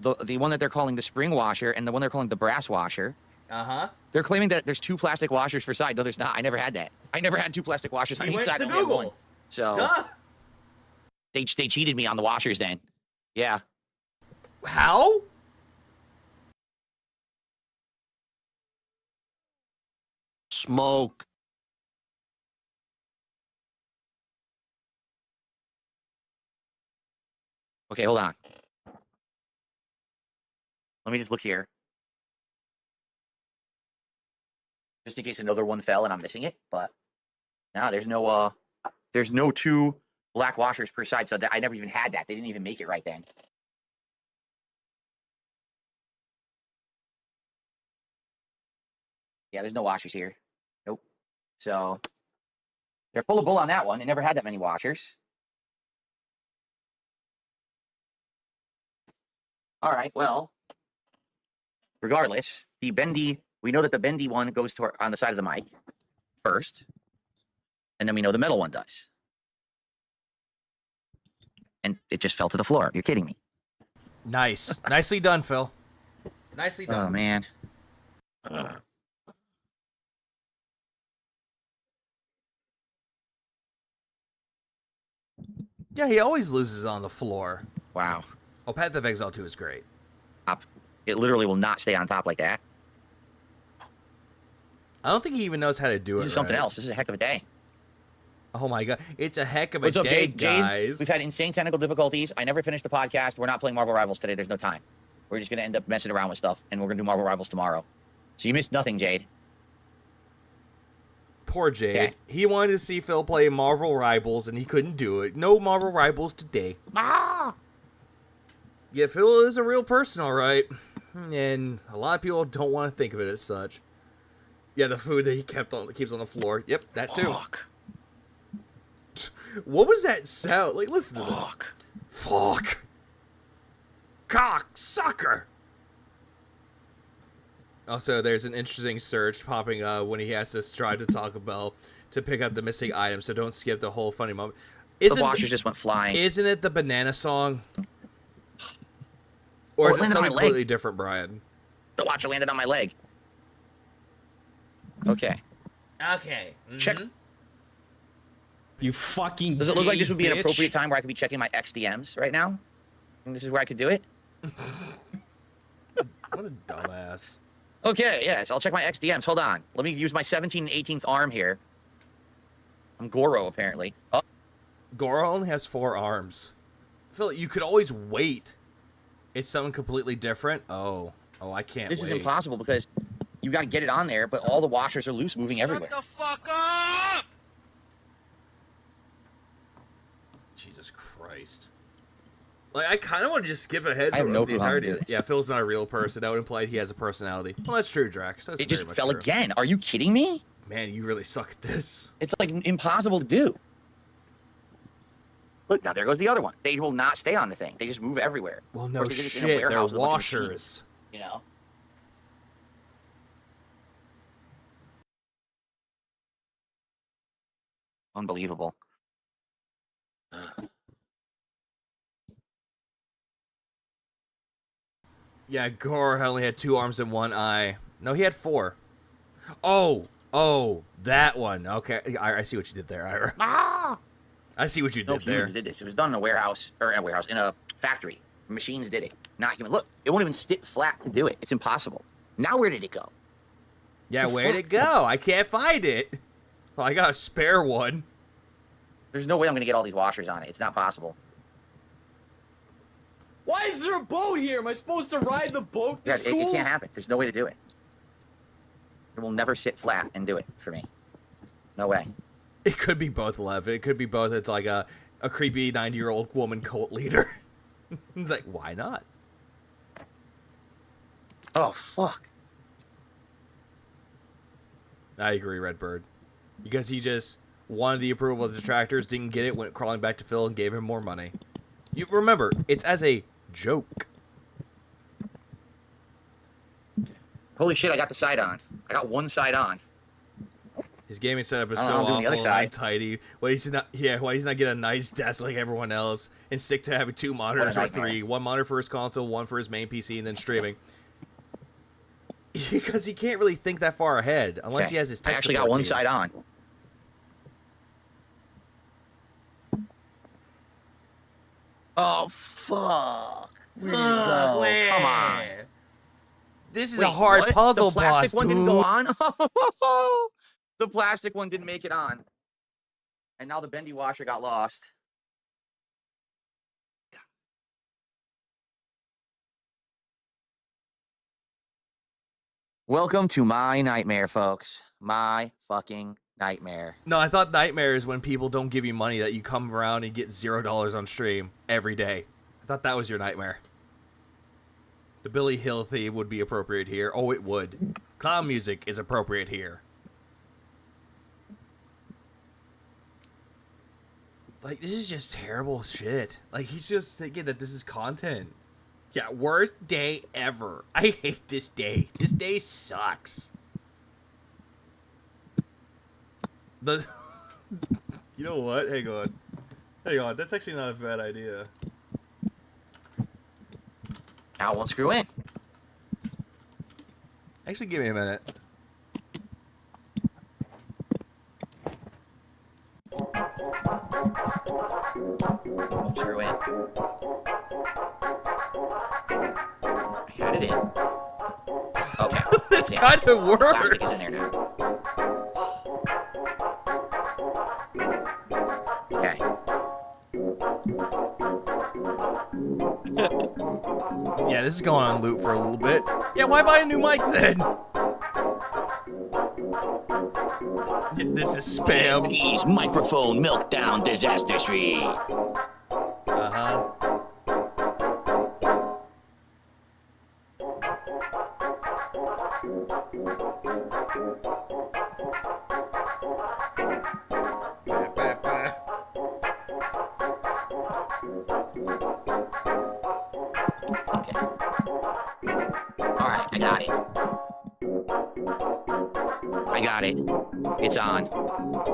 the one that they're calling the spring washer, and the one they're calling the brass washer. Uh-huh. They're claiming that there's 2 plastic washers for side. No, there's not. I never had that. I never had 2 plastic washers on each side. To I only had Google. one. So Duh. They cheated me on the washers then. Yeah. How? Smoke. Okay, hold on. Let me just look here. Just in case another one fell and I'm missing it, but no, there's no 2 black washers per side, so I never even had that. They didn't even make it right then. Yeah, there's no washers here. Nope. So they're full of bull on that one. They never had that many washers. All right, well, regardless, the bendy, we know that the bendy one goes to on the side of the mic first, and then we know the metal one does. And it just fell to the floor. You're kidding me. Nice. Nicely done, Phil. Nicely done. Oh, man. Yeah, he always loses on the floor. Wow. Oh, Path of Exile 2 is great. It literally will not stay on top like that. I don't think he even knows how to do it. This is something else. This is a heck of a day. Oh my god, it's a heck of a What's up, day, Jade? guys. We've had insane technical difficulties. I never finished the podcast. We're not playing Marvel Rivals today. There's no time. We're just going to end up messing around with stuff, and we're going to do Marvel Rivals tomorrow. So you missed nothing, Jade. Poor Jade. Okay. He wanted to see Phil play Marvel Rivals, and he couldn't do it. No Marvel Rivals today. Ah! Yeah, Phil is a real person, all right. And a lot of people don't want to think of it as such. Yeah, the food that he keeps on the floor. Yep, that too. Fuck. What was that sound? Like, listen to that. Fuck. Fuck. Cock sucker. Also, there's an interesting search popping up when he has to try to Taco Bell to pick up the missing item, so don't skip the whole funny moment. The washers just went flying. Isn't it the banana song? Or is it something completely different, Brian? The watcher landed on my leg. Okay. Okay. Check. You fucking Does it look like this would be an bitch. appropriate time where I could be checking my XDMs right now? And this is where I could do it? What a dumbass. Okay, yes, I'll check my XDMs. Hold on. Let me use my 17th and 18th arm here. I'm Goro, apparently. Oh. Goro only has 4 arms. Phil, you could always wait. It's something completely different. Oh, I can't This wait. is impossible because you got to get it on there, but all the washers are loose, moving everywhere. Shut the fuck up! Jesus Christ. Like, I kind of want to just skip ahead. I have no the clue how to entirety. do this. Yeah, Phil's not a real person. That would imply he has a personality. Well, that's true, Drax. That's It just very much fell true. again. Are you kidding me? Man, you really suck at this. It's like impossible to do. Look, now there goes the other one. They will not stay on the thing. They just move everywhere. Well, Or no they did this in a shit. They're warehouse with a bunch of washers. machines, you know? Unbelievable. Yeah, Goro only had 2 arms and 1 eye. No, he had 4. Oh, that one. Okay, I see what you did there, Ira. Ah! I see what you No did there. humans did this. It was done in a warehouse, in a factory. Machines did it, not human. Look, it won't even sit flat to do it. It's impossible. Now where did it go? Yeah, where'd it go? I can't find it. Well, I got a spare one. There's no way I'm going to get all these washers on it. It's not possible. Why is there a boat here? Am I supposed to ride the boat to Yeah, school? it can't happen. There's no way to do it. It will never sit flat and do it for me. No way. It could be both, Lev. It could be both. It's like a creepy 90-year-old woman cult leader. It's like, why not? Oh, fuck. I agree, Redbird. Because he just wanted the approval of the detractors, didn't get it, went crawling back to Phil and gave him more money. You remember, it's as a joke. Holy shit, I got the side on. I got one side on. His gaming setup is I don't so know, I'm doing the awful other and side. untidy. Why he's not getting a nice desk like everyone else and stick to having 2 monitors or nightmare. 3. 1 monitor for his console, 1 for his main PC, and then streaming. Because he can't really think that far ahead unless he has his tech I actually got support one team. side on. Oh, fuck. Where did it go? Come on. This is Wait, a hard what? puzzle, The plastic boss, one didn't go dude. on? The plastic one didn't make it on. And now the bendy washer got lost. Welcome to my nightmare, folks. My fucking nightmare. No, I thought nightmare is when people don't give you money that you come around and get $0 on stream every day. I thought that was your nightmare. The Billy Hill theme would be appropriate here. Oh, it would. Clown music is appropriate here. Like, this is just terrible shit. Like, he's just thinking that this is content. Yeah, worst day ever. I hate this day. This day sucks. You know what? Hang on. Hang on. That's actually not a bad idea. Now it won't screw in. Actually, give me a minute. Won't screw in. I had it in. Okay. This kind of Plastic works. is in there now. Okay. Yeah, this is going on loop for a little bit. Yeah, why buy a new mic then? Yeah, this is spam. These microphone meltdown disaster street. Uh-huh. Alright, I got it. I got it. It's on.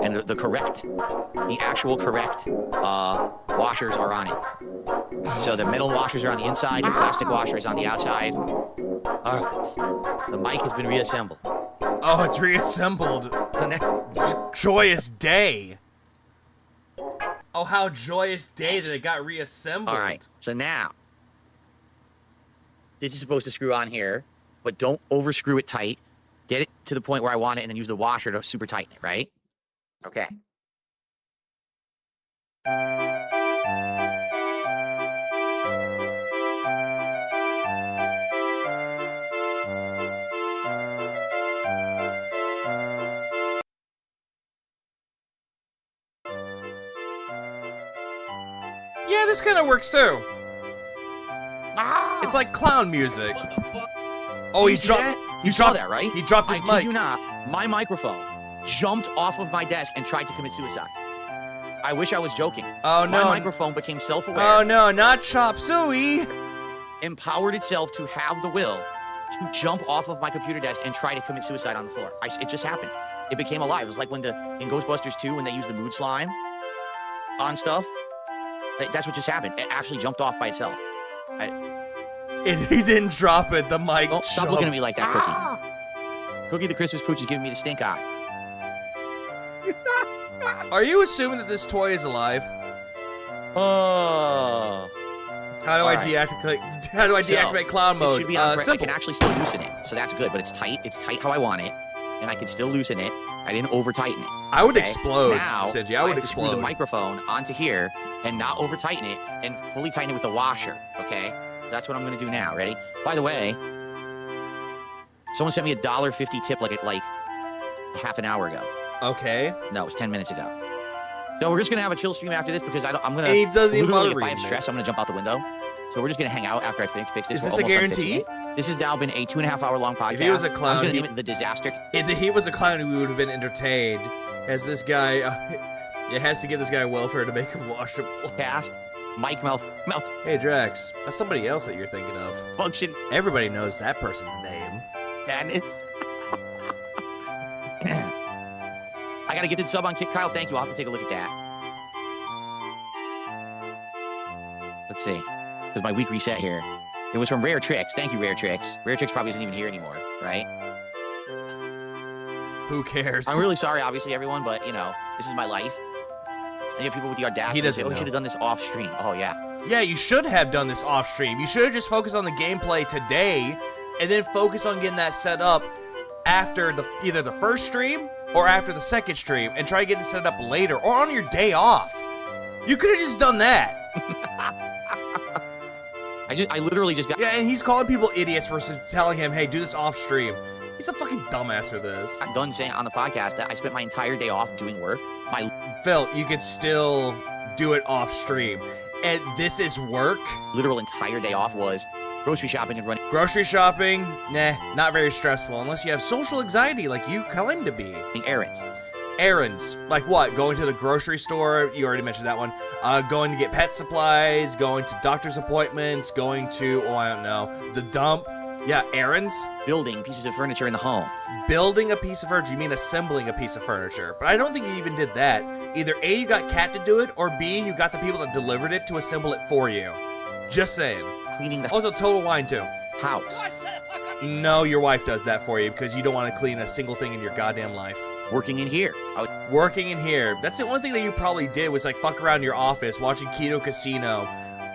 And the actual correct washers are on it. So the metal washers are on the inside, the plastic washer is on the outside. Alright. The mic has been reassembled. Oh, it's reassembled. Joyous day. Oh, how joyous day that it got reassembled. Alright, so now this is supposed to screw on here, but don't overscrew it tight. Get it to the point where I want it, and then use the washer to super tighten it, right? Okay. Yeah, this kind of works too. It's like clown music. Oh, he dropped. You saw that, right? He dropped his I mic. kid you not, my microphone jumped off of my desk and tried to commit suicide. I wish I was joking. Oh no! My microphone became self-aware. Oh no! Not chop suey. Empowered itself to have the will to jump off of my computer desk and try to commit suicide on the floor. It just happened. It became alive. It was like when in Ghostbusters 2 when they used the mood slime on stuff. That's what just happened. It actually jumped off by itself. He didn't drop it. The mic. Oh, stop looking at me like that, Cookie. Cookie the Christmas Pooch is giving me the stink eye. Are you assuming that this toy is alive? Oh. How do I deactivate? How do I deactivate clown mode? It should be on I simple. can actually still loosen it, so that's good. But it's tight. It's tight how I want it, and I can still loosen it. I didn't over tighten it. I would explode. Now Sinji, I would have to screw explode. the microphone onto here and not over tighten it, and fully tighten it with the washer. Okay, that's what I'm gonna do now. Ready? By the way, someone sent me a $1.50 tip like half an hour ago. Okay. No, it was 10 minutes ago. So we're just gonna have a chill stream after this because I'm gonna. He doesn't even literally, bother if I have reading stress, I'm gonna jump out the window. So we're just gonna hang out after I fix this. Is this a guarantee? This has now been a 2.5 hour long podcast. If he was a clown, I'm just gonna name it the disaster. If he was a clown, we would have been entertained. As this guy, it has to give this guy welfare to make him washable. Cast, Mike melt. Hey Drax, that's somebody else that you're thinking of. Function. Everybody knows that person's name. Madness. I got a gifted sub on Kit Kyle. Thank you. I'll have to take a look at that. Let's see. Because my week reset here. It was from Rare Tricks. Thank you, Rare Tricks. Rare Tricks probably isn't even here anymore, right? Who cares? I'm really sorry, obviously, everyone, but, you know, this is my life. And you have people with the audacity to say, oh, you should have done this off stream. Oh, yeah. Yeah, you should have done this off stream. You should have just focused on the gameplay today and then focus on getting that set up after either the first stream or after the second stream and try to get it set up later or on your day off. You could have just done that. I literally just got... Yeah, and he's calling people idiots for telling him, hey, do this off stream. He's a fucking dumbass for this. I'm done saying on the podcast that I spent my entire day off doing work. Phil, you could still do it off stream. And this is work. Literal entire day off was grocery shopping and running Grocery shopping, nah, not very stressful unless you have social anxiety like you claim to be. errands. Errands, like what? Going to the grocery store, you already mentioned that one. Going to get pet supplies, going to doctor's appointments, going to, oh, I don't know, the dump. Yeah, errands. Building pieces of furniture in the home. Building a piece of furniture, you mean assembling a piece of furniture. But I don't think you even did that. Either A, you got Cat to do it, or B, you got the people that delivered it to assemble it for you. Just saying. Cleaning the Also, total wine too. house. No, your wife does that for you because you don't want to clean a single thing in your goddamn life. Working in here. Working in here. That's the one thing that you probably did was like fuck around in your office, watching Keto Casino,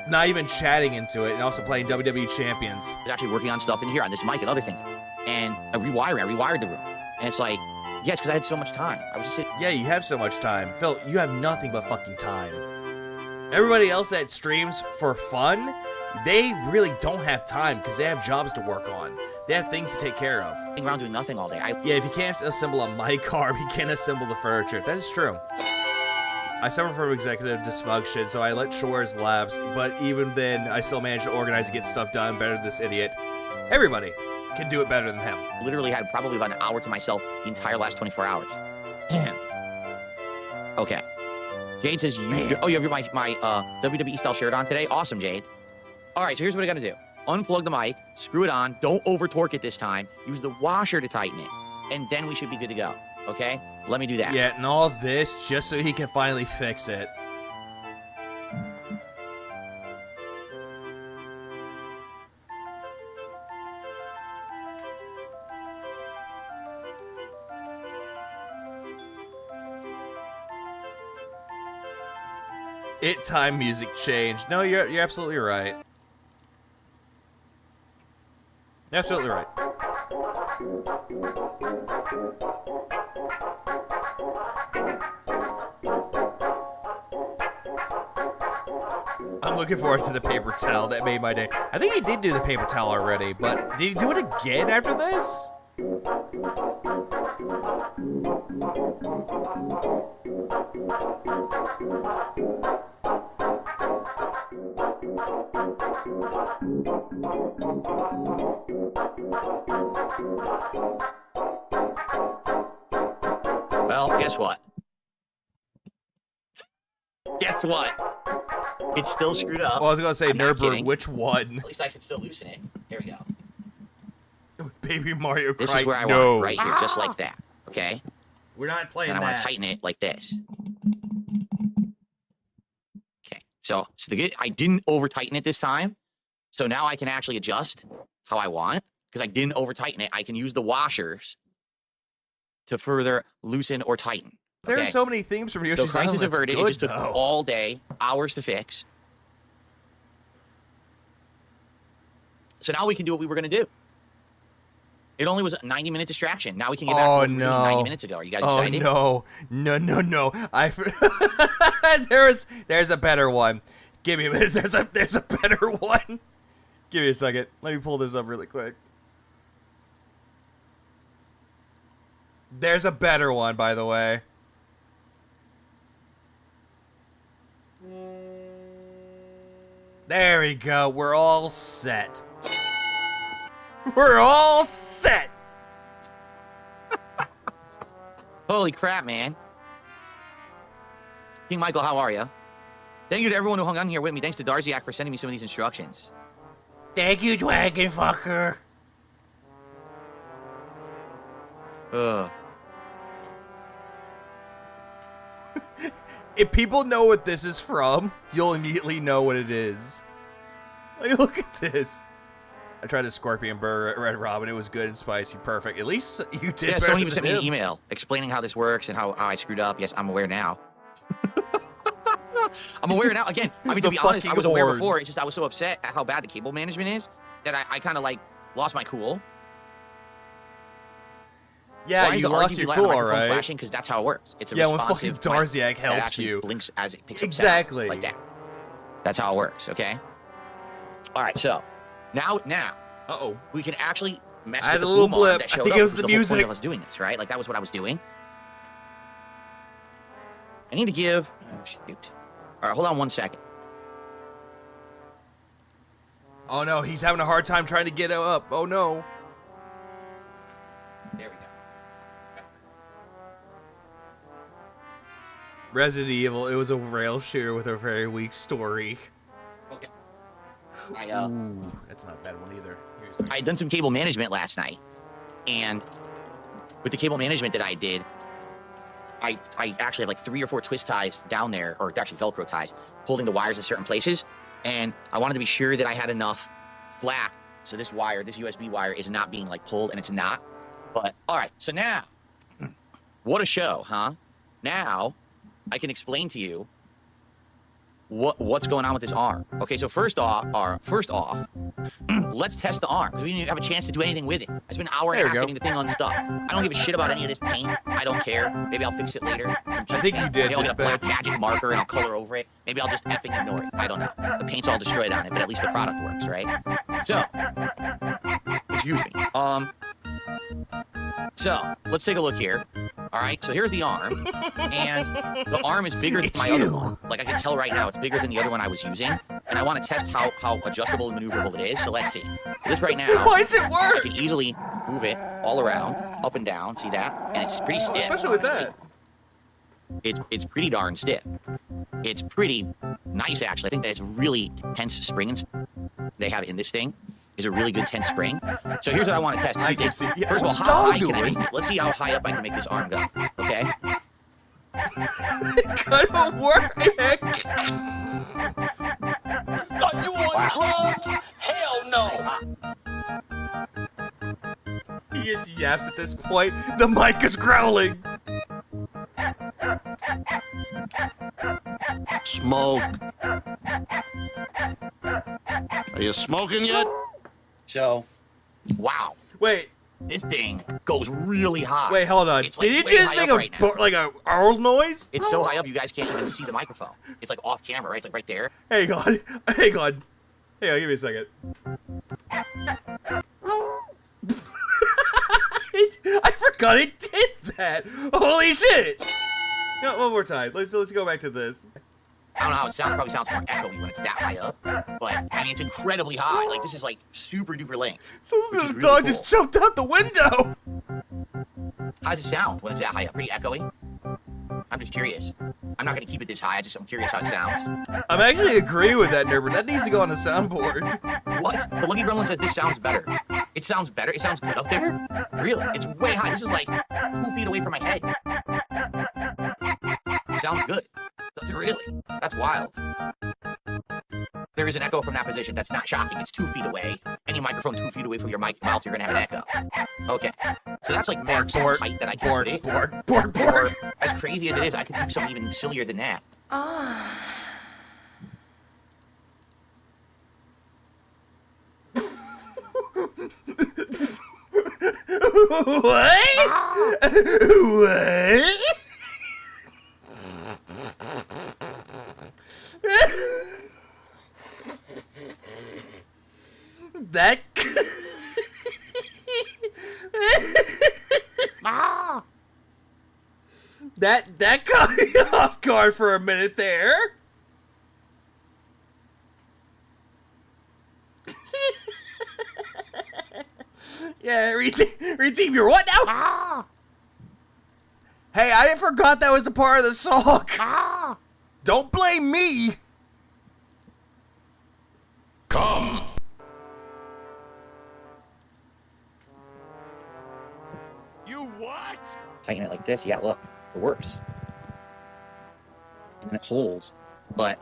not even chatting into it, and also playing WWE Champions. I was actually working on stuff in here, on this mic and other things. And I rewired the room. And it's like, yeah, it's because I had so much time. I was just sitting. Yeah, you have so much time. Phil, you have nothing but fucking time. Everybody else that streams for fun, they really don't have time because they have jobs to work on. They have things to take care of. Around doing nothing all day. Yeah, if you can't assemble a mic arm, you can't assemble the furniture. That is true. I suffer from executive dysfunction, so I let chores lapse, but even then, I still manage to organize and get stuff done better than this idiot. Everybody can do it better than him. Literally had probably about an hour to myself the entire last 24 hours. Man. Okay. Jade says, you have my WWE style shirt on today? Awesome, Jade. All right, so here's what I got to do. Unplug the mic, screw it on, don't over-torque it this time, use the washer to tighten it, and then we should be good to go, okay? Let me do that. Yeah, and all of this just so he can finally fix it. Time music changed. No, you're absolutely right. Absolutely right. I'm looking forward to the paper towel. That made my day. I think he did do the paper towel already, but did he do it again after this? Well, guess what? Guess what? It's still screwed up. Well, I was gonna say, Nurburgring, which one? At least I can still loosen it. There we go. With Baby Mario Kart. This is where I want it, right here, just like that. Okay? We're not playing and that. I want to tighten it like this. Okay. So I didn't over tighten it this time. So now I can actually adjust how I want because I didn't over tighten it. I can use the washers to further loosen or tighten. There are so many themes from Yoshi's So crisis Island. averted. It just took all day, hours to fix. So now we can do what we were going to do. It only was a 90-minute distraction. Now we can get back to what we were doing 90 minutes ago. Are you guys excited? Oh, no. There's a better one. Give me a minute. There's a better one. Give me a second. Let me pull this up really quick. There's a better one, by the way. There we go. We're all set. We're all set. Holy crap, man. King Michael, how are you? Thank you to everyone who hung on here with me. Thanks to Darziak for sending me some of these instructions. Thank you, Dragon Fucker. Ugh. If people know what this is from, you'll immediately know what it is. Like, look at this. I tried a scorpion burger at Red Robin. It was good and spicy. Perfect. At least you did. Yeah, someone even sent me an email explaining how this works and how I screwed up. Yes, I'm aware now. I'm aware now. Again, I mean, to be honest, I was aware before. It's just I was so upset at how bad the cable management is that I kind of like lost my cool. Yeah, you lost your cool, right? Flashing because that's how it works. It's a when fucking Darziak helps you. Blinks as it picks up exactly sound, like that. That's how it works. Okay. All right. So now, we can actually mess with the boom arm that showed I think up. it was the whole music. point of us doing this, right? Like that was what I was doing. I need to give. Oh shoot. All right, hold on one second. Oh no, he's having a hard time trying to get up. Oh no. There we go. Resident Evil, it was a rail shooter with a very weak story. Okay. Ooh, that's not a bad one either. I had done some cable management last night, and with the cable management that I did, I actually have like 3 or 4 twist ties down there, or actually Velcro ties, holding the wires in certain places, and I wanted to be sure that I had enough slack so this wire, this USB wire, is not being like pulled, and it's not. But all right, so now, what a show, huh? Now I can explain to you what's going on with this arm. Okay, so first off, let's test the arm, because we didn't have a chance to do anything with it. I spent an hour and a half getting the thing unstuck. I don't give a shit about any of this paint. I don't care. Maybe I'll fix it later. I think you did. Maybe I'll get a black magic marker and I'll color over it. Maybe I'll just effing ignore it. I don't know. The paint's all destroyed on it, but at least the product works, right? So, excuse me. So, let's take a look here. All right, so here's the arm, and the arm is bigger than my other one. Like, I can tell right now, it's bigger than the other one I was using, and I want to test how adjustable and maneuverable it is, so let's see. So this right now, why does it work? I can easily move it all around, up and down, see that? And it's pretty stiff. Especially with that. It's pretty darn stiff. It's pretty nice, actually. I think that it's really tense springs they have in this thing. Is a really good tense spring. So here's what I want to test. I can see. Yeah, first of all, how high can I make it? Let's see how high up I can make this arm go. Okay. It couldn't work. Are you on drugs? Hell no. He just yaps at this point. The mic is growling. Smoke. Are you smoking yet? So, wow. Wait. This thing goes really high. Wait, hold on. It's like Did way you just high make up a right now. like a owl noise? It's so high up you guys can't even see the microphone. It's like off camera, right? It's like right there. Hang on. Hang on. Hang on, give me a second. I forgot it did that. Holy shit. No, one more time. Let's go back to this. I don't know how it sounds. Probably sounds more echoey when it's that high up. But, I mean, it's incredibly high. Like, this is, like, super duper length. So this dog just jumped out the window. How does it sound when it's that high up? Pretty echoey? I'm just curious. I'm not going to keep it this high. I'm curious how it sounds. I'm actually agreeing with that, Nurbert. That needs to go on the soundboard. What? The Lucky Gremlin says this sounds better. It sounds better? It sounds good up there? Really? It's way high. This is, like, 2 feet away from my head. It sounds good. Does it really? That's wild. There is an echo from that position. That's not shocking. It's 2 feet away. Any microphone 2 feet away from your mouth, you're gonna have an echo. Okay. So that's like max height that I can put it. Or, as crazy as it is, I could do something even sillier than that. What? What? That that caught me off guard for a minute there. Yeah, redeem your what now? Hey, I forgot that was a part of the song. Don't blame me. Come. You what? Tighten it like this. Yeah, look, it works. And it holds. But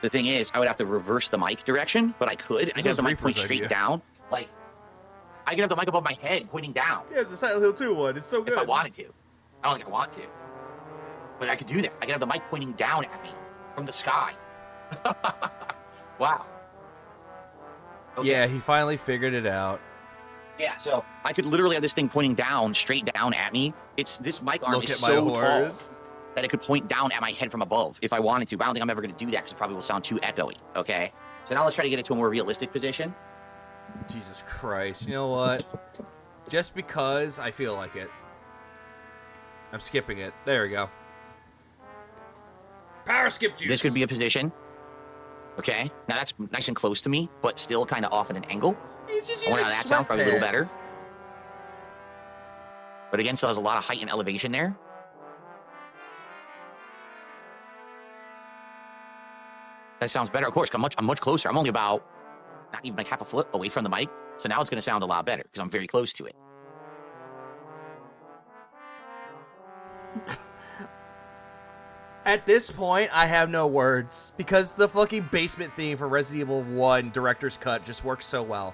the thing is, I would have to reverse the mic direction, but I could. I could have the mic point straight down. Like, I could have the mic above my head pointing down. Yeah, it's a Silent Hill 2 one. It's so good. If I wanted to. I don't think I want to. But I could do that. I could have the mic pointing down at me from the sky. Wow. Okay. Yeah, he finally figured it out. Yeah, so I could literally have this thing pointing down, straight down at me. This mic arm is so tall that it could point down at my head from above if I wanted to. But I don't think I'm ever going to do that because it probably will sound too echoey, okay? So now let's try to get it to a more realistic position. Jesus Christ. You know what? Just because I feel like it. I'm skipping it. There we go. Power skip juice. This could be a position. Okay, now that's nice and close to me, but still kind of off at an angle. He's just I wonder using how that sounds, probably a little sweatpants. better. But again, still has a lot of height and elevation there. That sounds better. Of course, I'm much closer. I'm only about, not even like half a foot away from the mic. So now it's going to sound a lot better because I'm very close to it. At this point, I have no words because the fucking basement theme for Resident Evil 1 Director's Cut just works so well.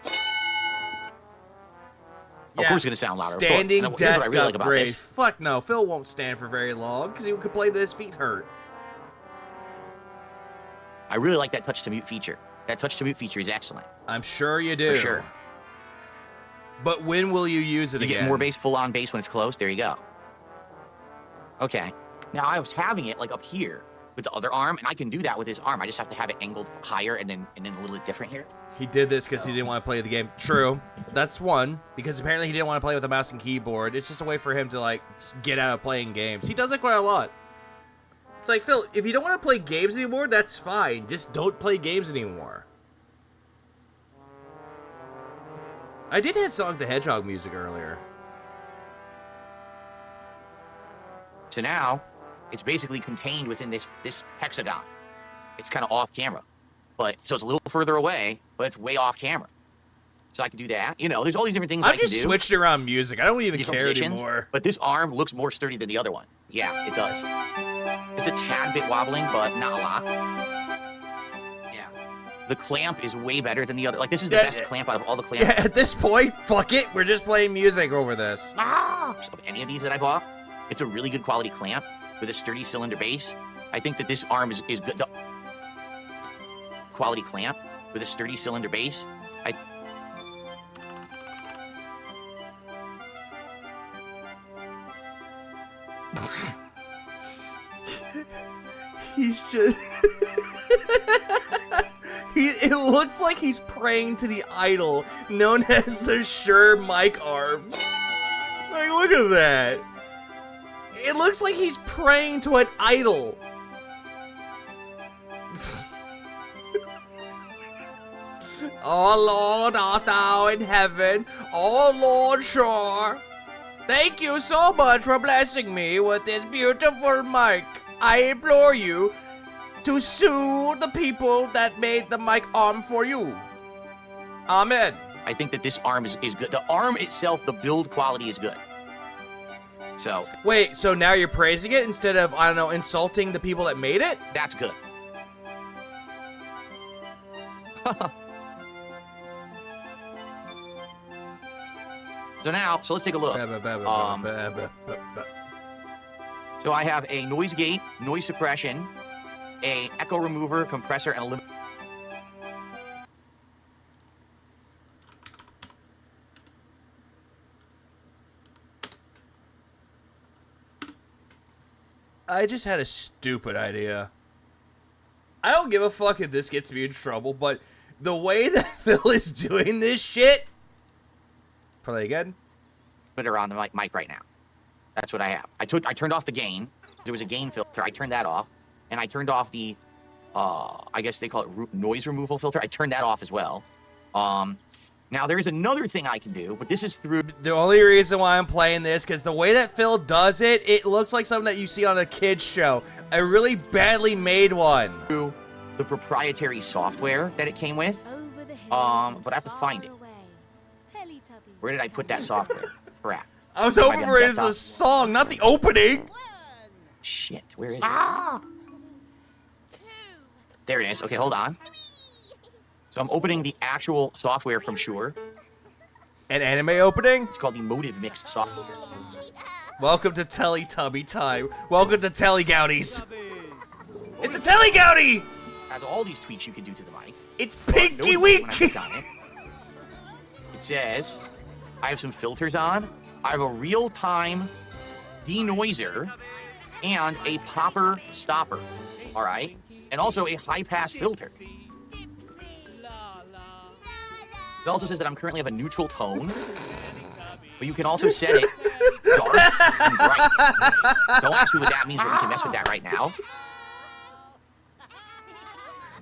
Of course it's going to sound louder. Standing of course. And here's what I desk really like about upgrade. this. Fuck no, Phil won't stand for very long because he would complain that his feet hurt. I really like that touch to mute feature. That touch to mute feature is excellent. I'm sure you do. For sure. But when will you use it You again? get more bass, full on bass when it's close. There you go. Okay. Now I was having it like up here with the other arm, and I can do that with this arm. I just have to have it angled higher and then a little bit different here. He did this because he didn't want to play the game. True. That's one. Because apparently he didn't want to play with a mouse and keyboard. It's just a way for him to, like, get out of playing games. He does it quite a lot. It's like, Phil, if you don't want to play games anymore, that's fine. Just don't play games anymore. I did hit Sonic the Hedgehog music earlier. So now, it's basically contained within this hexagon. It's kind of off camera. So it's a little further away, but it's way off camera. So I can do that. You know, there's all these different things I can do. I've just switched around music. I don't even Different care positions, anymore. But this arm looks more sturdy than the other one. Yeah, it does. It's a tad bit wobbling, but not a lot. Yeah. The clamp is way better than the other. Like, this is the best clamp out of all the clamps. Yeah, at this point, fuck it. We're just playing music over this. Of any of these that I bought, it's a really good quality clamp with a sturdy cylinder base. I think that this arm is good. The quality clamp with a sturdy cylinder base. He's just... It looks like he's praying to the idol known as the Sure Mic Arm. Like, look at that. It looks like he's praying to an idol. Oh Lord, art thou in heaven? Oh Lord, sure. Thank you so much for blessing me with this beautiful mic. I implore you to sue the people that made the mic arm for you. Amen. I think that this arm is good. The arm itself, the build quality is good. So. Wait, so now you're praising it instead of, I don't know, insulting the people that made it? That's good. So let's take a look. So I have a noise gate, noise suppression, a echo remover, compressor, and a limit. I just had a stupid idea. I don't give a fuck if this gets me in trouble, but the way that Phil is doing this shit... Play again? Put it on the mic right now. That's what I have. I turned off the gain. There was a gain filter. I turned that off. And I turned off the, I guess they call it noise removal filter. I turned that off as well. Now, there is another thing I can do, but this is through... The only reason why I'm playing this, because the way that Phil does it, it looks like something that you see on a kid's show. A really badly made one. Through the proprietary software that it came with. But I have to find it. Where did I put that software? Crap. I was hoping for it as a song, not the opening. Shit, where is it? There it is. Okay, hold on. So I'm opening the actual software from Shure. An anime opening? It's called the Motive Mix software. Welcome to Teletubby time. Welcome to Telegouties. It's a Telegoutie! Has all these tweaks you can do to the mic. It's Pinky Week! It says, I have some filters on. I have a real-time denoiser and a popper stopper. All right? And also a high-pass filter. It also says that I'm currently have a neutral tone, but you can also set it dark and bright. Don't ask me what that means, but we can mess with that right now.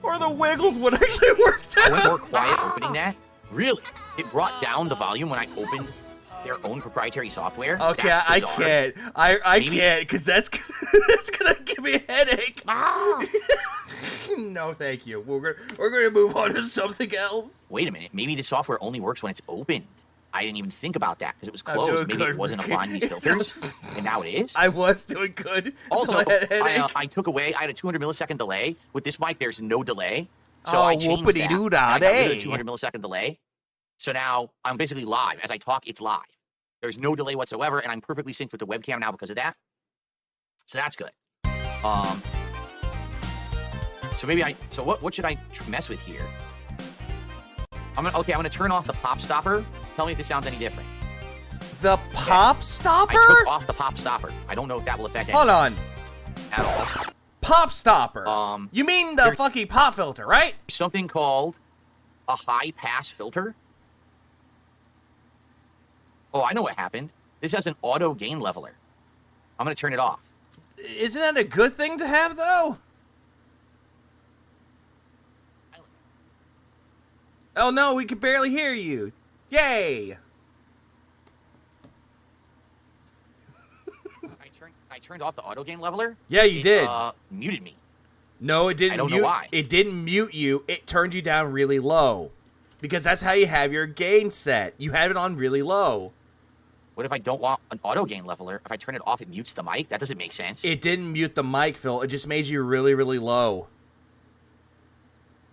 Or the wiggles would actually work I went too. more quiet opening that. Really, it brought down the volume when I opened their own proprietary software. Okay, That's I bizarre. can't. I Maybe- can't, because that's gonna give me a headache. No, thank you. We're gonna move on to something else. Wait a minute. Maybe the software only works when it's opened. I didn't even think about that because it was I'm closed. doing Maybe good, it wasn't Ricky. applying these filters, and now it is. I was doing good. Also, until I had a headache. I took away. I had a 200 millisecond delay. With this mic, there's no delay. So Oh, I changed that. and whoopity-doo-dah I got rid of the day. 200 millisecond delay. So now I'm basically live. As I talk, it's live. There's no delay whatsoever, and I'm perfectly synced with the webcam now because of that. So that's good. So maybe So what should I mess with here? I'm gonna turn off the pop stopper. Tell me if this sounds any different. The pop stopper? I took off the pop stopper. I don't know if that will affect anything Hold on. at all. Pop stopper. You mean the there's- fucking pop filter, right? Something called a high pass filter. Oh, I know what happened. This has an auto gain leveler. I'm gonna turn it off. Isn't that a good thing to have, though? Oh no, we can barely hear you. Yay! I turned off the auto gain leveler. Yeah, you did. Muted me. No, it didn't I don't mute. know why. It didn't mute you. It turned you down really low. Because that's how you have your gain set. You have it on really low. What if I don't want an auto gain leveler? If I turn it off, it mutes the mic? That doesn't make sense. It didn't mute the mic, Phil. It just made you really, really low.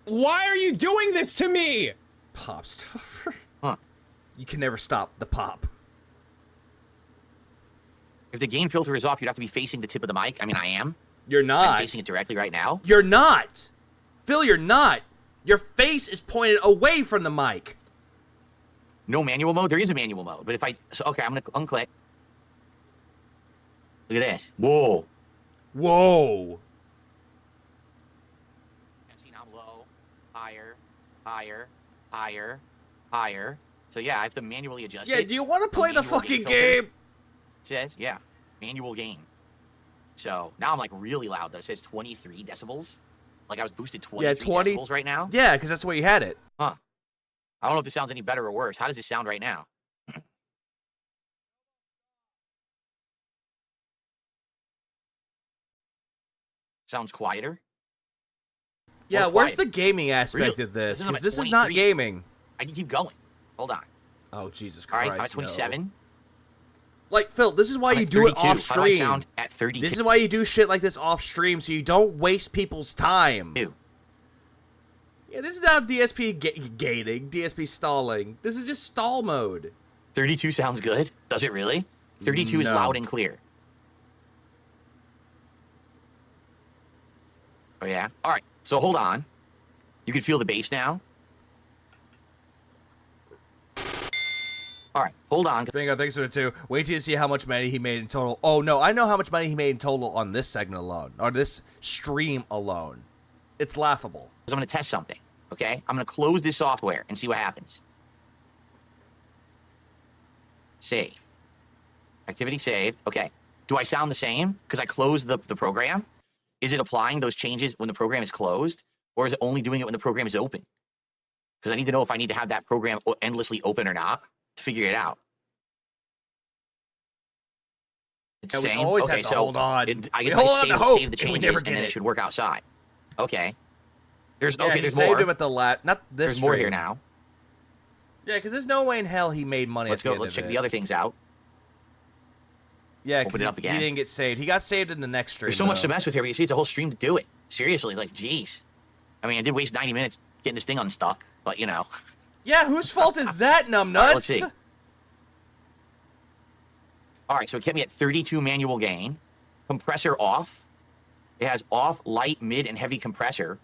Why are you doing this to me? Pop stopper. Huh. You can never stop the pop. If the gain filter is off, you'd have to be facing the tip of the mic. I mean, I am. You're I'm not. facing it directly right now. You're not. Phil, you're not. Your face is pointed away from the mic. No manual mode? There is a manual mode. But if I... So, okay, I'm going to unclick. Look at this. Whoa. Whoa. And see, now I'm low, higher, higher, higher, higher. So yeah, I have to manually adjust it. Yeah, do you want to play the Manual fucking gain filter. game? It says, yeah, manual gain. So now I'm like really loud though. It says 23 decibels. Like I was boosted 23 decibels right now. Yeah, because that's the way you had it. Huh. I don't know if this sounds any better or worse. How does this sound right now? Sounds quieter. Yeah, Or where's quiet. the gaming aspect Really? of this? Isn't it Because like this is not 23? gaming. I can keep going. Hold on. Oh, Jesus All Christ. right, I'm at 27. No. Like, Phil, this is why I'm you at do it 32. off How do I stream. sound at 32? This is why you do shit like this off stream, so you don't waste people's time. Ew. Yeah, this is not DSP gating, DSP stalling. This is just stall mode. 32 sounds good. Does it really? 32 is No. loud and clear. Oh, yeah? All right. So hold on. You can feel the bass now. All right. Hold on. Bingo, thanks for the 2. Wait till you see how much money he made in total. Oh, no, I know how much money he made in total on this segment alone, or this stream alone. It's laughable. I'm going to test something, okay? I'm going to close this software and see what happens. Save. Activity saved. Okay. Do I sound the same? Because I closed the program. Is it applying those changes when the program is closed? Or is it only doing it when the program is open? Because I need to know if I need to have that program endlessly open or not to figure it out. It's Yeah, we same. always Okay, have to so hold on. I We guess hold I on to save, hope, save the and we changes never and get then it. it should work outside. Okay. There's Yeah, he there's saved more. him at the not this There's more stream. here now. Yeah, because there's no way in hell he made money. Let's at the go. end Let's of check it. the other things out. Yeah, Open it up again. He didn't get saved. He got saved in the next stream. There's so much though. to mess with here, but you see, it's a whole stream to do it. Seriously, like, geez. I mean, I did waste 90 minutes getting this thing unstuck, but you know. Yeah, whose fault is that, numbnuts? All right, let's see. All right, so it kept me at 32 manual gain. Compressor off. It has off, light, mid, and heavy compressor.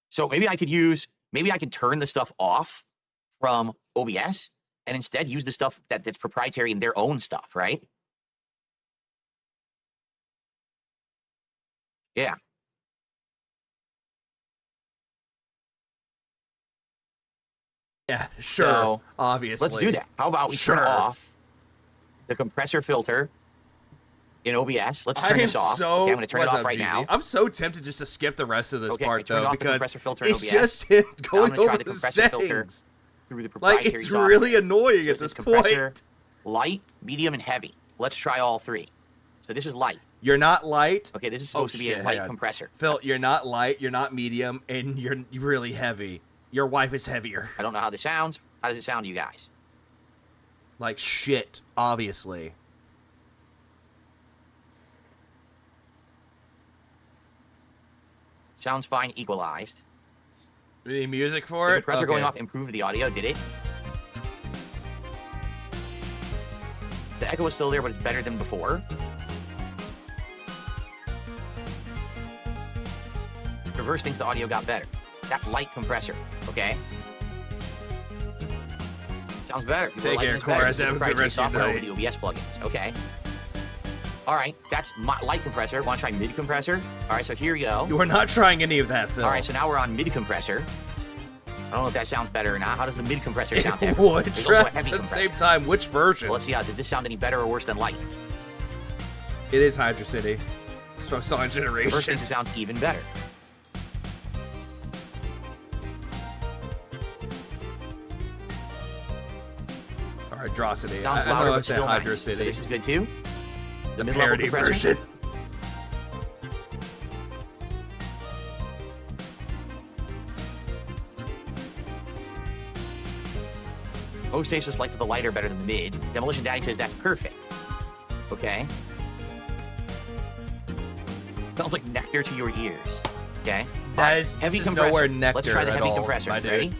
So maybe I could turn the stuff off from OBS and instead use the stuff that's proprietary in their own stuff, right? Yeah. Yeah, sure. So, obviously. Let's do that. How about we turn Sure. off the compressor filter in OBS. Let's I turn am this off. so. Okay, I'm going to turn it what's off up, right Jeezy? now. I'm so tempted just to skip the rest of this Okay, part I turned though off the because compressor filter in it's OBS. just him Now going I'm gonna try over the the compressor filter settings. through the Like proprietary it's software. really annoying So at it says this compressor, point. light, medium, and heavy. Let's try all three. So this is light. You're not light. Okay, this is supposed to be a light compressor. Phil, you're not light, you're not medium, and you're really heavy. Your wife is heavier. I don't know how this sounds. How does it sound to you guys? Like shit, obviously. Sounds fine, equalized. Any music for The it? compressor going Okay. off improved the audio, did it? The echo is still there, but it's better than before. Reverse thinks the audio got better. That's light compressor, okay? Sounds better. Take care, Chorus. Have a good rest of your software night. over the OBS plugins, okay? All right, that's my light compressor. Want to try mid compressor? All right, so here we go. You are not trying any of that, Phil. All right, so now we're on mid compressor. I don't know if that sounds better or not. How does the mid compressor It sound to would everyone? There's also a track heavy at the compressor. same time. Which version? Well, let's see how does this sound any better or worse than light? It is Hydra City. It's from Sonic Generations. First thinks it sounds even better. All right, Drosity. Sounds I louder, know but it's still Hydra nice. City. So this is good too. the mid-level parody compressor? version. Ostasis liked the lighter better than the mid. Demolition Daddy says that's perfect. Okay. Sounds like nectar to your ears. Okay. This is nowhere nectar Let's try the at heavy all, compressor. my dude. Ready?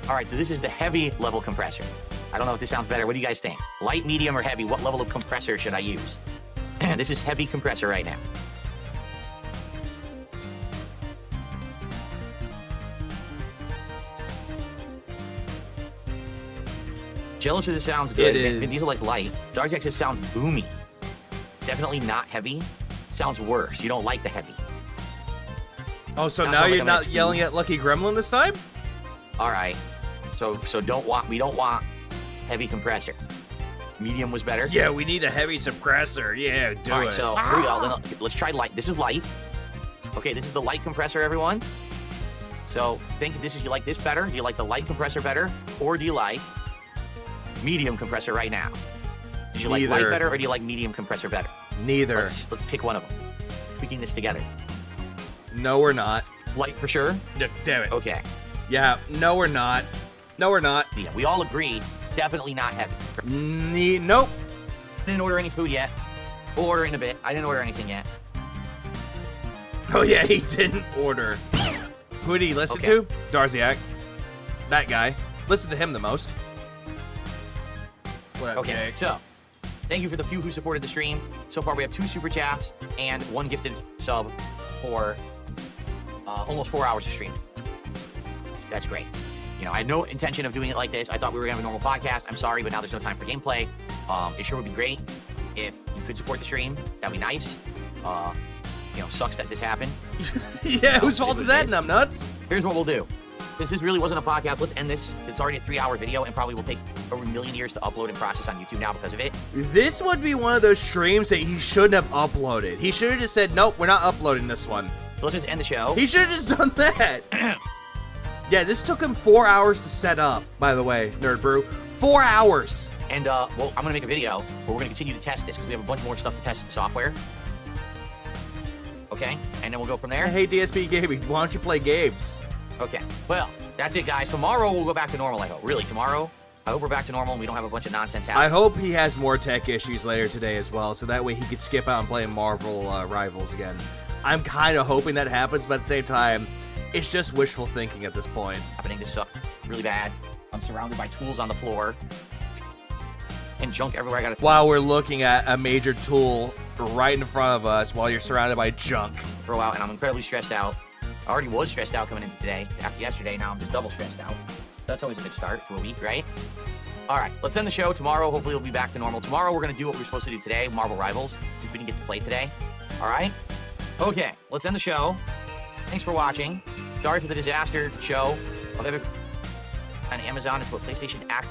All right, so this is the heavy level compressor. I don't know if this sounds better. What do you guys think? Light, medium, or heavy? What level of compressor should I use? This is heavy compressor right now. Jealous says it sounds good. It is. These are like light. Darjack says sounds boomy. Definitely not heavy. Sounds worse. You don't like the heavy. Oh, so Sounds now like you're I'm at not yelling at Lucky Gremlin this time? All right. So we don't want heavy compressor. Medium was better. Yeah, we need a heavy suppressor. Yeah, do All right, it. so here we go. Then let's try light. This is light. Okay, this is the light compressor, everyone. So think this is, you like this better? Do you like the light compressor better? Or do you like medium compressor right now? Do you like light Neither. better or do you like medium compressor better? Neither. Let's pick one of them. Picking this together. No, we're not. Light for sure? Damn it. Okay. Yeah, no, we're not. No, we're not. Yeah, we all agreed. Definitely not heavy. Nope. Didn't order any food yet. We'll order in a bit. I didn't order anything yet. Oh, yeah, he didn't order. Who did he listen to? Darziak. That guy. Listen to him the most. What up, Okay, Jake? so thank you for the few who supported the stream. So far, we have 2 super chats and 1 gifted sub for almost 4 hours of stream. That's great. You know, I had no intention of doing it like this. I thought we were gonna have a normal podcast. I'm sorry, but now there's no time for gameplay. It sure would be great if you could support the stream. That'd be nice. You know, sucks that this happened. Yeah, whose fault is that, numbnuts? Here's what we'll do. Since this really wasn't a podcast, let's end this. It's already a 3-hour video and probably will take over a million years to upload and process on YouTube now because of it. This would be one of those streams that he shouldn't have uploaded. He should have just said, nope, we're not uploading this one. So let's just end the show. He should have just done that. Yeah, this took him 4 hours to set up, by the way, Nerd Brew. 4 hours. And, well, I'm going to make a video where we're going to continue to test this because we have a bunch more stuff to test with the software. Okay? And then we'll go from there. Hey, DSP Gaming, why don't you play games? Okay. Well, that's it, guys. Tomorrow we'll go back to normal, I hope. Really, tomorrow, I hope we're back to normal and we don't have a bunch of nonsense happening. I hope he has more tech issues later today as well, so that way he could skip out and play Marvel Rivals again. I'm kind of hoping that happens, but at the same time, it's just wishful thinking at this point. Happening. This sucked really bad. I'm surrounded by tools on the floor and junk everywhere. I got to While we're looking at a major tool right in front of us while you're surrounded by junk. throw out, and I'm incredibly stressed out. I already was stressed out coming into today. After yesterday, now I'm just double stressed out. That's always a good start to a week, right? All right, let's end the show. Tomorrow, hopefully, we'll be back to normal. Tomorrow, we're going to do what we were supposed to do today, Marvel Rivals, since we didn't get to play today. All right? Okay, let's end the show. Thanks for watching. Sorry for the disaster show of every on Amazon into a PlayStation Act.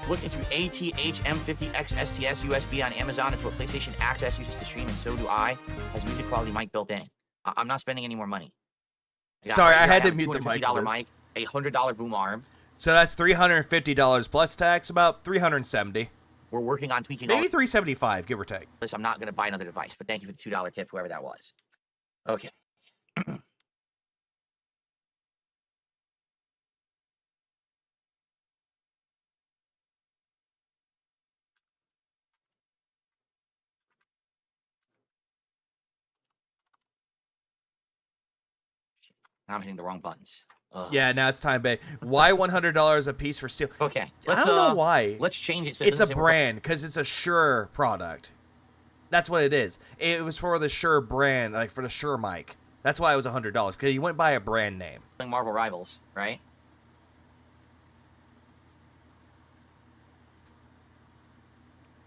Look into ATH-M50X STS USB on Amazon. It's what PlayStation Access uses to stream, and so do I. Has music quality mic built in. I'm not spending any more money. Sorry, I had to a mute the mic. $250 mic, a $100 boom arm. So that's $350 plus tax, about $370. We're working on tweaking. Maybe $375, give or take. I'm not going to buy another device, but thank you for the $2 tip, whoever that was. Okay. I'm hitting the wrong buttons. Ugh. Yeah, now it's time, babe. Why $100 a piece for steel? Okay. I don't know why. Let's change it. So it's a brand, because it's a Shure product. That's what it is. It was for the Shure brand, like for the Shure mic. That's why it was $100, because you went by a brand name. Marvel Rivals, right?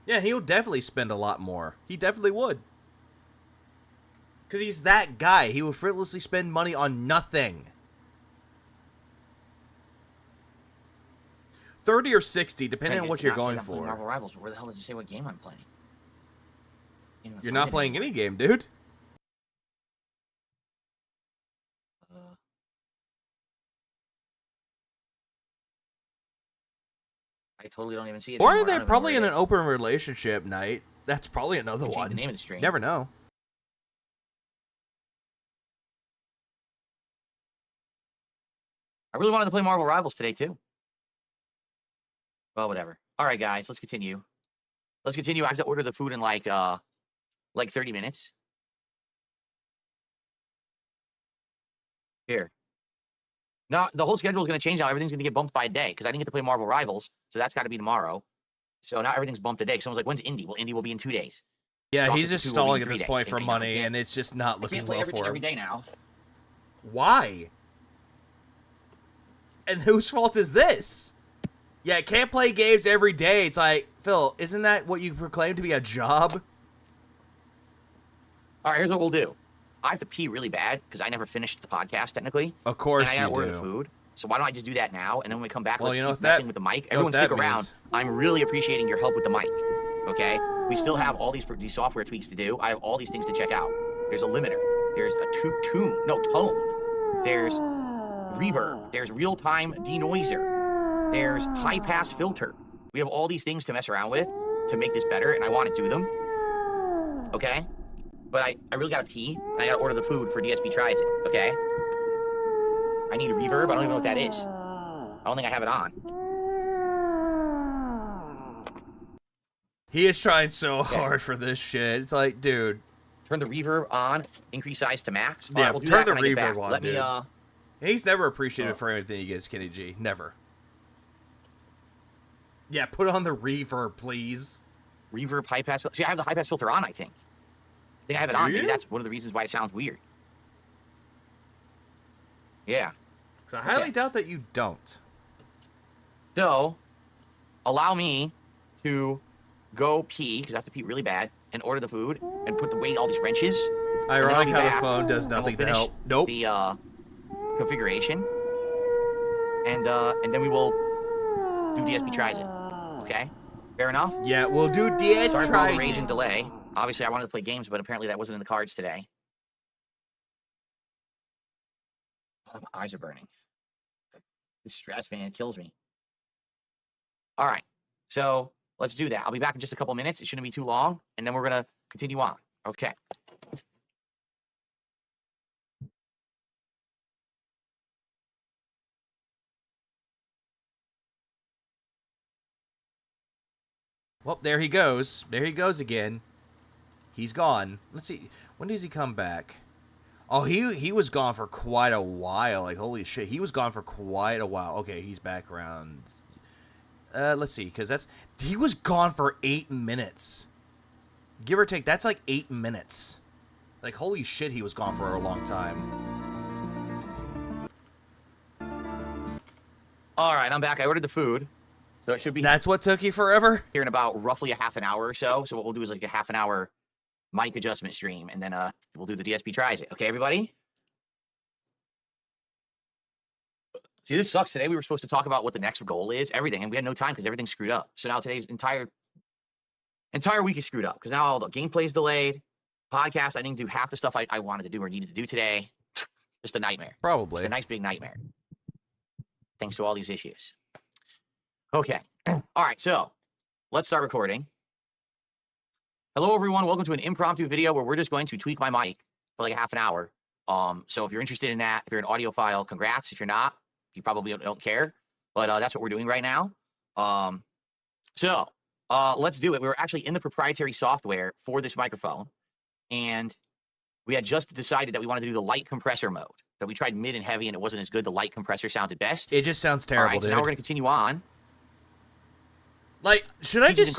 Yeah, he'll definitely spend a lot more. He definitely would. Because he's that guy. He will frivolously spend money on nothing. 30 or 60, depending on what you're going for. Marvel Rivals, but where the hell does it say what game I'm playing? You're not playing any game, dude. I totally don't even see it. Or they're probably in an open relationship night. That's probably another one. The name of the stream. Never know. I really wanted to play Marvel Rivals today, too. Well, whatever. All right, guys, let's continue. Let's continue. I have to order the food in like 30 minutes. Here. No, the whole schedule is going to change now. Everything's going to get bumped by a day because I didn't get to play Marvel Rivals, so that's got to be tomorrow. So now everything's bumped a day. Someone's like, when's Indy? Well, Indy will be in 2 days. Yeah, Stalker he's just 2 stalling at will be in this 3 point days. for money, and it's just not looking well for him. Every day now. Why? And whose fault is this? Yeah, it can't play games every day. It's like, Phil, isn't that what you proclaim to be a job? All right, here's what we'll do. I have to pee really bad because I never finished the podcast technically. Of course and I gotta you order do. the food. So why don't I just do that now? And then when we come back, let's keep that, messing with the mic. Everyone stick around. Means. I'm really appreciating your help with the mic. Okay? We still have all these software tweaks to do. I have all these things to check out. There's a limiter. There's a tone. There's reverb. There's real-time denoiser. There's high-pass filter. We have all these things to mess around with to make this better, and I want to do them. Okay? But I really gotta pee, and I gotta order the food for DSP Tries It, okay? I need a reverb. I don't even know what that is. I don't think I have it on. He is trying so hard for this shit. It's like, dude. Turn the reverb on. Increase size to max. Yeah, right, we'll do turn that the when I get reverb back. on, Let dude. me, He's never appreciated for anything he gets, Kenny G. Never. Yeah, put on the reverb, please. Reverb, high pass filter. See, I have the high pass filter on, I think. I have it on. Maybe that's one of the reasons why it sounds weird. Yeah. So I highly doubt that you don't. So, allow me to go pee, because I have to pee really bad, and order the food, and put away all these wrenches. Ironic how the phone does nothing to help. Nope. The configuration. And then we will do DSP Tries It. Okay? Fair enough? Yeah, we'll do DSP Sorry for all Tries the It. rage and delay. Obviously, I wanted to play games, but apparently that wasn't in the cards today. Oh, my eyes are burning. This stress, man, kills me. All right. So, let's do that. I'll be back in just a couple minutes. It shouldn't be too long, and then we're going to continue on. Okay. Well, there he goes. There he goes again. He's gone. Let's see. When does he come back? Oh, he was gone for quite a while. Like, holy shit. He was gone for quite a while. Okay, he's back around. Let's see, because he was gone for 8 minutes. Give or take, that's like 8 minutes. Like, holy shit, he was gone for a long time. All right, I'm back. I ordered the food. So it should be... That's what took you forever? Here in about roughly a half an hour or so. So what we'll do is like a half an hour mic adjustment stream, and then we'll do the DSP Tries It. Okay, everybody? See, this sucks. Today we were supposed to talk about what the next goal is, everything, and we had no time because everything's screwed up. So now today's entire week is screwed up because now all the gameplay is delayed. Podcast, I didn't do half the stuff I wanted to do or needed to do today. Just a nightmare. Probably. Just a nice big nightmare. Thanks to all these issues. Okay. All right, so let's start recording. Hello, everyone. Welcome to an impromptu video where we're just going to tweak my mic for like a half an hour. So if you're interested in that, if you're an audiophile, congrats. If you're not, you probably don't care. But that's what we're doing right now. So let's do it. We were actually in the proprietary software for this microphone, and we had just decided that we wanted to do the light compressor mode. That we tried mid and heavy, and it wasn't as good. The light compressor sounded best. It just sounds terrible, All right, so dude. now we're going to continue on. Like, should I just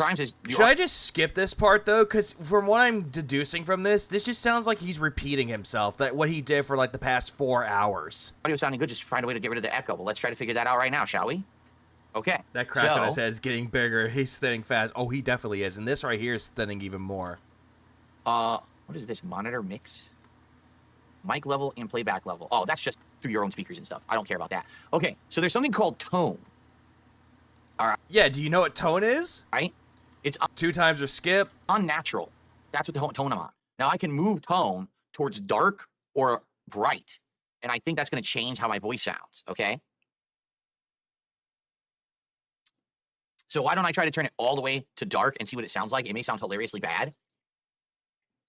skip this part, though? Because from what I'm deducing from this just sounds like he's repeating himself, that what he did for, like, the past 4 hours. Audio sounding good, just find a way to get rid of the echo. Well, let's try to figure that out right now, shall we? Okay. That crack on his head is getting bigger. He's thinning fast. Oh, he definitely is. And this right here is thinning even more. What is this? Monitor mix? Mic level and playback level. Oh, that's just through your own speakers and stuff. I don't care about that. Okay, so there's something called tone. All right. Yeah, do you know what tone is? Right? It's 2 times or skip. Unnatural. That's what the tone I'm on. Now I can move tone towards dark or bright, and I think that's going to change how my voice sounds, okay? So why don't I try to turn it all the way to dark and see what it sounds like? It may sound hilariously bad.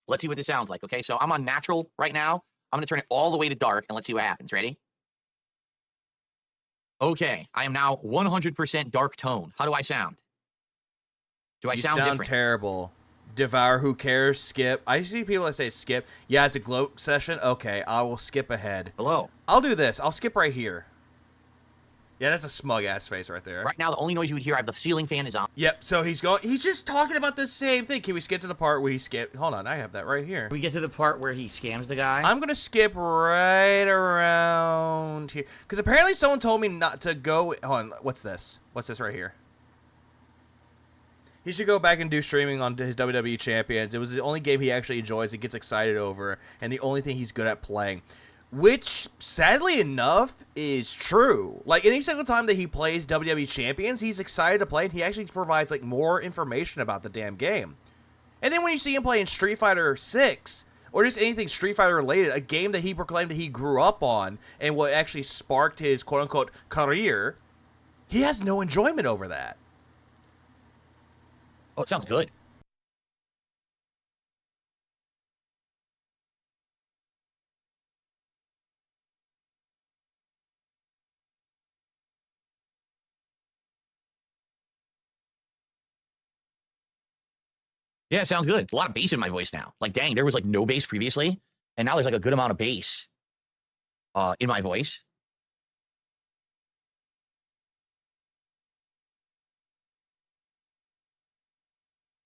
Let's see what this sounds like, okay? So I'm on natural right now. I'm going to turn it all the way to dark, and let's see what happens. Ready? Okay, I am now 100% dark tone. How do I sound? Do I sound different? Terrible. Devour, who cares? Skip. I see people that say skip. Yeah, it's a gloat session. Okay, I will skip ahead. Hello. I'll do this. I'll skip right here. Yeah, that's a smug-ass face right there. Right now, the only noise you would hear, I have the ceiling fan is on. Yep, so he's just talking about the same thing. Can we skip to the part where he skipped? Hold on, I have that right here. We get to the part where he scams the guy. I'm going to skip right around here. Because apparently someone told me not to go... Hold on, what's this? What's this right here? He should go back and do streaming on his WWE Champions. It was the only game he actually enjoys and gets excited over, and the only thing he's good at playing. Which, sadly enough, is true. Like, any single time that he plays WWE Champions, he's excited to play, and he actually provides, like, more information about the damn game. And then when you see him playing Street Fighter 6, or just anything Street Fighter related, a game that he proclaimed that he grew up on, and what actually sparked his quote-unquote career, he has no enjoyment over that. Oh, it sounds good. Yeah, it sounds good. A lot of bass in my voice now. Like, dang, there was like no bass previously, and now there's like a good amount of bass in my voice.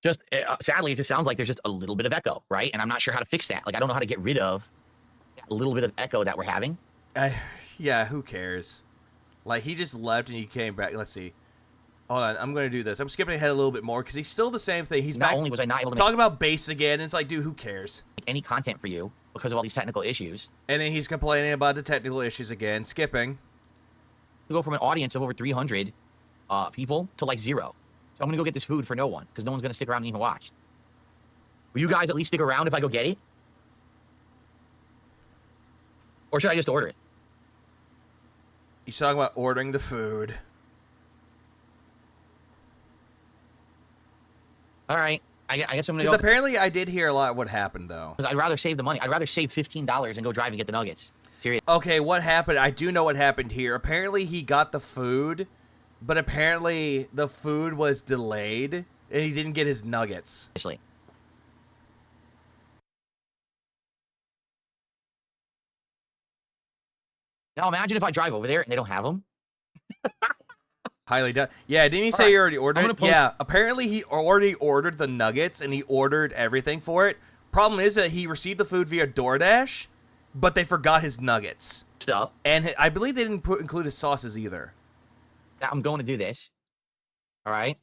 Just sadly, it just sounds like there's just a little bit of echo, right? And I'm not sure how to fix that. Like, I don't know how to get rid of that little bit of echo that we're having. Yeah, who cares? Like, he just left and he came back. Let's see. Hold on, I'm going to do this. I'm skipping ahead a little bit more because he's still the same thing. He's not back. Only was I not able to talk about bass again. And it's like, dude, who cares? Any content for you because of all these technical issues. And then he's complaining about the technical issues again, skipping. We go from an audience of over 300 people to like 0. So I'm going to go get this food for no one because no one's going to stick around and even watch. Will you guys at least stick around if I go get it? Or should I just order it? He's talking about ordering the food. All right. I guess I'm going to go. Because apparently I did hear a lot of what happened, though. Because I'd rather save the money. I'd rather save $15 and go drive and get the nuggets. Seriously. Okay, what happened? I do know what happened here. Apparently he got the food, but apparently the food was delayed, and he didn't get his nuggets. Seriously. Now imagine if I drive over there and they don't have them. Highly done. Yeah, didn't he say he already ordered it? Yeah, apparently he already ordered the nuggets and he ordered everything for it. Problem is that he received the food via DoorDash, but they forgot his nuggets. Stuff. And I believe they didn't include his sauces either. Now I'm going to do this. All right.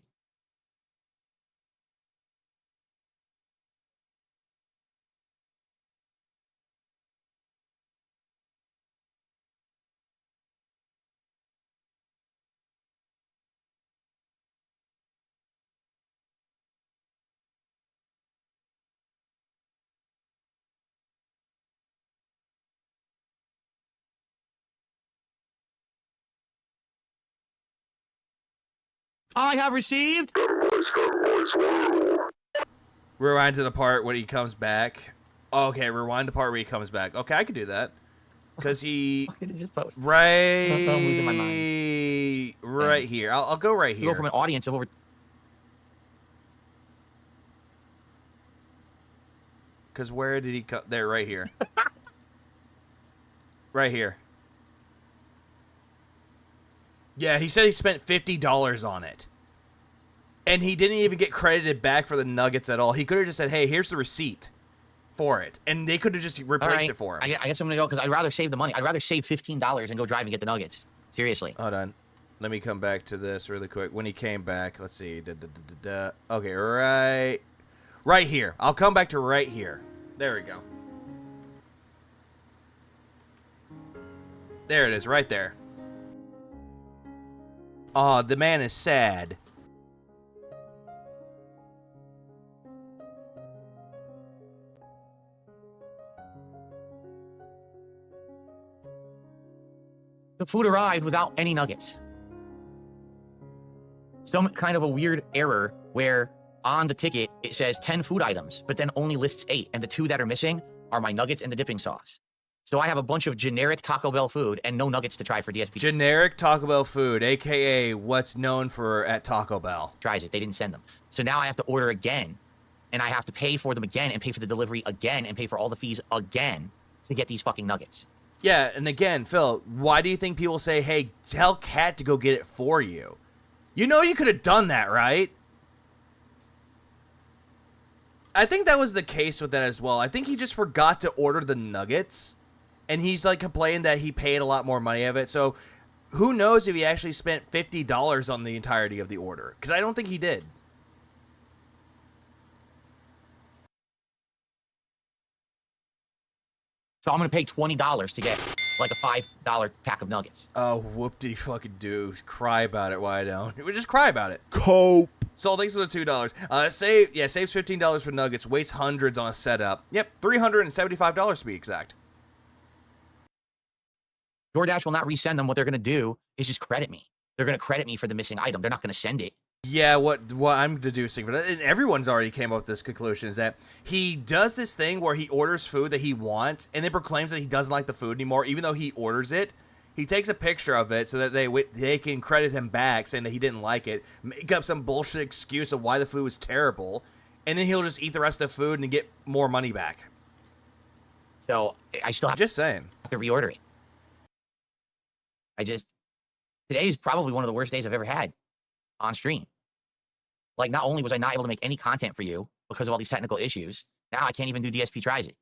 I have received. Rewind to the part when he comes back. Okay, rewind the part where he comes back. Okay, I could do that. Because he... just post. Right... I'm losing my mind. Right here. I'll go right here. Go from an audience of over... Because where did he come? There, right here. Right here. Yeah, he said he spent $50 on it. And he didn't even get credited back for the nuggets at all. He could have just said, hey, here's the receipt for it. And they could have just replaced it for him. I guess I'm going to go because I'd rather save the money. I'd rather save $15 and go drive and get the nuggets. Seriously. Hold on. Let me come back to this really quick. When he came back, let's see. Okay, right here. I'll come back to right here. There we go. There it is, right there. Aw, the man is sad. The food arrived without any nuggets. Some kind of a weird error where on the ticket it says 10 food items, but then only lists 8, and the 2 that are missing are my nuggets and the dipping sauce. So I have a bunch of generic Taco Bell food and no nuggets to try for DSP. Generic Taco Bell food, aka what's known for at Taco Bell. Tries it. They didn't send them. So now I have to order again, and I have to pay for them again, and pay for the delivery again, and pay for all the fees again to get these fucking nuggets. Yeah, and again, Phil, why do you think people say, hey, tell Kat to go get it for you? You know you could have done that, right? I think that was the case with that as well. I think he just forgot to order the nuggets, and he's like complaining that he paid a lot more money of it. So who knows if he actually spent $50 on the entirety of the order? Because I don't think he did. So I'm going to pay $20 to get like a $5 pack of nuggets. Oh, whoop-de-fucking do. Cry about it, why don't? Just cry about it. Cope. So thanks for the $2. Saves $15 for nuggets, wastes hundreds on a setup. Yep, $375 to be exact. DoorDash will not resend them. What they're going to do is just credit me. They're going to credit me for the missing item. They're not going to send it. Yeah, what I'm deducing from that, and everyone's already came up with this conclusion, is that he does this thing where he orders food that he wants and then proclaims that he doesn't like the food anymore, even though he orders it. He takes a picture of it so that they can credit him back, saying that he didn't like it, make up some bullshit excuse of why the food was terrible, and then he'll just eat the rest of the food and get more money back. So I still have just saying to reorder it. Today is probably one of the worst days I've ever had on stream. Like, not only was I not able to make any content for you because of all these technical issues, now I can't even do DSP Tries It.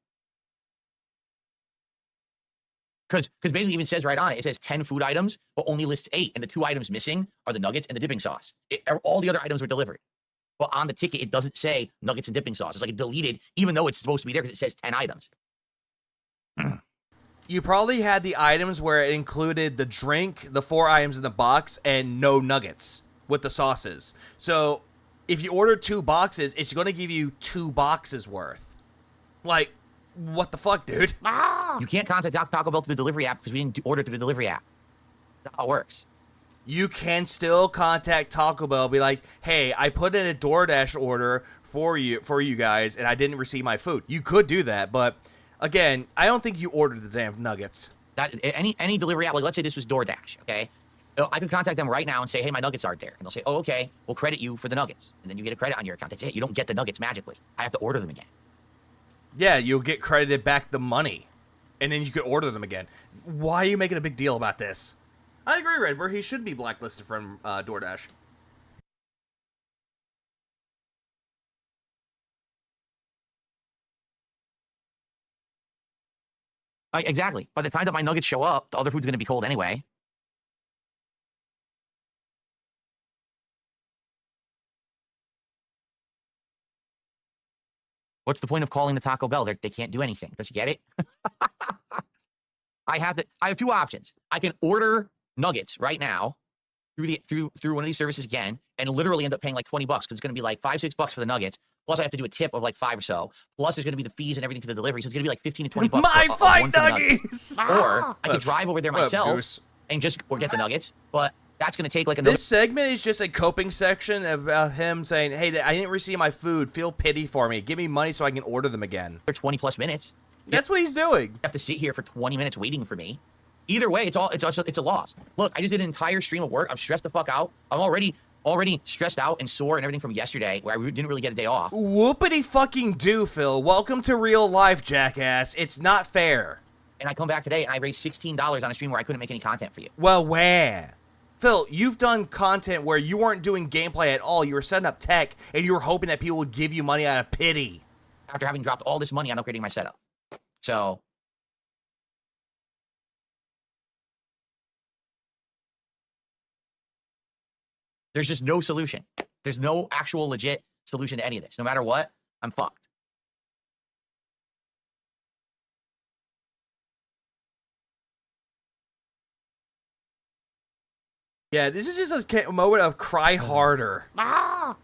Because basically it even says right on it, it says 10 food items, but only lists 8. And the 2 items missing are the nuggets and the dipping sauce. All the other items were delivered. But on the ticket, it doesn't say nuggets and dipping sauce. It's like it deleted, even though it's supposed to be there because it says 10 items. You probably had the items where it included the drink, the 4 items in the box, and no nuggets with the sauces. So if you order 2 boxes, it's going to give you 2 boxes worth. Like, what the fuck, dude? You can't contact Taco Bell through the delivery app because we didn't order through the delivery app. That's how it works. You can still contact Taco Bell, be like, hey, I put in a DoorDash order for you guys, and I didn't receive my food. You could do that, but again, I don't think you ordered the damn nuggets. That any delivery app, like let's say this was DoorDash, okay? I could contact them right now and say, hey, my nuggets aren't there. And they'll say, oh, okay, we'll credit you for the nuggets. And then you get a credit on your account. That's it. You don't get the nuggets magically. I have to order them again. Yeah, you'll get credited back the money, and then you could order them again. Why are you making a big deal about this? I agree, Redbird. He should be blacklisted from DoorDash. Exactly. By the time that my nuggets show up, the other food's going to be cold anyway. What's the point of calling the Taco Bell? They can't do anything. Don't you get it? I have 2 options. I can order nuggets right now through one of these services again, and literally end up paying like $20 because it's going to be like $5-6 for the nuggets. Plus, I have to do a tip of like 5 or so. Plus, there's going to be the fees and everything for the delivery, so it's going to be like $15 to $20. My fight nuggies! Or I could drive over there myself and just get the nuggets. But That's going to take like another... This segment is just a coping section about him saying, hey, I didn't receive my food. Feel pity for me. Give me money so I can order them again. For 20 plus minutes. That's what he's doing. You have to sit here for 20 minutes waiting for me. Either way, it's a loss. Look, I just did an entire stream of work. I'm stressed the fuck out. I'm already stressed out and sore and everything from yesterday where I didn't really get a day off. Whoopity fucking do, Phil. Welcome to real life, jackass. It's not fair. And I come back today and I raised $16 on a stream where I couldn't make any content for you. Well, where? Phil, you've done content where you weren't doing gameplay at all. You were setting up tech and you were hoping that people would give you money out of pity. After having dropped all this money on upgrading my setup. So... there's just no solution. There's no actual legit solution to any of this. No matter what, I'm fucked. Yeah, this is just a moment of cry harder. Ah!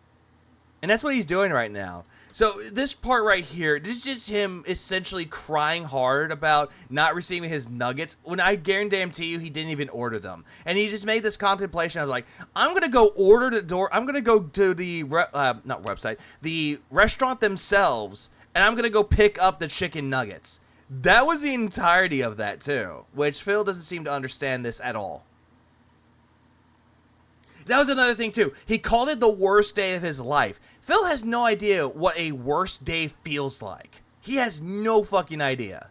And that's what he's doing right now. So this part right here, this is just him essentially crying hard about not receiving his nuggets when I guarantee you he didn't even order them. And he just made this contemplation. I was like, I'm going to go order the door. I'm going to go to the, not website, the restaurant themselves. And I'm going to go pick up the chicken nuggets. That was the entirety of that too, which Phil doesn't seem to understand this at all. That was another thing too. He called it the worst day of his life. Phil has no idea what a worst day feels like. He has no fucking idea.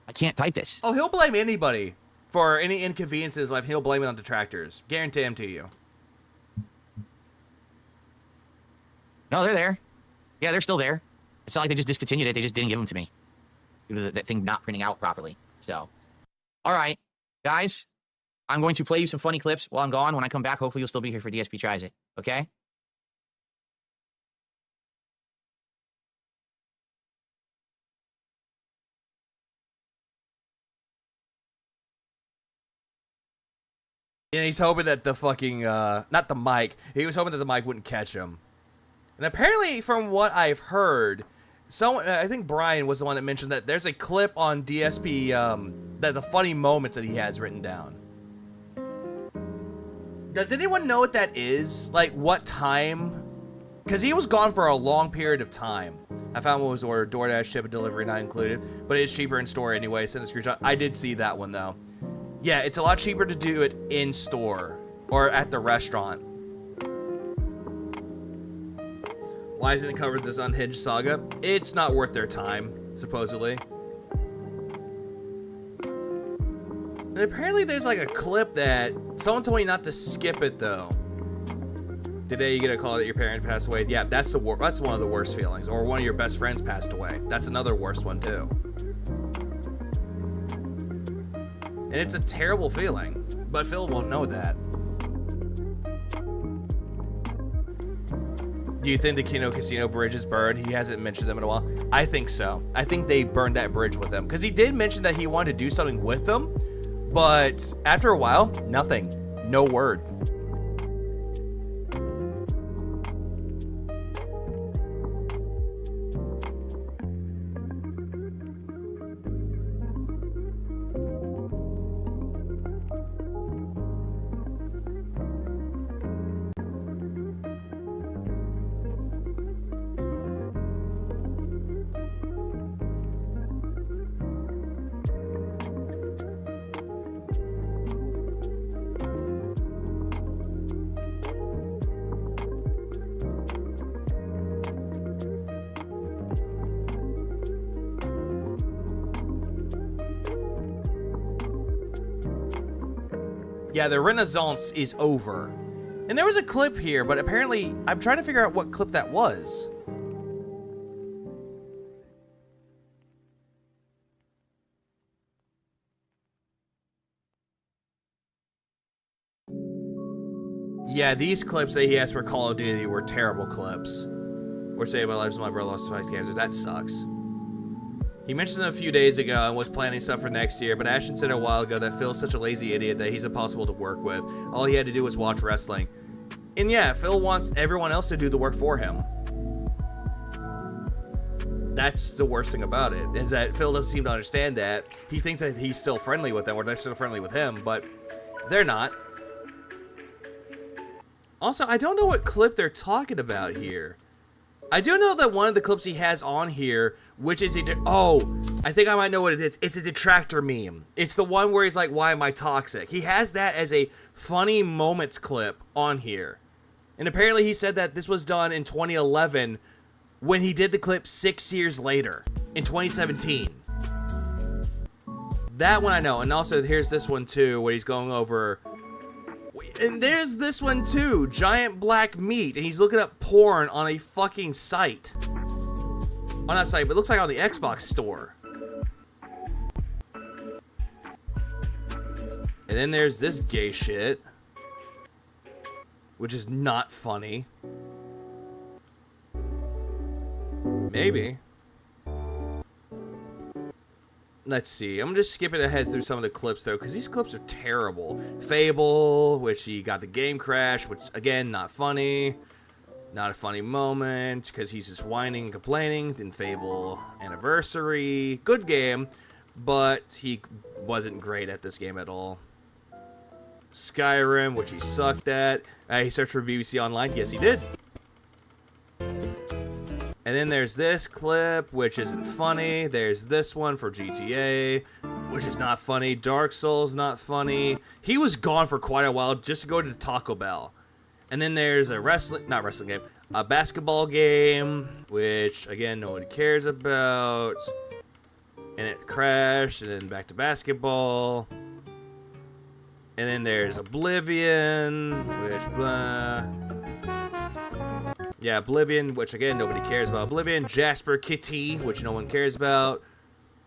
I can't type this. Oh, he'll blame anybody for any inconveniences. Like he'll blame it on detractors. Guarantee him to you. No, they're there. Yeah, they're still there. It's not like they just discontinued it. They just didn't give them to me due to that thing not printing out properly. So, all right, guys. I'm going to play you some funny clips while I'm gone. When I come back, hopefully you'll still be here for DSP Tries It, okay? And he's hoping that the fucking, not the mic, he was hoping that the mic wouldn't catch him. And apparently, from what I've heard, I think Brian was the one that mentioned that there's a clip on DSP, that the funny moments that he has written down. Does anyone know what that is? Like, what time? Because he was gone for a long period of time. I found what was ordered. DoorDash, ship and delivery not included. But it's cheaper in store anyway. Send a screenshot. I did see that one, though. Yeah, it's a lot cheaper to do it in store. Or at the restaurant. Why isn't it covered this unhinged saga? It's not worth their time, supposedly. And apparently there's like a clip that someone told me not to skip it though. Today you get a call that your parent passed away. Yeah, that's one of the worst feelings. Or one of your best friends passed away. That's another worst one too. And it's a terrible feeling, but Phil won't know that. Do you think the Kino Casino bridge is burned? He hasn't mentioned them in a while. I think so. I think they burned that bridge with them because he did mention that he wanted to do something with them. But after a while, nothing. No word. Yeah, the Renaissance is over. And there was a clip here, but apparently I'm trying to figure out what clip that was. Yeah, these clips that he has for Call of Duty were terrible clips. Or saved my life so my brother lost 5 cancer. That sucks. He mentioned it a few days ago and was planning stuff for next year, but Ashton said a while ago that Phil's such a lazy idiot that he's impossible to work with. All he had to do was watch wrestling. And yeah, Phil wants everyone else to do the work for him. That's the worst thing about it, is that Phil doesn't seem to understand that. He thinks that he's still friendly with them, or they're still friendly with him, but they're not. Also, I don't know what clip they're talking about here. I do know that one of the clips he has on here, which is I think I might know what it is. It's a detractor meme. It's the one where he's like, why am I toxic? He has that as a funny moments clip on here. And apparently he said that this was done in 2011 when he did the clip 6 years later, in 2017. That one I know. And also here's this one too, where he's going over... And there's this one too, giant black meat, and he's looking up porn on a fucking site. On that site, but it looks like on the Xbox store. And then there's this gay shit, which is not funny. Maybe. Let's see. I'm just skipping ahead through some of the clips, though, because these clips are terrible. Fable, which he got the game crash, which, again, not funny. Not a funny moment, because he's just whining and complaining. Then Fable Anniversary. Good game, but he wasn't great at this game at all. Skyrim, which he sucked at. He searched for BBC Online. Yes, he did. And then there's this clip, which isn't funny. There's this one for GTA, which is not funny. Dark Souls, not funny. He was gone for quite a while just to go to Taco Bell. And then there's a a basketball game, which, again, no one cares about. And it crashed, and then back to basketball. And then there's Oblivion, which, blah. Yeah, Oblivion, which again, nobody cares about. Oblivion, Jasper Kitty, which no one cares about.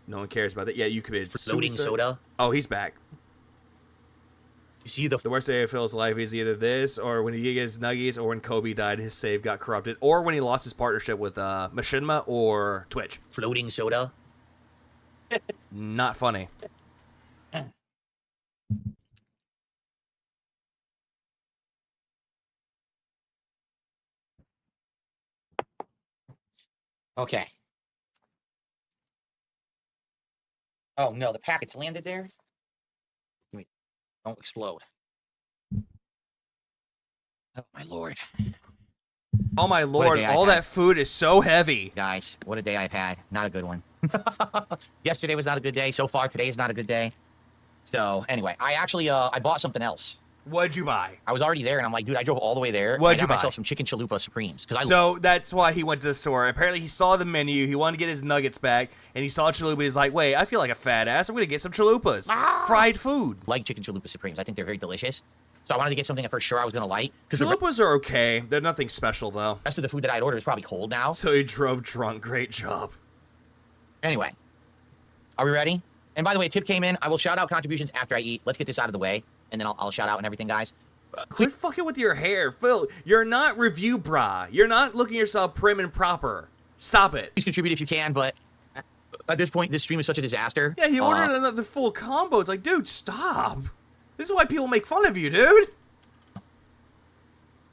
No one cares about that. Yeah, you committed Floating suicide. soda. Oh, he's back. You see the worst day of Phil's life is either this, or when he gets nuggies, or when Kobe died, his save got corrupted, or when he lost his partnership with Machinima or Twitch. Floating soda. Not funny. Okay. Oh no, the packets landed there. Wait, don't explode. Oh my lord. Oh my lord, all that food is so heavy. Guys, what a day I've had. Not a good one. Yesterday was not a good day. So far, today is not a good day. So anyway, I actually I bought something else. What'd you buy? I was already there, and I'm like, dude, I drove all the way there. What'd you buy? I got myself some chicken chalupa supremes. So that's why he went to the store. Apparently, he saw the menu. He wanted to get his nuggets back, and he saw chalupa. He's like, wait, I feel like a fat ass. I'm going to get some chalupas. Fried food. Like chicken chalupa supremes. I think they're very delicious. So I wanted to get something that for sure I was going to like. Chalupas are okay. They're nothing special, though. The rest of the food that I'd ordered is probably cold now. So he drove drunk. Great job. Anyway, are we ready? And by the way, a tip came in. I will shout out contributions after I eat. Let's get this out of the way, and then I'll shout out and everything, guys. Quit fucking with your hair, Phil. You're not review bra. You're not looking yourself prim and proper. Stop it. Please contribute if you can, but at this point, this stream is such a disaster. Yeah, he ordered another full combo. It's like, dude, stop. This is why people make fun of you, dude.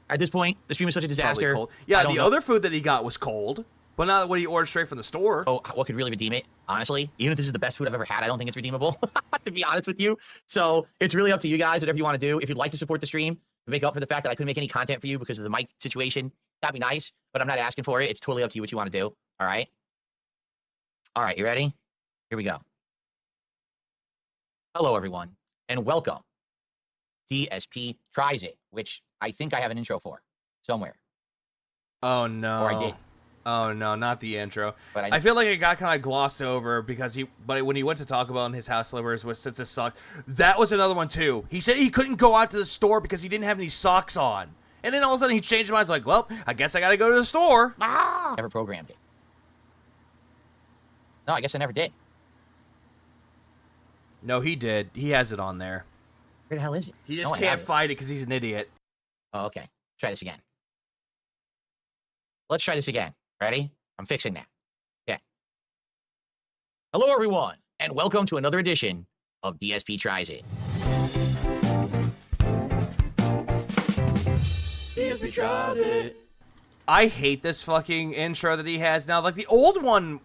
At this point, the stream is such a disaster. Cold. Yeah, the other food that he got was cold, but not what he ordered straight from the store. Oh, what could really redeem it? Honestly, even if this is the best food I've ever had, I don't think it's redeemable, to be honest with you. So it's really up to you guys, whatever you want to do. If you'd like to support the stream, to make up for the fact that I couldn't make any content for you because of the mic situation, that'd be nice, but I'm not asking for it. It's totally up to you what you want to do. All right? All right, you ready? Here we go. Hello, everyone, and welcome. DSP Tries It, which I think I have an intro for somewhere. Oh, no. Or I did. Oh no, not the intro. But I feel like it got kind of glossed over because when he went to Taco Bell and his house slippers was since it sucked. That was another one too. He said he couldn't go out to the store because he didn't have any socks on. And then all of a sudden he changed his mind. He's like, well, I guess I gotta go to the store. Never programmed it. No, I guess I never did. No, he did. He has it on there. Where the hell is it? He just can't fight it because he's an idiot. Oh, okay. Try this again. Let's try this again. Ready? I'm fixing that. Yeah. Hello, everyone, and welcome to another edition of DSP Tries It. DSP Tries It. I hate this fucking intro that he has now. Like, the old one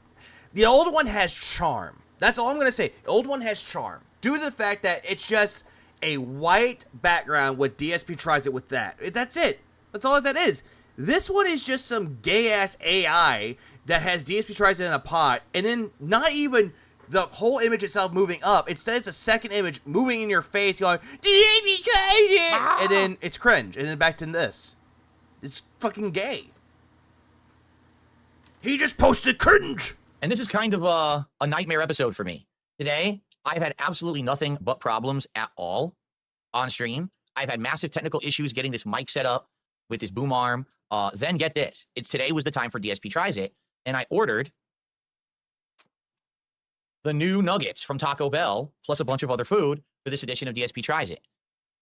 The old one has charm. That's all I'm going to say. The old one has charm. Due to the fact that it's just a white background with DSP tries it with that. That's it. That's all that is. This one is just some gay-ass AI that has DSP tries it in a pot, and then not even the whole image itself moving up. Instead, it's a second image moving in your face going, DSP tries it! And then it's cringe, and then back to this. It's fucking gay. He just posted cringe! And this is kind of a nightmare episode for me. Today, I've had absolutely nothing but problems at all on stream. I've had massive technical issues getting this mic set up with this boom arm. Then get this. Today was the time for DSP Tries It, and I ordered the new nuggets from Taco Bell, plus a bunch of other food for this edition of DSP Tries It.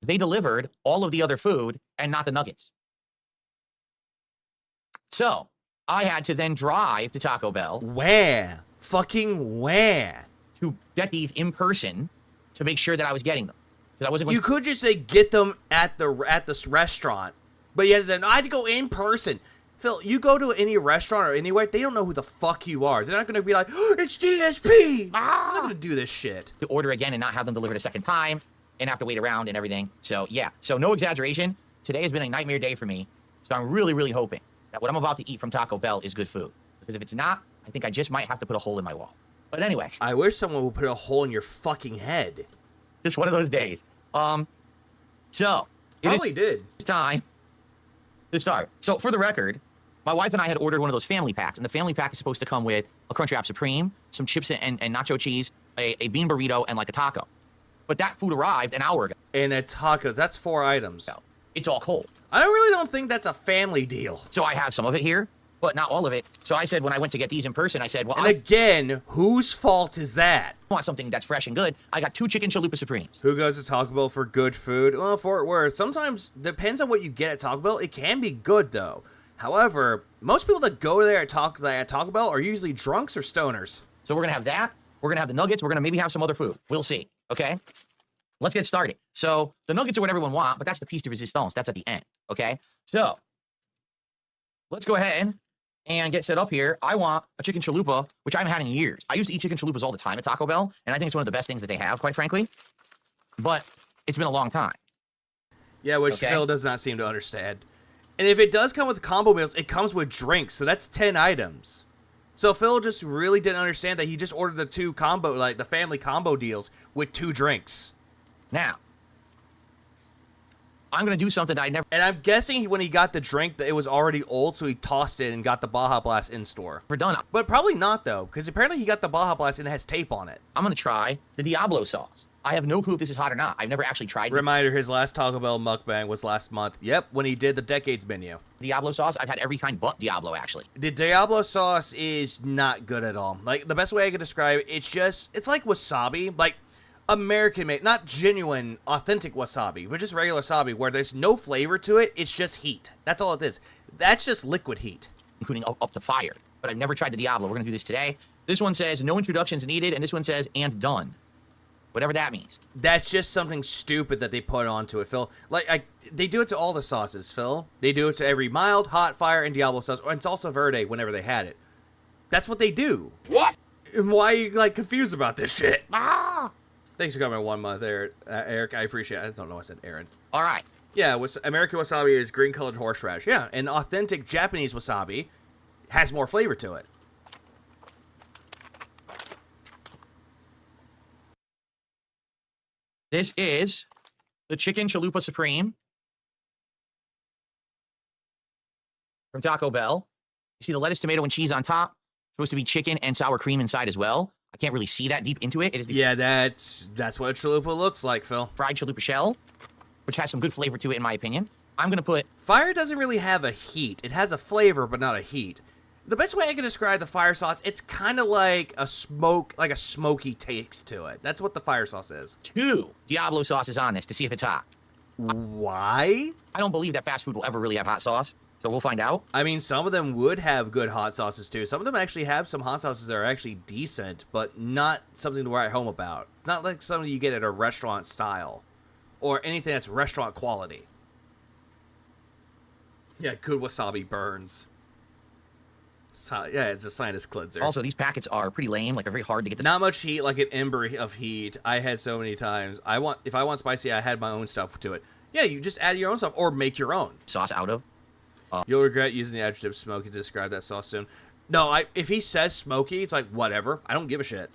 They delivered all of the other food and not the nuggets. So, I had to then drive to Taco Bell. Where? Fucking where? To get these in person to make sure that I was getting them. Because I wasn't going You could just say get them at this restaurant. But you had to say, no, I had to go in person. Phil, you go to any restaurant or anywhere, they don't know who the fuck you are. They're not going to be like, oh, it's DSP. They're not going to do this shit. To order again and not have them delivered a second time and have to wait around and everything. So, yeah. So, no exaggeration. Today has been a nightmare day for me. So, I'm really, really hoping that what I'm about to eat from Taco Bell is good food. Because if it's not, I think I just might have to put a hole in my wall. But anyway. I wish someone would put a hole in your fucking head. Just one of those days. So. Probably did. It's time to start. So, for the record, my wife and I had ordered one of those family packs, and the family pack is supposed to come with a Crunchwrap Supreme, some chips and nacho cheese, a bean burrito, and like a taco. But that food arrived an hour ago. And a taco, that's 4 items. So, it's all cold. I really don't think that's a family deal. So I have some of it here, but not all of it. So I said when I went to get these in person, I said, well, again, whose fault is that? I want something that's fresh and good. I got 2 Chicken Chalupa Supremes. Who goes to Taco Bell for good food? Well, Fort Worth. Sometimes, depends on what you get at Taco Bell. It can be good, though. However, most people that go there at Taco Bell are usually drunks or stoners. So we're going to have that. We're going to have the nuggets. We're going to maybe have some other food. We'll see. Okay? Let's get started. So the nuggets are what everyone wants, but that's the piece de resistance. That's at the end. Okay? So let's go ahead and get set up here. I want a chicken chalupa, which I haven't had in years. I used to eat chicken chalupas all the time at Taco Bell, and I think it's one of the best things that they have, quite frankly. But it's been a long time. Yeah, which Phil does not seem to understand. And if it does come with combo meals, it comes with drinks, so that's 10 items. So Phil just really didn't understand that he just ordered the 2 combo, like the family combo deals with 2 drinks. Now, I'm going to do something I never... And I'm guessing when he got the drink, that it was already old, so he tossed it and got the Baja Blast in-store. We're done. But probably not, though, because apparently he got the Baja Blast and it has tape on it. I'm going to try the Diablo sauce. I have no clue if this is hot or not. I've never actually tried it. Reminder, his last Taco Bell mukbang was last month. Yep, when he did the Decades menu. Diablo sauce, I've had every kind but Diablo, actually. The Diablo sauce is not good at all. Like, the best way I could describe it, it's like wasabi. Like, American made, not genuine, authentic wasabi, but just regular wasabi where there's no flavor to it. It's just heat. That's all it is. That's just liquid heat. Including up to fire. But I've never tried the Diablo. We're going to do this today. This one says no introductions needed, and this one says and done. Whatever that means. That's just something stupid that they put onto it, Phil. Like, they do it to all the sauces, Phil. They do it to every mild, hot, fire, and Diablo sauce, and salsa verde whenever they had it. That's what they do. What? And why are you, like, confused about this shit? Ah! Thanks for coming 1 month, Eric. I appreciate it. I don't know why I said Aaron. All right. Yeah, American wasabi is green-colored horseradish. Yeah, and authentic Japanese wasabi has more flavor to it. This is the Chicken Chalupa Supreme from Taco Bell. You see the lettuce, tomato, and cheese on top. Supposed to be chicken and sour cream inside as well. I can't really see that deep into it. It is the yeah, that's what a chalupa looks like, Phil. Fried chalupa shell, which has some good flavor to it, in my opinion. I'm going to put... Fire doesn't really have a heat. It has a flavor, but not a heat. The best way I can describe the fire sauce, it's kind of like a smoky taste to it. That's what the fire sauce is. 2 Diablo sauces on this to see if it's hot. Why? I don't believe that fast food will ever really have hot sauce. So we'll find out. I mean, some of them would have good hot sauces, too. Some of them actually have some hot sauces that are actually decent, but not something to write home about. Not like something you get at a restaurant style. Or anything that's restaurant quality. Yeah, good wasabi burns. Yeah, it's a sinus cleanser. Also, these packets are pretty lame. Like, they're very hard to get the... Not much heat, like an ember of heat. I had so many times. If I want spicy, I had my own stuff to it. Yeah, you just add your own stuff or make your own. Sauce out of. You'll regret using the adjective smoky to describe that sauce soon. No, if he says smoky, it's like, whatever. I don't give a shit.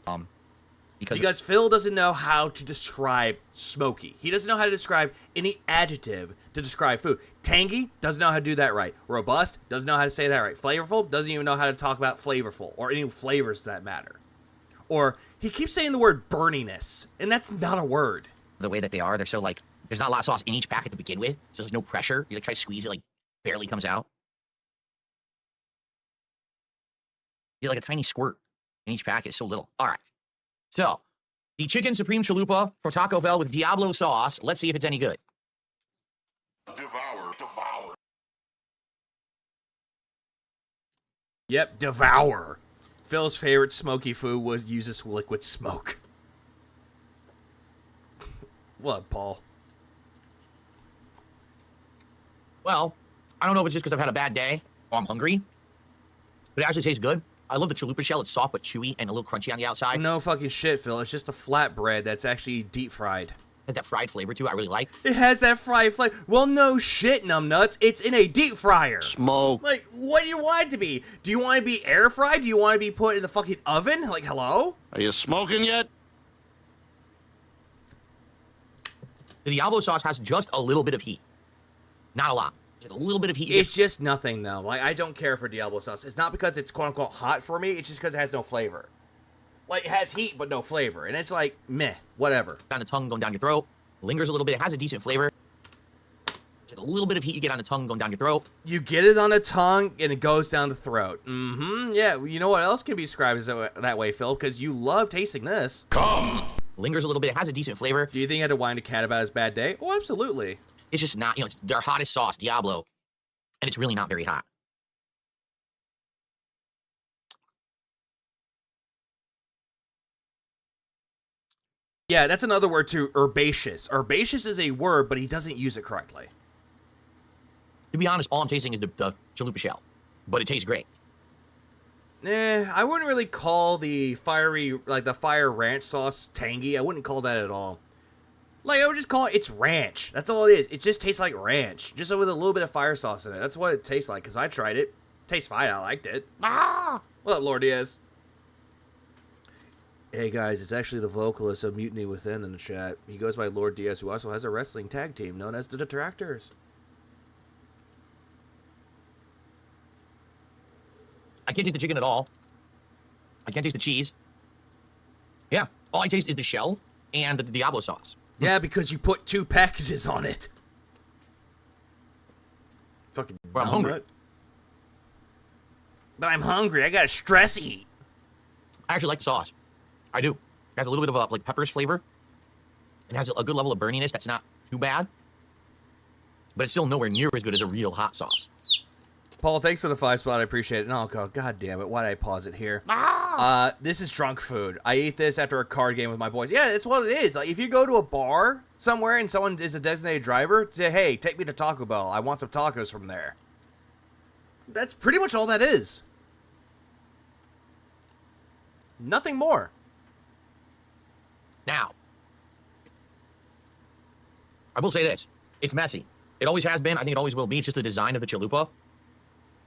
Because Phil doesn't know how to describe smoky. He doesn't know how to describe any adjective to describe food. Tangy doesn't know how to do that right. Robust doesn't know how to say that right. Flavorful doesn't even know how to talk about flavorful or any flavors that matter. Or he keeps saying the word burniness, and that's not a word. The way that they are, they're so like, there's not a lot of sauce in each packet to begin with, so there's like no pressure. You like try to squeeze it, like barely comes out. You get like a tiny squirt in each packet. It's so little. All right. So, the Chicken Supreme Chalupa for Taco Bell with Diablo sauce. Let's see if it's any good. Devour. Yep, devour. Phil's favorite smoky food uses liquid smoke. What, Paul? Well, I don't know if it's just because I've had a bad day or I'm hungry, but it actually tastes good. I love the chalupa shell. It's soft but chewy and a little crunchy on the outside. No fucking shit, Phil. It's just a flatbread that's actually deep fried. Has that fried flavor to it I really like. It has that fried flavor. Well, no shit, numbnuts. It's in a deep fryer. Smoke. Like, what do you want it to be? Do you want it to be air fried? Do you want it to be put in the fucking oven? Like, hello? Are you smoking yet? The Diablo sauce has just a little bit of heat. Not a lot. Just a little bit of heat. It's just nothing, though. Like, I don't care for Diablo sauce. It's not because it's quote-unquote hot for me. It's just because it has no flavor. Like, it has heat, but no flavor. And it's like, meh, whatever. On the tongue, going down your throat. Lingers a little bit. It has a decent flavor. Just a little bit of heat you get on the tongue, going down your throat. You get it on the tongue, and it goes down the throat. Yeah, you know what else can be described as that way, Phil? Because you love tasting this. Come. Lingers a little bit. It has a decent flavor. Do you think he had to whine to Cat about his bad day? Oh, absolutely. It's just not, it's their hottest sauce, Diablo. And it's really not very hot. Yeah, that's another word too, herbaceous. Herbaceous is a word, but he doesn't use it correctly. To be honest, all I'm tasting is the chalupa shell. But it tastes great. I wouldn't really call the the fire ranch sauce tangy. I wouldn't call that at all. Like, I would just call it's ranch. That's all it is. It just tastes like ranch. Just with a little bit of fire sauce in it. That's what it tastes like, because I tried it. Tastes fine. I liked it. What up, Lord Diaz? Hey, guys, it's actually the vocalist of Mutiny Within in the chat. He goes by Lord Diaz, who also has a wrestling tag team known as the Detractors. I can't taste the chicken at all. I can't taste the cheese. Yeah, all I taste is the shell and the Diablo sauce. Yeah, because you put 2 packages on it. Fucking I'm hungry. But I'm hungry. I got a stress eat. I actually like the sauce. I do. It has a little bit of like peppers flavor. It has a good level of burniness that's not too bad. But it's still nowhere near as good as a real hot sauce. Paul, thanks for the 5 spot. I appreciate it. And I'll go, God damn it. Why did I pause it here? This is drunk food. I ate this after a card game with my boys. Yeah, it's what it is. Like, if you go to a bar somewhere and someone is a designated driver, say, hey, take me to Taco Bell. I want some tacos from there. That's pretty much all that is. Nothing more. Now, I will say this. It's messy. It always has been. I think it always will be. It's just the design of the chalupa.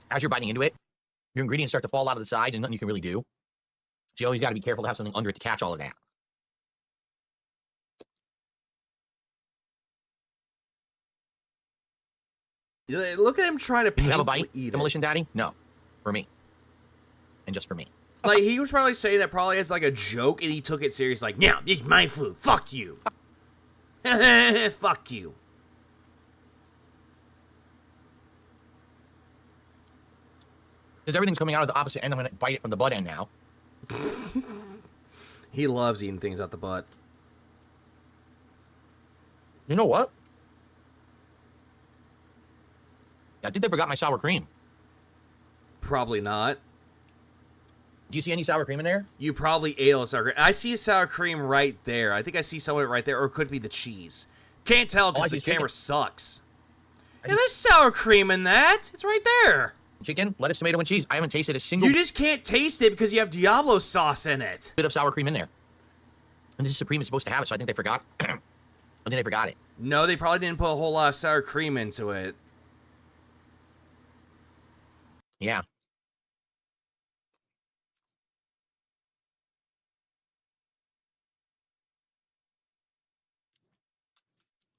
As you're biting into it, your ingredients start to fall out of the sides and nothing you can really do. So you always got to be careful to have something under it to catch all of that. Look at him trying to you have a bite, Demolition Daddy? No. For me. And just for me. Like, he was probably saying that probably as like a joke, and he took it serious, like, yeah, it's my food. Fuck you. Fuck you. Because everything's coming out of the opposite end. I'm going to bite it from the butt end now. He loves eating things out the butt. You know what? I think they forgot my sour cream. Probably not. Do you see any sour cream in there? You probably ate all the sour cream. I see sour cream right there. I think I see some of it right there, or it could be the cheese. Can't tell because the camera sucks. Yeah, there's sour cream in that. It's right there. Chicken, lettuce, tomato, and cheese. I haven't tasted a single You just can't taste it because you have Diablo sauce in it. bit of sour cream in there. And this is Supreme is supposed to have it, so I think they forgot. I think they forgot it. No, they probably didn't put a whole lot of sour cream into it. Yeah.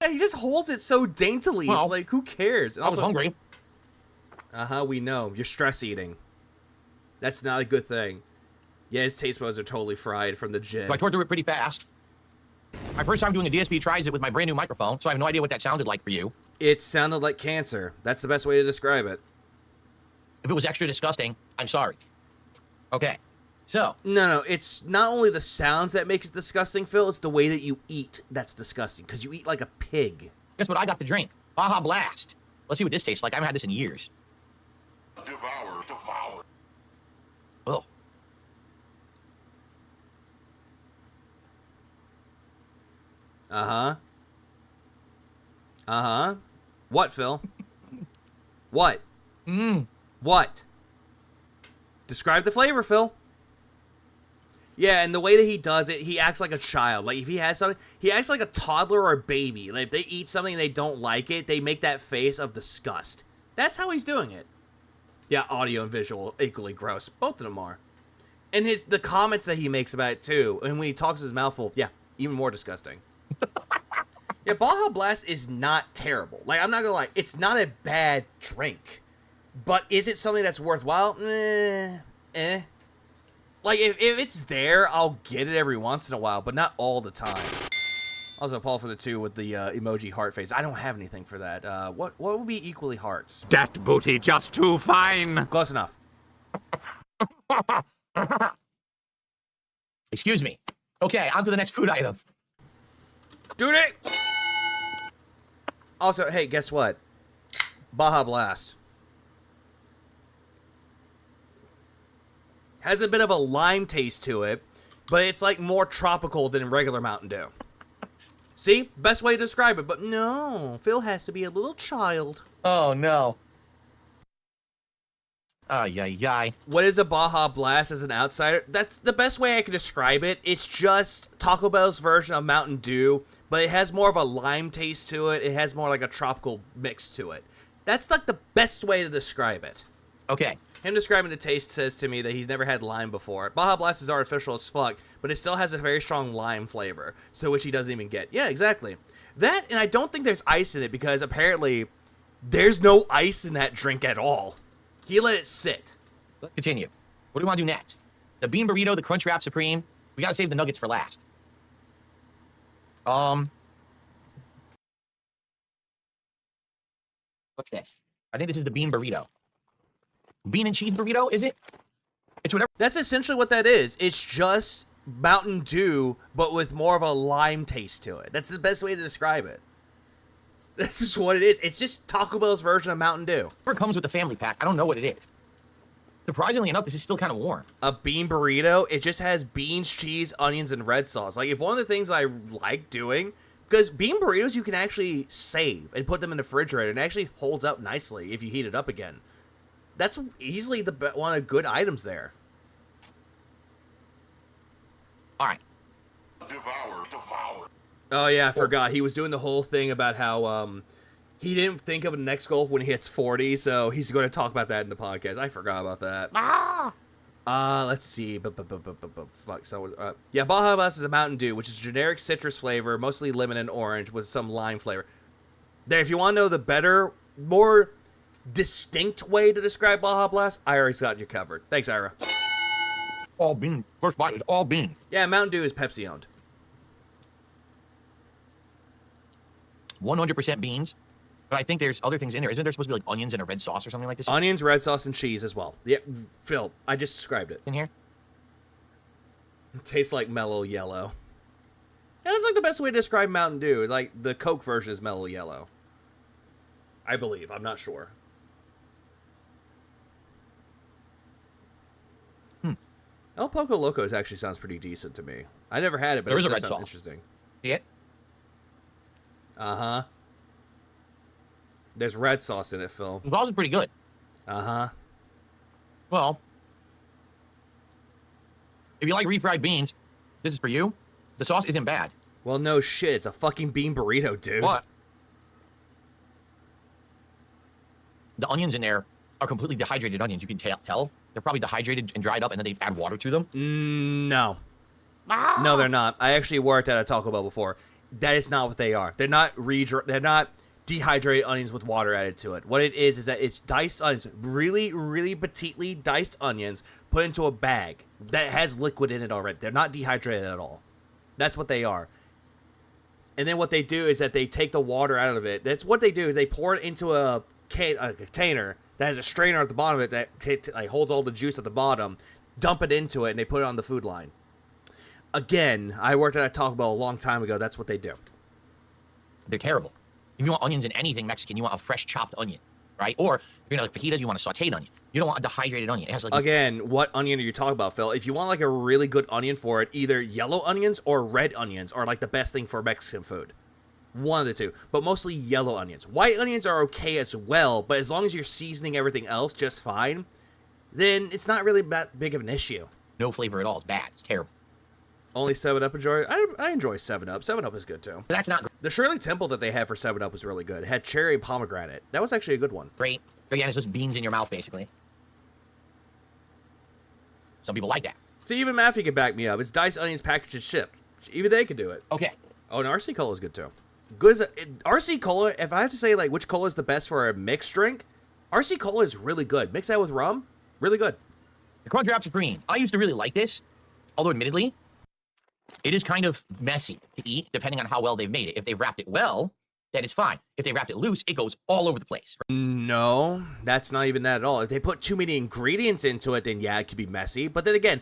Yeah, he just holds it so daintily. Well, it's like, who cares? And I was hungry. We know. You're stress eating. That's not a good thing. Yeah, his taste buds are totally fried from the gin. So I tore through it pretty fast. My first time doing a DSP tries it with my brand new microphone, so I have no idea what that sounded like for you. It sounded like cancer. That's the best way to describe it. If it was extra disgusting, I'm sorry. Okay, so. No, it's not only the sounds that make it disgusting, Phil, it's the way that you eat that's disgusting, because you eat like a pig. Guess what I got to drink? Baja Blast. Let's see what this tastes like. I haven't had this in years. Devour. Oh. What, Phil? What? What? Describe the flavor, Phil. Yeah, and the way that he does it, he acts like a child. Like, if he has something, he acts like a toddler or a baby. Like, if they eat something and they don't like it, they make that face of disgust. That's how he's doing it. Yeah, audio and visual, equally gross. Both of them are. And the comments that he makes about it, too, and when he talks his mouth full, yeah, even more disgusting. Yeah, Baja Blast is not terrible. Like, I'm not gonna lie, it's not a bad drink. But is it something that's worthwhile? Like, if it's there, I'll get it every once in a while, but not all the time. Also, Paul for the 2 with the emoji heart face. I don't have anything for that. What would be equally hearts? Dat booty just too fine. Close enough. Excuse me. Okay, on to the next food item. Dude it! Also, hey, guess what? Baja Blast. Has a bit of a lime taste to it, but it's like more tropical than regular Mountain Dew. See? Best way to describe it, but no. Phil has to be a little child. Oh, no. Ay. What is a Baja Blast as an outsider? That's the best way I can describe it. It's just Taco Bell's version of Mountain Dew, but it has more of a lime taste to it. It has more like a tropical mix to it. That's like the best way to describe it. Okay. Him describing the taste says to me that he's never had lime before. Baja Blast is artificial as fuck, but it still has a very strong lime flavor, so which he doesn't even get. Yeah, exactly. That, and I don't think there's ice in it because apparently there's no ice in that drink at all. He let it sit. Let's continue. What do we want to do next? The Bean Burrito, the Crunch Wrap Supreme. We got to save the nuggets for last. What's this? I think this is the Bean Burrito. Bean and cheese burrito, is it? It's whatever. That's essentially what that is. It's just Mountain Dew, but with more of a lime taste to it. That's the best way to describe it. That's just what it is. It's just Taco Bell's version of Mountain Dew. It comes with the family pack. I don't know what it is. Surprisingly enough, this is still kind of warm. A bean burrito, it just has beans, cheese, onions, and red sauce. Like, if one of the things I like doing, because bean burritos you can actually save and put them in the refrigerator, and it actually holds up nicely if you heat it up again. That's easily one of the good items there. All right. Devour. Oh, yeah, I forgot. He was doing the whole thing about how he didn't think of a next goal when he hits 40, so he's going to talk about that in the podcast. I forgot about that. Let's see. Fuck. So, yeah, Baja Blast is a Mountain Dew, which is generic citrus flavor, mostly lemon and orange, with some lime flavor. There, if you want to know the better, more distinct way to describe Baja Blast, Ira's got you covered. Thanks, Ira. All bean. First bite is all bean. Yeah, Mountain Dew is Pepsi owned. 100% beans. But I think there's other things in there. Isn't there supposed to be like onions and a red sauce or something like this? Onions, red sauce, and cheese as well. Yeah, Phil, I just described it. In here? It tastes like mellow yellow. And that's like the best way to describe Mountain Dew. Like, the Coke version is mellow yellow. I believe. I'm not sure. El Poco Locos actually sounds pretty decent to me. I never had it, but there it is a does red sound sauce. Interesting. See it? Uh-huh. There's red sauce in it, Phil. The sauce is pretty good. Uh-huh. Well, if you like refried beans, this is for you. The sauce isn't bad. Well, no shit. It's a fucking bean burrito, dude. But the onions in there are completely dehydrated onions. You can tell. They're probably dehydrated and dried up, and then they add water to them. No. No, they're not. I actually worked at a Taco Bell before. That is not what they are. They're not dehydrated onions with water added to it. What it is that it's diced onions, really, really petitely diced onions put into a bag that has liquid in it already. They're not dehydrated at all. That's what they are. And then what they do is that they take the water out of it. That's what they do. They pour it into a container that has a strainer at the bottom of it that like, holds all the juice at the bottom, dump it into it, and they put it on the food line. Again, I worked at a Taco Bell a long time ago. That's what they do. They're terrible. If you want onions in anything Mexican, you want a fresh chopped onion, right? Or if you're gonna like fajitas, you want a sauteed onion. You don't want a dehydrated onion. It has like again, what onion are you talking about, Phil? If you want like a really good onion for it, either yellow onions or red onions are like the best thing for Mexican food. One of the two, but mostly yellow onions. White onions are okay as well, but as long as you're seasoning everything else just fine, then it's not really that big of an issue. No flavor at all. It's bad. It's terrible. Only 7-Up enjoy. I enjoy 7-Up. 7-Up is good too. That's not great. The Shirley Temple that they had for 7-Up was really good. It had cherry and pomegranate. That was actually a good one. Great. Again, it's just beans in your mouth, basically. Some people like that. So even Matthew can back me up. It's diced onions packaged and shipped. Even they can do it. Okay. Oh, and RC Cola is good too. Good as RC Cola. If I have to say like which cola is the best for a mixed drink, RC Cola is really good. Mix that with rum, really good. The Crunchwrap Supreme. I used to really like this, although admittedly, it is kind of messy to eat depending on how well they've made it. If they've wrapped it well, then it's fine. If they wrapped it loose, it goes all over the place. No, that's not even that at all. If they put too many ingredients into it, then yeah, it could be messy. But then again,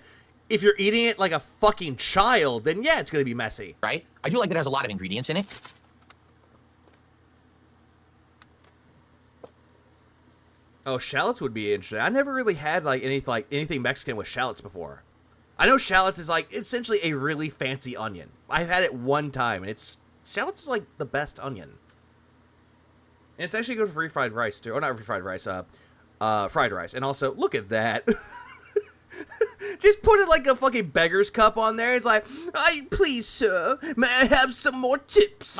if you're eating it like a fucking child, then yeah, it's going to be messy. Right? I do like that it has a lot of ingredients in it. Oh, shallots would be interesting. I never really had like anything Mexican with shallots before. I know shallots is like essentially a really fancy onion. I've had it one time, and shallots is like the best onion. And it's actually good for refried rice too. Or not refried rice, fried rice. And also, look at that. Just put it like a fucking beggar's cup on there. It's like, please, sir, may I have some more tips?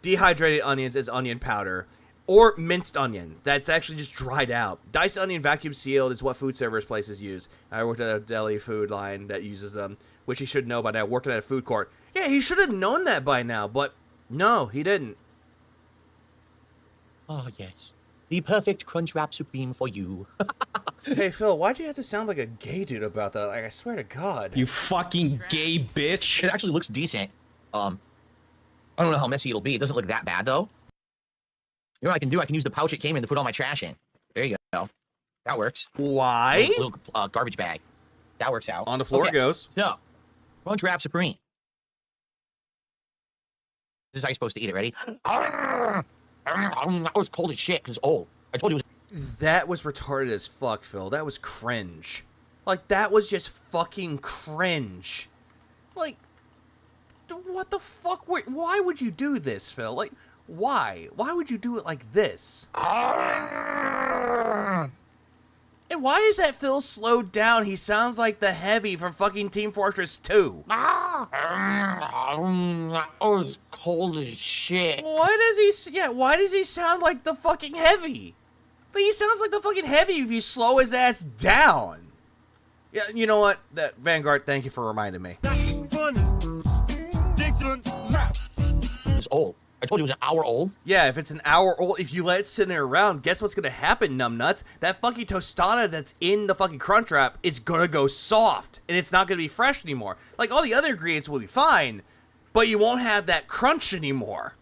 Dehydrated onions is onion powder. Or minced onion. That's actually just dried out. Diced onion vacuum sealed is what food service places use. I worked at a deli food line that uses them, which he should know by now, working at a food court. Yeah, he should have known that by now, but no, he didn't. Oh, yes. The perfect Crunchwrap Supreme for you. Hey, Phil, why'd you have to sound like a gay dude about that? Like, I swear to God. You fucking gay bitch. It actually looks decent. I don't know how messy it'll be. It doesn't look that bad, though. You know what I can do? I can use the pouch it came in to put all my trash in. There you go. That works. Why? A little garbage bag. That works out. On the floor it goes. So, Crunchwrap Supreme. This is how you're supposed to eat it. Ready? That was cold as shit because it's old. I told you it was... That was retarded as fuck, Phil. That was cringe. Like, that was just fucking cringe. Like, what the fuck? Why would you do this, Phil? Like... Why? Why would you do it like this? And why is that Phil slowed down? He sounds like the Heavy from fucking Team Fortress 2. That was cold as shit. Why does he sound like the fucking Heavy? Like, he sounds like the fucking Heavy if you slow his ass down. Yeah, you know what? Vanguard, thank you for reminding me. It's old. I told you it was an hour old. Yeah, if it's an hour old, if you let it sit there around, guess what's gonna happen, numbnuts? That fucking tostada that's in the fucking Crunchwrap is gonna go soft, and it's not gonna be fresh anymore. Like, all the other ingredients will be fine, but you won't have that crunch anymore.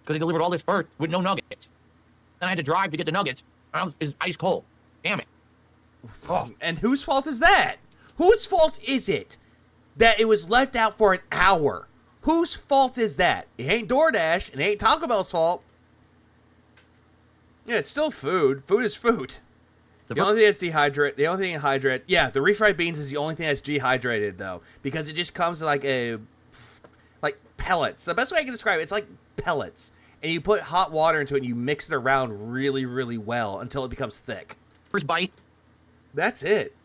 Because they delivered all this first with no nuggets. Then I had to drive to get the nuggets. It's ice cold. Damn it. Oh. And whose fault is that? Whose fault is it that it was left out for an hour? Whose fault is that? It ain't DoorDash. It ain't Taco Bell's fault. Yeah, it's still food. Food is food. The only thing that's dehydrated, yeah, the refried beans is the only thing that's dehydrated, though. Because it just comes like pellets. The best way I can describe it, it's like pellets. And you put hot water into it and you mix it around really, really well until it becomes thick. First bite, That's it.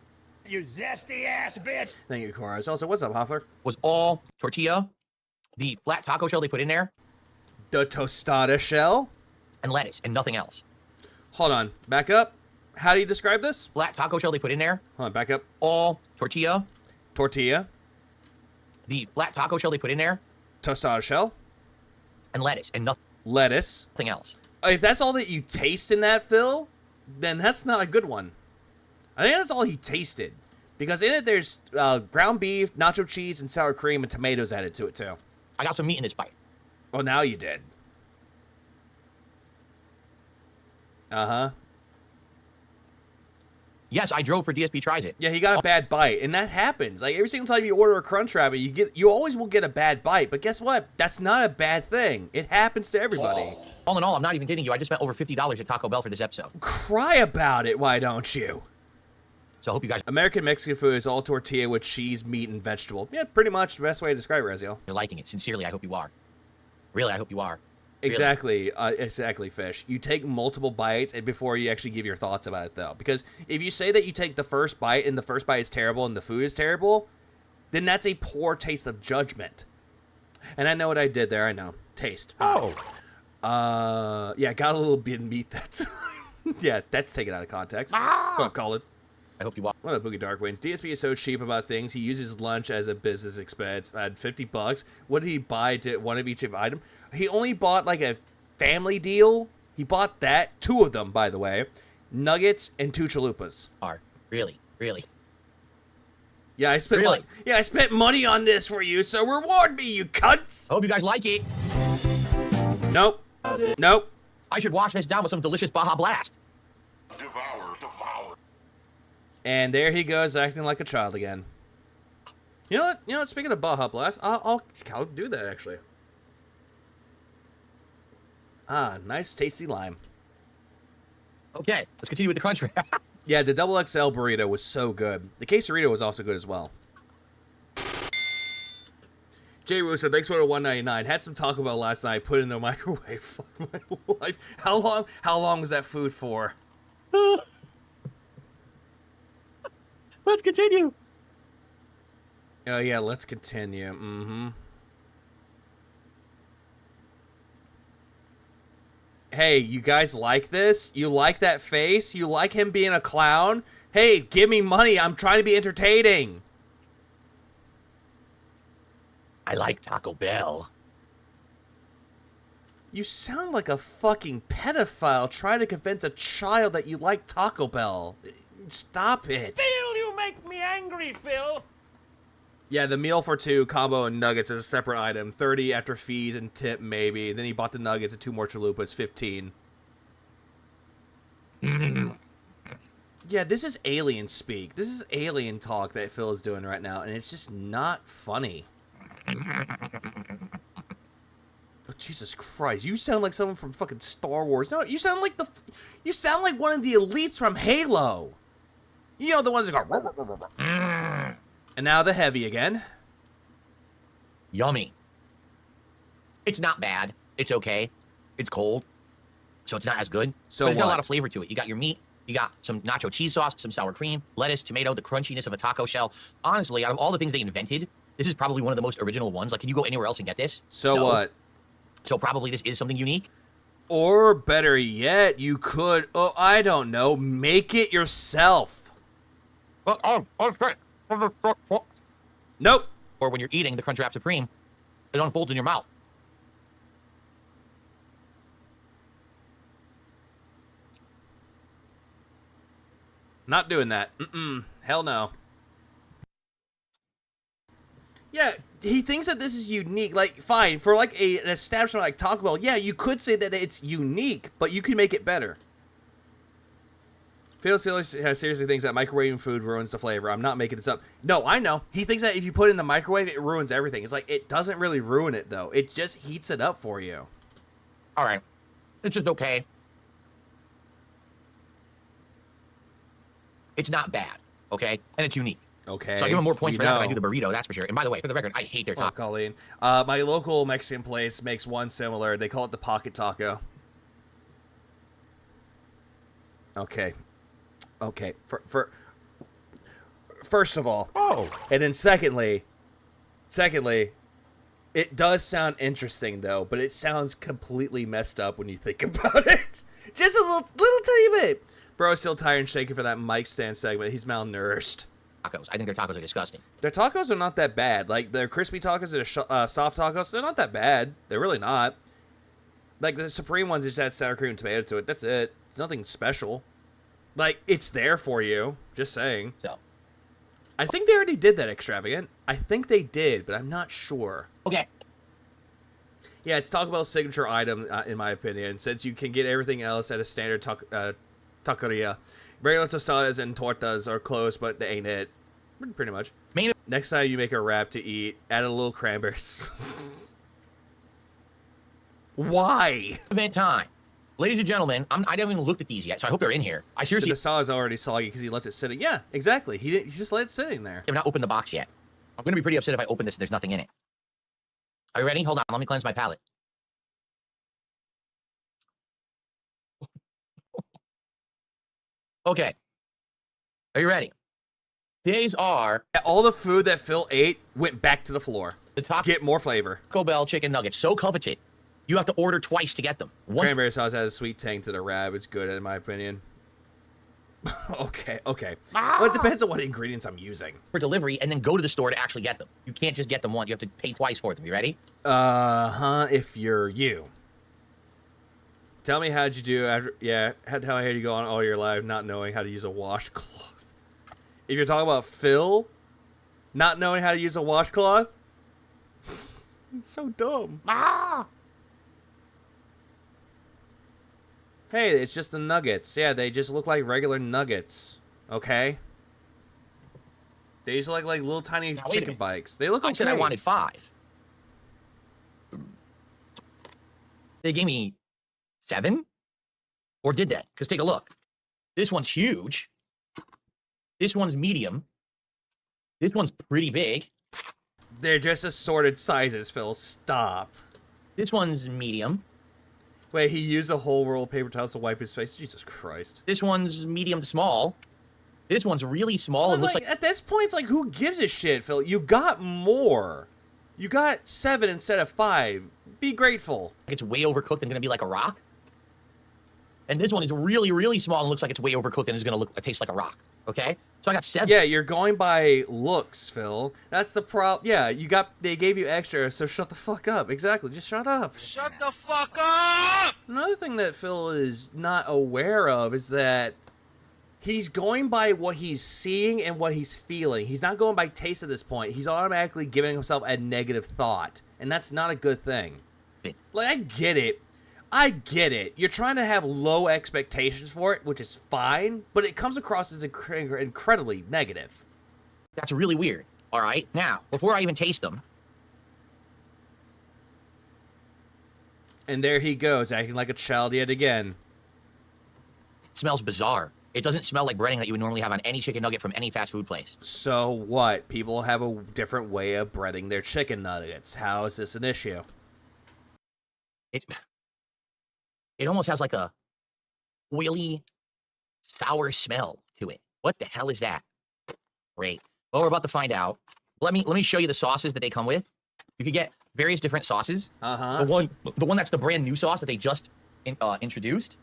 You zesty ass bitch. Thank you, Chorus. Also, what's up, Hoffler? Was all tortilla, the flat taco shell they put in there, The tostada shell? and lettuce, and nothing else. Hold on. Back up. How do you describe this? Flat taco shell they put in there, Hold on, back up. all tortilla, Tortilla. the flat taco shell they put in there, Tostada shell. and lettuce, and Lettuce. nothing else. If that's all that you taste in that, Phil, then that's not a good one. I think that's all he tasted. Because in it, there's ground beef, nacho cheese, and sour cream, and tomatoes added to it, too. I got some meat in this bite. Well, now you did. Uh-huh. Yes, I drove for DSP Tries It. Yeah, he got a bad bite, and that happens. Like, every single time you order a Crunchwrap, you always will get a bad bite. But guess what? That's not a bad thing. It happens to everybody. All in all, I'm not even kidding you. I just spent over $50 at Taco Bell for this episode. Cry about it, why don't you? So I hope you guys American Mexican food is all tortilla with cheese, meat, and vegetable. Yeah, pretty much the best way to describe it, Raziel. are liking it. Sincerely, I hope you are. Really, I hope you are. Really. Exactly, exactly, Fish. You take multiple bites and before you actually give your thoughts about it, though. Because if you say that you take the first bite and the first bite is terrible and the food is terrible, then that's a poor taste of judgment. And I know what I did there. I know. Taste. Oh. Yeah, got a little bit of meat. That's yeah, that's taken out of context. Don't call it. I hope you are. What up, Boogie Darkwings? DSP is so cheap about things. He uses lunch as a business expense. I had $50. What did he buy to one of each item? He only bought like a family deal. He bought that. 2 of them, by the way. Nuggets and 2 chalupas. Are. Really? Really? Yeah, I spent Really? I spent money on this for you, so reward me, you cunts! I hope you guys like it. Nope. Nope. I should wash this down with some delicious Baja Blast. Devour, devour. And there he goes, acting like a child again. You know what? You know what? Speaking of Baja Blast, I'll do that, actually. Ah, nice tasty lime. Okay, let's continue with the crunch wrap. Yeah, the double XL burrito was so good. The quesarito was also good as well. Jay Russo, thanks for the $1.99. Had some Taco Bell last night. Put it in the microwave. Fuck my life. How long was that food for? Let's continue. Oh yeah, let's continue. Mm-hmm. Hey, you guys like this? You like that face? You like him being a clown? Hey, give me money. I'm trying to be entertaining. I like Taco Bell. You sound like a fucking pedophile trying to convince a child that you like Taco Bell. Stop it. Phil, you make me angry, Phil. Yeah, the meal for 2 combo and nuggets is a separate item. 30 after fees and tip, maybe. Then he bought the nuggets and 2 more chalupas, 15. Yeah, this is alien speak. This is alien talk that Phil is doing right now, and it's just not funny. Oh, Jesus Christ, you sound like someone from fucking Star Wars. No, you sound like you sound like one of the elites from Halo. You know, the ones that go... Ruh, ruh, ruh, ruh, ruh. And now the heavy again. Yummy. It's not bad. It's okay. It's cold, so it's not as good. So but it's got a what? lot of flavor to it. You got your meat. You got some nacho cheese sauce, some sour cream, lettuce, tomato, the crunchiness of a taco shell. Honestly, out of all the things they invented, this is probably one of the most original ones. Like, can you go anywhere else and get this? So No. what? So probably this is something unique. Or better yet, you could, oh, I don't know, make it yourself. Nope. Or when you're eating the Crunchwrap Supreme, it unfolds in your mouth. Not doing that. Hell no. Yeah, he thinks that this is unique. Like, fine, for like an establishment like Taco Bell, yeah, you could say that it's unique, but you can make it better. Phil seriously thinks that microwaving food ruins the flavor. I'm not making this up. No, I know. He thinks that if you put it in the microwave, it ruins everything. It's like, it doesn't really ruin it, though. It just heats it up for you. All right. It's just okay. It's not bad, okay? And it's unique. Okay. So I give him more points for that than I do the burrito, that's for sure. And by the way, for the record, I hate their Well, taco. Colleen. My local Mexican place makes one similar. They call it the Pocket Taco. Okay. Okay. First of all. Oh. And then secondly, it does sound interesting though, but it sounds completely messed up when you think about it. Just a little tiny bit. Bro is still tired and shaking for that mic stand segment. He's malnourished. Tacos. I think their tacos are disgusting. Their tacos are not that bad. Like, their crispy tacos and their soft tacos, they're not that bad. They're really not. Like, the Supreme ones just add sour cream and tomato to it. That's it. It's nothing special. Like, it's there for you. Just saying. So. I think they already did that extravagant. I think they did, but I'm not sure. Okay. Yeah, it's Taco Bell's signature item, in my opinion, since you can get everything else at a standard taqueria. Regular tostadas and tortas are close, but they ain't it. Pretty much. Next time you make a wrap to eat, add a little cranberries. Why? Event time. Ladies and gentlemen, I haven't even looked at these yet, so I hope they're in here. I seriously... The sala's already soggy because he left it sitting. Yeah, exactly. He just let it sit in there. I have not opened the box yet. I'm going to be pretty upset if I open this and there's nothing in it. Are you ready? Hold on. Let me cleanse my palate. Okay. Are you ready? These are... All the food that Phil ate went back to the floor to get more flavor. Taco Bell chicken nuggets. So coveted. You have to order twice to get them. Cranberry sauce has a sweet tang to the wrap. It's good, in my opinion. Okay. Well, it depends on what ingredients I'm using. For delivery, and then go to the store to actually get them. You can't just get them once. You have to pay twice for them. You ready? If you're you. Tell me how'd you do after... Yeah, how had you go on all your life not knowing how to use a washcloth? If you're talking about Phil not knowing how to use a washcloth, it's so dumb. Hey, it's just the nuggets. Yeah, they just look like regular nuggets. Okay? They just look like little tiny chicken bikes. They look okay. I said I wanted 5. They gave me 7? Or did that? Because take a look. This one's huge. This one's medium. This one's pretty big. They're just assorted sizes, Phil. Stop. This one's medium. Wait, he used a whole roll of paper towels to wipe his face? Jesus Christ. This one's medium to small. This one's really small. It looks like... At this point, it's like, who gives a shit, Phil? You got more. You got 7 instead of 5. Be grateful. It's way overcooked and going to be like a rock. And this one is really, really small and looks like it's way overcooked and is going to taste like a rock. Okay? So I got 7. Yeah, you're going by looks, Phil. That's the problem. Yeah, they gave you extra, so shut the fuck up. Exactly, just shut up. Shut the fuck up! Another thing that Phil is not aware of is that he's going by what he's seeing and what he's feeling. He's not going by taste at this point. He's automatically giving himself a negative thought, and that's not a good thing. Like, I get it. You're trying to have low expectations for it, which is fine, but it comes across as incredibly negative. That's really weird. All right, now, before I even taste them. And there he goes, acting like a child yet again. It smells bizarre. It doesn't smell like breading that you would normally have on any chicken nugget from any fast food place. So what? People have a different way of breading their chicken nuggets. How is this an issue? It almost has like a oily, sour smell to it. What the hell is that? Great. Well, we're about to find out. Let me show you the sauces that they come with. You could get various different sauces. The one that's the brand new sauce that they just introduced.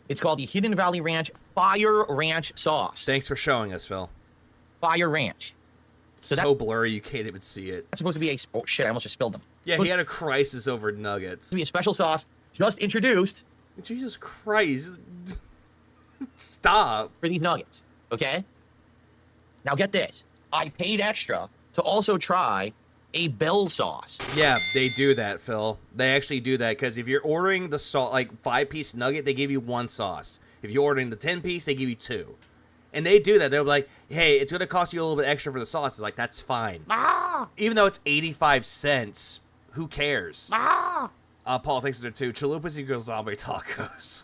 It's called the Hidden Valley Ranch Fire Ranch Sauce. Thanks for showing us, Phil. Fire Ranch. So blurry you can't even see it. That's supposed to be oh shit, I almost just spilled them. Yeah, he had a crisis over nuggets. It's to be a special sauce just introduced. Jesus Christ. Stop. For these nuggets, okay? Now get this. I paid extra to also try a Bell sauce. Yeah, they do that, Phil. They actually do that, because if you're ordering the 5-piece nugget, they give you 1 sauce. If you're ordering the 10-piece, they give you 2. And they do that. They're like, hey, it's going to cost you a little bit extra for the sauce. It's like, that's fine. Even though it's 85 cents, who cares? Paul, thanks for the 2. Chalupas equals zombie tacos.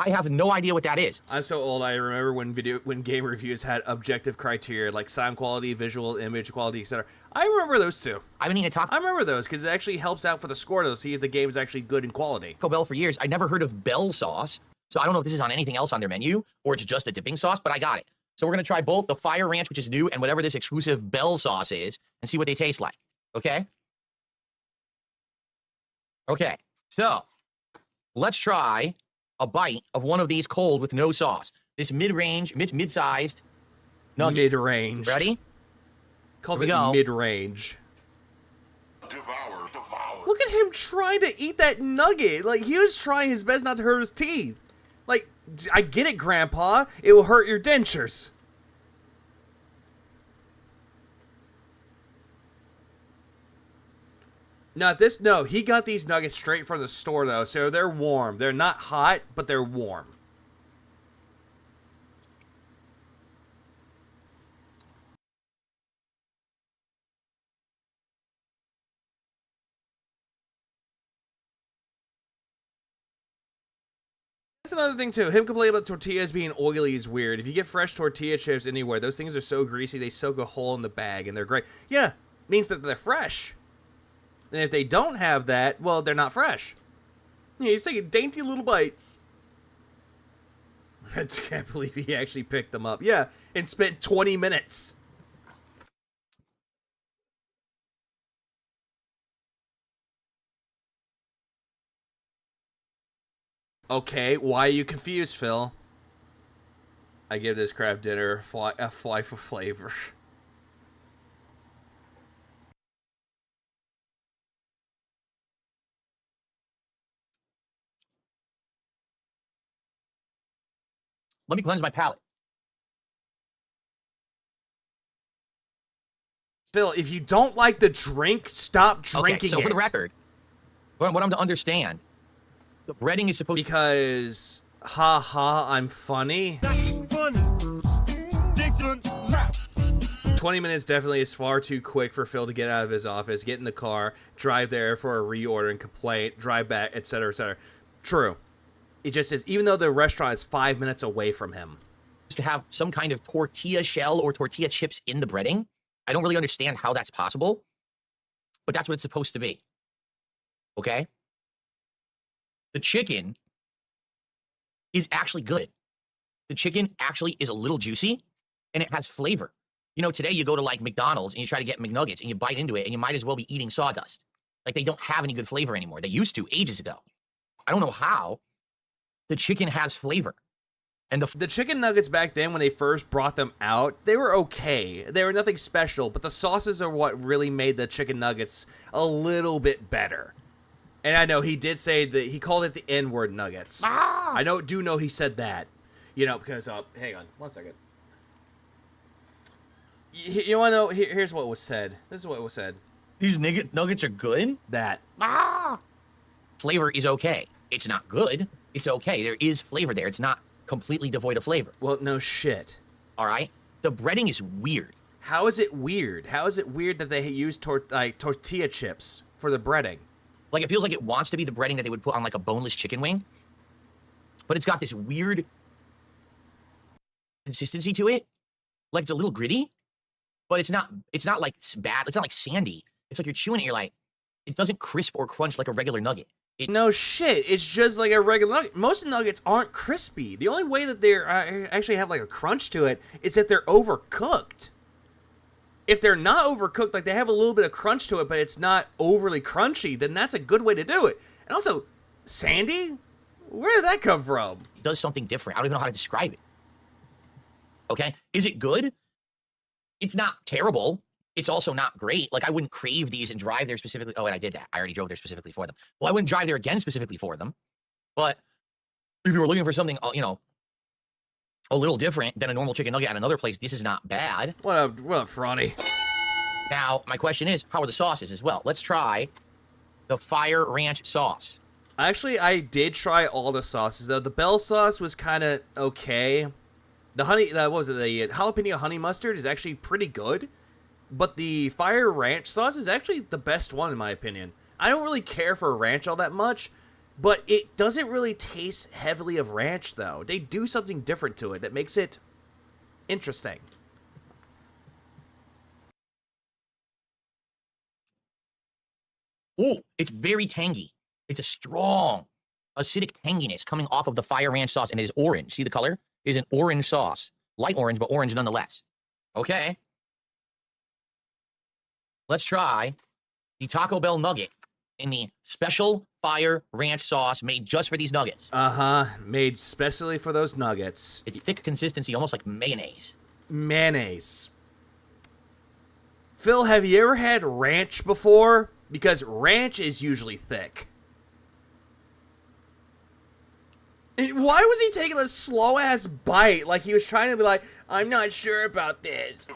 I have no idea what that is. I'm so old. I remember when game reviews had objective criteria like sound quality, visual, image quality, etc. I remember those 2. I haven't even talked. I remember those because it actually helps out for the score to see if the game is actually good in quality. Taco Bell for years. I never heard of Bell sauce, so I don't know if this is on anything else on their menu or it's just a dipping sauce. But I got it. So we're going to try both the Fire Ranch, which is new, and whatever this exclusive Bell sauce is, and see what they taste like. Okay? Okay. So let's try a bite of one of these cold with no sauce. This mid-range, mid-sized nugget. Mid-range. Ready? Calls Here we it go. mid-range. Devour, devour. Look at him trying to eat that nugget. Like, he was trying his best not to hurt his teeth. Like, I get it, Grandpa. It will hurt your dentures. No, he got these nuggets straight from the store, though, so they're warm. They're not hot, but they're warm. That's another thing, too. Him complaining about tortillas being oily is weird. If you get fresh tortilla chips anywhere, those things are so greasy, they soak a hole in the bag, and they're great. Yeah, means that they're fresh. And if they don't have that, well, they're not fresh. Yeah, he's taking dainty little bites. I can't believe he actually picked them up. Yeah, and spent 20 minutes. Okay, why are you confused, Phil? I give this crab dinner a fly for flavor. Let me cleanse my palate. Phil, if you don't like the drink, stop drinking Okay, so for the record, what I'm to understand, the breading is supposed to... Because, haha, I'm funny. 20 minutes definitely is far too quick for Phil to get out of his office, get in the car, drive there for a reorder and complaint, drive back, etc., etc. True. It just is, even though the restaurant is 5 minutes away from him. To have some kind of tortilla shell or tortilla chips in the breading. I don't really understand how that's possible, but that's what it's supposed to be. Okay? The chicken is actually good. The chicken actually is a little juicy, and it has flavor. You know, today you go to, like, McDonald's, and you try to get McNuggets, and you bite into it, and you might as well be eating sawdust. Like, they don't have any good flavor anymore. They used to, ages ago. I don't know how. The chicken has flavor. And the chicken nuggets back then, when they first brought them out, they were okay. They were nothing special, but the sauces are what really made the chicken nuggets a little bit better. And I know he did say that he called it the N-word nuggets. I do know he said that. You know, because, hang on, 1 second. You want to know, here's what was said. This is what was said. These nuggets are good? That. Flavor is okay. It's not good. It's okay. There is flavor there. It's not completely devoid of flavor. Well, no shit. All right? The breading is weird. How is it weird? How is it weird that they use tortilla chips for the breading? Like, it feels like it wants to be the breading that they would put on, like, a boneless chicken wing. But it's got this weird consistency to it. Like, it's a little gritty. But it's not like bad. It's not like sandy. It's like you're chewing it, you're like, it doesn't crisp or crunch like a regular nugget. No shit, it's just like a regular nugget. Most nuggets aren't crispy. The only way that they're actually have like a crunch to it is if they're overcooked. If they're not overcooked, like they have a little bit of crunch to it, but it's not overly crunchy, then that's a good way to do it. And also, sandy? Where did that come from? It does something different. I don't even know how to describe it. Okay? Is it good? It's not terrible. It's also not great. Like, I wouldn't crave these and drive there specifically. Oh, and I did that. I already drove there specifically for them. Well, I wouldn't drive there again specifically for them. But if you were looking for something, you know, a little different than a normal chicken nugget at another place, this is not bad. What up, Fronty? Now, my question is, how are the sauces as well? Let's try the Fire Ranch sauce. Actually, I did try all the sauces, though. The Bell sauce was kind of okay. The honey, what was it? The jalapeno honey mustard is actually pretty good. But the Fire Ranch sauce is actually the best one, in my opinion. I don't really care for ranch all that much, but it doesn't really taste heavily of ranch, though. They do something different to it that makes it interesting. Oh, it's very tangy. It's a strong, acidic tanginess coming off of the Fire Ranch sauce, and it is orange. See the color? It is an orange sauce. light orange, but orange nonetheless. Okay. Let's try the Taco Bell nugget in the special fire ranch sauce made just for these nuggets. Uh-huh. Made specially for those nuggets. It's a thick consistency, almost like mayonnaise. Mayonnaise. Phil, have you ever had ranch before? Because ranch is usually thick. Why was he taking a slow-ass bite? Like he was trying to be like, I'm not sure about this.